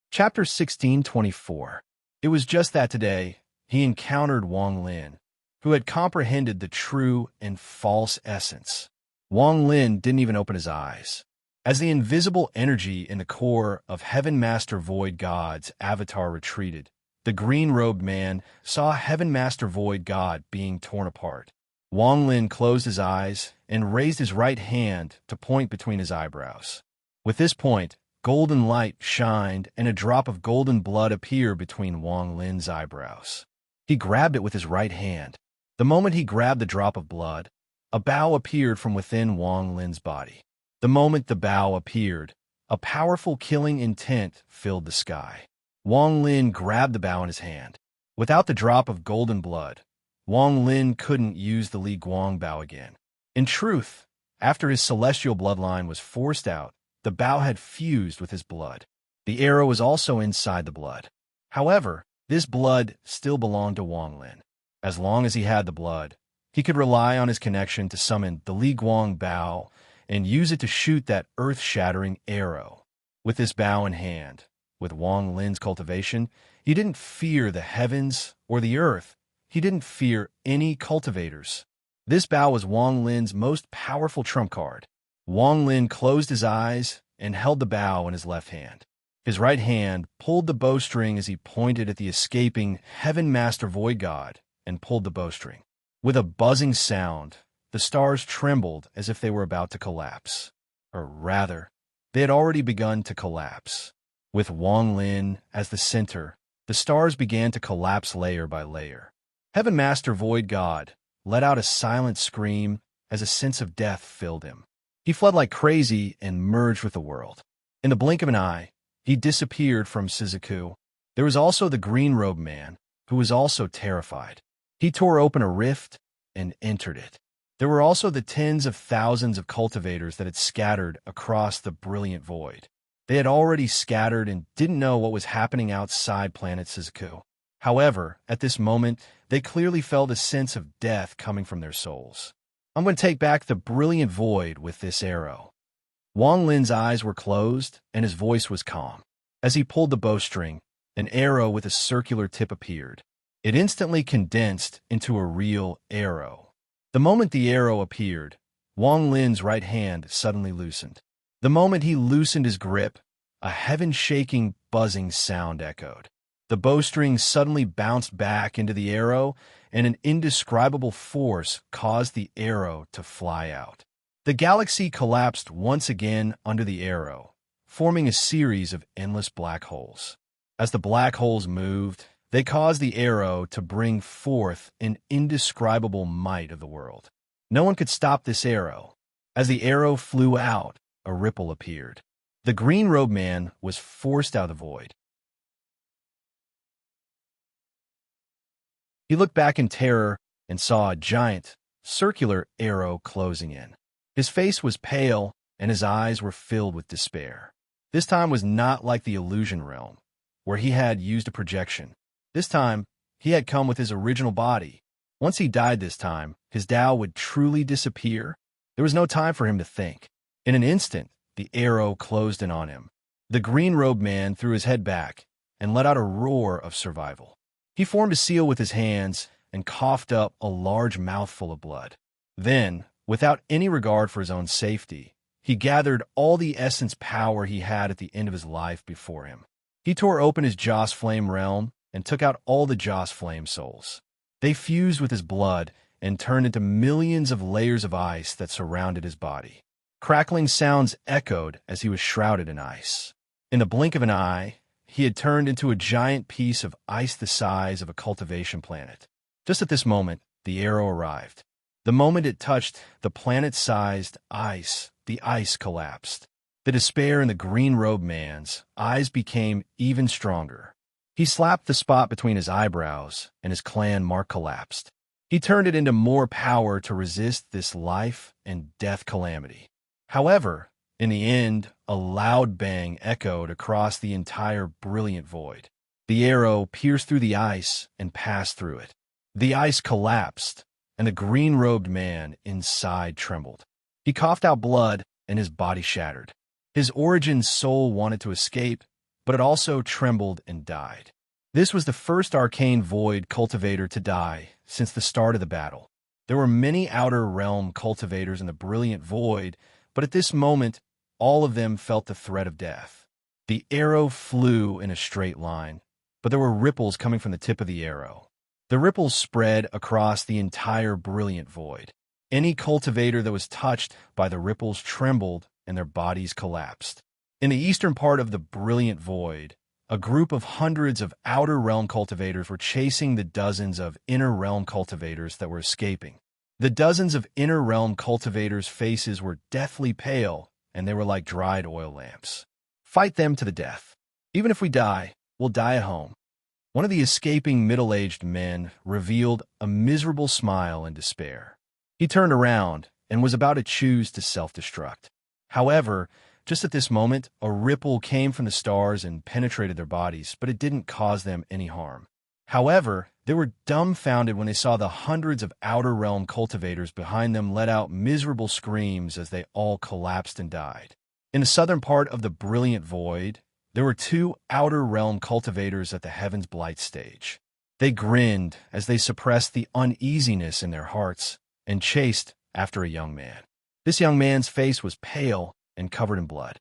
Chapter 1624. It was just that today, he encountered Wang Lin, who had comprehended the true and false essence. Wang Lin didn't even open his eyes. As the invisible energy in the core of Heaven Master Void God's avatar retreated, the green-robed man saw Heaven Master Void God being torn apart. Wang Lin closed his eyes and raised his right hand to point between his eyebrows. With this point, golden light shined and a drop of golden blood appeared between Wang Lin's eyebrows. He grabbed it with his right hand. The moment he grabbed the drop of blood, a bow appeared from within Wang Lin's body. The moment the bow appeared, a powerful killing intent filled the sky. Wang Lin grabbed the bow in his hand. Without the drop of golden blood, Wang Lin couldn't use the Li Guang bow again. In truth, after his celestial bloodline was forced out, the bow had fused with his blood. The arrow was also inside the blood. However, this blood still belonged to Wang Lin. As long as he had the blood, he could rely on his connection to summon the Li Guang bow and use it to shoot that earth-shattering arrow. With this bow in hand, with Wang Lin's cultivation, he didn't fear the heavens or the earth. He didn't fear any cultivators. This bow was Wang Lin's most powerful trump card. Wang Lin closed his eyes and held the bow in his left hand. His right hand pulled the bowstring as he pointed at the escaping Heaven Master Void God and pulled the bowstring. With a buzzing sound, the stars trembled as if they were about to collapse. Or rather, they had already begun to collapse. With Wang Lin as the center, the stars began to collapse layer by layer. Heaven Master Void God let out a silent scream as a sense of death filled him. He fled like crazy and merged with the world. In the blink of an eye, he disappeared from Shizuku. There was also the green-robed man, who was also terrified. He tore open a rift and entered it. There were also the tens of thousands of cultivators that had scattered across the brilliant void. They had already scattered and didn't know what was happening outside planet Shizuku. However, at this moment, they clearly felt a sense of death coming from their souls. I'm going to take back the brilliant void with this arrow. Wang Lin's eyes were closed, and his voice was calm. As he pulled the bowstring, an arrow with a circular tip appeared. It instantly condensed into a real arrow. The moment the arrow appeared, Wang Lin's right hand suddenly loosened. The moment he loosened his grip, a heaven-shaking, buzzing sound echoed. The bowstring suddenly bounced back into the arrow, and an indescribable force caused the arrow to fly out. The galaxy collapsed once again under the arrow, forming a series of endless black holes. As the black holes moved, they caused the arrow to bring forth an indescribable might of the world. No one could stop this arrow. As the arrow flew out, a ripple appeared. The green-robed man was forced out of the void. He looked back in terror and saw a giant, circular arrow closing in. His face was pale, and his eyes were filled with despair. This time was not like the illusion realm, where he had used a projection. This time, he had come with his original body. Once he died this time, his Tao would truly disappear. There was no time for him to think. In an instant, the arrow closed in on him. The green-robed man threw his head back and let out a roar of survival. He formed a seal with his hands and coughed up a large mouthful of blood. Then, without any regard for his own safety, he gathered all the essence power he had at the end of his life before him. He tore open his Joss Flame realm and took out all the Joss Flame souls. They fused with his blood and turned into millions of layers of ice that surrounded his body. Crackling sounds echoed as he was shrouded in ice. In the blink of an eye, he had turned into a giant piece of ice the size of a cultivation planet. Just at this moment, the arrow arrived. The moment it touched the planet-sized ice, the ice collapsed. The despair in the green-robed man's eyes became even stronger. He slapped the spot between his eyebrows, and his clan mark collapsed. He turned it into more power to resist this life and death calamity. However, in the end, a loud bang echoed across the entire brilliant void. The arrow pierced through the ice and passed through it. The ice collapsed, and the green-robed man inside trembled. He coughed out blood, and his body shattered. His origin soul wanted to escape, but it also trembled and died. This was the first arcane void cultivator to die since the start of the battle. There were many outer realm cultivators in the brilliant void, but at this moment, all of them felt the threat of death. The arrow flew in a straight line, but there were ripples coming from the tip of the arrow. The ripples spread across the entire brilliant void. Any cultivator that was touched by the ripples trembled and their bodies collapsed. In the eastern part of the brilliant void, a group of hundreds of outer realm cultivators were chasing the dozens of inner realm cultivators that were escaping. The dozens of inner realm cultivators' faces were deathly pale, and they were like dried oil lamps. Fight them to the death. Even if we die, we'll die at home. One of the escaping middle-aged men revealed a miserable smile in despair. He turned around and was about to choose to self-destruct. However, just at this moment, a ripple came from the stars and penetrated their bodies, but it didn't cause them any harm. However, they were dumbfounded when they saw the hundreds of outer realm cultivators behind them let out miserable screams as they all collapsed and died. In the southern part of the brilliant void, there were two outer realm cultivators at the Heaven's Blight stage. They grinned as they suppressed the uneasiness in their hearts and chased after a young man. This young man's face was pale and covered in blood.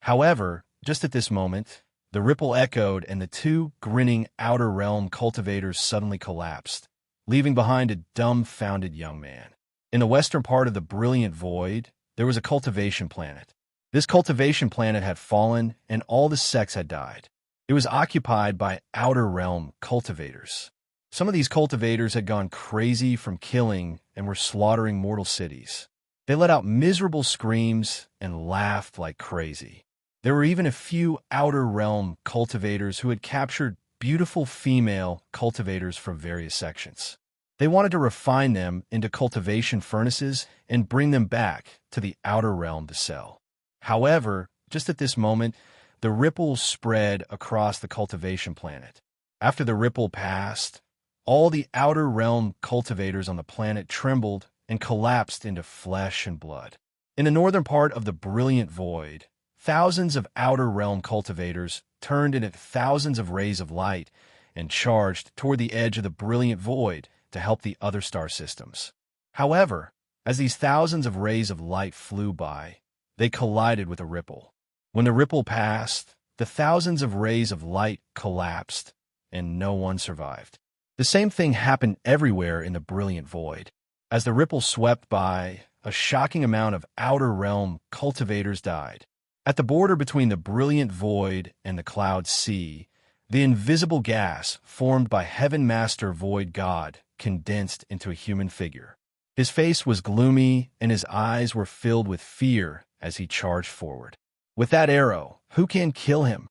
However, just at this moment, the ripple echoed and the two grinning outer realm cultivators suddenly collapsed, leaving behind a dumbfounded young man. In the western part of the brilliant void, there was a cultivation planet. This cultivation planet had fallen and all the sects had died. It was occupied by outer realm cultivators. Some of these cultivators had gone crazy from killing and were slaughtering mortal cities. They let out miserable screams and laughed like crazy. There were even a few outer realm cultivators who had captured beautiful female cultivators from various sections. They wanted to refine them into cultivation furnaces and bring them back to the outer realm to sell. However, just at this moment, the ripple spread across the cultivation planet. After the ripple passed, all the outer realm cultivators on the planet trembled and collapsed into flesh and blood. In the northern part of the brilliant void, thousands of outer realm cultivators turned into thousands of rays of light and charged toward the edge of the brilliant void to help the other star systems. However, as these thousands of rays of light flew by, they collided with a ripple. When the ripple passed, the thousands of rays of light collapsed, and no one survived. The same thing happened everywhere in the brilliant void. As the ripple swept by, a shocking amount of outer realm cultivators died. At the border between the brilliant void and the cloud sea, the invisible gas formed by Heaven Master Void God condensed into a human figure. His face was gloomy and his eyes were filled with fear as he charged forward. With that arrow, who can kill him?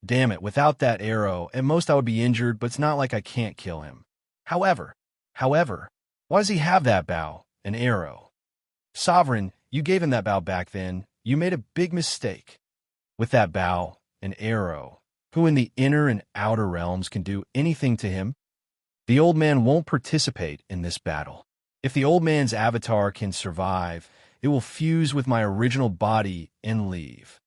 Damn it, without that arrow, at most I would be injured, but it's not like I can't kill him. However, why does he have that bow, an arrow? Sovereign, you gave him that bow back then. You made a big mistake. With that bow, an arrow, who in the inner and outer realms can do anything to him. The old man won't participate in this battle. If the old man's avatar can survive, it will fuse with my original body and leave.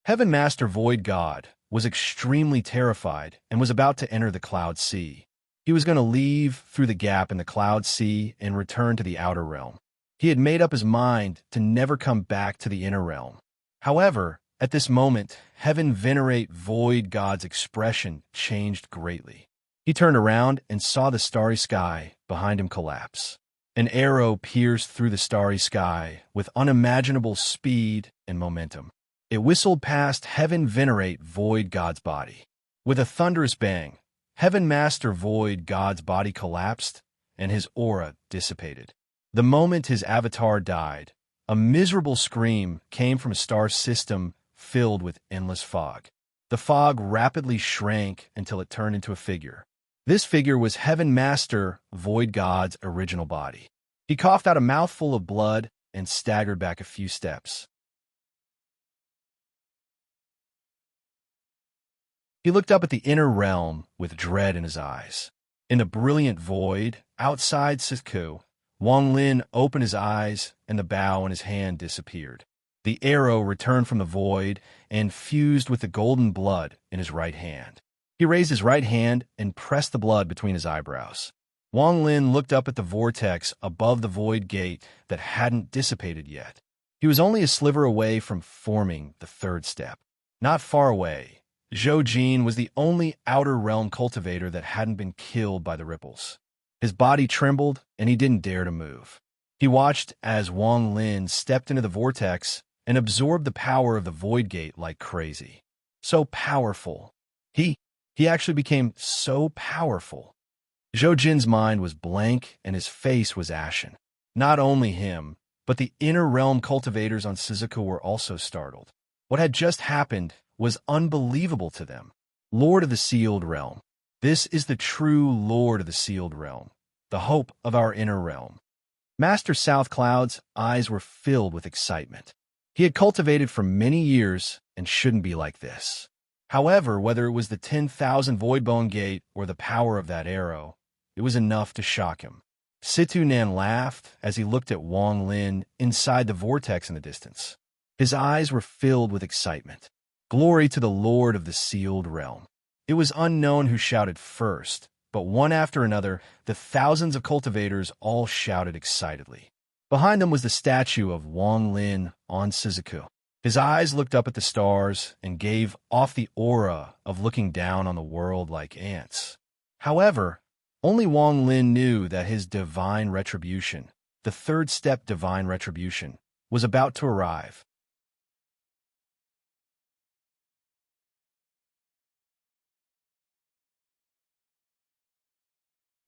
Heaven Master Void God was extremely terrified and was about to enter the Cloud Sea. He was going to leave through the gap in the Cloud Sea and return to the outer realm. He had made up his mind to never come back to the inner realm. However, at this moment, Heaven Venerate Void God's expression changed greatly. He turned around and saw the starry sky behind him collapse. An arrow pierced through the starry sky with unimaginable speed and momentum. It whistled past Heaven Venerate Void God's body. With a thunderous bang, Heaven Master Void God's body collapsed and his aura dissipated. The moment his avatar died, a miserable scream came from a star system filled with endless fog. The fog rapidly shrank until it turned into a figure. This figure was Heaven Master Void God's original body. He coughed out a mouthful of blood and staggered back a few steps. He looked up at the inner realm with dread in his eyes. In the brilliant void outside Siku, Wang Lin opened his eyes and the bow in his hand disappeared. The arrow returned from the void and fused with the golden blood in his right hand. He raised his right hand and pressed the blood between his eyebrows. Wang Lin looked up at the vortex above the void gate that hadn't dissipated yet. He was only a sliver away from forming the third step. Not far away, Zhou Jin was the only outer realm cultivator that hadn't been killed by the ripples. His body trembled and he didn't dare to move. He watched as Wang Lin stepped into the vortex and absorbed the power of the void gate like crazy. So powerful. He actually became so powerful. Zhou Jin's mind was blank and his face was ashen. Not only him, but the inner realm cultivators on Suzuka were also startled. What had just happened was unbelievable to them. Lord of the Sealed Realm. This is the true Lord of the Sealed Realm, the hope of our inner realm. Master South Cloud's eyes were filled with excitement. He had cultivated for many years and shouldn't be like this. However, whether it was the 10,000 Voidbone Gate or the power of that arrow, it was enough to shock him. Situ Nan laughed as he looked at Wang Lin inside the vortex in the distance. His eyes were filled with excitement. Glory to the Lord of the Sealed Realm. It was unknown who shouted first, but one after another, the thousands of cultivators all shouted excitedly. Behind them was the statue of Wang Lin on Suzuku. His eyes looked up at the stars and gave off the aura of looking down on the world like ants. However, only Wang Lin knew that his divine retribution, the third step divine retribution, was about to arrive.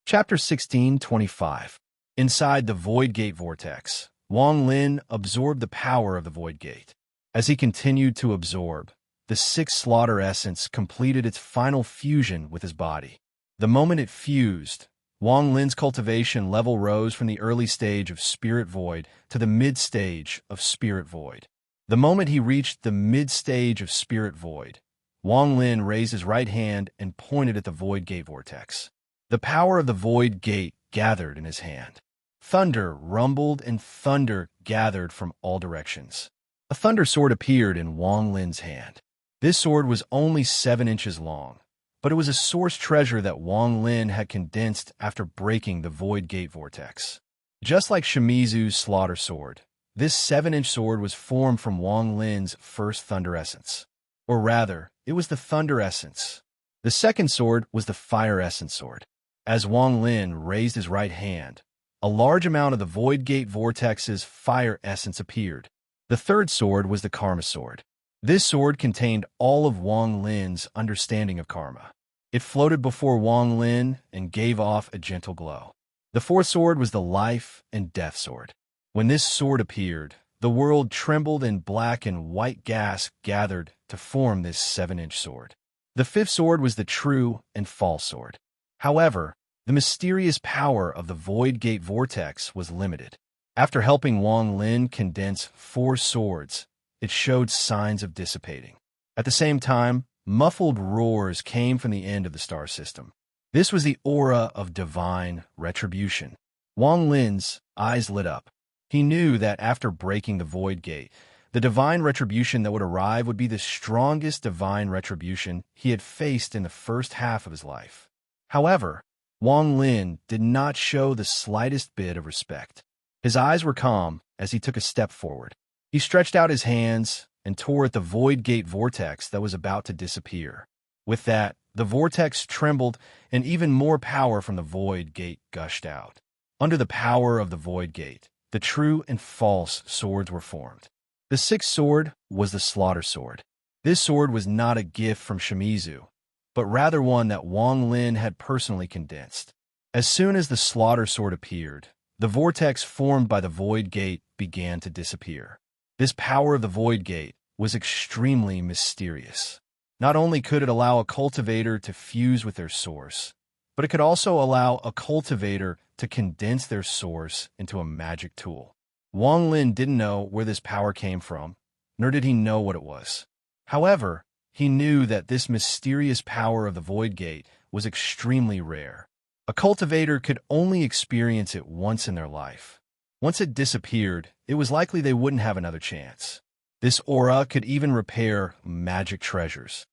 Chapter 16:25. Inside the Void Gate Vortex, Wang Lin absorbed the power of the Void Gate. As he continued to absorb, the sixth slaughter essence completed its final fusion with his body. The moment it fused, Wang Lin's cultivation level rose from the early stage of Spirit Void to the mid-stage of Spirit Void. The moment he reached the mid-stage of Spirit Void, Wang Lin raised his right hand and pointed at the Void Gate Vortex. The power of the Void Gate gathered in his hand. Thunder rumbled and thunder gathered from all directions. A thunder sword appeared in Wang Lin's hand. This sword was only 7 inches long, but it was a source treasure that Wang Lin had condensed after breaking the Void Gate Vortex. Just like Shimizu's Slaughter Sword, this 7-inch sword was formed from Wang Lin's first Thunder Essence. Or rather, it was the Thunder Essence. The second sword was the Fire Essence Sword. As Wang Lin raised his right hand, a large amount of the Void Gate Vortex's Fire Essence appeared. The third sword was the Karma Sword. This sword contained all of Wang Lin's understanding of karma. It floated before Wang Lin and gave off a gentle glow. The fourth sword was the Life and Death Sword. When this sword appeared, the world trembled and black and white gas gathered to form this 7-inch sword. The fifth sword was the True and False Sword. However, the mysterious power of the Void Gate Vortex was limited. After helping Wang Lin condense 4 swords, it showed signs of dissipating. At the same time, muffled roars came from the end of the star system. This was the aura of divine retribution. Wang Lin's eyes lit up. He knew that after breaking the void gate, the divine retribution that would arrive would be the strongest divine retribution he had faced in the first half of his life. However, Wang Lin did not show the slightest bit of respect. His eyes were calm as he took a step forward. He stretched out his hands and tore at the void gate vortex that was about to disappear. With that, the vortex trembled and even more power from the void gate gushed out. Under the power of the void gate, the true and false swords were formed. The sixth sword was the slaughter sword. This sword was not a gift from Shimizu, but rather one that Wang Lin had personally condensed. As soon as the slaughter sword appeared, the vortex formed by the void gate began to disappear. This power of the void gate was extremely mysterious. Not only could it allow a cultivator to fuse with their source, but it could also allow a cultivator to condense their source into a magic tool. Wang Lin didn't know where this power came from, nor did he know what it was. However, he knew that this mysterious power of the void gate was extremely rare. A cultivator could only experience it once in their life. Once it disappeared, it was likely they wouldn't have another chance. This aura could even repair magic treasures.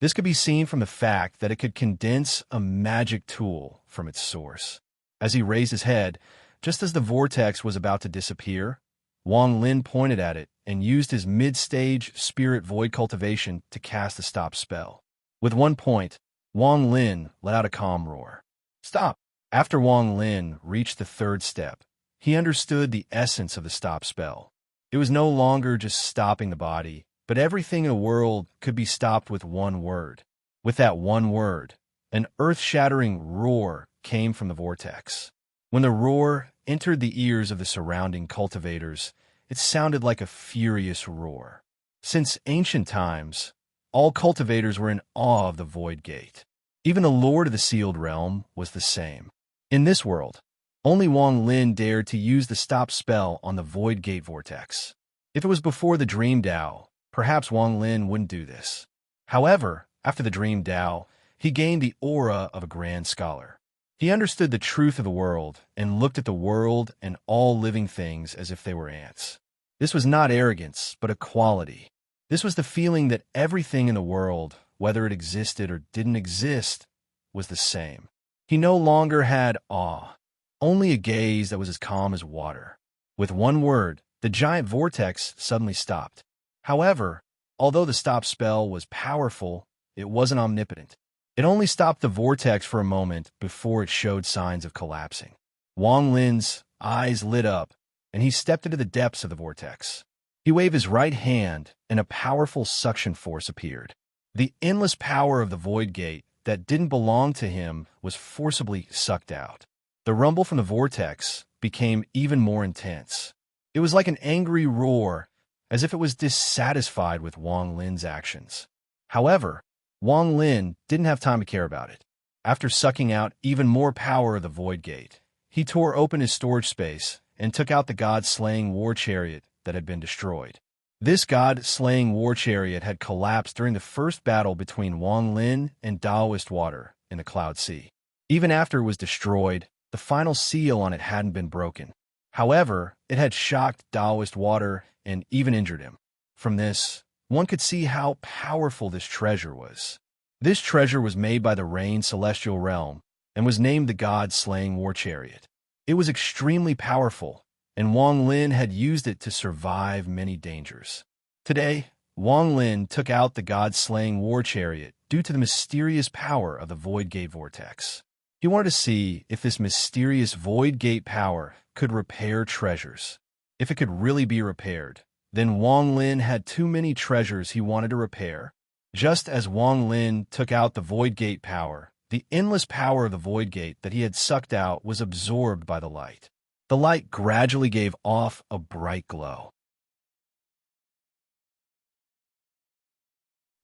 This could be seen from the fact that it could condense a magic tool from its source. As he raised his head, just as the vortex was about to disappear, Wang Lin pointed at it and used his mid-stage spirit void cultivation to cast a stop spell. With one point, Wang Lin let out a calm roar. Stop! After Wang Lin reached the third step, he understood the essence of the stop spell. It was no longer just stopping the body, but everything in the world could be stopped with one word. With that one word, an earth-shattering roar came from the vortex. When the roar entered the ears of the surrounding cultivators, it sounded like a furious roar. Since ancient times, all cultivators were in awe of the void gate. Even the Lord of the Sealed Realm was the same. In this world, only Wang Lin dared to use the stop spell on the void gate vortex. If it was before the Dream Dao, perhaps Wang Lin wouldn't do this. However, after the Dream Dao, he gained the aura of a grand scholar. He understood the truth of the world and looked at the world and all living things as if they were ants. This was not arrogance, but a quality. This was the feeling that everything in the world, whether it existed or didn't exist, was the same. He no longer had awe, only a gaze that was as calm as water. With one word, the giant vortex suddenly stopped. However, although the stop spell was powerful, it wasn't omnipotent. It only stopped the vortex for a moment before it showed signs of collapsing. Wang Lin's eyes lit up, and he stepped into the depths of the vortex. He waved his right hand, and a powerful suction force appeared. The endless power of the void gate that didn't belong to him was forcibly sucked out. The rumble from the vortex became even more intense. It was like an angry roar, as if it was dissatisfied with Wang Lin's actions. However, Wang Lin didn't have time to care about it. After sucking out even more power of the void gate, he tore open his storage space and took out the god-slaying war chariot that had been destroyed. This god-slaying war chariot had collapsed during the first battle between Wang Lin and Daoist water in the Cloud Sea. Even after it was destroyed, the final seal on it hadn't been broken. However, it had shocked Daoist water and even injured him. From this, one could see how powerful this treasure was. This treasure was made by the Rain Celestial Realm and was named the God-Slaying War Chariot. It was extremely powerful, and Wang Lin had used it to survive many dangers. Today, Wang Lin took out the God-Slaying War Chariot due to the mysterious power of the Void Gate Vortex. He wanted to see if this mysterious Void Gate power could repair treasures. If it could really be repaired, then Wang Lin had too many treasures he wanted to repair. Just as Wang Lin took out the Void Gate power, the endless power of the Void Gate that he had sucked out was absorbed by the light. The light gradually gave off a bright glow.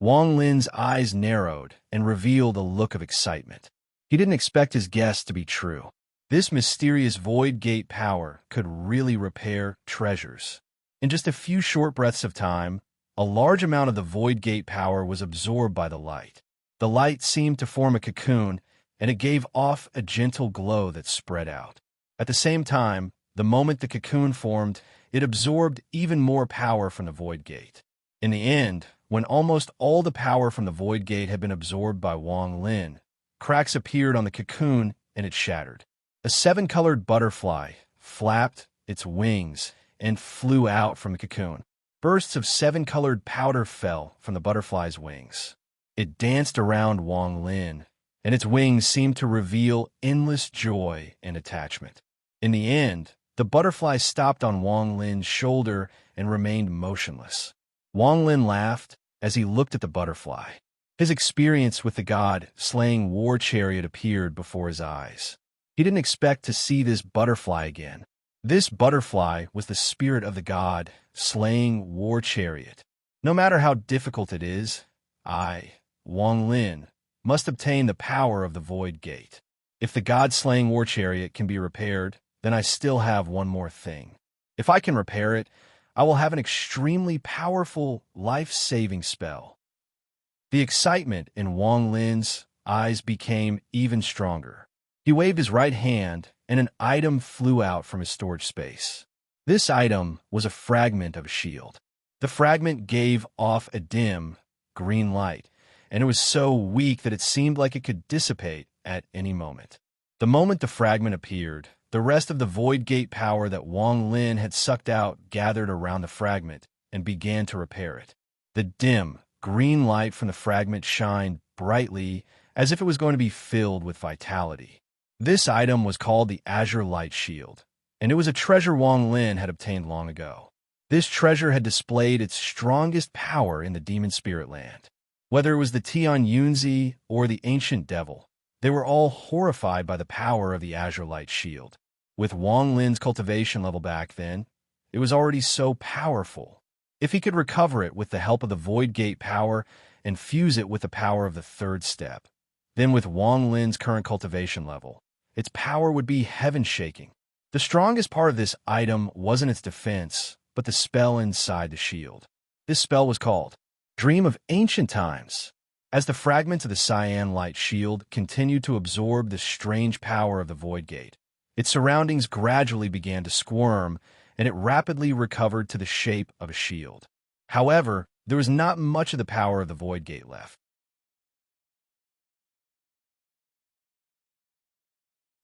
Wang Lin's eyes narrowed and revealed a look of excitement. He didn't expect his guess to be true. This mysterious Void Gate power could really repair treasures. In just a few short breaths of time, a large amount of the void gate power was absorbed by the light. The light seemed to form a cocoon, and it gave off a gentle glow that spread out. At the same time, the moment the cocoon formed, it absorbed even more power from the void gate. In the end, when almost all the power from the void gate had been absorbed by Wang Lin, cracks appeared on the cocoon and it shattered. A seven-colored butterfly flapped its wings and flew out from the cocoon. Bursts of seven-colored powder fell from the butterfly's wings. It danced around Wang Lin, and its wings seemed to reveal endless joy and attachment. In the end, the butterfly stopped on Wang Lin's shoulder and remained motionless. Wang Lin laughed as he looked at the butterfly. His experience with the god-slaying war chariot appeared before his eyes. He didn't expect to see this butterfly again. This butterfly was the spirit of the god-slaying war chariot. No matter how difficult it is, I, Wang Lin, must obtain the power of the void gate. If the god-slaying war chariot can be repaired, then I still have one more thing. If I can repair it, I will have an extremely powerful life-saving spell. The excitement in Wang Lin's eyes became even stronger. He waved his right hand, and an item flew out from his storage space. This item was a fragment of a shield. The fragment gave off a dim, green light, and it was so weak that it seemed like it could dissipate at any moment. The moment the fragment appeared, the rest of the void gate power that Wang Lin had sucked out gathered around the fragment and began to repair it. The dim, green light from the fragment shined brightly as if it was going to be filled with vitality. This item was called the Azure Light Shield, and it was a treasure Wang Lin had obtained long ago. This treasure had displayed its strongest power in the demon spirit land. Whether it was the Tian Yunzi or the ancient devil, they were all horrified by the power of the Azure Light Shield. With Wang Lin's cultivation level back then, it was already so powerful. If he could recover it with the help of the Void Gate power and fuse it with the power of the third step, then with Wang Lin's current cultivation level, its power would be heaven-shaking. The strongest part of this item wasn't its defense, but the spell inside the shield. This spell was called Dream of Ancient Times. As the fragments of the Cyan Light Shield continued to absorb the strange power of the Void Gate, its surroundings gradually began to squirm, and it rapidly recovered to the shape of a shield. However, there was not much of the power of the Void Gate left.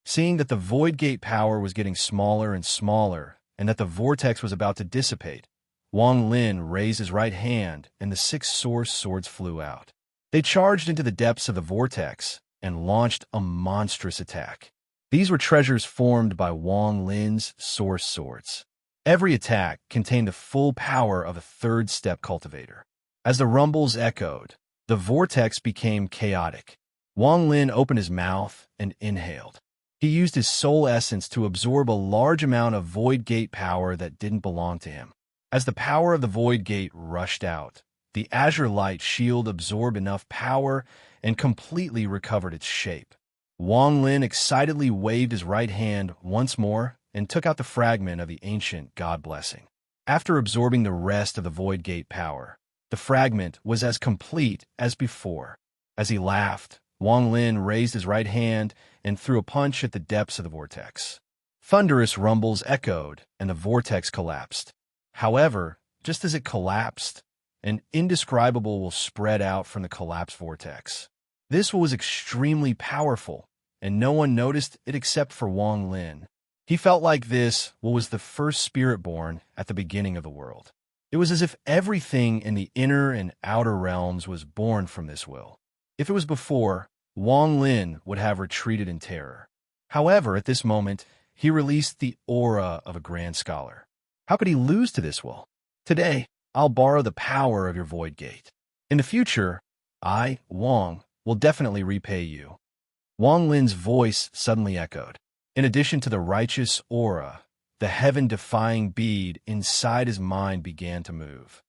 Seeing that the Void Gate power was getting smaller and smaller, and that the vortex was about to dissipate, Wang Lin raised his right hand, and the 6 source swords flew out. They charged into the depths of the vortex and launched a monstrous attack. These were treasures formed by Wang Lin's source swords. Every attack contained the full power of a third step cultivator. As the rumbles echoed, the vortex became chaotic. Wang Lin opened his mouth and inhaled. He used his soul essence to absorb a large amount of Void Gate power that didn't belong to him. As the power of the Void Gate rushed out, the Azure Light Shield absorbed enough power and completely recovered its shape. Wang Lin excitedly waved his right hand once more and took out the fragment of the ancient God Blessing. After absorbing the rest of the Void Gate power, the fragment was as complete as before. As he laughed, Wang Lin raised his right hand and threw a punch at the depths of the vortex. Thunderous rumbles echoed, and the vortex collapsed. However, just as it collapsed, an indescribable will spread out from the collapsed vortex. This was extremely powerful, and no one noticed it except for Wang Lin. He felt like this was the first spirit born at the beginning of the world. It was as if everything in the inner and outer realms was born from this will. If it was before, Wang Lin would have retreated in terror. However, at this moment, he released the aura of a grand scholar. How could he lose to this will? Today, I'll borrow the power of your Void Gate. In the future, I, Wang, will definitely repay you. Wang Lin's voice suddenly echoed. In addition to the righteous aura, the heaven-defying bead inside his mind began to move.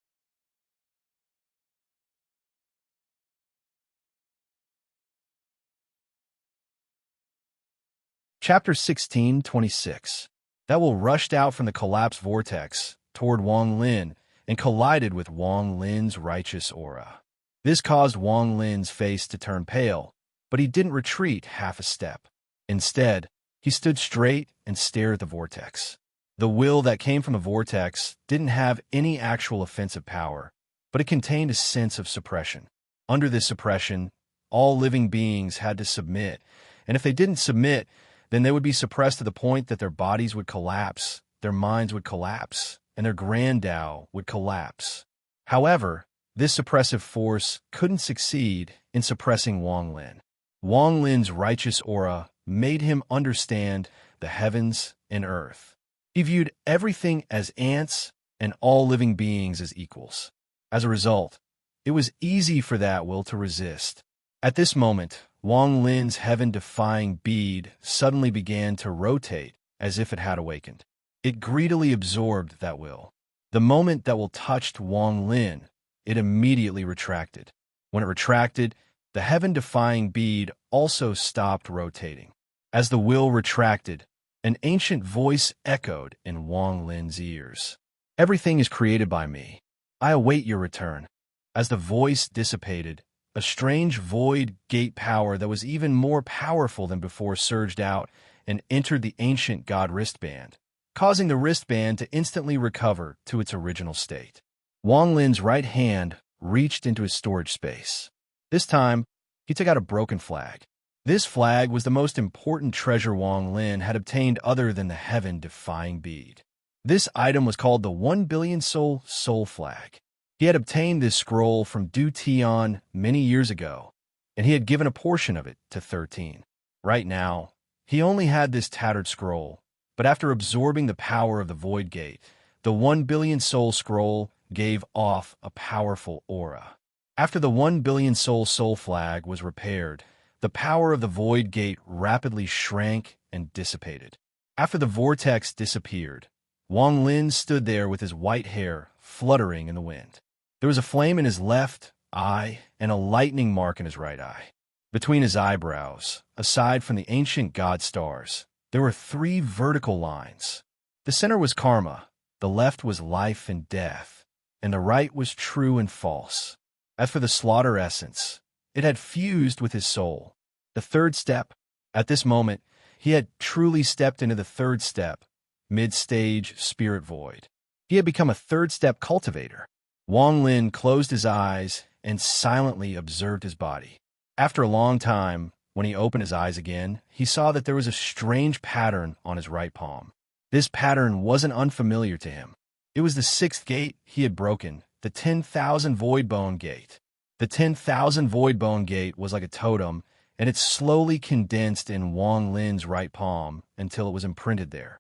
Chapter 16:26. That will rushed out from the collapsed vortex, toward Wang Lin and collided with Wang Lin's righteous aura. This caused Wang Lin's face to turn pale, but he didn't retreat half a step. Instead, he stood straight and stared at the vortex. The will that came from the vortex didn't have any actual offensive power, but it contained a sense of suppression. Under this suppression, all living beings had to submit, and if they didn't submit, then they would be suppressed to the point that their bodies would collapse, their minds would collapse, and their grand Tao would collapse. However, this suppressive force couldn't succeed in suppressing Wang Lin. Wang Lin's righteous aura made him understand the heavens and earth. He viewed everything as ants and all living beings as equals. As a result, it was easy for that will to resist. At this moment, Wang Lin's heaven-defying bead suddenly began to rotate as if it had awakened. It greedily absorbed that will. The moment that will touched Wang Lin, it immediately retracted. When it retracted, the heaven-defying bead also stopped rotating. As the will retracted, an ancient voice echoed in Wang Lin's ears. "Everything is created by me. I await your return." As the voice dissipated, a strange void gate power that was even more powerful than before surged out and entered the ancient god wristband, causing the wristband to instantly recover to its original state. Wang Lin's right hand reached into his storage space. This time, he took out a broken flag. This flag was the most important treasure Wang Lin had obtained other than the heaven-defying bead. This item was called the 1 billion soul flag. He had obtained this scroll from Du Tian many years ago, and he had given a portion of it to 13. Right now, he only had this tattered scroll, but after absorbing the power of the Void Gate, the 1 billion soul scroll gave off a powerful aura. After the 1 billion soul flag was repaired, the power of the Void Gate rapidly shrank and dissipated. After the vortex disappeared, Wang Lin stood there with his white hair fluttering in the wind. There was a flame in his left eye and a lightning mark in his right eye. Between his eyebrows, aside from the ancient god stars, there were 3 vertical lines. The center was karma, the left was life and death, and the right was true and false. As for the slaughter essence, it had fused with his soul. The third step, at this moment, he had truly stepped into the third step, mid-stage spirit void. He had become a third-step cultivator. Wang Lin closed his eyes and silently observed his body. After a long time, when he opened his eyes again, he saw that there was a strange pattern on his right palm. This pattern wasn't unfamiliar to him. It was the 6th gate he had broken, the 10,000 Void Bone Gate. The 10,000 Void Bone Gate was like a totem, and it slowly condensed in Wang Lin's right palm until it was imprinted there.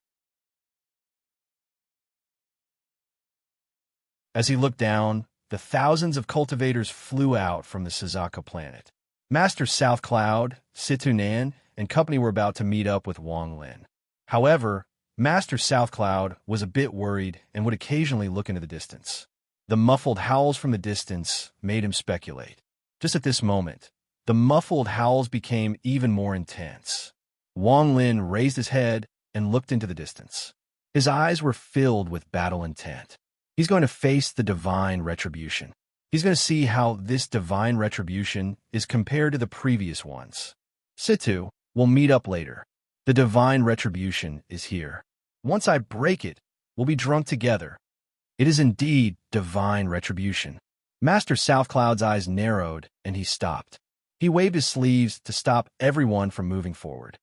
As he looked down, the thousands of cultivators flew out from the Suzaka planet. Master South Cloud, Situnan, and company were about to meet up with Wang Lin. However, Master South Cloud was a bit worried and would occasionally look into the distance. The muffled howls from the distance made him speculate. Just at this moment, the muffled howls became even more intense. Wang Lin raised his head and looked into the distance. His eyes were filled with battle intent. He's going to face the divine retribution. He's going to see how this divine retribution is compared to the previous ones. Situ, we'll meet up later. The divine retribution is here. Once I break it, we'll be drunk together. It is indeed divine retribution. Master South Cloud's eyes narrowed, and he stopped. He waved his sleeves to stop everyone from moving forward.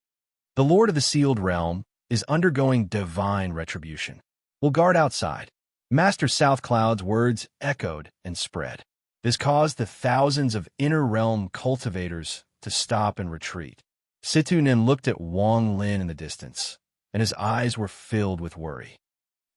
The Lord of the Sealed Realm is undergoing divine retribution. We'll guard outside. Master South Cloud's words echoed and spread. This caused the thousands of inner realm cultivators to stop and retreat. Situnin looked at Wang Lin in the distance, and his eyes were filled with worry.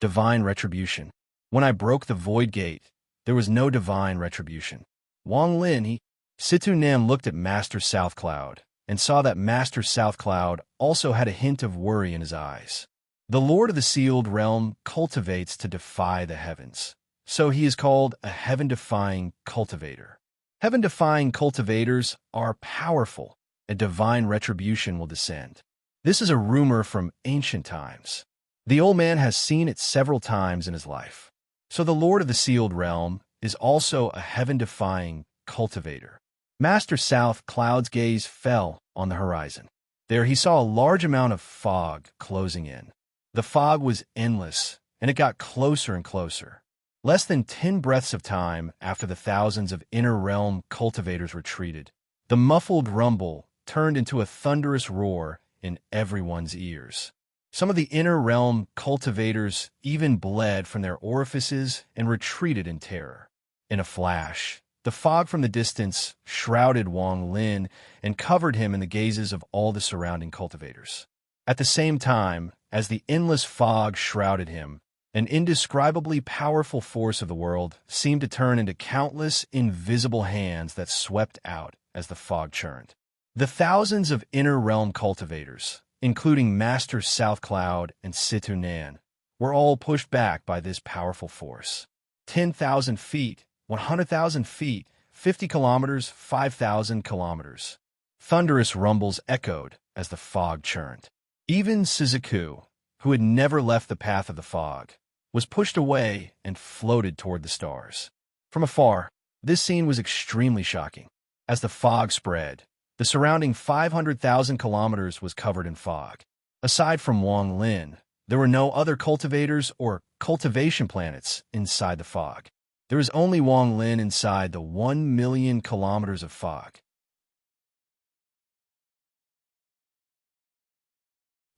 Divine retribution. When I broke the Void Gate, there was no divine retribution. Wang Lin, Situnin looked at Master South Cloud and saw that Master South Cloud also had a hint of worry in his eyes. The Lord of the Sealed Realm cultivates to defy the heavens, so he is called a heaven-defying cultivator. Heaven-defying cultivators are powerful, and divine retribution will descend. This is a rumor from ancient times. The old man has seen it several times in his life. So the Lord of the Sealed Realm is also a heaven-defying cultivator. Master South Cloud's gaze fell on the horizon. There he saw a large amount of fog closing in. The fog was endless, and it got closer and closer. Less than 10 breaths of time after the thousands of inner realm cultivators retreated, the muffled rumble turned into a thunderous roar in everyone's ears. Some of the inner realm cultivators even bled from their orifices and retreated in terror. In a flash, the fog from the distance shrouded Wang Lin and covered him in the gazes of all the surrounding cultivators. At the same time, as the endless fog shrouded him, an indescribably powerful force of the world seemed to turn into countless invisible hands that swept out as the fog churned. The thousands of inner realm cultivators, including Master South Cloud and Situ Nan, were all pushed back by this powerful force. 10,000 feet, 100,000 feet, 50 kilometers, 5,000 kilometers. Thunderous rumbles echoed as the fog churned. Even Shizuku, who had never left the path of the fog, was pushed away and floated toward the stars. From afar, this scene was extremely shocking. As the fog spread, the surrounding 500,000 kilometers was covered in fog. Aside from Wang Lin, there were no other cultivators or cultivation planets inside the fog. There was only Wang Lin inside the 1 million kilometers of fog.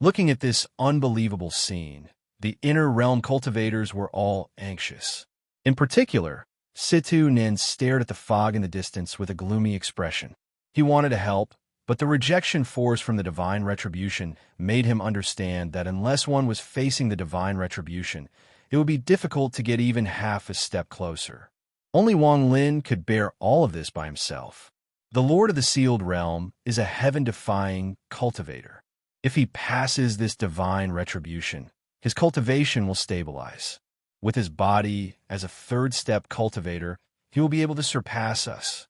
Looking at this unbelievable scene, the inner realm cultivators were all anxious. In particular, Situ Nin stared at the fog in the distance with a gloomy expression. He wanted to help, but the rejection force from the divine retribution made him understand that unless one was facing the divine retribution, it would be difficult to get even half a step closer. Only Wang Lin could bear all of this by himself. The Lord of the Sealed Realm is a heaven-defying cultivator. If he passes this divine retribution, his cultivation will stabilize. With his body as a third-step cultivator, he will be able to surpass us.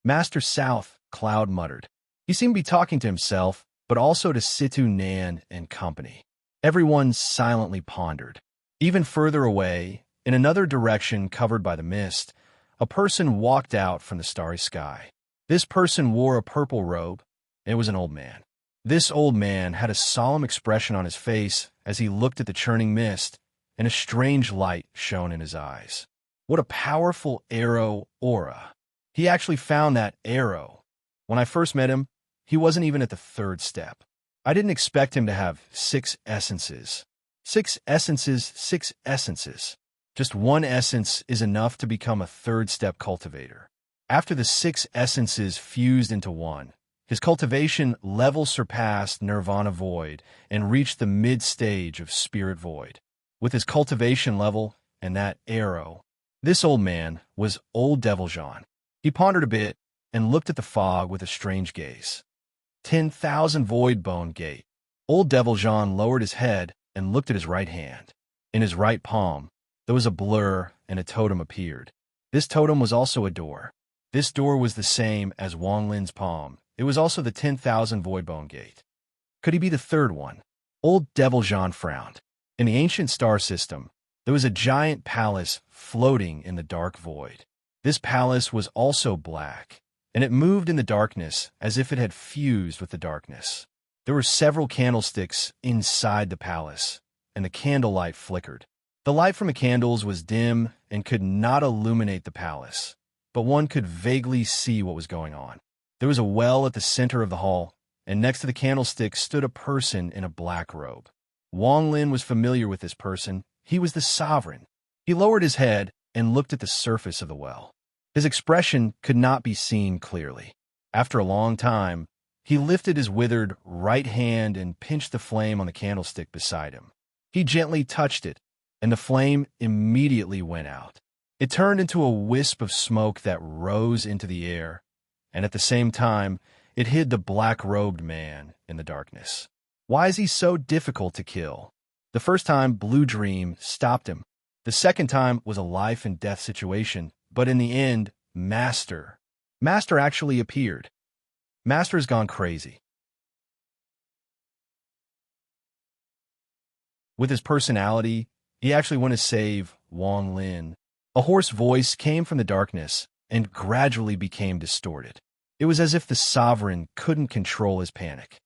Master South Cloud muttered. He seemed to be talking to himself, but also to Situ Nan and company. Everyone silently pondered. Even further away, in another direction covered by the mist, a person walked out from the starry sky. This person wore a purple robe. It was an old man. This old man had a solemn expression on his face as he looked at the churning mist, and a strange light shone in his eyes. What a powerful arrow aura. He actually found that arrow. When I first met him, he wasn't even at the third step. I didn't expect him to have 6 essences. 6 essences, 6 essences. Just one essence is enough to become a third-step cultivator. After the 6 essences fused into one, his cultivation level surpassed Nirvana Void and reached the mid-stage of Spirit Void. With his cultivation level and that arrow, this old man was Old Devil Jean. He pondered a bit and looked at the fog with a strange gaze. 10,000 Void Bone Gate. Old Devil Jean lowered his head and looked at his right hand. In his right palm, there was a blur and a totem appeared. This totem was also a door. This door was the same as Wang Lin's palm. It was also the 10,000 Void Bone Gate. Could he be the third one? Old Devil Jean frowned. In the ancient star system, there was a giant palace floating in the dark void. This palace was also black, and it moved in the darkness as if it had fused with the darkness. There were several candlesticks inside the palace, and the candlelight flickered. The light from the candles was dim and could not illuminate the palace, but one could vaguely see what was going on. There was a well at the center of the hall, and next to the candlestick stood a person in a black robe. Wang Lin was familiar with this person. He was the sovereign. He lowered his head and looked at the surface of the well. His expression could not be seen clearly. After a long time, he lifted his withered right hand and pinched the flame on the candlestick beside him. He gently touched it, and the flame immediately went out. It turned into a wisp of smoke that rose into the air, and at the same time, it hid the black-robed man in the darkness. Why is he so difficult to kill? The first time, Blue Dream stopped him. The second time was a life-and-death situation, but in the end, Master actually appeared. Master's gone crazy. With his personality, he actually went to save Wang Lin. A hoarse voice came from the darkness and gradually became distorted. It was as if the sovereign couldn't control his panic.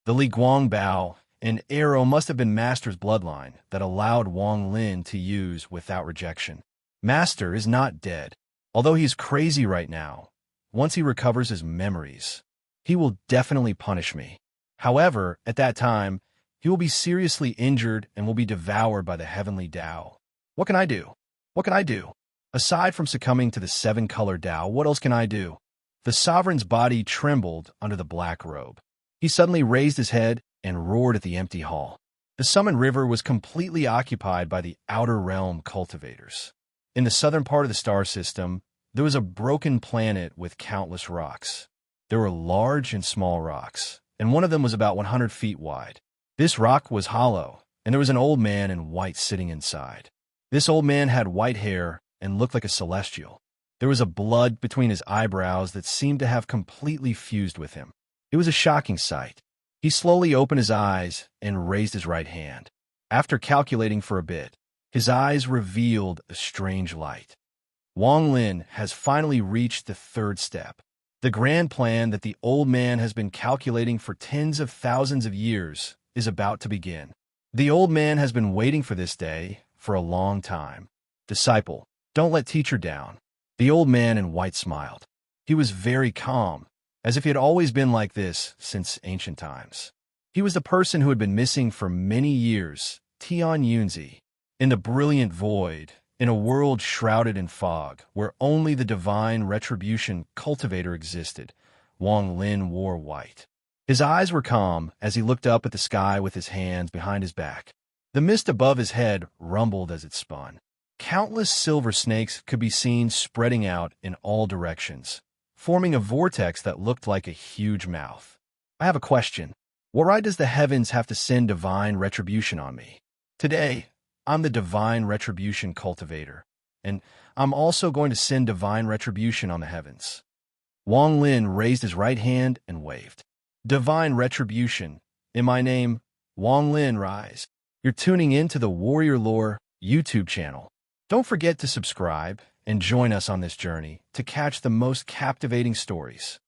The Li Guang Bao, an arrow, must have been Master's bloodline that allowed Wang Lin to use without rejection. Master is not dead. Although he's crazy right now, once he recovers his memories, he will definitely punish me. However, at that time, he will be seriously injured and will be devoured by the heavenly Tao. What can I do? What can I do? Aside from succumbing to the seven-color Tao, what else can I do? The sovereign's body trembled under the black robe. He suddenly raised his head and roared at the empty hall. The summoned river was completely occupied by the outer realm cultivators. In the southern part of the star system, there was a broken planet with countless rocks. There were large and small rocks, and one of them was about 100 feet wide. This rock was hollow, and there was an old man in white sitting inside. This old man had white hair and looked like a celestial. There was a blood between his eyebrows that seemed to have completely fused with him. It was a shocking sight. He slowly opened his eyes and raised his right hand. After calculating for a bit, his eyes revealed a strange light. Wang Lin has finally reached the third step. The grand plan that the old man has been calculating for tens of thousands of years is about to begin. The old man has been waiting for this day for a long time. Disciple, don't let teacher down. The old man in white smiled. He was very calm, as if he had always been like this since ancient times. He was the person who had been missing for many years, Tian Yunzi. In the brilliant void, in a world shrouded in fog, where only the divine retribution cultivator existed, Wang Lin wore white. His eyes were calm as he looked up at the sky with his hands behind his back. The mist above his head rumbled as it spun. Countless silver snakes could be seen spreading out in all directions, forming a vortex that looked like a huge mouth. I have a question. Why does the heavens have to send divine retribution on me? Today, I'm the divine retribution cultivator, and I'm also going to send divine retribution on the heavens. Wang Lin raised his right hand and waved. Divine retribution. In my name, Wang Lin, rise. You're tuning in to the Warrior Lore YouTube channel. Don't forget to subscribe and join us on this journey to catch the most captivating stories.